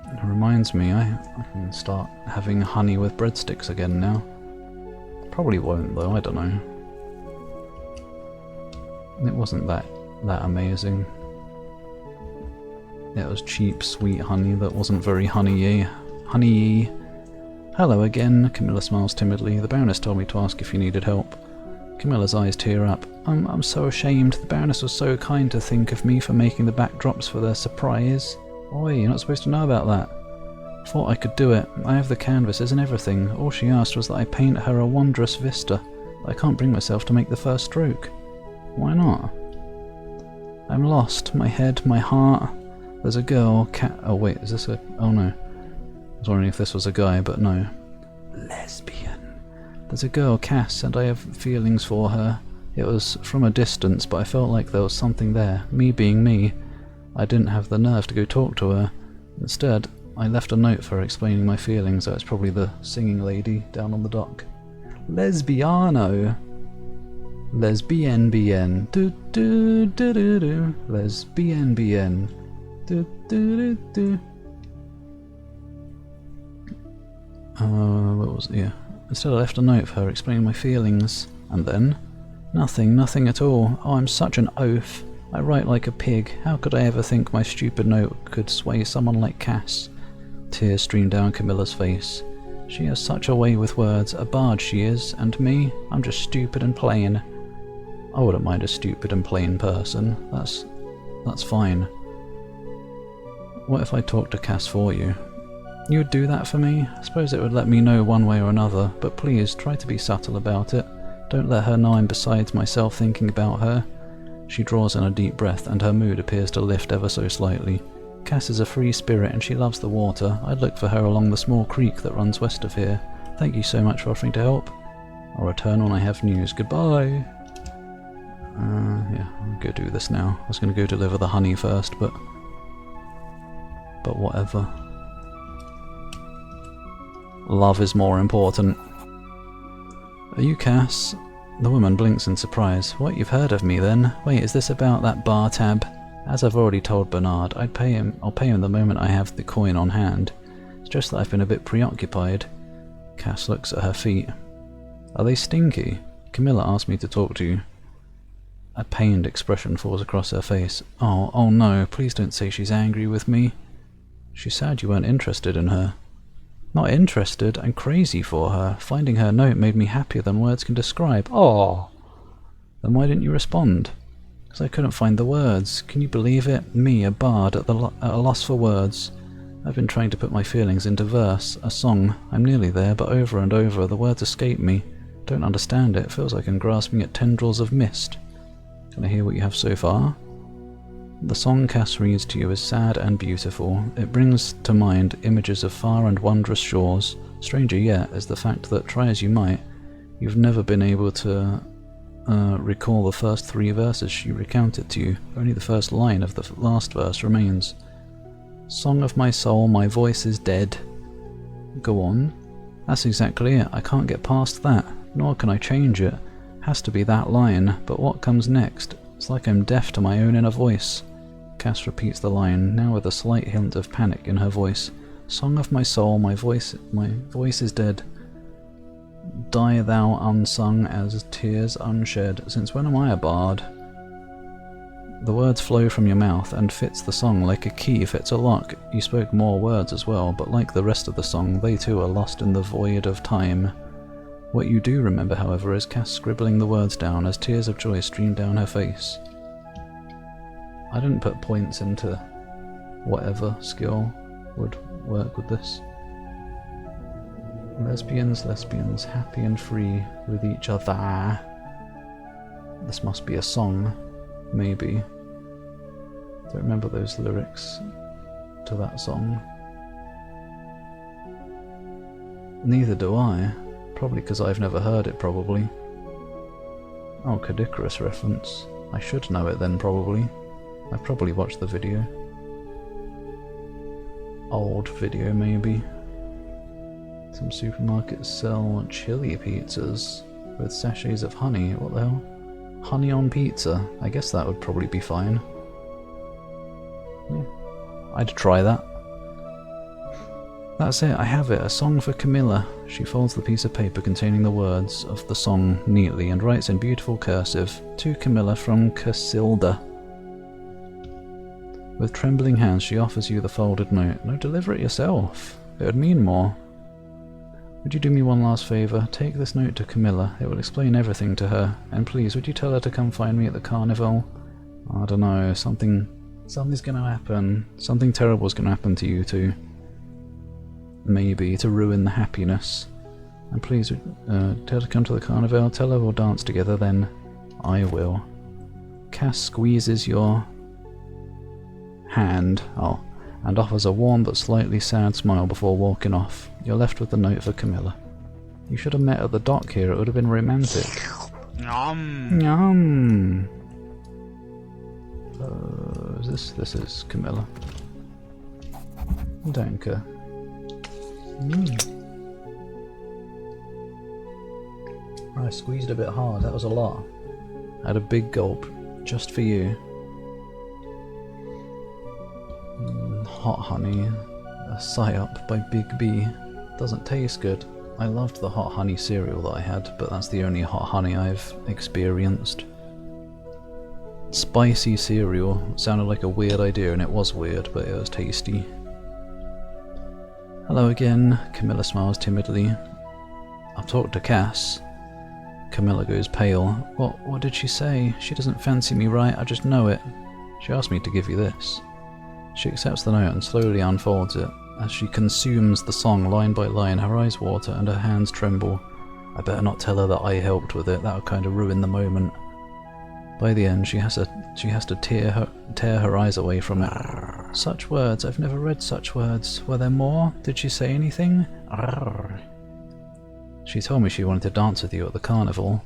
It reminds me, I can start having honey with breadsticks again now. Probably won't though, I don't know. It wasn't that amazing. It was cheap, sweet honey that wasn't very honey-y. Honey-y. Hello again, Camilla smiles timidly. The Baroness told me to ask if you needed help. Camilla's eyes tear up. I'm so ashamed. The Baroness was so kind to think of me for making the backdrops for their surprise. Oi, you're not supposed to know about that. Thought I could do it. I have the canvases and everything. All she asked was that I paint her a wondrous vista. I can't bring myself to make the first stroke. Why not? I'm lost. My head, my heart. There's a girl, oh wait, is this a... oh no. I was wondering if this was a guy, but no. Lesbian. There's a girl, Cass, and I have feelings for her. It was from a distance, but I felt like there was something there. Me being me. I didn't have the nerve to go talk to her. Instead, I left a note for her explaining my feelings. That's probably the singing lady down on the dock. Lesbiano. Lesbian bien. Do do do do do. Lesbian bien. Do do do do. What was it? Yeah. Instead I left a note for her explaining my feelings. And then? Nothing at all. Oh, I'm such an oaf. I write like a pig. How could I ever think my stupid note could sway someone like Cass? Tears streamed down Camilla's face. She has such a way with words. A bard she is, and me? I'm just stupid and plain. I wouldn't mind a stupid and plain person. That's fine. What if I talked to Cass for you? You would do that for me? I suppose it would let me know one way or another, but please, try to be subtle about it. Don't let her know I'm besides myself thinking about her. She draws in a deep breath, and her mood appears to lift ever so slightly. Cass is a free spirit, and she loves the water. I'd look for her along the small creek that runs west of here. Thank you so much for offering to help. I'll return when I have news. Goodbye! Yeah, I'll go do this now. I was going to go deliver the honey first, but whatever. Love is more important. Are you Cass? The woman blinks in surprise. What, you've heard of me then? Wait, is this about that bar tab? As I've already told Bernard, I'll pay him the moment I have the coin on hand. It's just that I've been a bit preoccupied. Cass looks at her feet. Are they stinky? Camilla asked me to talk to you. A pained expression falls across her face. Oh no, please don't say she's angry with me. She's sad you weren't interested in her. Not interested? I'm crazy for her. Finding her note made me happier than words can describe. Oh! Then why didn't you respond? Because I couldn't find the words. Can you believe it? Me, a bard, at a loss for words. I've been trying to put my feelings into verse, a song. I'm nearly there, but over and over the words escape me. Don't understand it. Feels like I'm grasping at tendrils of mist. Can I hear what you have so far? The song Cass reads to you is sad and beautiful. It brings to mind images of far and wondrous shores. Stranger yet is the fact that, try as you might, you've never been able to recall the first 3 verses she recounted to you. Only the first line of the last verse remains. Song of my soul, my voice is dead. Go on. That's exactly it. I can't get past that, nor can I change it. Has to be that line, but what comes next? It's like I'm deaf to my own inner voice. Cass repeats the line, now with a slight hint of panic in her voice. Song of my soul, my voice is dead. Die thou unsung as tears unshed. Since when am I a bard? The words flow from your mouth and fits the song like a key fits a lock. You spoke more words as well, but like the rest of the song, they too are lost in the void of time. What you do remember, however, is Cass scribbling the words down as tears of joy stream down her face. I didn't put points into whatever skill would work with this. Lesbians, happy and free with each other. This must be a song, maybe. Don't remember those lyrics to that song. Neither do I. Probably because I've never heard it, probably. Oh, Kadikarus reference. I should know it then, probably. I've probably watched the video. Old video, maybe. Some supermarkets sell chili pizzas with sachets of honey. What the hell? Honey on pizza. I guess that would probably be fine. Yeah. I'd try that. That's it, I have it. A song for Camilla. She folds the piece of paper containing the words of the song neatly and writes in beautiful cursive, "To Camilla from Casilda." With trembling hands she offers you the folded note. No, deliver it yourself. It would mean more. Would you do me one last favour? Take this note to Camilla. It will explain everything to her. And please, would you tell her to come find me at the carnival? I don't know, something's gonna happen. Something terrible's gonna happen to you two. Maybe, to ruin the happiness. And please, tell her to come to the carnival. Tell her we'll dance together then. I will. Cass squeezes your hand, and offers a warm but slightly sad smile before walking off. You're left with the note for Camilla. You should have met at the dock here, it would have been romantic. Yum. This is Camilla. Danke. I squeezed a bit hard, that was a lot. I had a big gulp, just for you. Hot honey, a psyop by Big B. Doesn't taste good. I loved the hot honey cereal that I had, but that's the only hot honey I've experienced. Spicy cereal sounded like a weird idea, and it was weird, but it was tasty. Hello again. Camilla smiles timidly. I've talked to Cass. Camilla goes pale. What did she say? She doesn't fancy me, right? I just know it. She asked me to give you this. She accepts the note and slowly unfolds it. As she consumes the song line by line, her eyes water and her hands tremble. I better not tell her that I helped with it, that would kind of ruin the moment. By the end, she has to tear her eyes away from it. Such words, I've never read such words. Were there more? Did she say anything? She told me she wanted to dance with you at the carnival.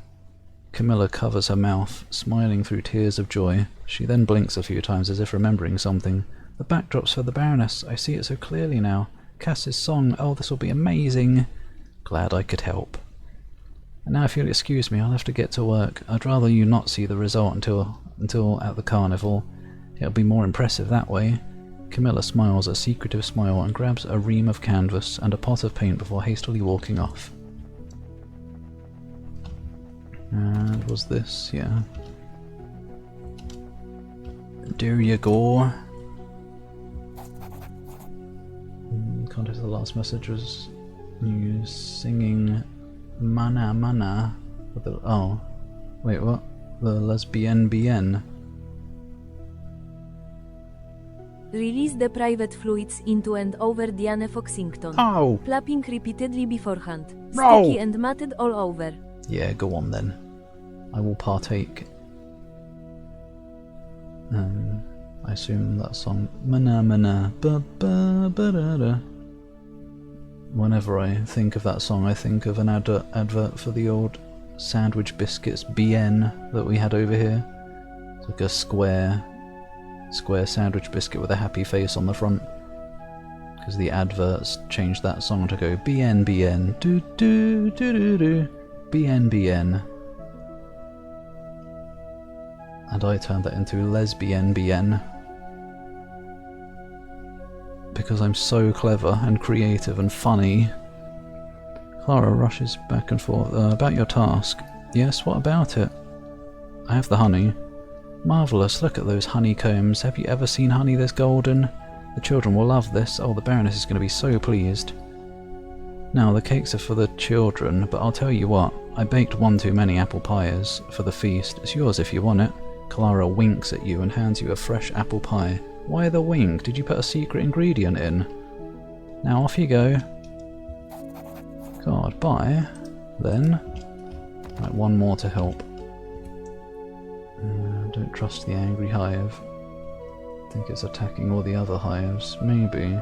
Camilla covers her mouth, smiling through tears of joy. She then blinks a few times as if remembering something. The backdrop's for the Baroness. I see it so clearly now. Cass's song. Oh, this will be amazing. Glad I could help. And now if you'll excuse me, I'll have to get to work. I'd rather you not see the result until at the carnival. It'll be more impressive that way. Camilla smiles a secretive smile and grabs a ream of canvas and a pot of paint before hastily walking off. And was this? Yeah. There you go. Context of the last message was you singing Mana Mana with the, oh, wait, what? The lesbian bien. Release the private fluids into and over Diane Foxington. Oh! Flapping repeatedly beforehand. No. Sticky and matted all over. Yeah, go on then. I will partake. I assume that song Mana Mana ba ba ba da da. Whenever I think of that song, I think of an advert for the old sandwich biscuits BN that we had over here. It's like a square sandwich biscuit with a happy face on the front. Because the adverts changed that song to go BN BN do do do do do BN BN. And I turned that into lesbian BN. Because I'm so clever and creative and funny. Clara rushes back and forth. About your task. Yes, what about it? I have the honey. Marvellous, look at those honeycombs. Have you ever seen honey this golden? The children will love this. Oh, the Baroness is going to be so pleased. Now, the cakes are for the children, but I'll tell you what. I baked one too many apple pies for the feast. It's yours if you want it. Clara winks at you and hands you a fresh apple pie. Why the wink? Did you put a secret ingredient in? Now off you go. God, bye. Then. Right, one more to help. Don't trust the angry hive. I think it's attacking all the other hives. Maybe.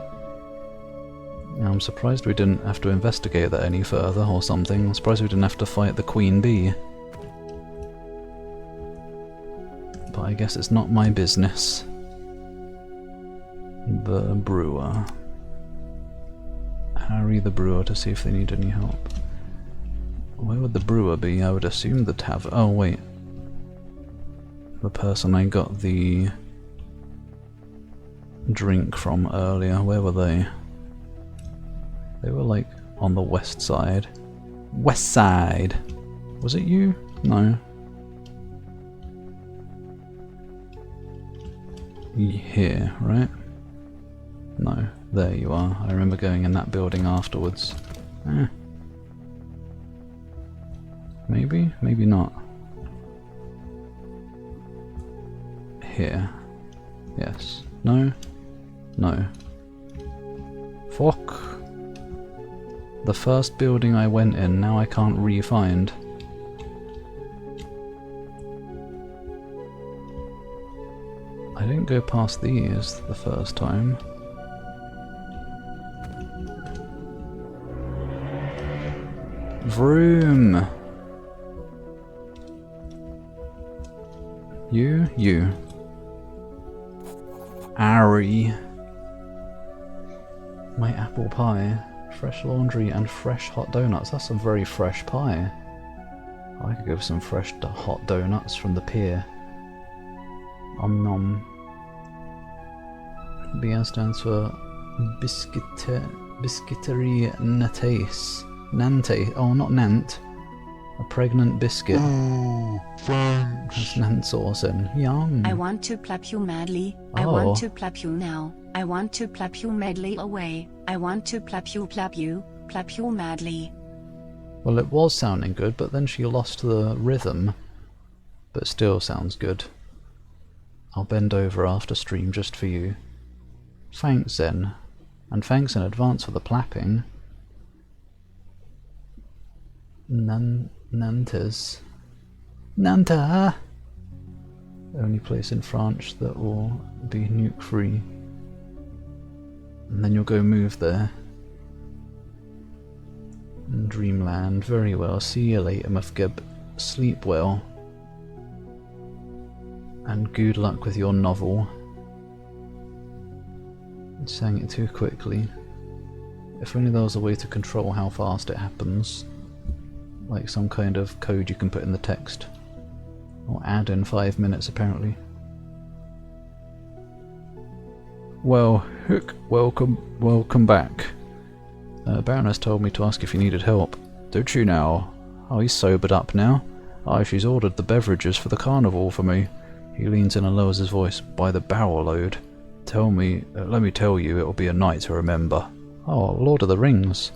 Now I'm surprised we didn't have to investigate that any further or something. I'm surprised we didn't have to fight the Queen Bee. But I guess it's not my business. The brewer. Harry the brewer to see if they need any help. Where would the brewer be? I would assume the tavern. Oh wait. The person I got the drink from earlier, where were they? They were like on the west side. West side! Was it you? No. Here, right? No, there you are. I remember going in that building afterwards. Maybe? Maybe not. Here. Yes. No? No. Fuck. The first building I went in, now I can't re-find. I didn't go past these the first time. Vroom! You. Ari. My apple pie. Fresh laundry and fresh hot donuts. That's some very fresh pie. I could go for some fresh hot donuts from the pier. Nom. BN stands for Biscuiterie Nantes. Nantes. Oh, not Nant. A pregnant biscuit. Oh, thanks. Has Nant sauce in. Yum. I want to plap you madly. I Oh. want to plap you now. I want to plap you madly away. I want to plap you madly. Well, it was sounding good, but then she lost the rhythm. But still sounds good. I'll bend over after stream just for you. Thanks, Zen. And thanks in advance for the plapping. Nantes. Nanta! Only place in France that will be nuke free. And then you'll go move there. Dreamland, very well. See you later, Mufgib. Sleep well. And good luck with your novel. I sang it too quickly. If only there was a way to control how fast it happens. Like some kind of code you can put in the text. Or add in 5 minutes apparently. Well, Hook, welcome back. Baroness told me to ask if you needed help. Did she now? Oh, he's sobered up now. Aye, she's ordered the beverages for the carnival for me. He leans in and lowers his voice. By the barrel load. Let me tell you, it'll be a night to remember. Oh, Lord of the Rings.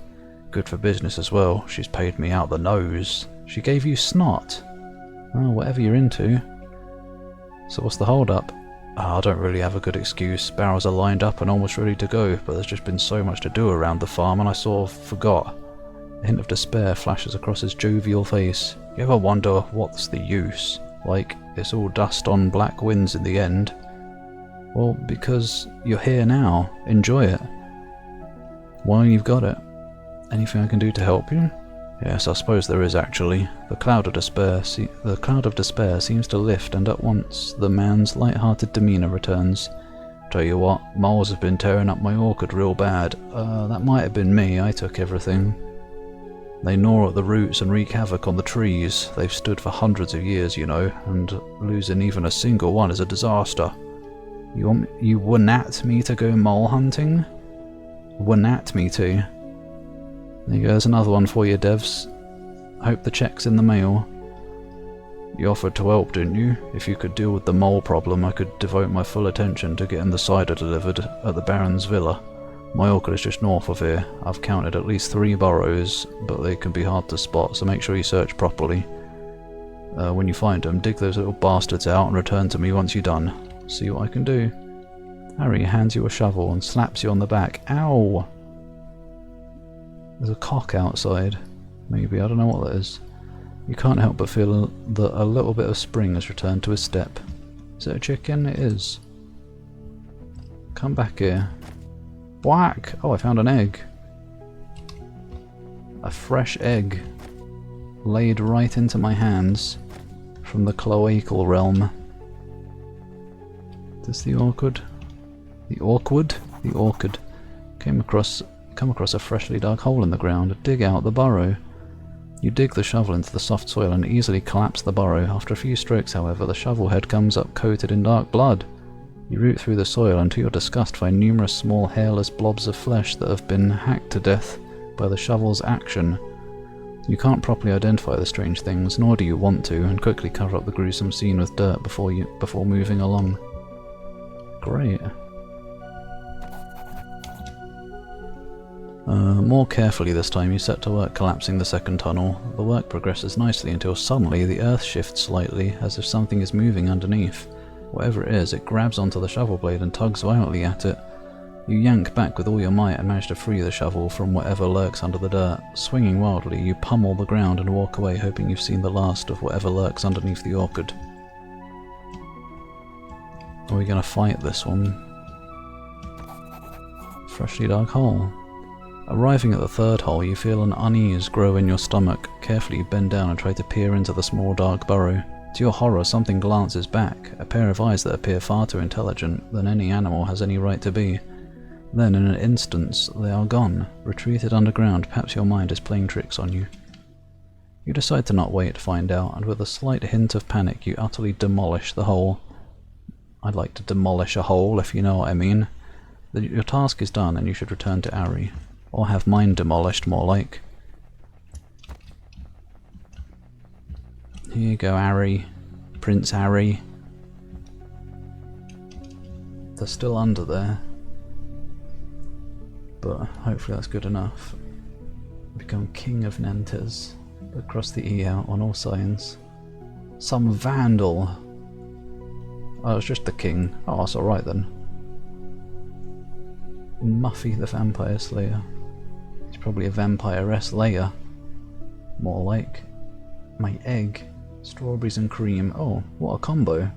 Good for business as well. She's paid me out the nose. She gave you snot. Oh, whatever you're into. So what's the hold up? I don't really have a good excuse. Barrels are lined up and almost ready to go, but there's just been so much to do around the farm and I sort of forgot. A hint of despair flashes across his jovial face. You ever wonder what's the use? Like, it's all dust on black winds in the end. Well, because you're here now. Enjoy it. While you've got it. Anything I can do to help you? Yes, I suppose there is actually. The cloud of despair seems to lift, and at once the man's light-hearted demeanour returns. Tell you what, moles have been tearing up my orchard real bad. That might have been me. I took everything. They gnaw at the roots and wreak havoc on the trees. They've stood for hundreds of years, you know, and losing even a single one is a disaster. You wouldn't at me to go mole hunting? Wouldn't at me to. There you go, there's another one for you, devs. Hope the check's in the mail. You offered to help, didn't you? If you could deal with the mole problem, I could devote my full attention to getting the cider delivered at the Baron's villa. My orchard is just north of here. I've counted at least 3 burrows, but they can be hard to spot, so make sure you search properly. When you find them, dig those little bastards out and return to me once you're done. See what I can do. Harry hands you a shovel and slaps you on the back. Ow! There's a cock outside. Maybe, I don't know what that is. You can't help but feel that a little bit of spring has returned to his step. Is it a chicken? It is. Come back here. Whack! Oh, I found an egg. A fresh egg laid right into my hands from the cloacal realm. Does the orchid come across a freshly dug hole in the ground? Dig out the burrow. You dig the shovel into the soft soil and easily collapse the burrow. After a few strokes, however, the shovel head comes up coated in dark blood. You root through the soil and to your disgust find numerous small hairless blobs of flesh that have been hacked to death by the shovel's action. You can't properly identify the strange things, nor do you want to, and quickly cover up the gruesome scene with dirt before moving along. Great. More carefully this time you set to work collapsing the second tunnel. The work progresses nicely until suddenly the earth shifts slightly, as if something is moving underneath. Whatever it is, it grabs onto the shovel blade and tugs violently at it. You yank back with all your might and manage to free the shovel from whatever lurks under the dirt. Swinging wildly, you pummel the ground and walk away, hoping you've seen the last of whatever lurks underneath the orchid. Are we gonna fight this one? Freshly dug hole. Arriving at the third hole, you feel an unease grow in your stomach. Carefully you bend down and try to peer into the small dark burrow. To your horror, something glances back, a pair of eyes that appear far too intelligent than any animal has any right to be. Then, in an instant, they are gone, retreated underground. Perhaps your mind is playing tricks on you. You decide to not wait to find out, and with a slight hint of panic, you utterly demolish the hole. I'd like to demolish a hole, if you know what I mean. Your task is done, and you should return to Ari. Or have mine demolished, more like. Here you go, Ari. Prince Ari. They're still under there. But hopefully that's good enough. Become King of Nantes. But cross the E out on all signs. Some vandal! Oh, it's just the king. Oh, that's alright then. Muffy the Vampire Slayer. He's probably a vampiress layer. More like. My egg. Strawberries and cream. Oh, what a combo.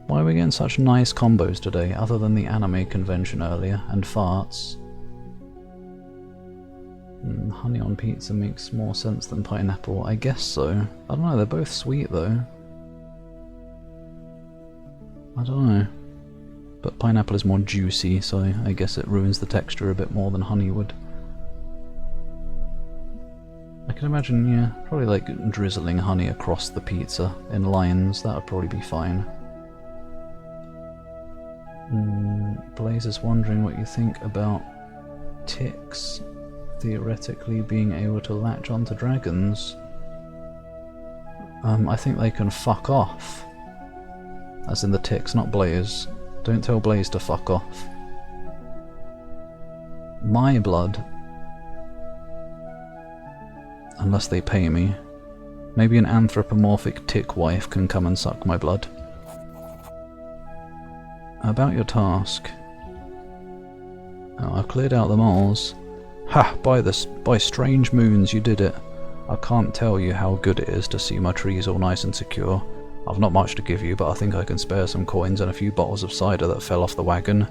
Why are we getting such nice combos today, other than the anime convention earlier, and farts? Honey on pizza makes more sense than pineapple. I guess so. I don't know, they're both sweet though. I don't know. But pineapple is more juicy, so I guess it ruins the texture a bit more than honey would. I can imagine, yeah, probably like drizzling honey across the pizza in lines. That would probably be fine. Blaze is wondering what you think about ticks theoretically being able to latch onto dragons. I think they can fuck off. As in the ticks, not Blaze. Don't tell Blaze to fuck off. My blood. Unless they pay me. Maybe an anthropomorphic tick wife can come and suck my blood. About your task. Oh, I've cleared out the moles. Ha! By strange moons you did it. I can't tell you how good it is to see my trees all nice and secure. I've not much to give you, but I think I can spare some coins and a few bottles of cider that fell off the wagon.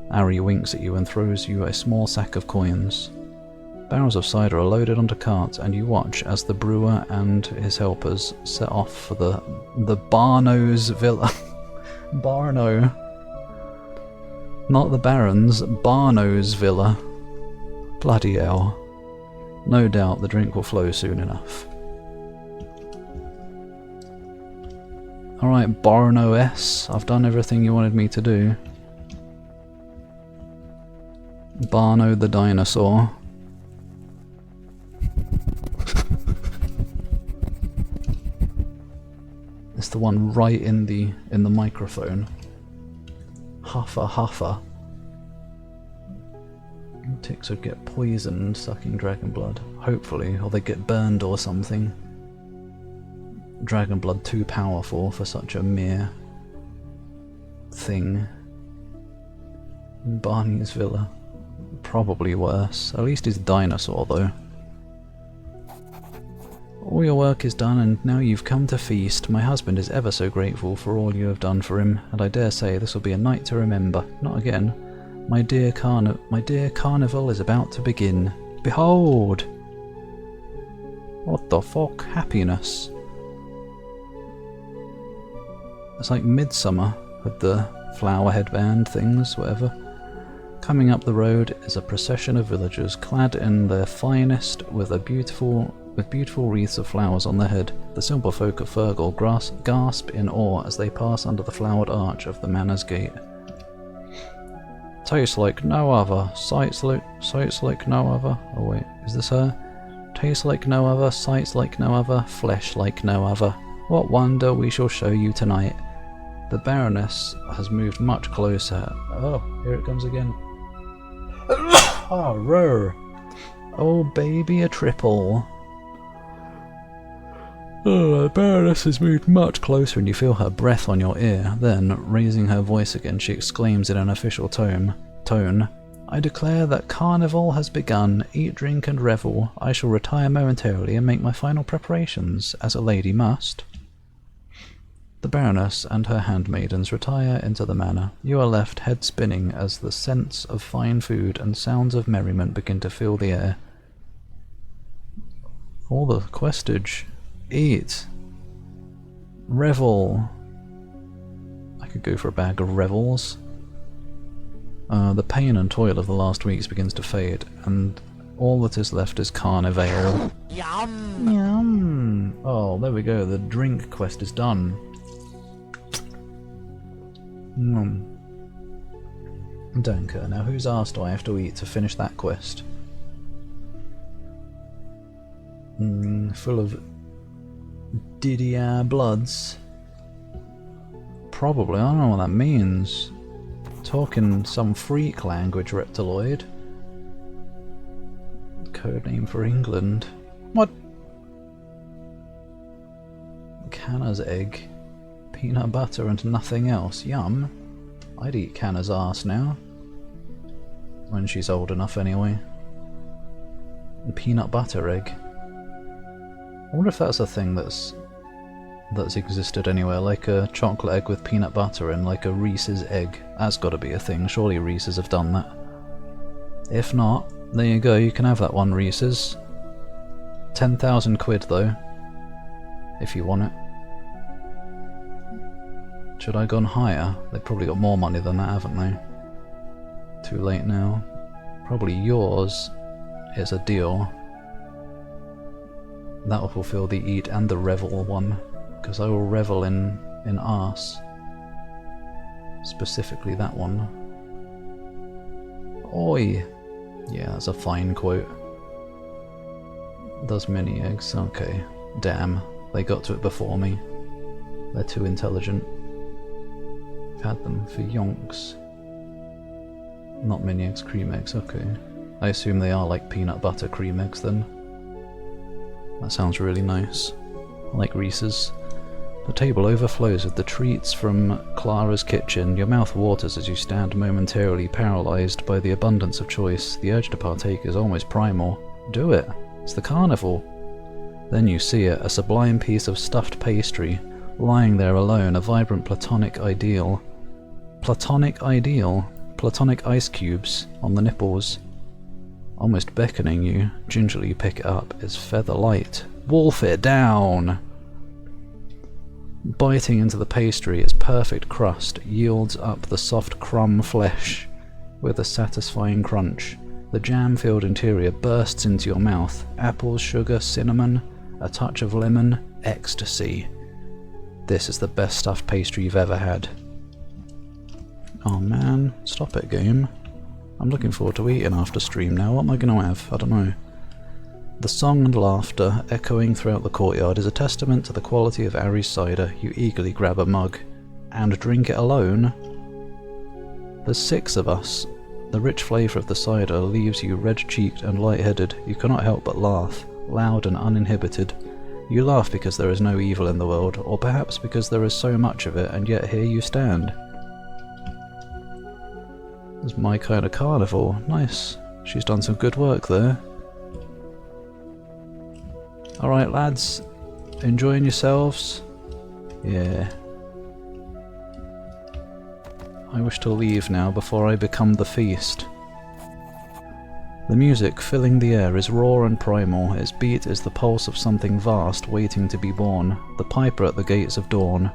Ari winks at you and throws you a small sack of coins. Barrels of cider are loaded onto carts, and you watch as the brewer and his helpers set off for the Barno's villa. Barno. Not the Baron's, Barno's villa. Bloody hell. No doubt the drink will flow soon enough. Alright, Barno S, I've done everything you wanted me to do. Barno the dinosaur. It's the one right in the microphone. Huffer huffer. Ticks would get poisoned sucking dragon blood, hopefully, or they get burned or something. Dragon blood too powerful for such a mere thing. Barney's villa. Probably worse. At least he's a dinosaur though. All your work is done, and now you've come to feast. My husband is ever so grateful for all you have done for him, and I dare say this will be a night to remember. Not again. My dear carnival is about to begin. Behold! What the fuck? Happiness. It's like midsummer with the flower headband things, whatever. Coming up the road is a procession of villagers clad in their finest with beautiful wreaths of flowers on their head. The simple folk of Fergal gasp in awe as they pass under the flowered arch of the manor's gate. Tastes like no other, sights like no other. Oh wait, is this her? Tastes like no other, sights like no other, flesh like no other. What wonder we shall show you tonight. The Baroness has moved much closer. Oh, here it comes again. Oh, roar. Oh, baby, a triple. Oh, the Baroness has moved much closer and you feel her breath on your ear. Then, raising her voice again, she exclaims in an official tone, I declare that carnival has begun. Eat, drink and revel. I shall retire momentarily and make my final preparations, as a lady must. The Baroness and her handmaidens retire into the manor. You are left head spinning as the scents of fine food and sounds of merriment begin to fill the air. All the questage. Eat. Revel. I could go for a bag of revels. The pain and toil of the last weeks begins to fade, and all that is left is carnival. Yum! Yum! Oh, there we go, the drink quest is done. Danke. Now whose arse do I have to eat to finish that quest? Full of Didier bloods. Probably, I don't know what that means. Talking some freak language, reptiloid. Code name for England. What? Canna's egg. Peanut butter and nothing else. Yum. I'd eat Canna's ass now. When she's old enough anyway. Peanut butter egg. I wonder if that's a thing that's existed anywhere, like a chocolate egg with peanut butter and like a Reese's egg. That's gotta be a thing, surely Reese's have done that. If not, there you go, you can have that one, Reese's. 10,000 quid though, if you want it. Should I have gone higher? They've probably got more money than that, haven't they? Too late now. Probably yours is a deal. That will fulfill the eat and the revel one, because I will revel in arse. Specifically that one. Oi! Yeah, that's a fine quote. Does mini eggs? Okay. Damn, they got to it before me. They're too intelligent. I've had them for yonks. Not mini eggs, cream eggs, okay. I assume they are like peanut butter cream eggs then. That sounds really nice. I like Reese's. The table overflows with the treats from Clara's kitchen. Your mouth waters as you stand momentarily paralysed by the abundance of choice. The urge to partake is almost primal. Do it! It's the carnival! Then you see it, a sublime piece of stuffed pastry, lying there alone, a vibrant platonic ideal. Platonic ideal? Platonic ice cubes on the nipples. Almost beckoning you, gingerly you pick it up. It's feather light. Wolf it down! Biting into the pastry, its perfect crust yields up the soft crumb flesh with a satisfying crunch. The jam-filled interior bursts into your mouth. Apples, sugar, cinnamon, a touch of lemon, ecstasy. This is the best stuffed pastry you've ever had. Oh man, stop it, game. I'm looking forward to eating after stream now. What am I going to have? I don't know. The song and laughter echoing throughout the courtyard is a testament to the quality of Ari's cider. You eagerly grab a mug. And drink it alone? There's 6 of us. The rich flavour of the cider leaves you red-cheeked and light-headed. You cannot help but laugh, loud and uninhibited. You laugh because there is no evil in the world, or perhaps because there is so much of it, and yet here you stand. It's my kind of carnival. Nice. She's done some good work there. Alright lads, enjoying yourselves? Yeah. I wish to leave now before I become the feast. The music filling the air is raw and primal, its beat is the pulse of something vast waiting to be born, the piper at the gates of dawn.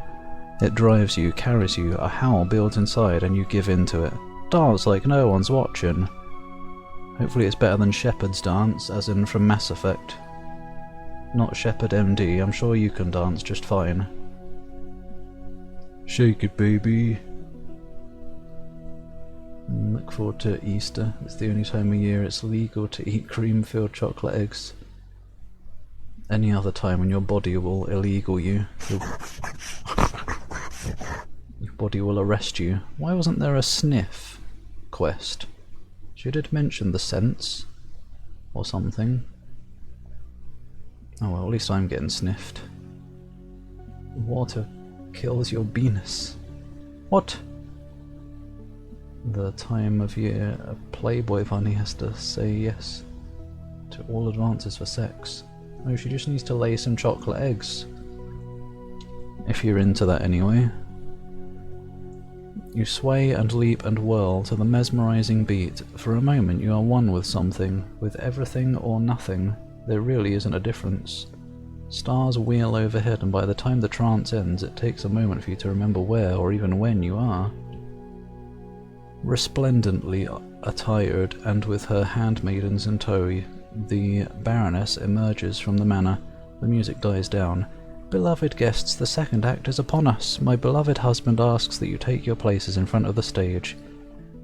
It drives you, carries you, a howl builds inside and you give in to it. Dance like no one's watching. Hopefully it's better than Shepard's dance, as in from Mass Effect. Not Shepard MD, I'm sure you can dance just fine. Shake it, baby. Look forward to Easter. It's the only time of year it's legal to eat cream-filled chocolate eggs. Any other time when your body will illegal you. Your body will arrest you. Why wasn't there a sniff quest? She did mention the scents. Or something. Oh well, at least I'm getting sniffed. Water kills your penis. What? The time of year a Playboy bunny has to say yes to all advances for sex. Oh, she just needs to lay some chocolate eggs. If you're into that anyway. You sway and leap and whirl to the mesmerizing beat. For a moment you are one with something, with everything or nothing. There really isn't a difference. Stars wheel overhead, and by the time the trance ends it takes a moment for you to remember where or even when you are. Resplendently attired and with her handmaidens in tow, the Baroness emerges from the manor. The music dies down. Beloved guests, the second act is upon us. My beloved husband asks that you take your places in front of the stage.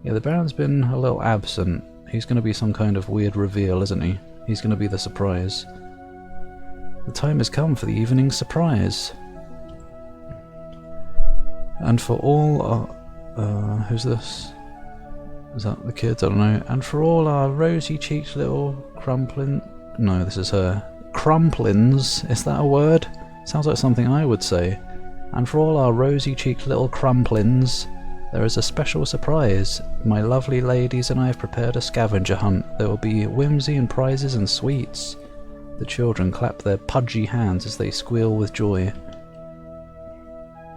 Yeah, the Baron's been a little absent. He's going to be some kind of weird reveal, isn't he? He's going to be the surprise. The time has come for the evening surprise. And for all who's this? Is that the kids? I don't know. And for all our rosy-cheeked little crumplin... No, this is her. Crumplins? Is that a word? Sounds like something I would say. And for all our rosy-cheeked little crumplins, there is a special surprise. My lovely ladies and I have prepared a scavenger hunt. There will be whimsy and prizes and sweets. The children clap their pudgy hands as they squeal with joy.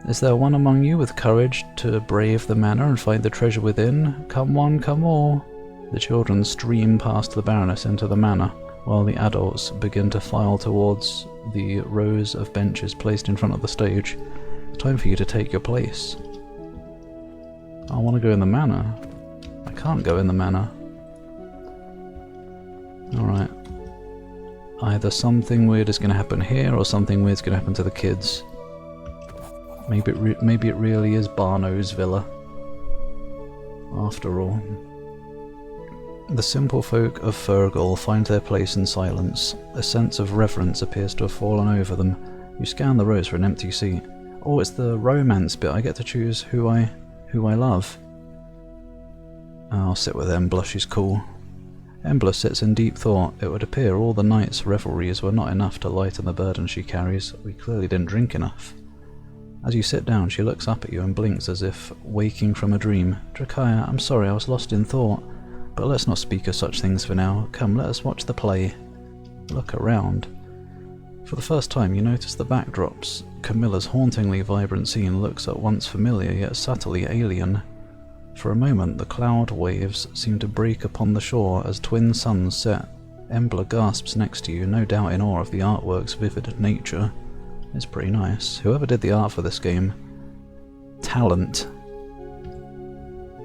Is there one among you with courage to brave the manor and find the treasure within? Come one, come all. The children stream past the Baroness into the manor, while the adults begin to file towards the rows of benches placed in front of the stage. Time for you to take your place. I want to go in the manor. I can't go in the manor. Alright. Either something weird is going to happen here, or something weird is going to happen to the kids. Maybe it really is Barno's villa. After all. The simple folk of Fergal find their place in silence. A sense of reverence appears to have fallen over them. You scan the rows for an empty seat. Oh, it's the romance bit. I get to choose who I love. I'll sit with Embla, she's cool. Embla sits in deep thought. It would appear all the night's revelries were not enough to lighten the burden she carries. We clearly didn't drink enough. As you sit down, she looks up at you and blinks as if waking from a dream. Drakaya, I'm sorry, I was lost in thought. But let's not speak of such things for now. Come, let us watch the play. Look around. For the first time you notice the backdrops. Camilla's hauntingly vibrant scene looks at once familiar yet subtly alien. For a moment the cloud waves seem to break upon the shore as twin suns set. Embla gasps next to you, no doubt in awe of the artwork's vivid nature. It's pretty nice. Whoever did the art for this game. Talent.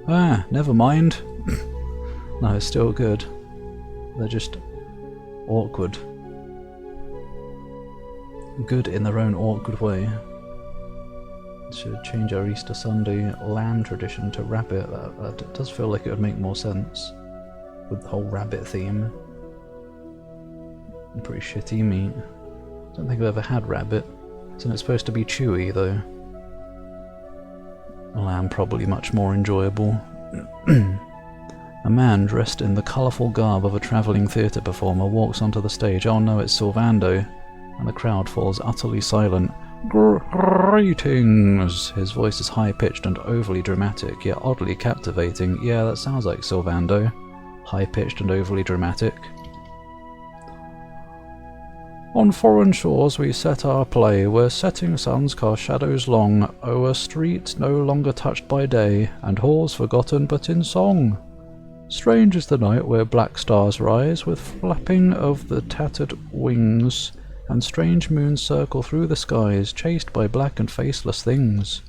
Ah, never mind. No, it's still good. They're just awkward. Good in their own awkward way. Should change our Easter Sunday lamb tradition to rabbit. That does feel like it would make more sense with the whole rabbit theme. Pretty shitty meat. Don't think I've ever had rabbit. Isn't it supposed to be chewy though? Lamb probably much more enjoyable. A man dressed in the colourful garb of a travelling theatre performer walks onto the stage. Oh no, it's Sylvando. And the crowd falls utterly silent. Greetings! His voice is high-pitched and overly dramatic, yet oddly captivating. Yeah, that sounds like Sylvando. High-pitched and overly dramatic. On foreign shores we set our play, where setting suns cast shadows long, o'er streets no longer touched by day, and halls forgotten but in song. Strange is the night where black stars rise with flapping of the tattered wings, and strange moons circle through the skies, chased by black and faceless things.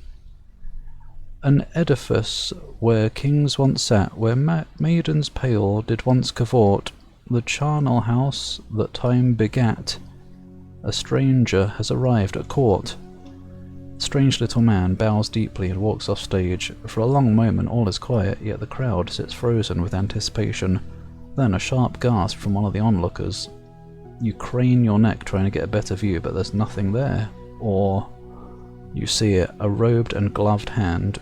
An edifice where kings once sat, where maidens pale did once cavort, the charnel house that time begat. A stranger has arrived at court. The strange little man bows deeply and walks off stage. For a long moment all is quiet, yet the crowd sits frozen with anticipation. Then a sharp gasp from one of the onlookers. You crane your neck trying to get a better view, but there's nothing there. Or you see it, a robed and gloved hand,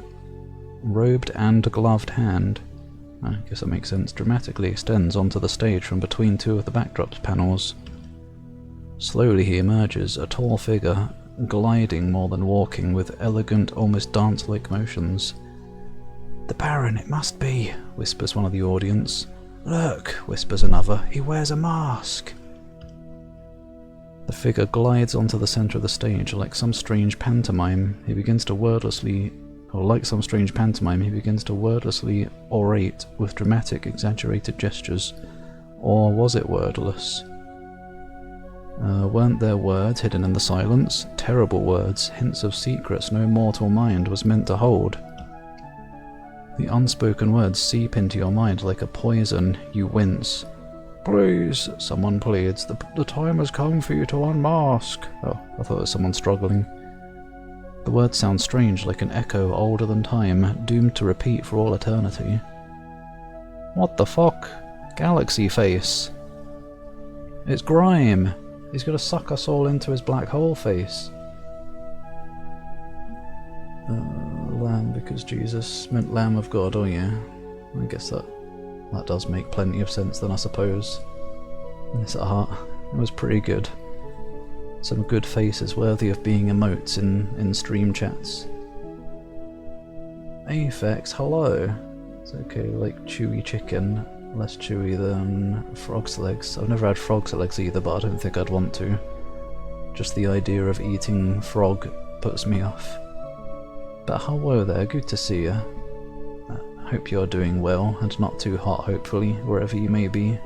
I guess that makes sense, dramatically extends onto the stage from between two of the backdrops panels. Slowly he emerges, a tall figure, gliding more than walking, with elegant, almost dance-like motions. "The Baron, it must be," whispers one of the audience. "Look," whispers another, "he wears a mask." The figure glides onto the centre of the stage like some strange pantomime. He begins to wordlessly orate with dramatic, exaggerated gestures. Or was it wordless? Weren't there words hidden in the silence? Terrible words, hints of secrets no mortal mind was meant to hold. The unspoken words seep into your mind like a poison. You wince. "Please," someone pleads, the time has come for you to unmask." Oh, I thought it was someone struggling. The words sound strange, like an echo older than time, doomed to repeat for all eternity. What the fuck? Galaxy face. It's Grime. He's gonna suck us all into his black hole face. Lamb, because Jesus meant Lamb of God, oh yeah. I guess that does make plenty of sense then, I suppose. This art, it was pretty good. Some good faces worthy of being emotes in stream chats. Aphex, hello. It's okay, like chewy chicken. Less chewy than frog's legs. I've never had frog's legs either, but I don't think I'd want to. Just the idea of eating frog puts me off. But hello there, good to see you. I hope you're doing well, and not too hot hopefully, wherever you may be.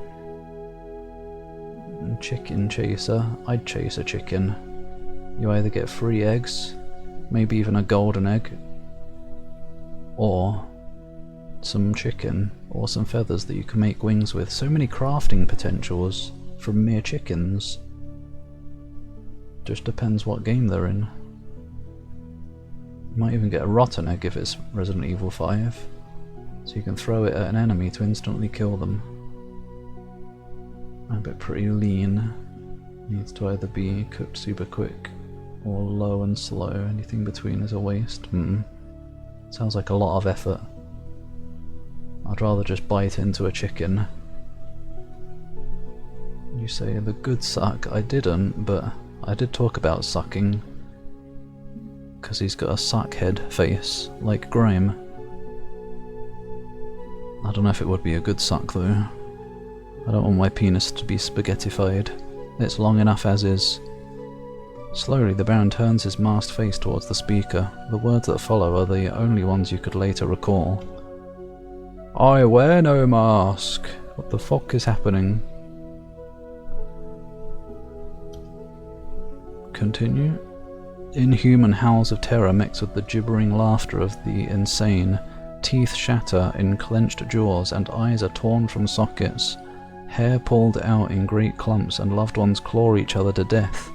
Chicken chaser. I'd chase a chicken. You either get 3 eggs, maybe even a golden egg, or some chicken, or some feathers that you can make wings with. So many crafting potentials from mere chickens. Just depends what game they're in. You might even get a rotten egg if it's Resident Evil 5, so you can throw it at an enemy to instantly kill them. But pretty lean. Needs to either be cooked super quick or low and slow. Anything between is a waste. Sounds like a lot of effort. I'd rather just bite into a chicken. You say the good suck. I didn't, but I did talk about sucking. Because he's got a suckhead face, like Grime. I don't know if it would be a good suck though. I don't want my penis to be spaghettified. It's long enough as is. Slowly the Baron turns his masked face towards the speaker. The words that follow are the only ones you could later recall. "I wear no mask." What the fuck is happening? Continue. Inhuman howls of terror mix with the gibbering laughter of the insane. Teeth shatter in clenched jaws and eyes are torn from sockets. Hair pulled out in great clumps and loved ones claw each other to death.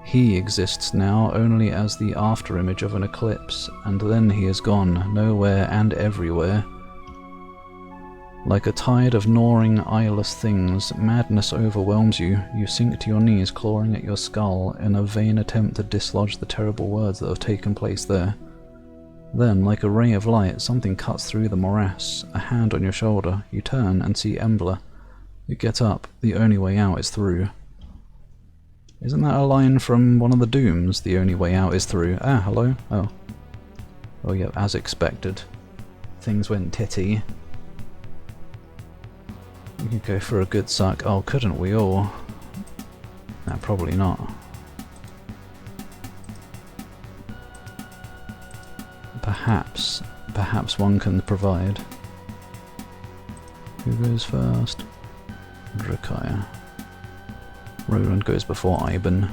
He exists now only as the afterimage of an eclipse, and then he is gone, nowhere and everywhere. Like a tide of gnawing, eyeless things, madness overwhelms you. You sink to your knees, clawing at your skull, in a vain attempt to dislodge the terrible words that have taken place there. Then, like a ray of light, something cuts through the morass, a hand on your shoulder. You turn and see Embla. You get up, the only way out is through. Isn't that a line from one of the Dooms? The only way out is through. Ah, hello? Oh. Oh yeah, as expected. Things went titty. We could go for a good suck. Oh, couldn't we all? No, probably not. Perhaps one can provide. Who goes first? Drakaya. Roland goes before Ivan.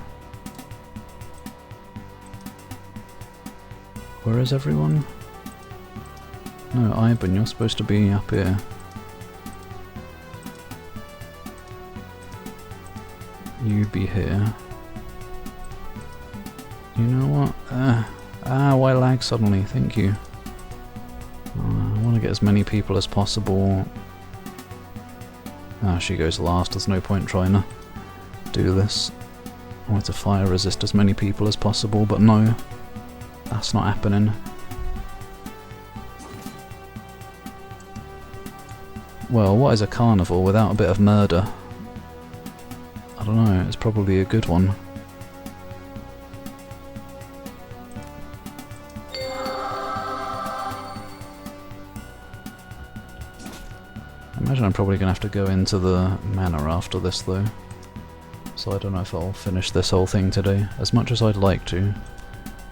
Where is everyone? No, Ivan, you're supposed to be up here. You be here. You know what? Why lag suddenly? Thank you. I want to get as many people as possible. She goes last. There's no point trying to do this. I want to fire resist as many people as possible, but no. That's not happening. Well, what is a carnival without a bit of murder? I don't know, it's probably a good one. I imagine I'm probably going to have to go into the manor after this though. So I don't know if I'll finish this whole thing today, as much as I'd like to.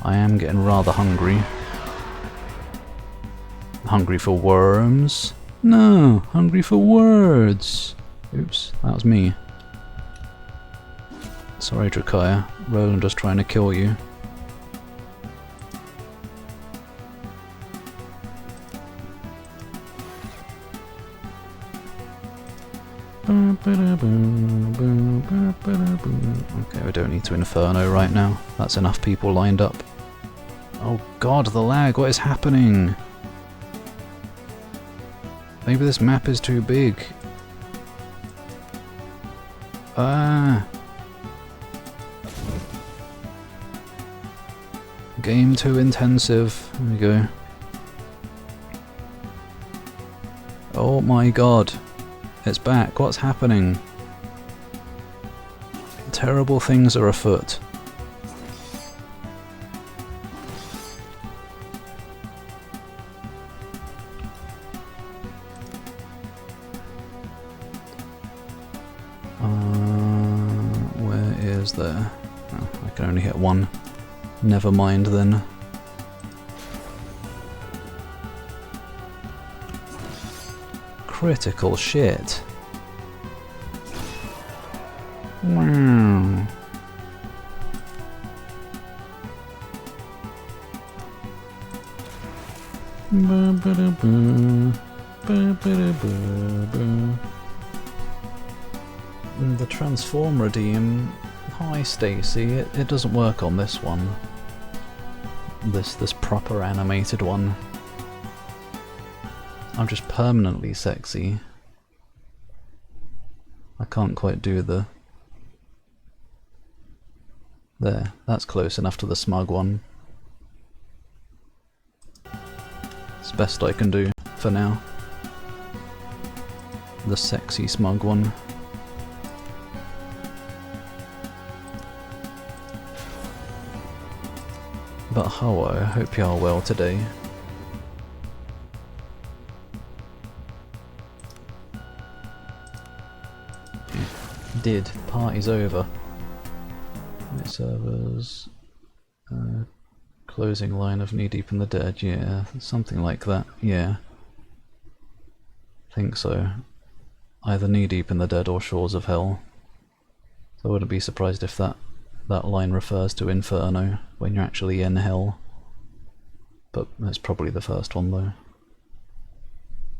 I am getting rather hungry. Hungry for worms? No, hungry for words! Oops, that was me. Sorry, Drakaya. Roland was trying to kill you. Okay, we don't need to Inferno right now. That's enough people lined up. Oh god, the lag, what is happening? Maybe this map is too big. Game too intensive. There we go. Oh my god. It's back. What's happening? Terrible things are afoot. Where is there? Oh, I can only hit one. Never mind then. Critical shit. Wow. The transform redeem. Hi Stacy, it doesn't work on this one. This proper animated one. I'm just permanently sexy. I can't quite do the... There, that's close enough to the smug one. It's the best I can do for now. The sexy smug one. But hello, I hope you are well today. Did. Party's over. Servers. Closing line of Knee Deep in the Dead, yeah. Something like that, yeah. Think so. Either Knee Deep in the Dead or Shores of Hell. So I wouldn't be surprised if that line refers to Inferno, when you're actually in Hell. But that's probably the first one though.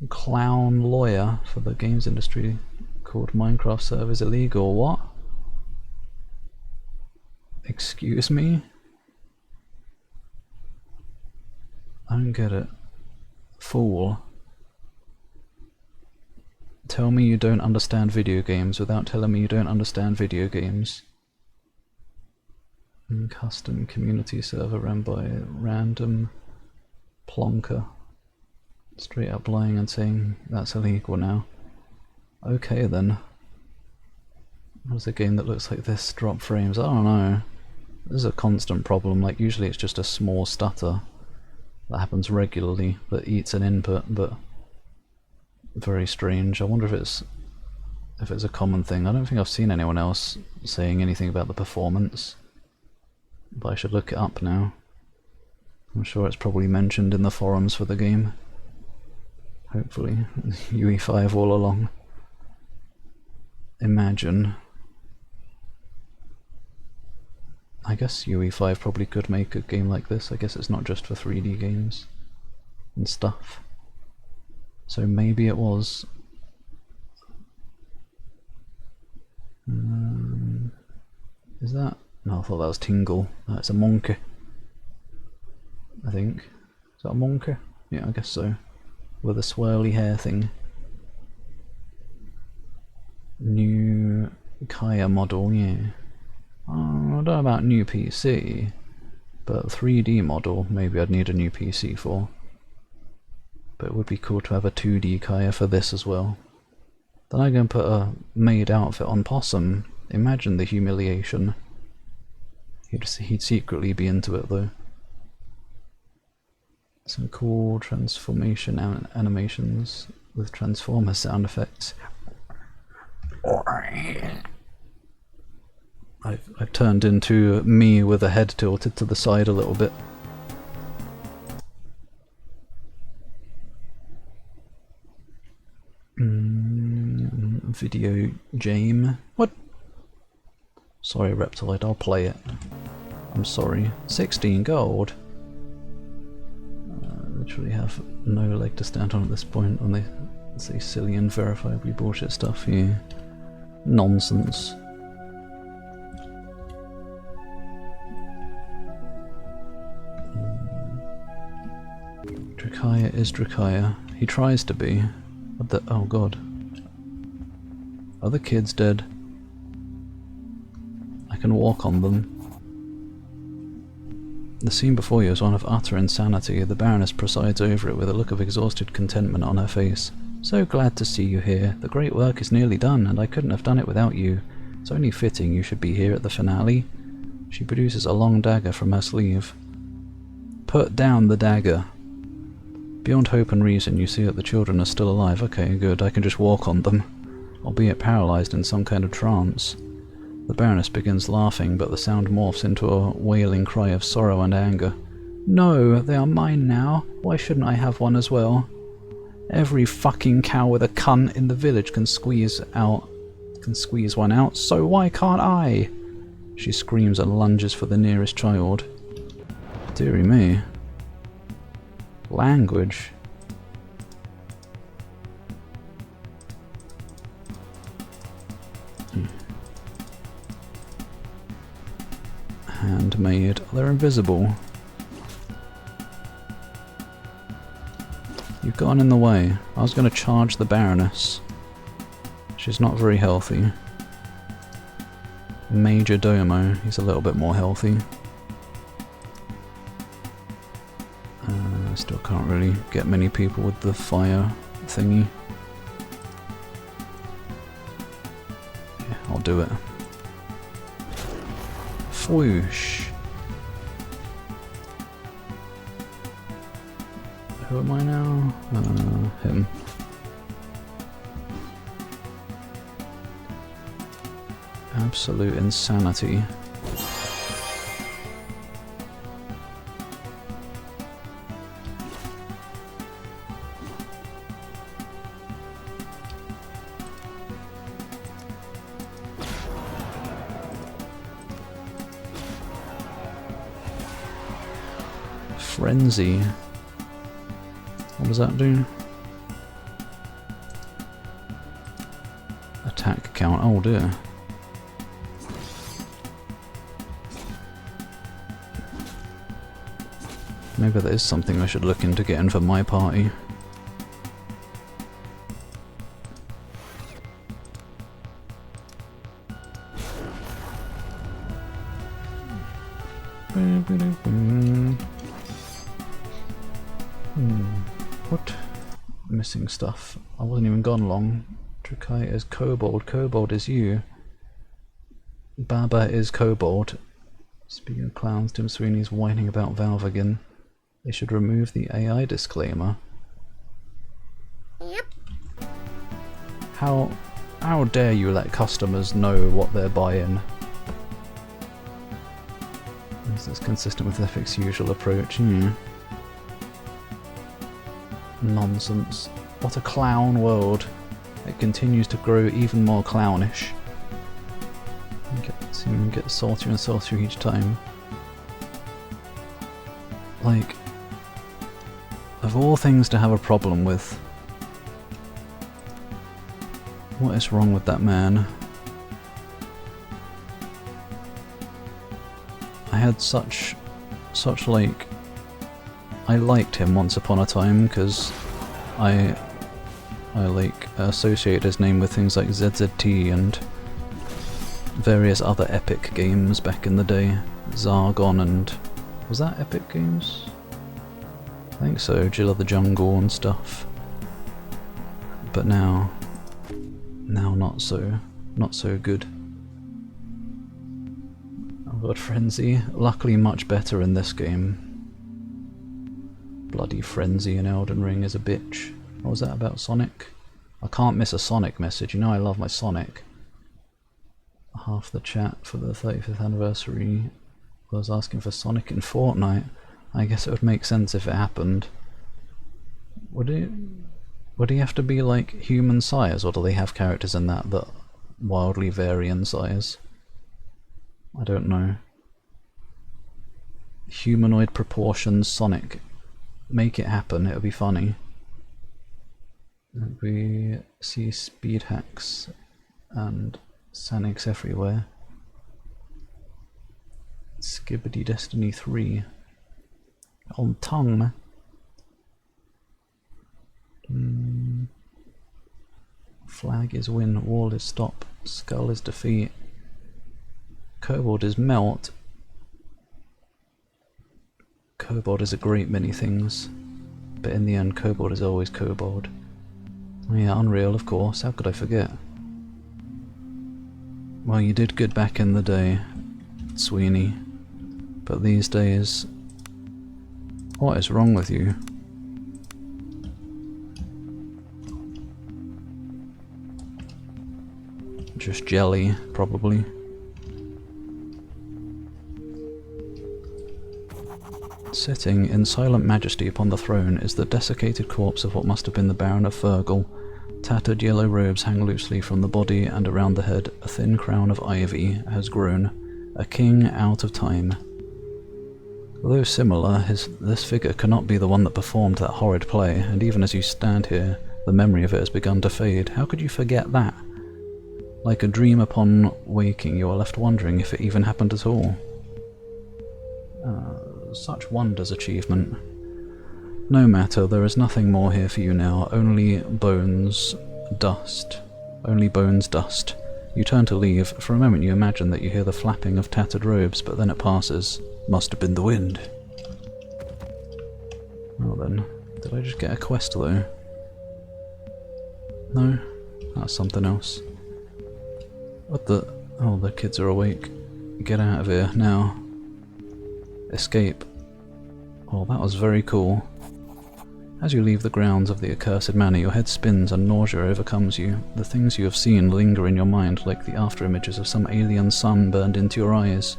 Clown lawyer for the games industry called Minecraft servers illegal, what? Excuse me? I don't get it. Fool. Tell me you don't understand video games without telling me you don't understand video games. Custom community server ran by random plonker. Straight up lying and saying that's illegal now. Okay then. What's a game that looks like this drop frames? I don't know. This is a constant problem, like usually it's just a small stutter that happens regularly that eats an input, but very strange. I wonder if it's a common thing. I don't think I've seen anyone else saying anything about the performance, but I should look it up now. I'm sure it's probably mentioned in the forums for the game. Hopefully. UE5 all along. Imagine. I guess UE5 probably could make a game like this. I guess it's not just for 3D games and stuff. So maybe it was. Is that? No, I thought that was Tingle. That's a monkey. I think. Is that a monkey? Yeah, I guess so. With a swirly hair thing. New Kaya model, yeah. I don't know about new PC, but 3D model, maybe I'd need a new PC for. But it would be cool to have a 2D Kaya for this as well. Then I'm going to put a maid outfit on Possum. Imagine the humiliation. He'd secretly be into it though. Some cool transformation animations with Transformer sound effects. I've turned into me with a head tilted to the side a little bit. Video game. What? Sorry, Reptilite, I'll play it. I'm sorry. 16 gold. Literally have no leg to stand on at this point when they say silly and verifiably bullshit stuff here. Nonsense. Drakaya is Drakaya. He tries to be. But oh god. Are the kids dead? I can walk on them. The scene before you is one of utter insanity. The Baroness presides over it with a look of exhausted contentment on her face. So glad to see you here. The great work is nearly done, and I couldn't have done it without you. It's only fitting you should be here at the finale. She produces a long dagger from her sleeve. Put down the dagger. Beyond hope and reason, you see that the children are still alive. Okay, good. I can just walk on them. Albeit paralysed in some kind of trance. The Baroness begins laughing, but the sound morphs into a wailing cry of sorrow and anger. No, they are mine now. Why shouldn't I have one as well? Every fucking cow with a cunt in the village can squeeze one out, so why can't I? She screams and lunges for the nearest child. Dearie me. Language. Handmade. They're invisible. You've gotten in the way. I was going to charge the Baroness. She's not very healthy. Major Domo. He's a little bit more healthy. Still can't really get many people with the fire thingy. Yeah, I'll do it. Whoosh. Who am I now? Him. Absolute insanity. Frenzy. What does that do? Attack count. Oh dear. Maybe that is something I should look into getting for my party. What? Missing stuff. I wasn't even gone long. Drakaya is Kobold. Kobold is you. Baba is Kobold. Speaking of clowns, Tim Sweeney's whining about Valve again. They should remove the AI disclaimer. Yep. How dare you let customers know what they're buying? This is consistent with Epic's usual approach. Nonsense. What a clown world. It continues to grow even more clownish. Get saltier and saltier each time. Like, of all things to have a problem with, what is wrong with that man? I had such like, I liked him once upon a time because I like associate his name with things like ZZT and various other Epic games back in the day. Zargon and... was that Epic Games? I think so, Jill of the Jungle and stuff. But now not so good. Oh god, Frenzy. Luckily much better in this game. Bloody Frenzy in Elden Ring is a bitch. What was that about Sonic? I can't miss a Sonic message, you know I love my Sonic. Half the chat for the 35th anniversary was asking for Sonic in Fortnite. I guess it would make sense if it happened. Would he have to be like human size, or do they have characters in that wildly vary in size? I don't know. Humanoid proportions Sonic. Make it happen, it would be funny. We see speed hacks and Sanics everywhere. Skibbity Destiny 3. On tongue. Flag is win, wall is stop, skull is defeat, kobold is melt. Kobold is a great many things, but in the end kobold is always kobold. Oh yeah, Unreal of course, how could I forget? Well, you did good back in the day, Sweeney, but these days, what is wrong with you? Just jelly, probably. Sitting in silent majesty upon the throne is the desiccated corpse of what must have been the Baron of Fergal. Tattered yellow robes hang loosely from the body, and around the head a thin crown of ivy has grown. A king out of time. Although similar, this figure cannot be the one that performed that horrid play, and even as you stand here, the memory of it has begun to fade. How could you forget that? Like a dream upon waking, you are left wondering if it even happened at all. Such wonders achievement. No matter, there is nothing more here for you now, only bones, dust. Only bones, dust. You turn to leave. For a moment you imagine that you hear the flapping of tattered robes, but then it passes. Must have been the wind. Well then, did I just get a quest though? No? That's something else. What the... oh, the kids are awake. Get out of here, now. Escape. Oh, that was very cool. As you leave the grounds of the accursed manor, your head spins and nausea overcomes you. The things you have seen linger in your mind like the after-images of some alien sun burned into your eyes.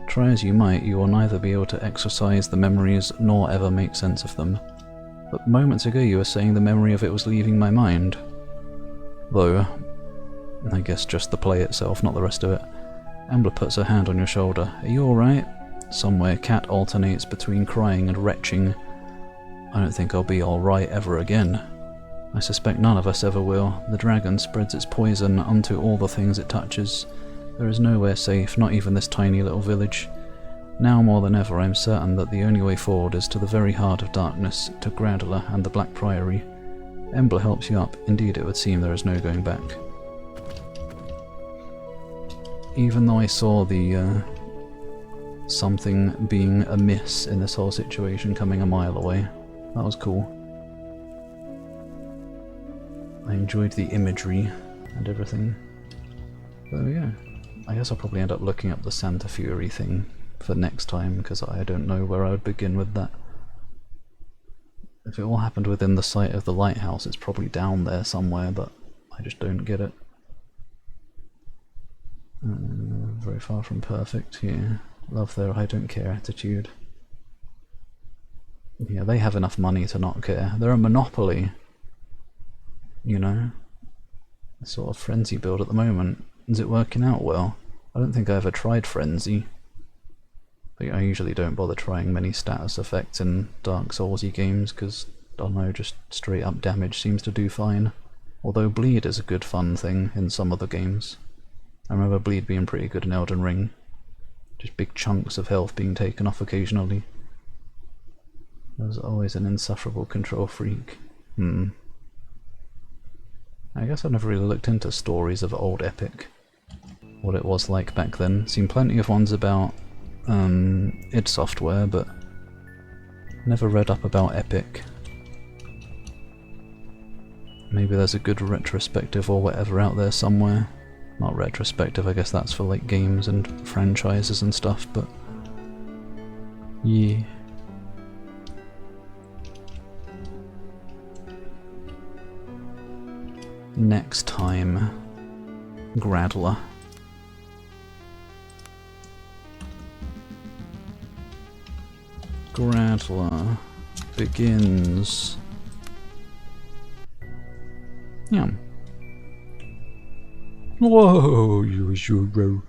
Try as you might, you will neither be able to exorcise the memories nor ever make sense of them. But moments ago you were saying the memory of it was leaving my mind. Though, I guess just the play itself, not the rest of it. Embla puts her hand on your shoulder. Are you alright? Somewhere Cat alternates between crying and retching. I don't think I'll be alright ever again. I suspect none of us ever will. The dragon spreads its poison unto all the things it touches. There is nowhere safe, not even this tiny little village. Now more than ever I am certain that the only way forward is to the very heart of darkness, to Gradula and the Black Priory. Embla helps you up. Indeed, it would seem there is no going back. Even though I saw the something being amiss in this whole situation coming a mile away, that was cool. I enjoyed the imagery and everything. So yeah, I guess I'll probably end up looking up the Santa Fury thing for next time, because I don't know where I would begin with that. If it all happened within the site of the lighthouse, it's probably down there somewhere, but I just don't get it. Very far from perfect, yeah. Love their I don't care attitude. Yeah, they have enough money to not care. They're a monopoly. you know, sort of frenzy build at the moment. Is it working out well? I don't think I ever tried frenzy. I usually don't bother trying many status effects in Dark Soulsy games because, I don't know, just straight up damage seems to do fine. Although bleed is a good fun thing in some other games. I remember bleed being pretty good in Elden Ring. Just big chunks of health being taken off occasionally. I was always an insufferable control freak. I guess I've never really looked into stories of old Epic. What it was like back then. Seen plenty of ones about id Software, but never read up about Epic. Maybe there's a good retrospective or whatever out there somewhere. Not retrospective, I guess that's for like games and franchises and stuff, but yeah. Next time, Gradler. Gradler begins. Yeah. Whoa, you sure.